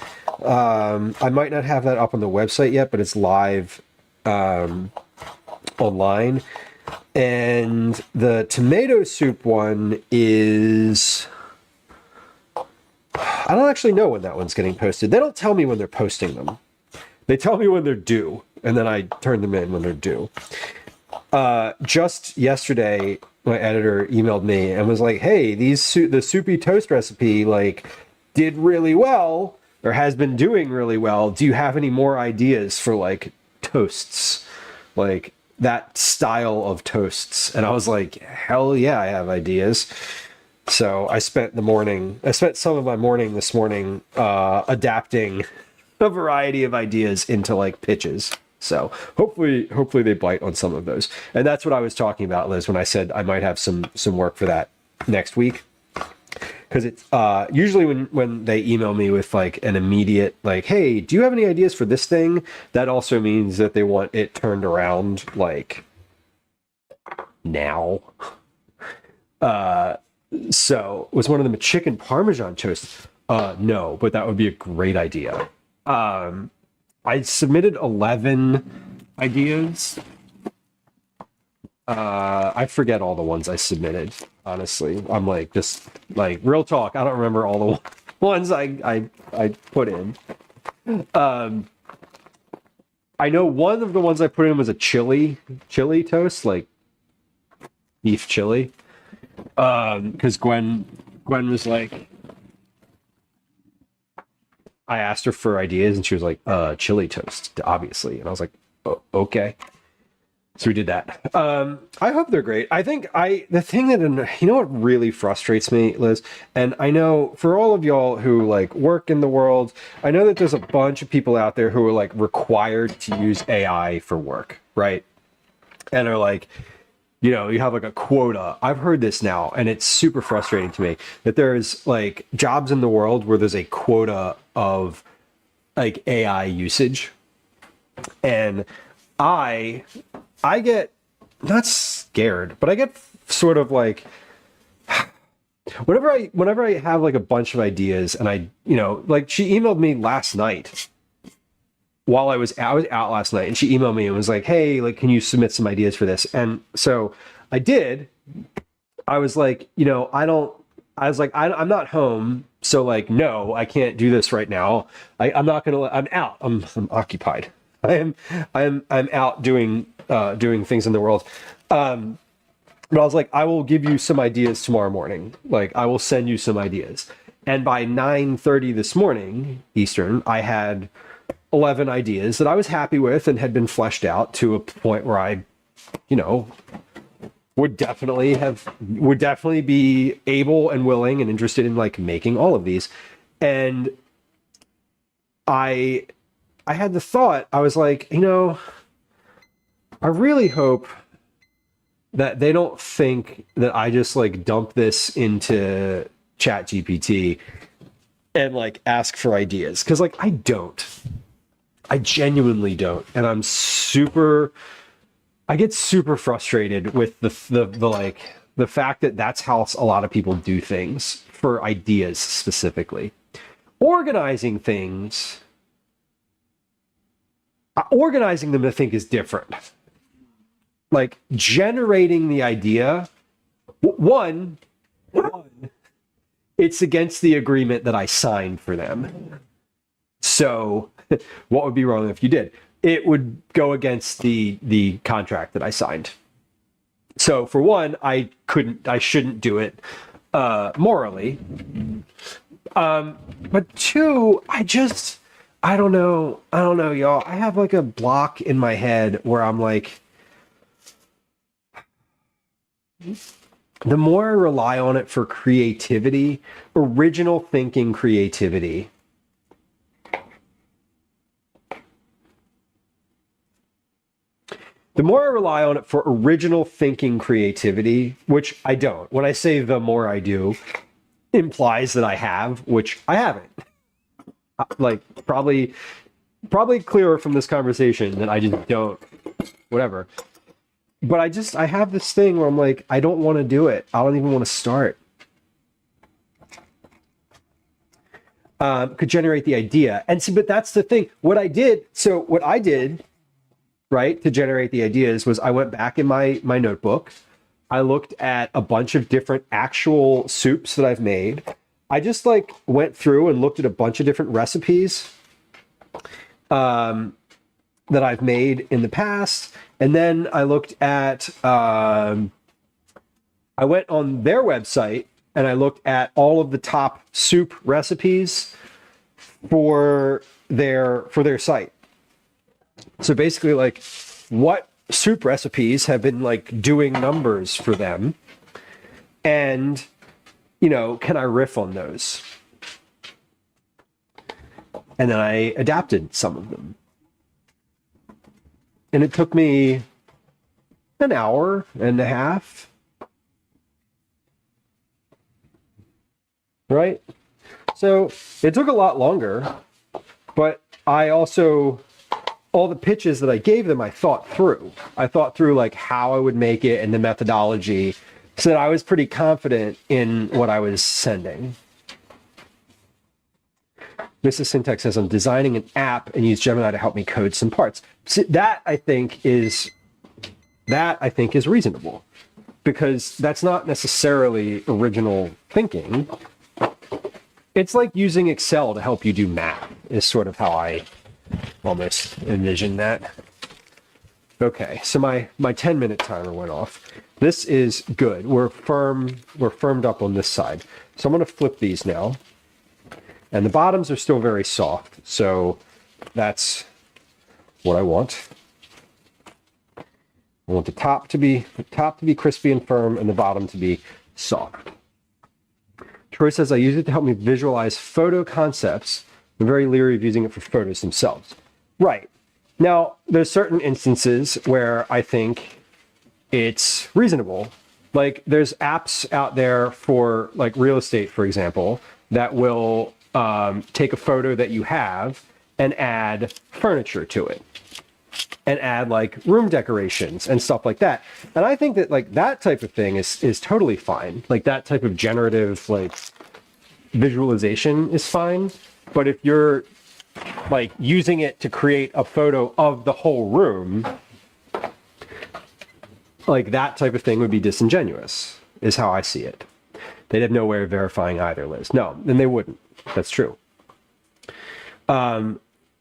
I might not have that up on the website yet, but it's live online. And the tomato soup one is, I don't actually know when that one's getting posted. They don't tell me when they're posting them. They tell me when they're due, and then I turn them in when they're due. Just yesterday, my editor emailed me and was like, hey, the soupy toast recipe like did really well, or has been doing really well. Do you have any more ideas for like toasts? Like that style of toasts? And I was like, hell yeah, I have ideas. So I spent some of my morning this morning adapting a variety of ideas into like pitches. So hopefully they bite on some of those. And that's what I was talking about, Liz, when I said I might have some work for that next week. Because it's usually when they email me with like an immediate like, hey, do you have any ideas for this thing? That also means that they want it turned around like now. So was one of them a chicken Parmesan toast? No, but that would be a great idea. I submitted 11 ideas. I forget all the ones I submitted, honestly. I'm like, just like real talk. I don't remember all the ones I put in. I know one of the ones I put in was a chili toast, like beef chili. Because Gwen was like, I asked her for ideas and she was like, chili toast, obviously. And I was like, oh, okay. So we did that. I hope they're great. I think the thing that, you know what really frustrates me, Liz? And I know for all of y'all who like work in the world, I know that there's a bunch of people out there who are like required to use AI for work, right? And are like, you know, you have like a quota. I've heard this now, and it's super frustrating to me that there's like jobs in the world where there's a quota of like AI usage. And I get not scared, but I get sort of like whenever I have like a bunch of ideas and I, you know, like she emailed me last night while I was out last night, and she emailed me and was like, hey, like, can you submit some ideas for this? And so I did. I was like, you know, I'm not home. So like, no, I can't do this right now. I'm not going to, I'm out. I'm occupied. I'm out doing doing things in the world. But I was like, I will give you some ideas tomorrow morning. Like, I will send you some ideas. And by 9:30 this morning, Eastern, I had 11 ideas that I was happy with and had been fleshed out to a point where I, would definitely be able and willing and interested in like making all of these. And I had the thought, I was like, I really hope that they don't think that I just like dump this into Chat GPT and like ask for ideas. Cause like I genuinely don't. And I get super frustrated with the fact that that's how a lot of people do things for ideas specifically. Organizing them I think is different. Like generating the idea, one, it's against the agreement that I signed for them. So what would be wrong if you did? It would go against the contract that I signed. So for one, I shouldn't do it morally. But two, I don't know, y'all. I have like a block in my head where I'm like, the more I rely on it for creativity, original thinking creativity, which I don't. When I say the more I do, implies that I have, which I haven't. Like probably clearer from this conversation that I just don't, whatever. But I have this thing where I'm like, I don't want to do it. I don't even want to start. Could generate the idea. And see, but that's the thing. What I did, right, to generate the ideas was I went back in my notebook. I looked at a bunch of different actual soups that I've made. I just like went through and looked at a bunch of different recipes that I've made in the past. And then I looked at, I went on their website and I looked at all of the top soup recipes for their site. So basically like what soup recipes have been like doing numbers for them, and can I riff on those? And then I adapted some of them. And it took me an hour and a half. Right? So it took a lot longer, but I also, all the pitches that I gave them, I thought through. I thought through like how I would make it and the methodology, so that I was pretty confident in what I was sending. Mrs. Syntax says, I'm designing an app and use Gemini to help me code some parts. So that I think is reasonable, because that's not necessarily original thinking. It's like using Excel to help you do math is sort of how I almost envision that. Okay, so my 10-minute timer went off. This is good. We're firmed up on this side. So I'm going to flip these now. And the bottoms are still very soft, so that's what I want. I want the top to be crispy and firm, and the bottom to be soft. Troy says, I use it to help me visualize photo concepts. I'm very leery of using it for photos themselves. Right. Now, there's certain instances where I think it's reasonable. Like, there's apps out there for, like, real estate, for example, that will take a photo that you have and add furniture to it, and add like room decorations and stuff like that. And I think that like that type of thing is totally fine. Like that type of generative like visualization is fine. But if you're like using it to create a photo of the whole room, like that type of thing would be disingenuous, is how I see it. They'd have no way of verifying either, Liz. No, then they wouldn't. That's true.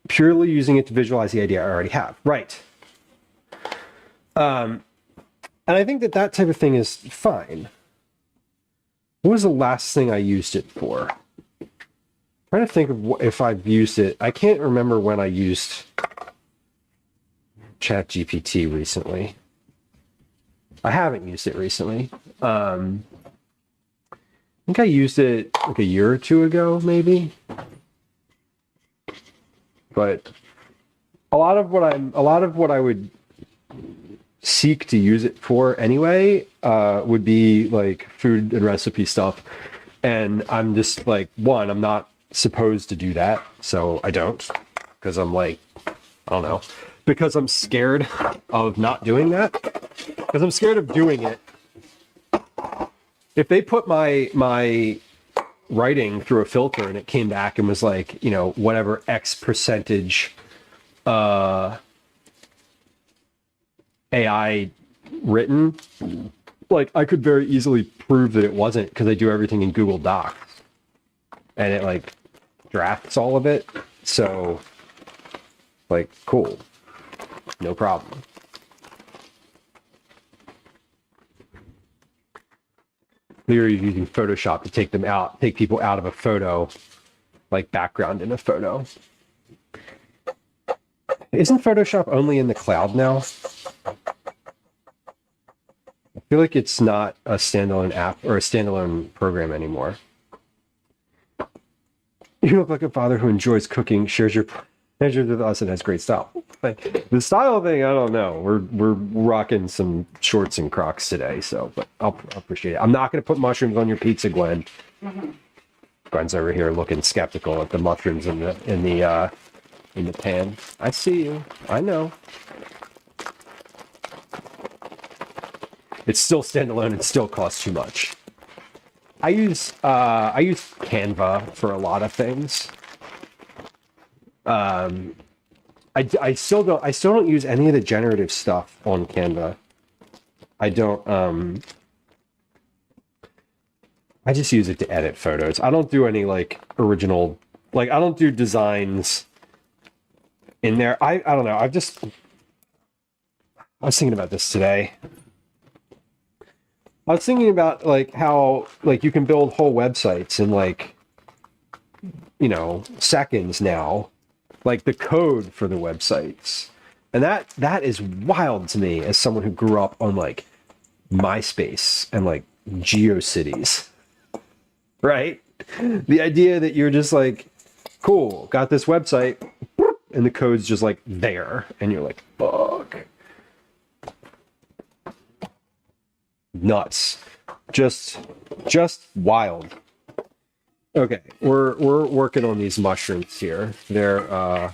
Purely using it to visualize the idea I already have. Right. And I think that type of thing is fine. What was the last thing I used it for? I'm trying to think of if I've used it. I can't remember when I used ChatGPT recently. I haven't used it recently. I think I used it like a year or two ago, maybe. But a lot of what I would seek to use it for anyway would be like food and recipe stuff. And I'm just like, one, I'm not supposed to do that, so I don't, because I'm like, I don't know, because I'm scared of not doing that, because I'm scared of doing it. If they put my writing through a filter and it came back and was like, you know, whatever X percentage AI written, like I could very easily prove that it wasn't, because I do everything in Google Docs and it like drafts all of it. So like, cool, no problem. You're using Photoshop to take people out of a photo, like background in a photo. Isn't Photoshop only in the cloud now? I feel like it's not a standalone app or a standalone program anymore. You look like a father who enjoys cooking, shares your pleasures with us, and has great style. Like, the style thing, I don't know. We're rocking some shorts and Crocs today, so but I'll appreciate it. I'm not going to put mushrooms on your pizza, Gwen. Gwen's over here looking skeptical at the mushrooms in the pan. I see you. I know. It's still standalone and still costs too much. I use Canva for a lot of things. I still don't use any of the generative stuff on Canva. I don't. I just use it to edit photos. I don't do any like original, like I don't do designs in there. I don't know. I was thinking about this today. I was thinking about like how like you can build whole websites in like, you know, seconds now, like the code for the websites. And that is wild to me as someone who grew up on like MySpace and like GeoCities, right? The idea that you're just like, cool, got this website, and the code's just like there, and you're like, fuck. Nuts. Just wild. Okay, we're working on these mushrooms here. They're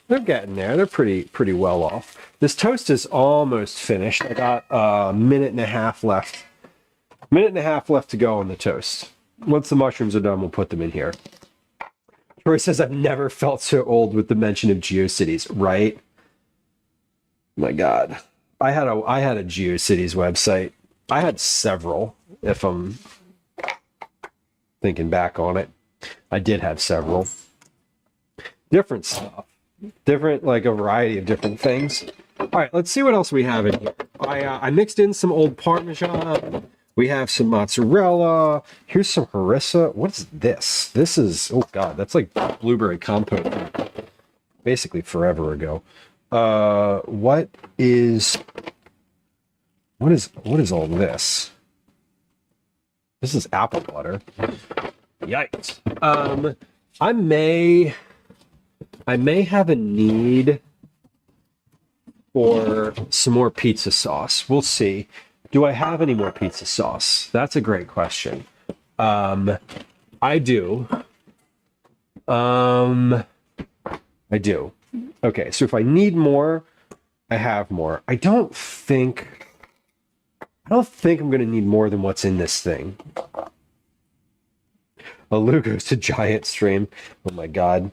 getting there. They're pretty well off. This toast is almost finished. I got a minute and a half left. Minute and a half left to go on the toast. Once the mushrooms are done, we'll put them in here. Troy says, I've never felt so old with the mention of GeoCities, right? My God. I had a GeoCities website. I had several, if I'm thinking back on it. I did have several. Different stuff. Different, like a variety of different things. All right, let's see what else we have in here. I mixed in some old Parmesan. We have some mozzarella. Here's some harissa. What's this? This is, oh God, that's like blueberry compote from basically forever ago. What is all this? This is apple butter. Yikes. I may have a need for some more pizza sauce. We'll see. Do I have any more pizza sauce? That's a great question. I do. I do. Okay, so if I need more, I have more. I don't think I'm going to need more than what's in this thing. A Lou goes to Giant stream. Oh my God.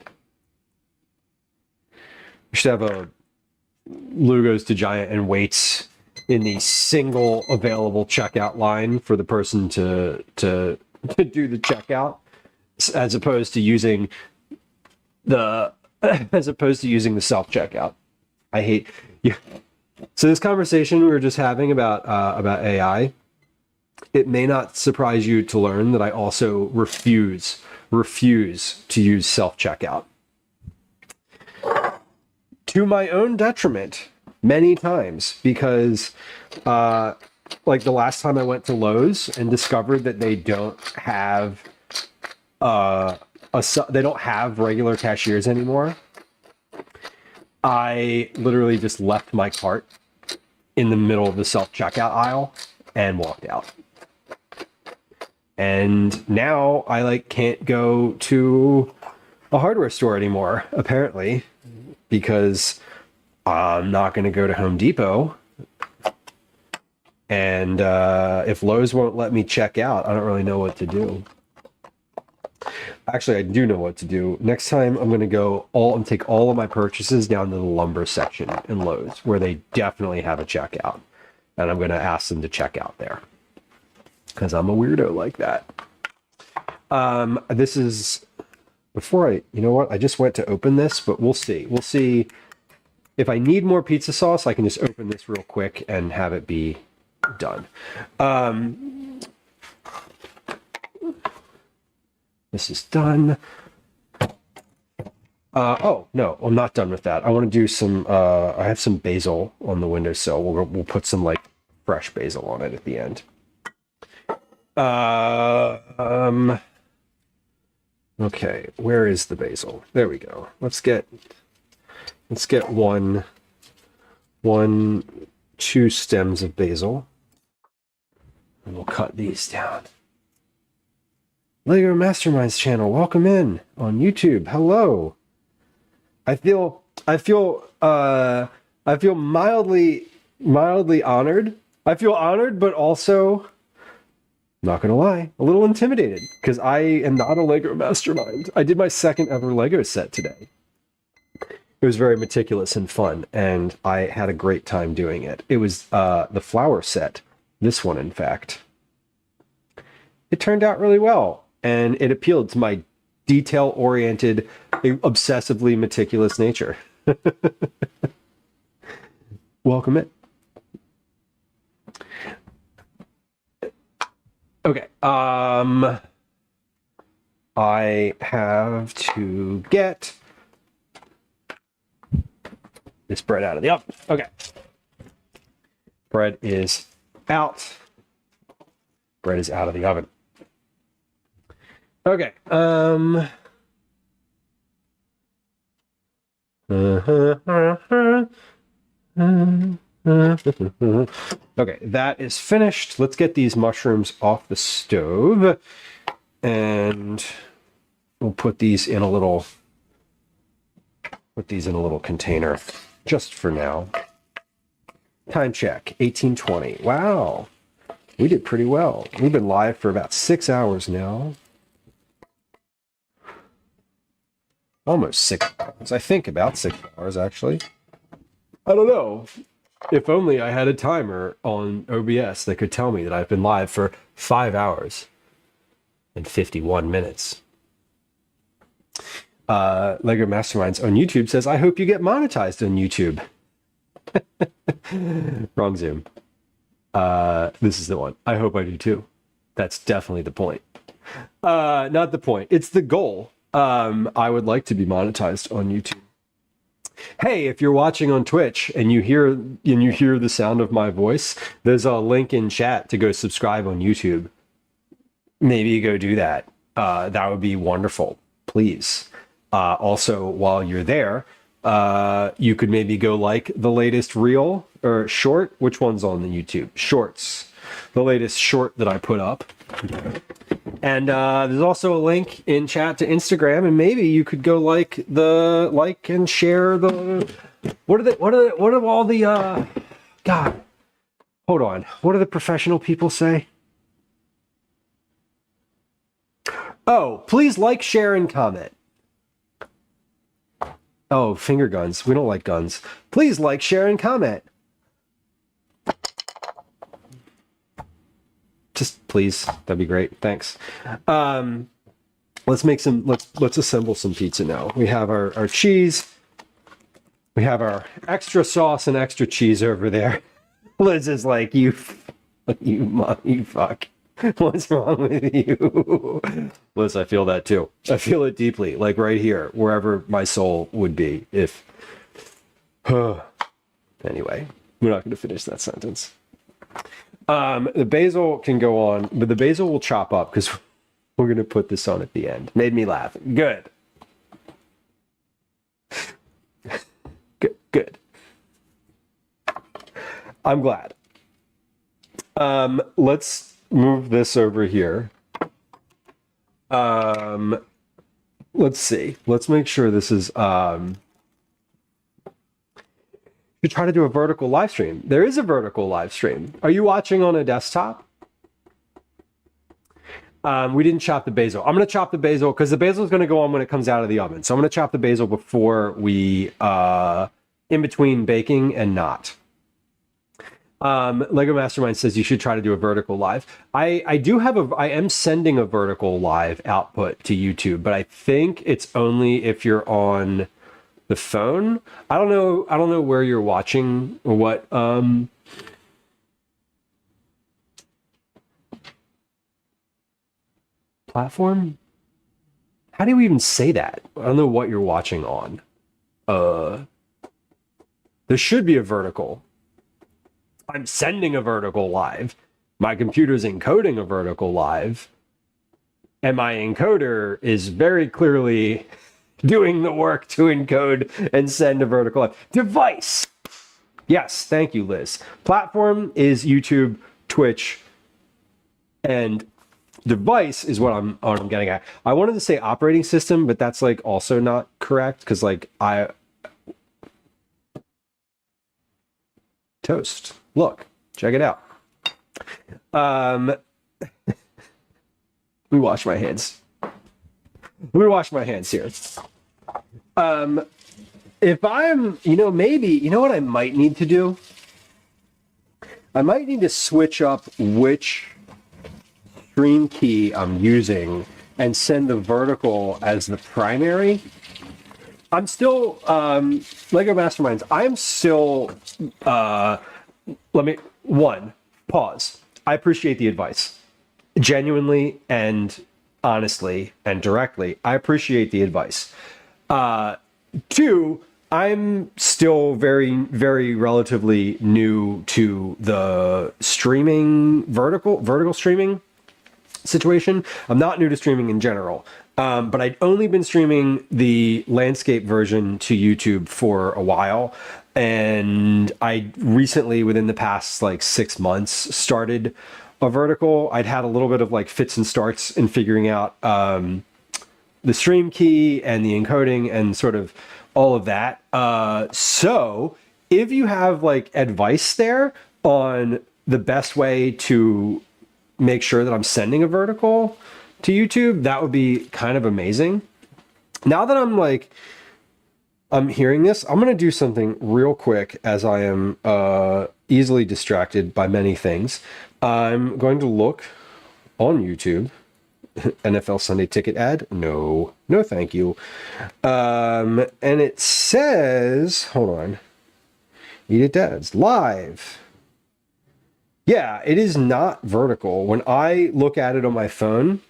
We should have a Lou goes to Giant and waits in the single available checkout line for the person to do the checkout, as opposed to using the self checkout. I hate you. So this conversation we were just having about AI, it may not surprise you to learn that I also refuse to use self-checkout. To my own detriment, many times, because like the last time I went to Lowe's and discovered that they don't have they don't have regular cashiers anymore, I literally just left my cart in the middle of the self-checkout aisle and walked out. And now I like can't go to a hardware store anymore, apparently, because I'm not going to go to Home Depot. And if Lowe's won't let me check out, I don't really know what to do. Actually, I do know what to do. Next time, I'm going to go and take all of my purchases down to the lumber section in Lowe's, where they definitely have a checkout. And I'm going to ask them to check out there, because I'm a weirdo like that. This is before you know what? I just went to open this, but we'll see. We'll see if I need more pizza sauce. I can just open this real quick and have it be done. This is done. Oh no, I'm not done with that. I want to do some. I have some basil on the windowsill. We'll put some like fresh basil on it at the end. Okay, where is the basil? There we go. Let's get 2 stems of basil, and we'll cut these down. Lego Masterminds channel, welcome in on YouTube. Hello. I feel mildly honored. I feel honored, but also, not gonna lie, a little intimidated, because I am not a Lego Mastermind. I did my second ever Lego set today. It was very meticulous and fun, and I had a great time doing it. It was the flower set, this one in fact. It turned out really well, and it appealed to my detail-oriented, obsessively meticulous nature. Welcome it. Okay, I have to get this bread out of the oven. Okay. Bread is out. Bread is out of the oven. Okay. Okay, that is finished. Let's get these mushrooms off the stove, and we'll put these in a little container just for now. Time check, 18:20. Wow, we did pretty well. We've been live for about 6 hours now. Almost 6 hours. I think about 6 hours, actually. I don't know. If only I had a timer on OBS that could tell me that I've been live for 5 hours and 51 minutes. Lego Masterminds on YouTube says, I hope you get monetized on YouTube. Wrong Zoom. This is the one. I hope I do too. That's definitely the point. Not the point. It's the goal. I would like to be monetized on YouTube. Hey, if you're watching on Twitch and you hear the sound of my voice, there's a link in chat to go subscribe on YouTube. Maybe go do that. That would be wonderful. Please. Also, while you're there, you could maybe go like the latest reel or short. Which one's on the YouTube? Shorts. The latest short that I put up. And there's also a link in chat to Instagram, and maybe you could go like and share the what are all the God, hold on, what do the professional people say? Oh, please like, share, and comment. Oh, finger guns. We don't like guns. Please like, share, and comment. Just please, that'd be great. Thanks. Let's assemble some pizza now. We have our cheese. We have our extra sauce and extra cheese over there. Liz is like, you fuck. What's wrong with you? Liz, I feel that too. I feel it deeply, like right here, wherever my soul would be if... Anyway, we're not going to finish that sentence. The basil can go on, but the basil will chop up because we're going to put this on at the end. Made me laugh. Good. Good. I'm glad. Let's move this over here. Let's see. Let's make sure this is... You try to do a vertical live stream. There is a vertical live stream. Are you watching on a desktop? We didn't chop the basil. I'm going to chop the basil because the basil is going to go on when it comes out of the oven. So I'm going to chop the basil before we, in between baking and not. Lego Mastermind says you should try to do a vertical live. I am sending a vertical live output to YouTube, but I think it's only if you're on the phone. I don't know where you're watching or what platform. How do you even say that? I don't know what you're watching on. There should be a vertical. I'm sending a vertical live. My computer's encoding a vertical live. And my encoder is very clearly doing the work to encode and send a vertical live. Device. Yes, thank you, Liz. Platform is YouTube, Twitch, and device is what I'm getting at. I wanted to say operating system, but that's like also not correct because like toast. Look, check it out. Let me wash my hands. Let me wash my hands here. If I'm, maybe, you know what I might need to do? I might need to switch up which stream key I'm using and send the vertical as the primary. I'm still, Lego Masterminds, I'm still, pause. I appreciate the advice. Genuinely and honestly and directly, I appreciate the advice. Two, I'm still very, very relatively new to the streaming, vertical streaming situation. I'm not new to streaming in general, but I'd only been streaming the landscape version to YouTube for a while. And I recently, within the past like 6 months, started a vertical. I'd had a little bit of like fits and starts in figuring out the stream key and the encoding and sort of all of that. So if you have like advice there on the best way to make sure that I'm sending a vertical to YouTube, that would be kind of amazing. Now that I'm hearing this, I'm going to do something real quick as I am easily distracted by many things. I'm going to look on YouTube. NFL Sunday Ticket ad? No, thank you. And it says, hold on. Eat It Dads live. Yeah, it is not vertical. When I look at it on my phone,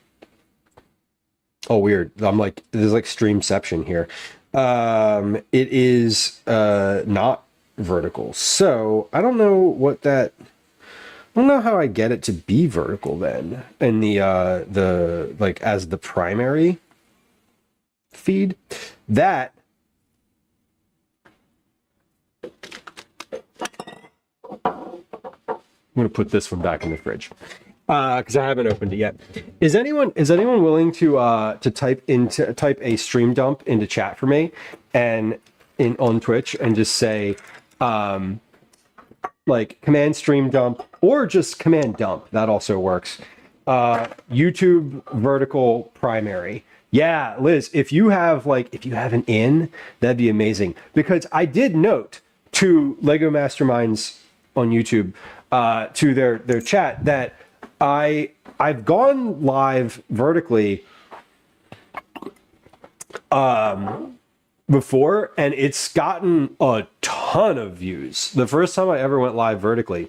oh, weird. I'm like, there's like streamception here. It is not vertical. So I don't know what that. I don't know how I get it to be vertical then in the like as the primary feed. That I'm gonna put this one back in the fridge because I haven't opened it yet. Is anyone willing to type a stream dump into chat for me and on Twitch and just say like command stream dump or just command dump? That also works. YouTube vertical primary. Yeah, Liz, if you have an in, that'd be amazing. Because I did note to Lego Masterminds on YouTube, to their chat, that I've gone live vertically before, and it's gotten a ton of views. The first time I ever went live vertically,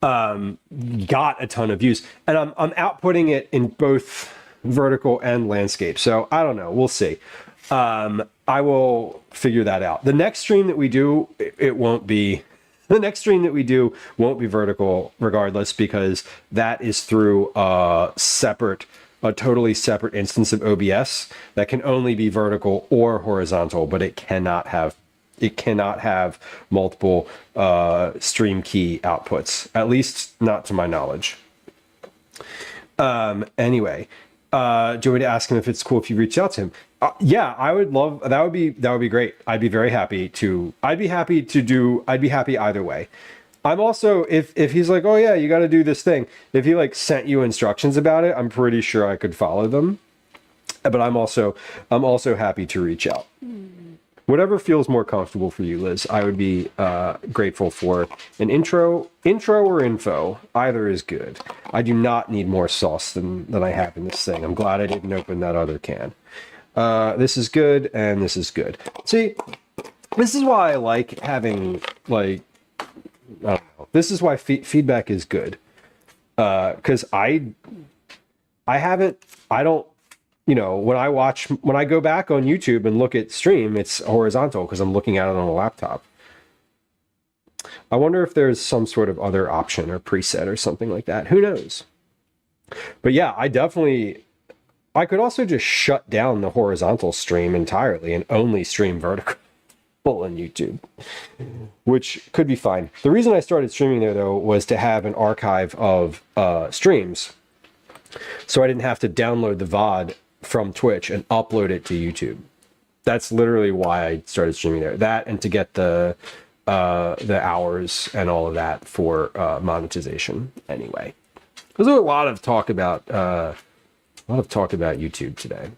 got a ton of views, and I'm outputting it in both vertical and landscape. So I don't know. We'll see. I will figure that out. The next stream that we do, it won't be. The next stream that we do won't be vertical, regardless, because that is through a totally separate instance of OBS that can only be vertical or horizontal, but it cannot have multiple stream key outputs, at least not to my knowledge. Anyway, do you want me to ask him if it's cool if you reach out to him? Yeah, I would love that. Would be great. I'd be very happy to. I'd be happy either way. I'm also, if he's like, oh yeah, you got to do this thing. If he like sent you instructions about it, I'm pretty sure I could follow them. But I'm also happy to reach out. Whatever feels more comfortable for you, Liz. I would be grateful for an intro or info. Either is good. I do not need more sauce than I have in this thing. I'm glad I didn't open that other can. This is good, and this is good. See, this is why I like having, like, I don't know. This is why feedback is good. Because I don't, you know, when I go back on YouTube and look at stream, it's horizontal because I'm looking at it on a laptop. I wonder if there's some sort of other option or preset or something like that. Who knows? But yeah, I could also just shut down the horizontal stream entirely and only stream vertical on YouTube, which could be fine. The reason I started streaming there, though, was to have an archive of streams, so I didn't have to download the VOD from Twitch and upload it to YouTube. That's literally why I started streaming there. That, and to get the hours and all of that for monetization. Anyway, there's a lot of talk about YouTube today.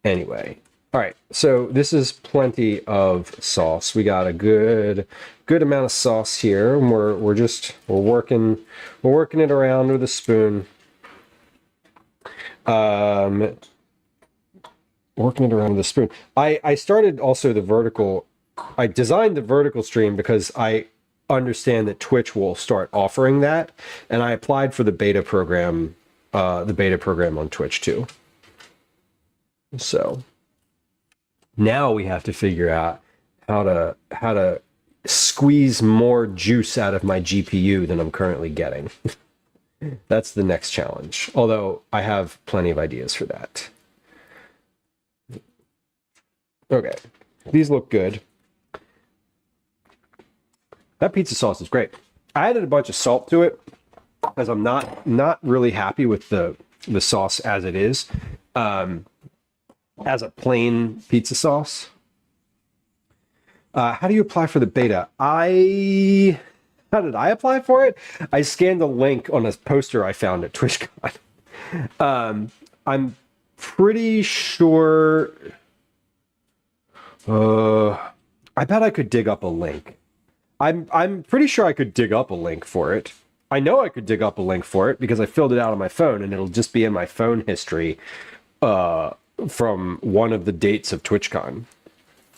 Anyway. All right, so this is plenty of sauce. We got a good amount of sauce here, and we're working it around with a spoon. Working it around with a spoon. I started also the vertical. I designed the vertical stream because I understand that Twitch will start offering that, and I applied for the beta program on Twitch too. So. Now we have to figure out how to squeeze more juice out of my GPU than I'm currently getting. That's the next challenge. Although I have plenty of ideas for that. Okay, these look good. That pizza sauce is great. I added a bunch of salt to it because I'm not really happy with the sauce as it is. As a plain pizza sauce. How do you apply for the beta? How did I apply for it? I scanned a link on a poster I found at TwitchCon. I'm pretty sure. I bet I could dig up a link. I'm pretty sure I could dig up a link for it. I know I could dig up a link for it because I filled it out on my phone, and it'll just be in my phone history. From one of the dates of TwitchCon.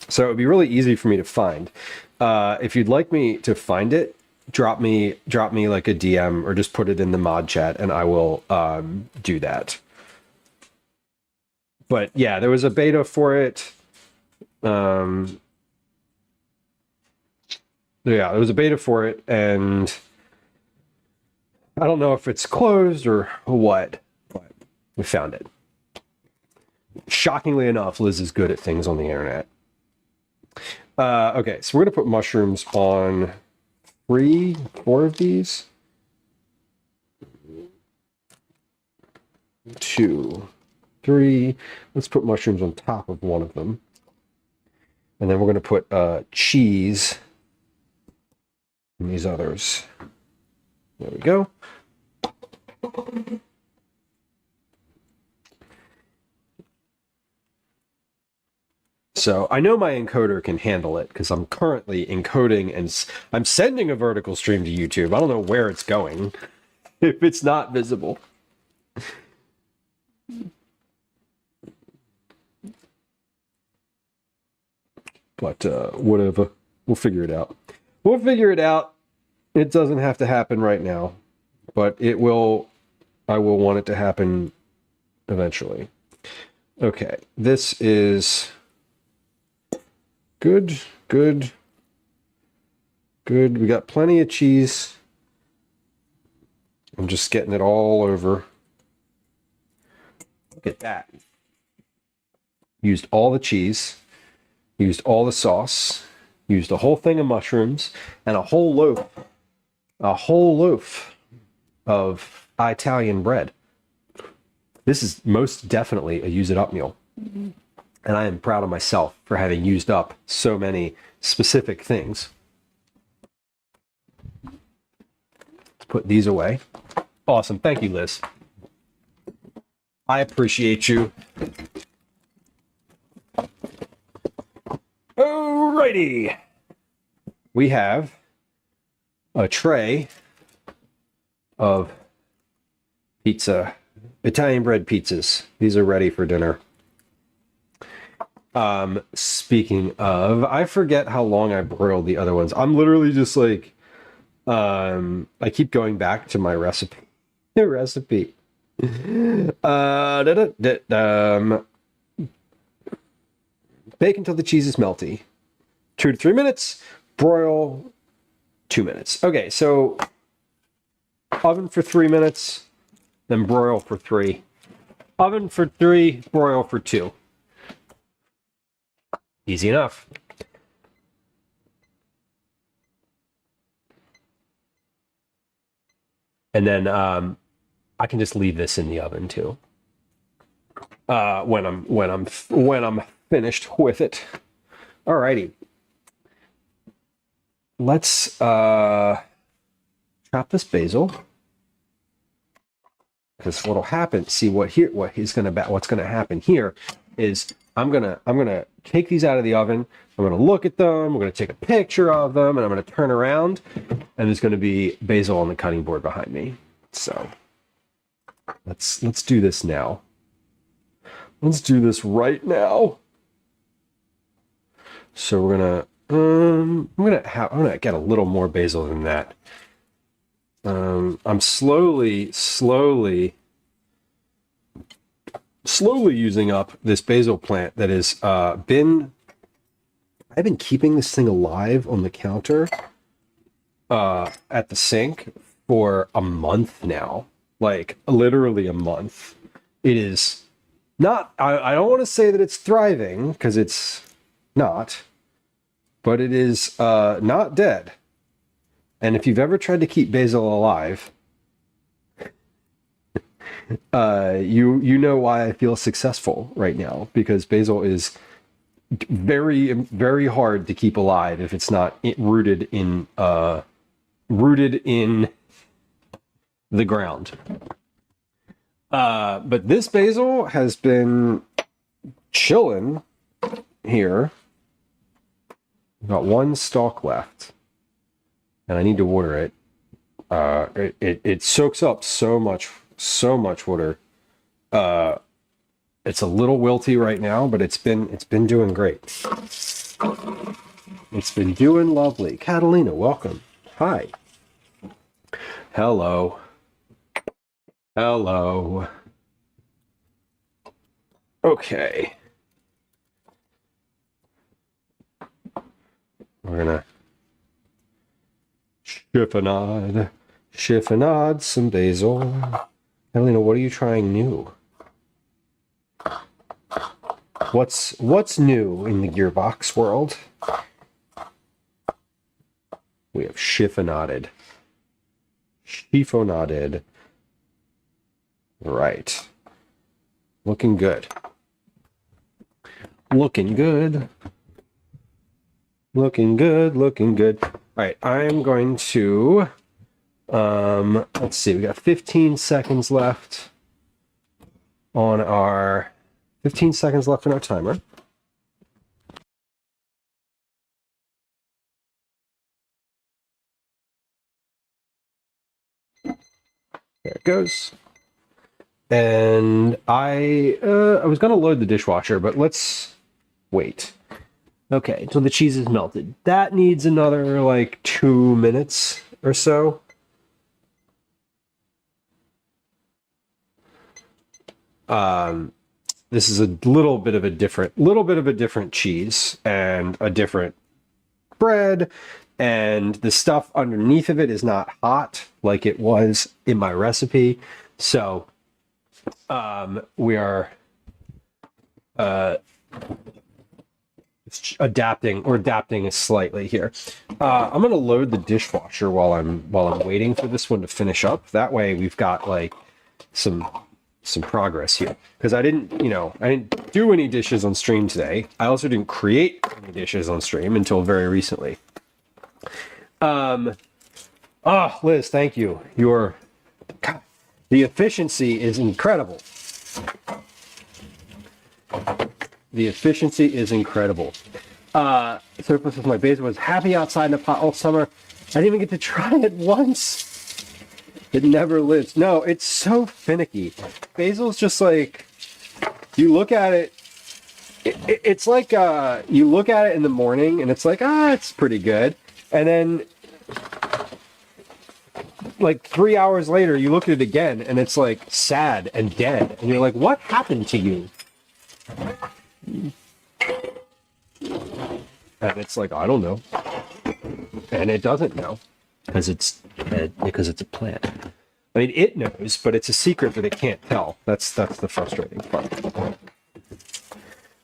So it would be really easy for me to find. If you'd like me to find it, drop me like a DM or just put it in the mod chat and I will do that. But yeah, there was a beta for it. Yeah, there was a beta for it, and I don't know if it's closed or what, but we found it. Shockingly enough, Liz is good at things on the internet. Okay, so we're going to put mushrooms on 4 of these. 2, 3. Let's put mushrooms on top of one of them. And then we're going to put cheese in these others. There we go. So I know my encoder can handle it because I'm currently encoding and I'm sending a vertical stream to YouTube. I don't know where it's going if it's not visible. But whatever. We'll figure it out. We'll figure it out. It doesn't have to happen right now, but it will. I will want it to happen eventually. Okay, this is good, good, good. We got plenty of cheese. I'm just getting it all over. Look at that. Used all the cheese, used all the sauce, used a whole thing of mushrooms, and a whole loaf of Italian bread. This is most definitely a use it up meal. And I am proud of myself for having used up so many specific things. Let's put these away. Awesome. Thank you, Liz. I appreciate you. Alrighty. We have a tray of pizza, Italian bread pizzas. These are ready for dinner. Speaking of, I forget how long I broiled the other ones. I'm literally just like, I keep going back to my recipe. Bake until the cheese is melty. 2 to 3 minutes. Broil 2 minutes. Okay, so oven for 3 minutes, then broil for 3. Oven for 3, broil for 2. Easy enough. And then I can just leave this in the oven too. When I'm finished with it. Alrighty. Let's chop this basil. Because what'll happen, see what's gonna happen here is I'm gonna take these out of the oven, I'm gonna look at them, I'm gonna take a picture of them, and I'm gonna turn around, and there's gonna be basil on the cutting board behind me. So let's do this now. Let's do this right now. So we're gonna I'm gonna get a little more basil than that. I'm slowly using up this basil plant that is I've been keeping this thing alive on the counter at the sink for a month now. Like literally a month. It is not, I don't want to say that it's thriving, because it's not, but it is not dead. And if you've ever tried to keep basil alive, you know why I feel successful right now, because basil is very, very hard to keep alive if it's not rooted in the ground. But this basil has been chilling here. I've got one stalk left, and I need to water it. It soaks up so much water. It's a little wilty right now, but it's been doing great. It's been doing lovely. Catalina, welcome. Hi. Hello. Hello. Okay. We're gonna chiffonade some basil. Catalina, what are you trying new? What's new in the gearbox world? We have chiffonaded. Right. Looking good. Looking good. Looking good. Looking good. All right. I'm going to, let's see. We got 15 seconds left on our, 15 seconds left on our timer. There it goes. And I was going to load the dishwasher, but let's wait. Okay, so the cheese is melted. That needs another like 2 minutes or so. This is a little bit of a different cheese and a different bread, and the stuff underneath of it is not hot like it was in my recipe. So we are adapting slightly here. I'm gonna load the dishwasher while I'm waiting for this one to finish up. That way we've got like some progress here, because I didn't do any dishes on stream today. I also didn't create any dishes on stream until very recently. Liz, thank you. The efficiency is incredible. The efficiency is incredible. Surplus with my basil was happy outside in the pot all summer. I didn't even get to try it once. It never lives. No, it's so finicky. Basil's just like, you look at it, it's like you look at it in the morning and it's like, it's pretty good. And then like 3 hours later, you look at it again and it's like sad and dead. And you're like, what happened to you? And it's like, I don't know. And it doesn't know because it's a plant. I mean, it knows, but it's a secret that it can't tell. That's the frustrating part.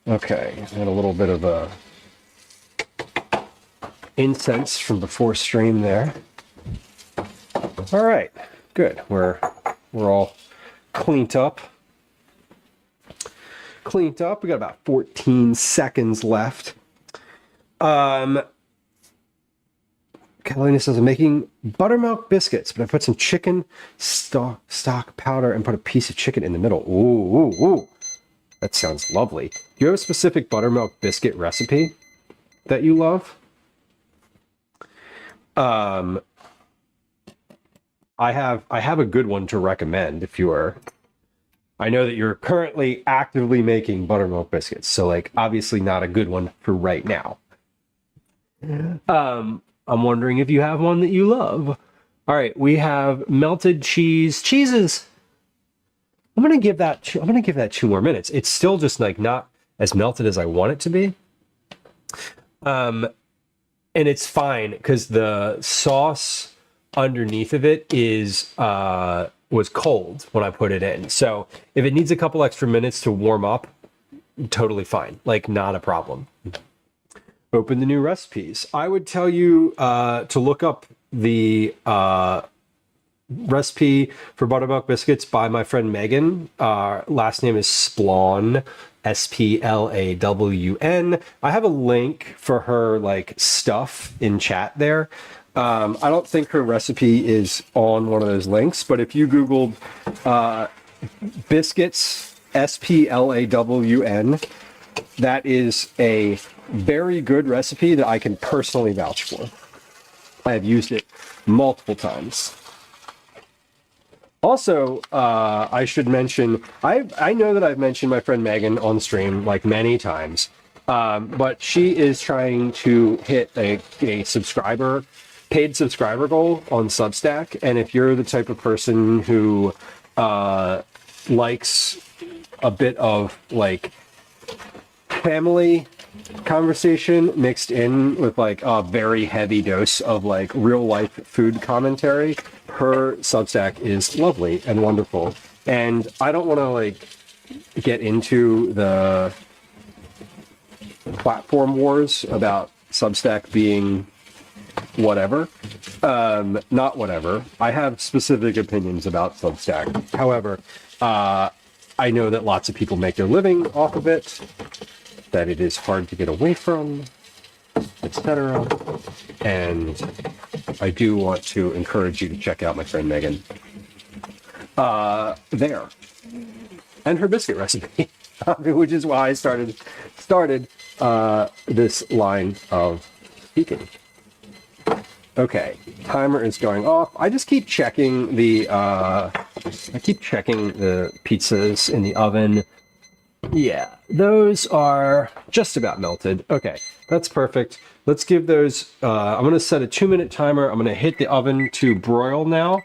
Okay, and a little bit of a incense from before stream there. All right, good. We're all cleaned up. We got about 14 seconds left. Catalina says, I'm making buttermilk biscuits, but I put some chicken stock powder and put a piece of chicken in the middle. Ooh. That sounds lovely. Do you have a specific buttermilk biscuit recipe that you love? I have a good one to recommend if you are. I know that you're currently actively making buttermilk biscuits, so like obviously not a good one for right now. I'm wondering if you have one that you love. All right, we have melted cheeses. I'm gonna give that 2 more minutes. It's still just like not as melted as I want it to be. And it's fine because the sauce underneath of it was cold when I put it in. So if it needs a couple extra minutes to warm up, totally fine. Like not a problem. Open the new recipes. I would tell you to look up the recipe for buttermilk biscuits by my friend Megan. Last name is Splawn, Splawn. I have a link for her like stuff in chat there. I don't think her recipe is on one of those links, but if you Googled biscuits, Splawn, that is a very good recipe that I can personally vouch for. I have used it multiple times. Also, I should mention, I know that I've mentioned my friend Megan on stream like many times, but she is trying to hit a paid subscriber goal on Substack. And if you're the type of person who likes a bit of like family conversation mixed in with like a very heavy dose of like real life food commentary, her Substack is lovely and wonderful. And I don't want to like get into the platform wars about Substack being whatever. Not whatever. I have specific opinions about Substack. However, I know that lots of people make their living off of it, that it is hard to get away from, etc. And I do want to encourage you to check out my friend Megan there. And her biscuit recipe, which is why I started this line of speaking. Okay, timer is going off. I just keep checking the pizzas in the oven Yeah, those are just about melted. Okay, that's perfect. Let's give those, I'm gonna set a 2-minute timer. I'm gonna hit the oven to broil now,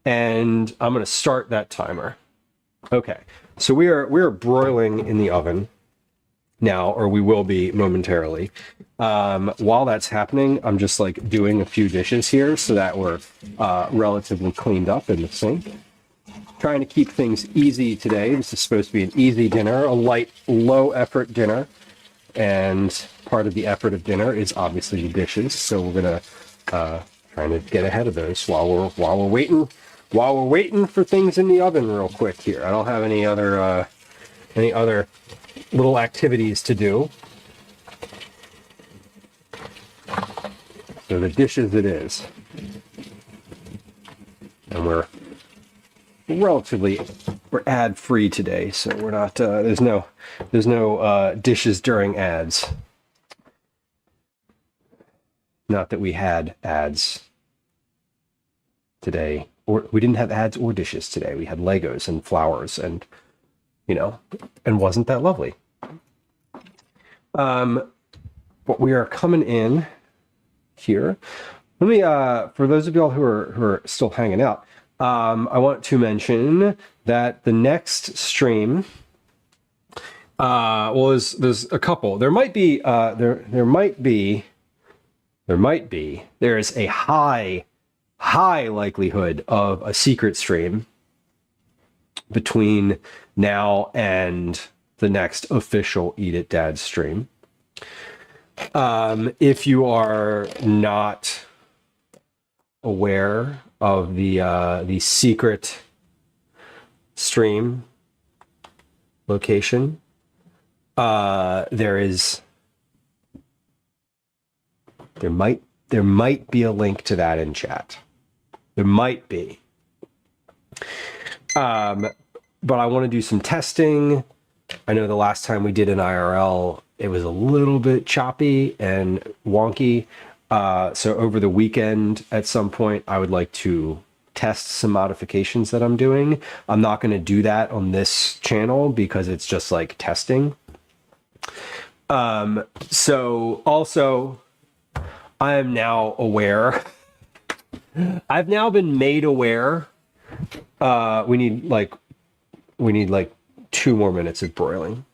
and I'm gonna start that timer. Okay, so we are broiling in the oven now, or we will be momentarily. While that's happening, I'm just like doing a few dishes here so that we're relatively cleaned up in the sink. Trying to keep things easy today. This is supposed to be an easy dinner, a light, low effort dinner. And part of the effort of dinner is obviously the dishes. So we're gonna trying to get ahead of those while we're waiting for things in the oven real quick here. I don't have any other little activities to do. So the dishes it is. And we're ad free today, so we're not there's no dishes during ads. Not that we had ads today, or we didn't have ads or dishes today. We had Legos and flowers, and and wasn't that lovely? But we are coming in here. Let me for those of y'all who are still hanging out, I want to mention that the next stream, there's a couple. There is a high likelihood of a secret stream between now and the next official Eat It Dad stream. If you are not aware of the secret stream location, there might be a link to that in chat. There might be. But I want to do some testing. I know the last time we did an IRL, it was a little bit choppy and wonky. So over the weekend, at some point, I would like to test some modifications that I'm doing. I'm not going to do that on this channel because it's just like testing. So also, I am now aware. I've now been made aware. We need like 2 more minutes of broiling.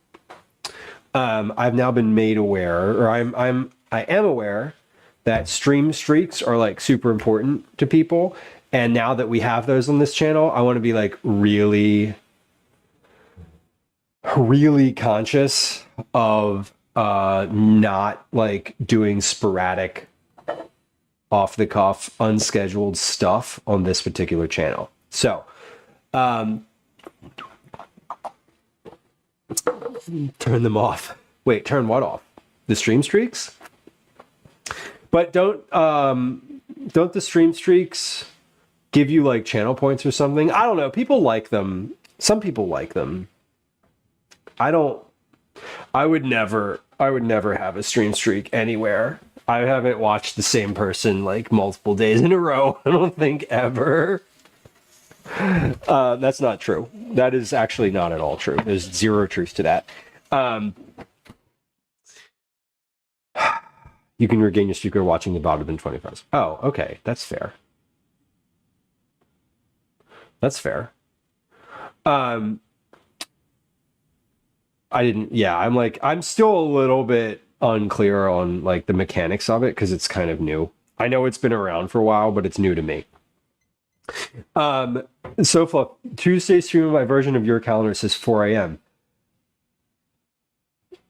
I've now been made aware, or I am aware that stream streaks are like super important to people. And now that we have those on this channel, I want to be like really conscious of not like doing sporadic, off the cuff, unscheduled stuff on this particular channel. So, turn them off. Wait, turn what off? The stream streaks? But don't the stream streaks give you like channel points or something? I don't know. People like them. Some people like them. I would never have a stream streak anywhere. I haven't watched the same person like multiple days in a row. I don't think ever. That's not true. That is actually not at all true. There's zero truth to that. You can regain your streak watching the bottom in 25. Oh, okay. That's fair. That's fair. I'm still a little bbit unclear on like the mechanics of it because it's kind of new. I know it's been around for a while, but it's new to me. Sofa, Tuesday stream of my version of your calendar says 4 a.m.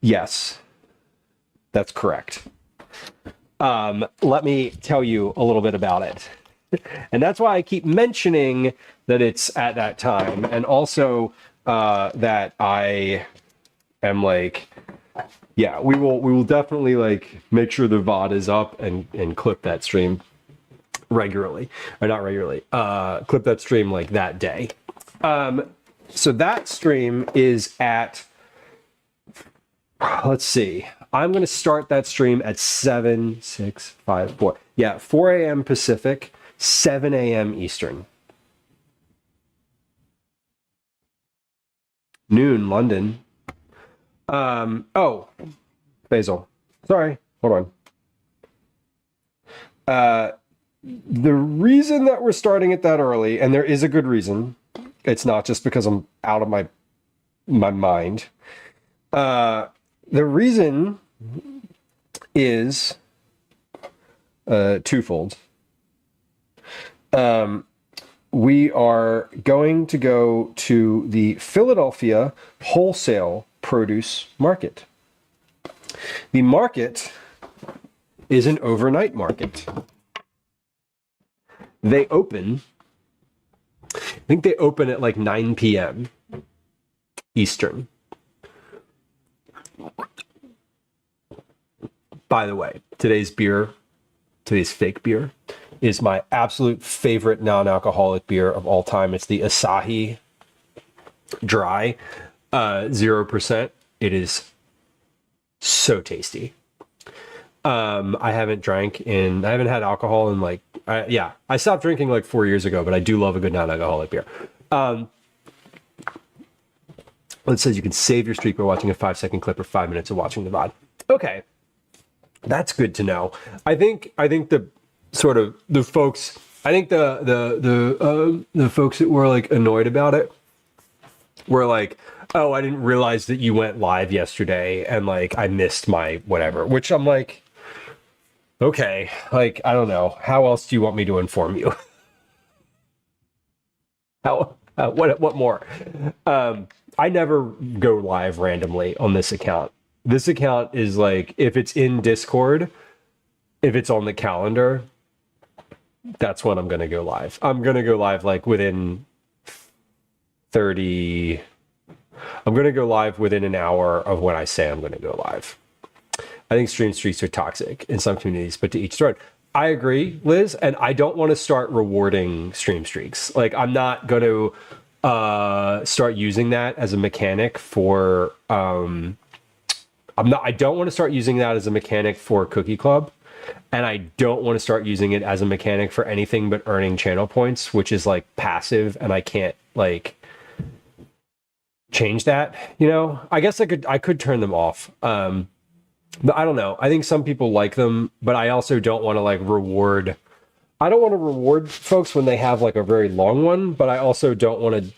Yes, that's correct. Let me tell you a little bit about it. And that's why I keep mentioning that it's at that time. And also that I am like, yeah, we will definitely like make sure the VOD is up and clip that stream regularly, or not regularly, clip that stream like that day. So that stream is at, let's see, I'm going to start that stream at 7, 6, 5, 4. Yeah, 4 a.m. Pacific, 7 a.m. Eastern. noon London. Oh, Basil. Sorry. Hold on. The reason that we're starting it that early, and there is a good reason, it's not just because I'm out of my mind. The reason is twofold. We are going to go to the Philadelphia wholesale produce market. The market is an overnight market. They open, I think they open at like 9 p.m. Eastern. By the way, today's fake beer, is my absolute favorite non-alcoholic beer of all time. It's the Asahi Dry, 0%. It is so tasty. I haven't had alcohol in like, I stopped drinking like 4 years ago, but I do love a good non-alcoholic beer. It says you can save your streak by watching a 5-second clip or 5 minutes of watching the VOD. Okay. That's good to know. I think the sort of the folks, I think the folks that were like annoyed about it were like, oh, I didn't realize that you went live yesterday and like I missed my whatever, which I'm like, okay, like I don't know, how else do you want me to inform you? What more? I never go live randomly on this account. This account is like, if it's in Discord, if it's on the calendar, that's when I'm going to go live. I'm going to go live like within 30... I'm going to go live within an hour of when I say I'm going to go live. I think stream streaks are toxic in some communities, but to each their own. I agree, Liz, and I don't want to start rewarding stream streaks. Like, I'm not going to start using that as a mechanic for... I don't want to start using that as a mechanic for Cookie Club, and I don't want to start using it as a mechanic for anything but earning channel points, which is like passive, and I can't like change that. You know, I guess I could turn them off, but I don't know. I think some people like them, but I also don't want to like reward. I don't want to reward folks when they have like a very long one, but I also don't want to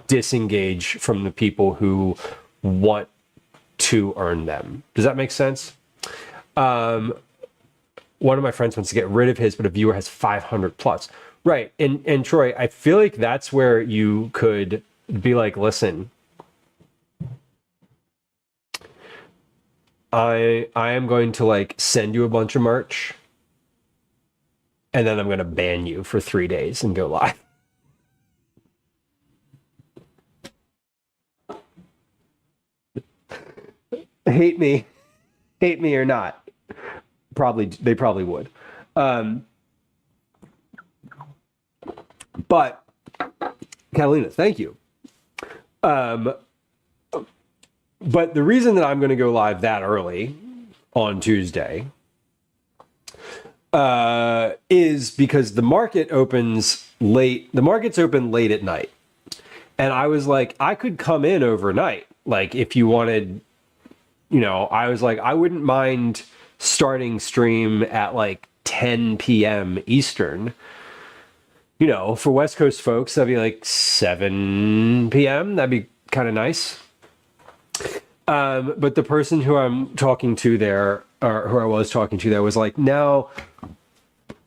disengage from the people who want to earn them. Does that make sense? One of my friends wants to get rid of his, but a viewer has 500 plus. Right. And Troy, I feel like that's where you could be like, listen, I am going to like send you a bunch of merch, and then I'm going to ban you for 3 days and go live. Hate me or not. They probably would. But Catalina, thank you. But the reason that I'm going to go live that early on Tuesday is because the market opens late. The market's open late at night. And I was like, I could come in overnight. Like if you wanted, you know, I was like, I wouldn't mind starting stream at like 10 p.m. Eastern. You know, for West Coast folks, that'd be like 7 p.m. That'd be kind of nice. But the person who I'm talking to there, or who I was talking to there, was like, no,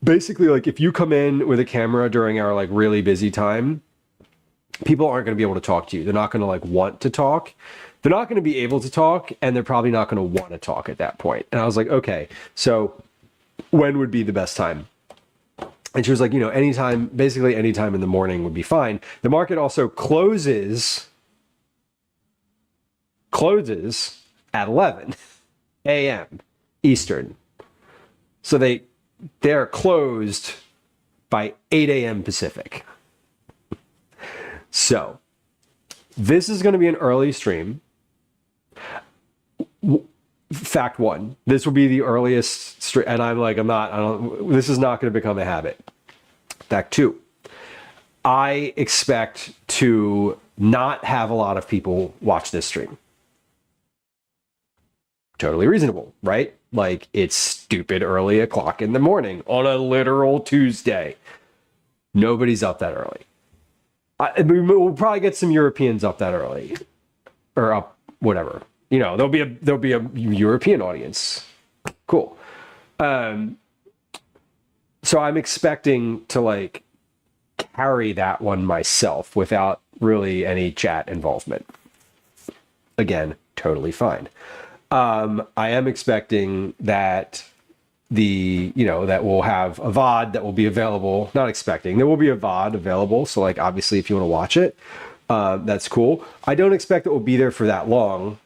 basically, like if you come in with a camera during our like really busy time, people aren't going to be able to talk to you. They're not going to like want to talk. They're not going to be able to talk, and they're probably not going to want to talk at that point. And I was like, okay, so when would be the best time? And she was like, you know, anytime, basically anytime in the morning would be fine. The market also closes at 11 a.m. Eastern. So they're closed by 8 a.m. Pacific. So this is going to be an early stream. Fact one, this will be the earliest stream, and I'm like, this is not going to become a habit. Fact two, I expect to not have a lot of people watch this stream. Totally reasonable, right? Like, it's stupid early o'clock in the morning on a literal Tuesday. Nobody's up that early. We'll probably get some Europeans up that early, or up whatever. You know, there'll be a European audience. Cool. So I'm expecting to like carry that one myself without really any chat involvement. Again, totally fine. I am expecting that that we'll have a VOD that will be available. Not expecting, there will be a VOD available. So like, obviously if you want to watch it, that's cool. I don't expect it will be there for that long.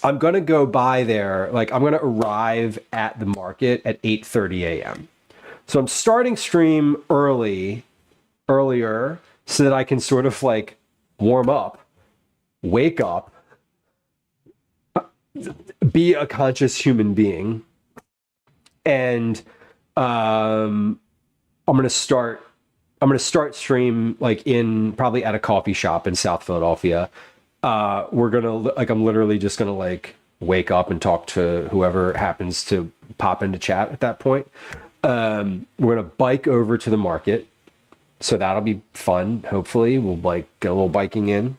I'm going to go by there. Like, I'm going to arrive at the market at 8:30 a.m. So I'm starting stream earlier so that I can sort of like warm up, wake up, be a conscious human being. And I'm gonna start stream like probably at a coffee shop in South Philadelphia. I'm literally just gonna like wake up and talk to whoever happens to pop into chat at that point. We're gonna bike over to the market, so that'll be fun. Hopefully, we'll like get a little biking in,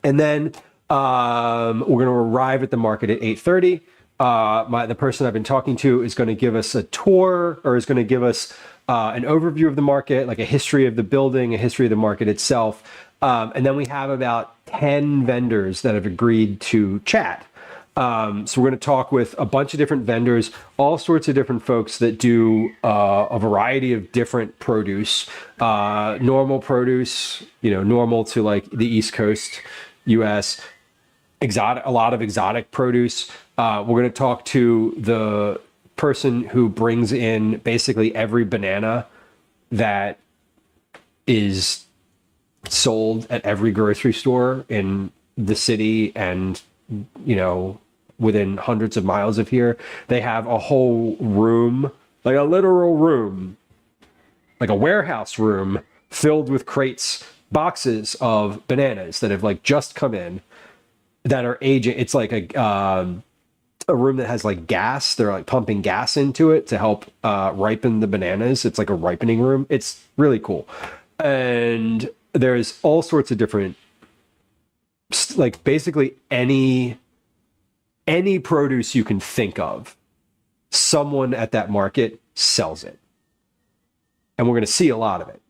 and then we're gonna arrive at the market at 8:30. The person I've been talking to is going to give us a tour, or is going to give us an overview of the market, like a history of the building, a history of the market itself. And then we have about 10 vendors that have agreed to chat. So we're going to talk with a bunch of different vendors, all sorts of different folks that do a variety of different produce, normal produce, normal to like the East Coast US, a lot of exotic produce. We're going to talk to the person who brings in basically every banana that is sold at every grocery store in the city and, within hundreds of miles of here. They have a whole room, like a literal room, like a warehouse room filled with crates, boxes of bananas that have like just come in that are aging. It's like a room that has like gas. They're like pumping gas into it to help ripen the bananas. It's like a ripening room. It's really cool. And there's all sorts of different, like basically any produce you can think of, someone at that market sells it. And we're going to see a lot of it.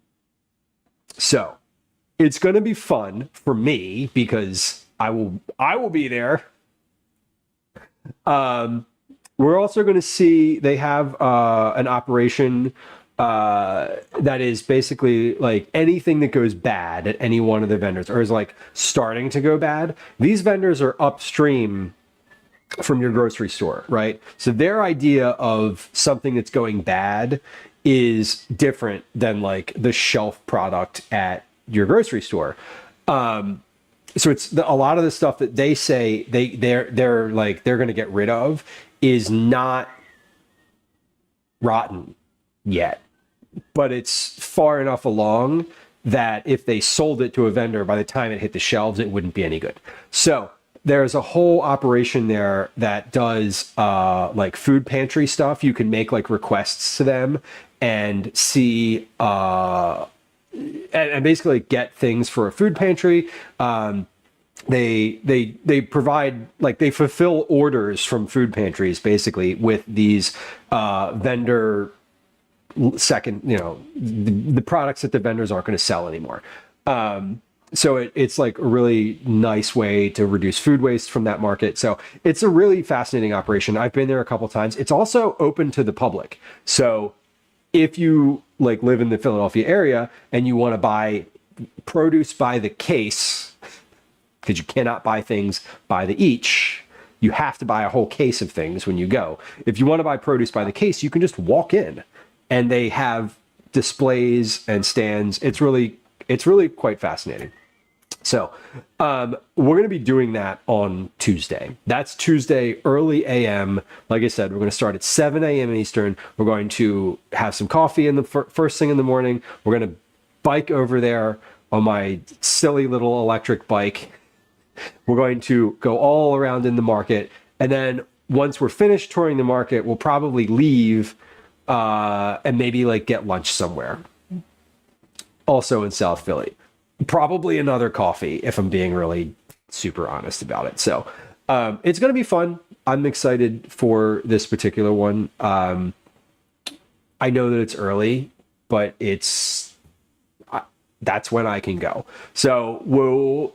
So it's going to be fun for me because I will be there. We're also going to see they have an operation that is basically like anything that goes bad at any one of the vendors, or is like starting to go bad. These vendors are upstream from your grocery store, right? So their idea of something that's going bad is different than like the shelf product at your grocery store. So it's a lot of the stuff that they say they're going to get rid of is not rotten yet, but it's far enough along that if they sold it to a vendor, by the time it hit the shelves, it wouldn't be any good. So there's a whole operation there that does like food pantry stuff. You can make like requests to them and see and basically get things for a food pantry. They provide, like, they fulfill orders from food pantries basically with these vendor second, the products that the vendors aren't going to sell anymore. So it's like a really nice way to reduce food waste from that market. So it's a really fascinating operation. I've been there a couple times. It's also open to the public. So if you like live in the Philadelphia area and you want to buy produce by the case, because you cannot buy things by the each, you have to buy a whole case of things when you go. If you want to buy produce by the case, you can just walk in and they have displays and stands. It's really quite fascinating. So we're going to be doing that on Tuesday. That's Tuesday, early AM. Like I said, we're going to start at 7 a.m. Eastern. We're going to have some coffee in the first thing in the morning. We're going to bike over there. on my silly little electric bike. We're going to go all around in the market, and then once we're finished touring the market, we'll probably leave and maybe like get lunch somewhere. Also in South Philly. Probably another coffee if I'm being really super honest about it. So it's going to be fun. I'm excited for this particular one. I know that it's early, but that's when I can go. So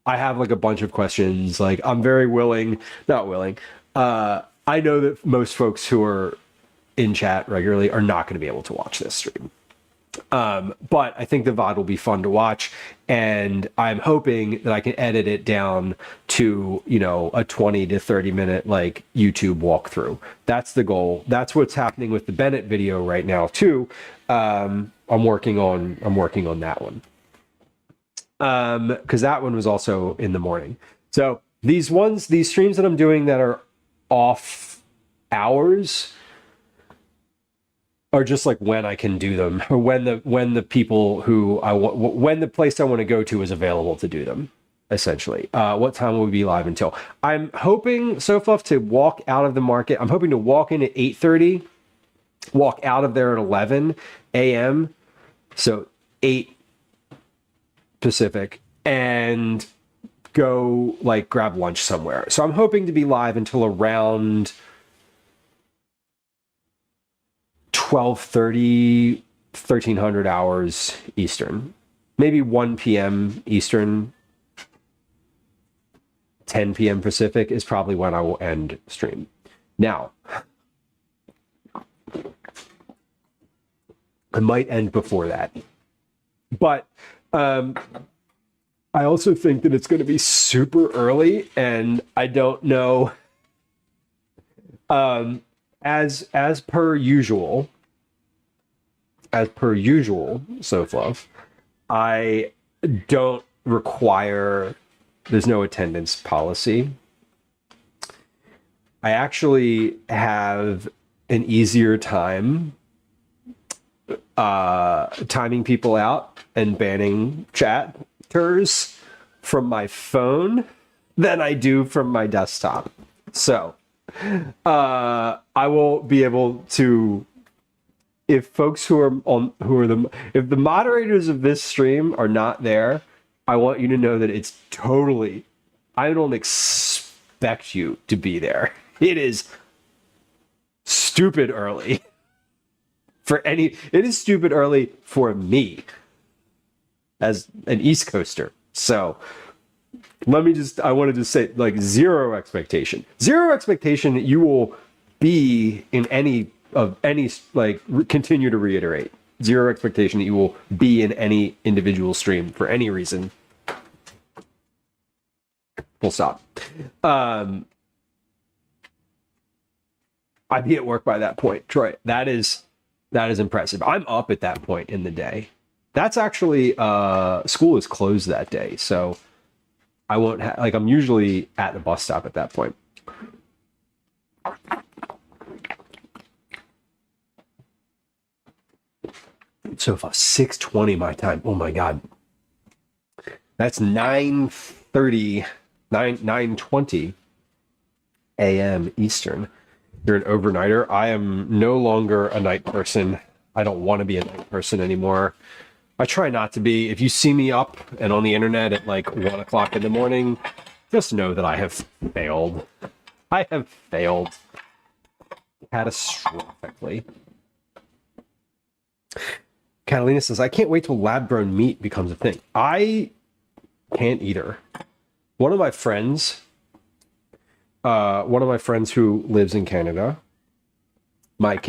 I have like a bunch of questions. Like I'm very not willing. I know that most folks who are in chat regularly are not going to be able to watch this stream. But I think the VOD will be fun to watch, and I'm hoping that I can edit it down to, a 20 to 30 minute like YouTube walkthrough. That's the goal. That's what's happening with the Bennett video right now too. I'm working on that one. Because that one was also in the morning. So these streams that I'm doing that are off hours are just like when I can do them, or when the people who when the place I want to go to is available to do them, essentially. What time will we be live until? I'm hoping, Sofluff, to walk out of the market. I'm hoping to walk in at 8:30, walk out of there at 11 a.m. So 8 Pacific, and go like grab lunch somewhere. So I'm hoping to be live until around 12:30, 1300 hours Eastern. Maybe 1 p.m. Eastern, 10 p.m. Pacific is probably when I will end stream. Now, I might end before that. But I also think that it's going to be super early, and I don't know. As per usual, Sofluff, I don't require. There's no attendance policy. I actually have an easier time timing people out and banning chatters from my phone than I do from my desktop. So I will be able to, if folks if the moderators of this stream are not there, I want you to know that it's totally, I don't expect you to be there. It is stupid early. It is stupid early for me as an East Coaster. So I wanted to say, like, zero expectation that you will be in continue to reiterate, zero expectation that you will be in any individual stream for any reason. Full stop. I'd be at work by that point, Troy. That is impressive. I'm up at that point in the day. That's actually school is closed that day, so I won't I'm usually at the bus stop at that point. So if I 6:20 my time, oh my god, that's 9:20 a.m. Eastern. You're an overnighter. I am no longer a night person. I don't want to be a night person anymore. I try not to be. If you see me up and on the internet at like 1 o'clock in the morning, just know that I have failed. I have failed catastrophically. Catalina says, I can't wait till lab-grown meat becomes a thing. I can't either. One of my friends who lives in Canada, one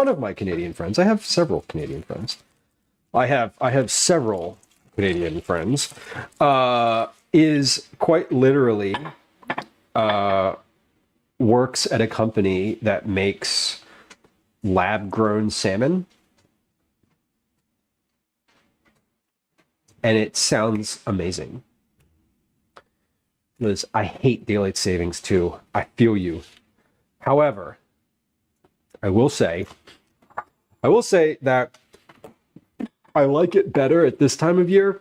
of my Canadian friends, I have several Canadian friends. I have several Canadian friends, is quite literally works at a company that makes lab-grown salmon. And it sounds amazing. Liz, I hate daylight savings too. I feel you. However, I will say that I like it better at this time of year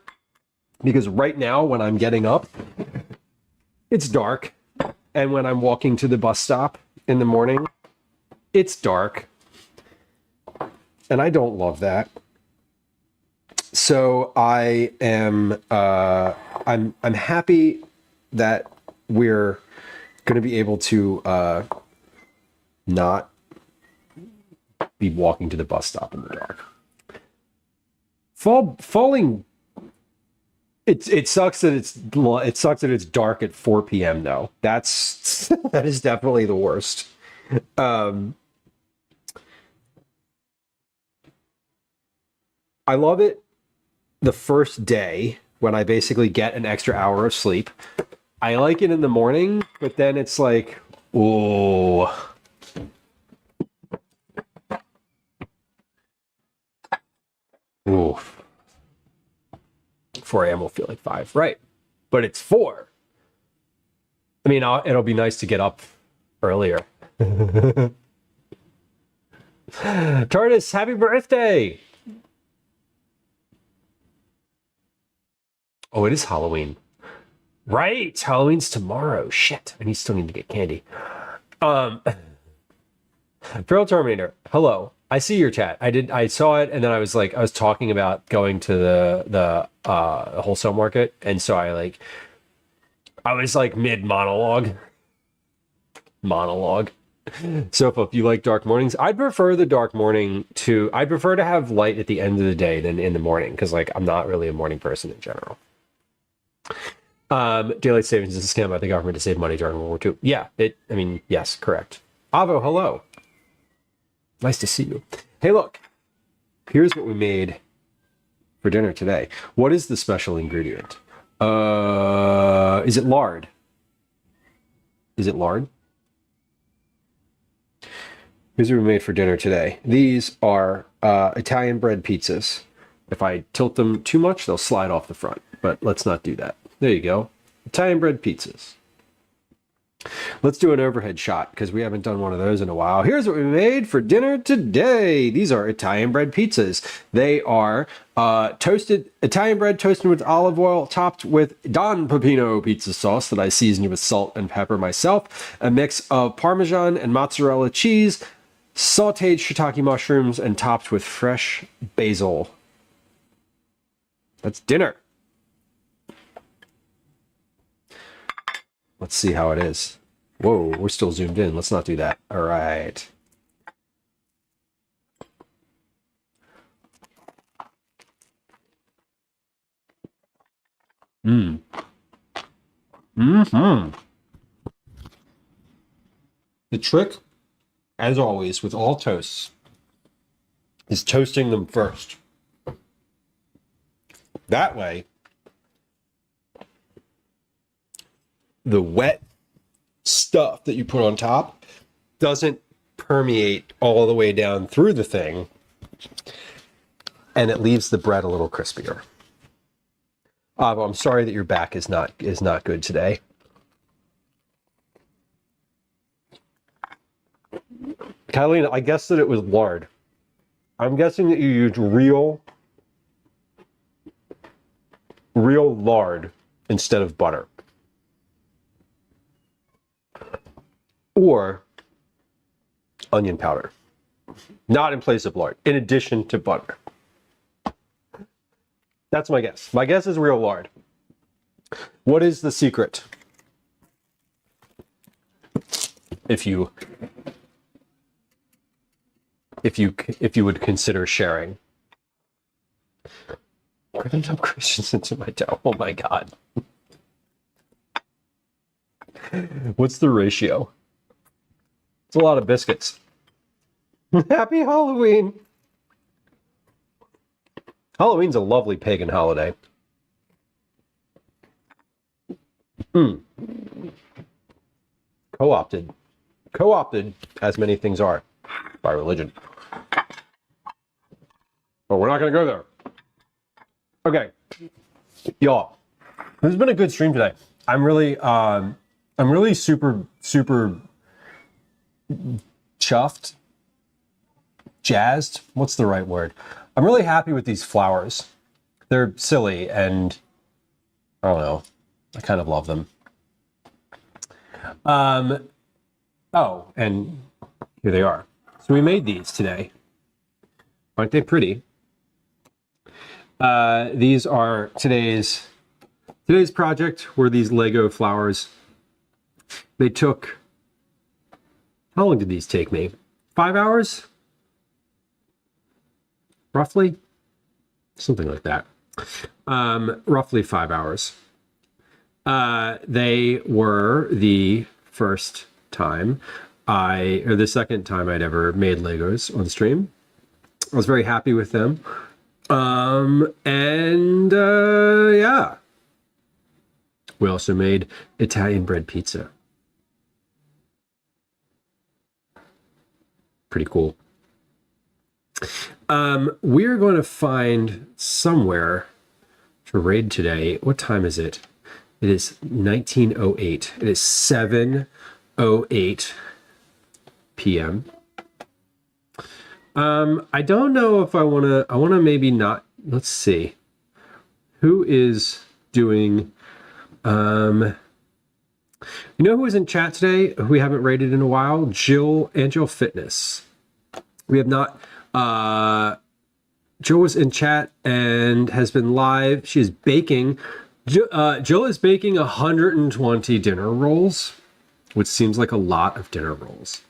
because right now when I'm getting up, it's dark. And when I'm walking to the bus stop in the morning, it's dark. And I don't love that. So I am I'm happy that we're going to be able to not be walking to the bus stop in the dark. Falling. It sucks that it's dark at 4 p.m. though. That is definitely the worst. I love it the first day when I basically get an extra hour of sleep. I like it in the morning, but then it's like, oh. Oof. 4 a.m. will feel like 5, right? But it's 4. I mean, it'll be nice to get up earlier. Tardis, happy birthday! Oh, it is Halloween. Right, Halloween's tomorrow. Shit, I still need to get candy. Feral Terminator, hello. I see your chat. I saw it, and then I was talking about going to the wholesale market, and so I was like mid monologue. So if you like dark mornings, I'd prefer the dark morning I'd prefer to have light at the end of the day than in the morning, because I'm not really a morning person in general. Daylight savings is a scam by the government to save money during World War II. Yeah, yes, correct. Avo, hello. Nice to see you. Hey, look. Here's what we made for dinner today. What is the special ingredient? Is it lard? Is it lard? Here's what we made for dinner today. These are Italian bread pizzas. If I tilt them too much, they'll slide off the front. But let's not do that. There you go. Italian bread pizzas. Let's do an overhead shot because we haven't done one of those in a while. Here's what we made for dinner today. These are Italian bread pizzas. They are toasted Italian bread toasted with olive oil, topped with Don Pepino pizza sauce that I seasoned with salt and pepper myself, a mix of Parmesan and mozzarella cheese, sauteed shiitake mushrooms, and topped with fresh basil. That's dinner. Let's see how it is. Whoa, we're still zoomed in. Let's not do that. All right. The trick, as always, with all toasts, is toasting them first. That way, the wet stuff that you put on top doesn't permeate all the way down through the thing, and it leaves the bread a little crispier. I'm sorry that your back is not good today. Catalina, I guess that it was lard. I'm guessing that you used real lard instead of butter. Or onion powder. Not in place of lard, in addition to butter. That's my guess. My guess is real lard. What is the secret? If you would consider sharing. Ground up Christians into my dough. Oh my God. What's the ratio? It's a lot of biscuits. Happy Halloween. Halloween's a lovely pagan holiday. Co-opted. Co-opted, as many things are, by religion. But we're not going to go there. Okay. Y'all, this has been a good stream today. I'm really super chuffed, jazzed. What's the right word? I'm really happy with these flowers. They're silly and I don't know. I kind of love them. Oh, and here they are. So we made these today. Aren't they pretty? These are today's project were these Lego flowers. They took, how long did these take me? 5 hours? Roughly? Something like that. Roughly 5 hours. They were the first time or the second time I'd ever made Legos on stream. I was very happy with them. Yeah. We also made Italian bread pizza. Pretty cool. We're going to find somewhere to raid today. What time is it? It is 19:08. It is 7:08 p.m. I don't know if I want to maybe not, let's see. Who is doing, you know who is in chat today who we haven't rated in a while? Angel Fitness. We have not, Jill was in chat and has been live. She's baking. Jill is baking 120 dinner rolls, which seems like a lot of dinner rolls.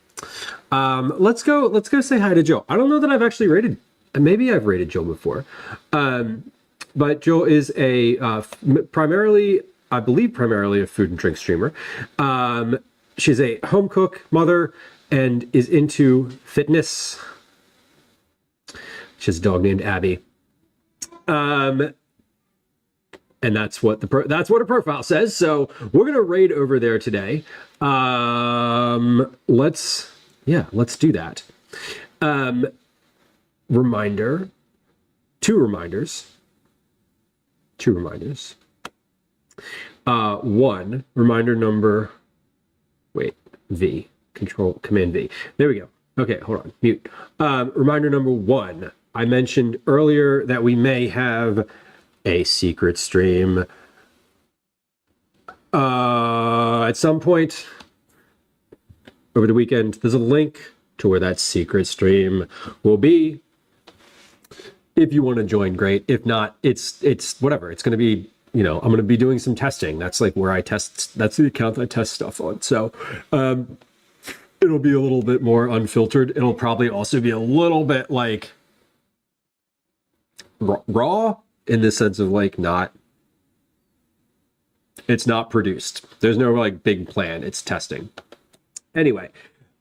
Let's go say hi to Jill. I don't know that I've actually rated, maybe I've rated Jill before. But Jill is a primarily a food and drink streamer. She's a home cook, mother, and is into fitness. She has a dog named Abby. And that's what her profile says. So we're gonna raid over there today. Let's do that. Two reminders. One reminder number. Wait, Command V. There we go. Okay, hold on. Mute. Reminder number 1. I mentioned earlier that we may have a secret stream at some point over the weekend. There's a link to where that secret stream will be. If you want to join, great. If not, it's whatever. It's going to be, I'm going to be doing some testing. That's like where I test. That's the account I test stuff on. So it'll be a little bit more unfiltered. It'll probably also be a little bit like raw in the sense of like it's not produced. There's no like big plan. It's testing. Anyway,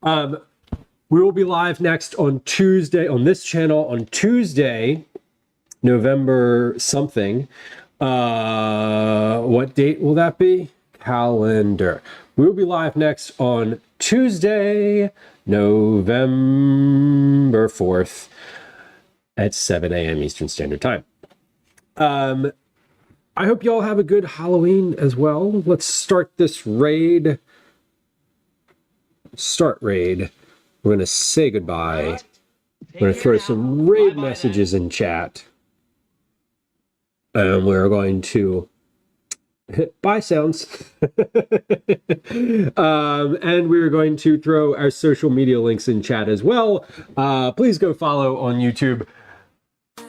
we will be live next on Tuesday on this channel on Tuesday, November something. What date will that be? Calendar. We will be live next on Tuesday, November 4th at 7 a.m. Eastern Standard Time. I hope you all have a good Halloween as well. Let's start this raid. Start raid. We're going to say goodbye. We're going to throw some raid messages in chat. And we're going to hit bye sounds. And we're going to throw our social media links in chat as well. Please go follow on YouTube.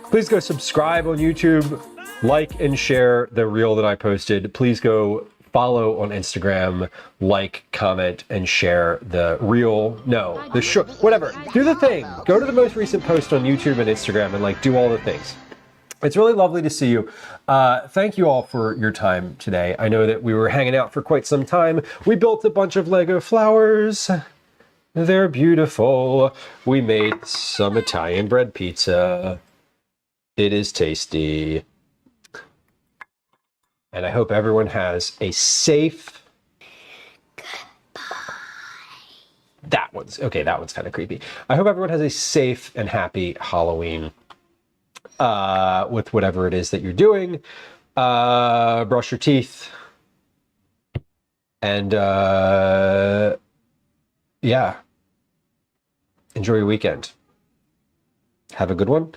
Please go subscribe on YouTube. Like and share the reel that I posted. Please go follow on Instagram, like, comment, and share the reel. No, the short, whatever. Do the thing. Go to the most recent post on YouTube and Instagram and like do all the things. It's really lovely to see you. Thank you all for your time today. I know that we were hanging out for quite some time. We built a bunch of Lego flowers. They're beautiful. We made some Italian bread pizza. It is tasty. And I hope everyone has a safe... That one's kind of creepy. I hope everyone has a safe and happy Halloween with whatever it is that you're doing. Brush your teeth. And yeah. Enjoy your weekend. Have a good one.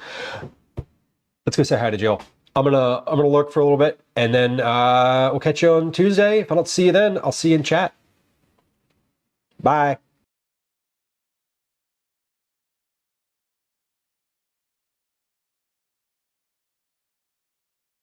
let's go say hi to Jill. I'm gonna lurk for a little bit, and then we'll catch you on Tuesday. If I don't see you then, I'll see you in chat. Bye.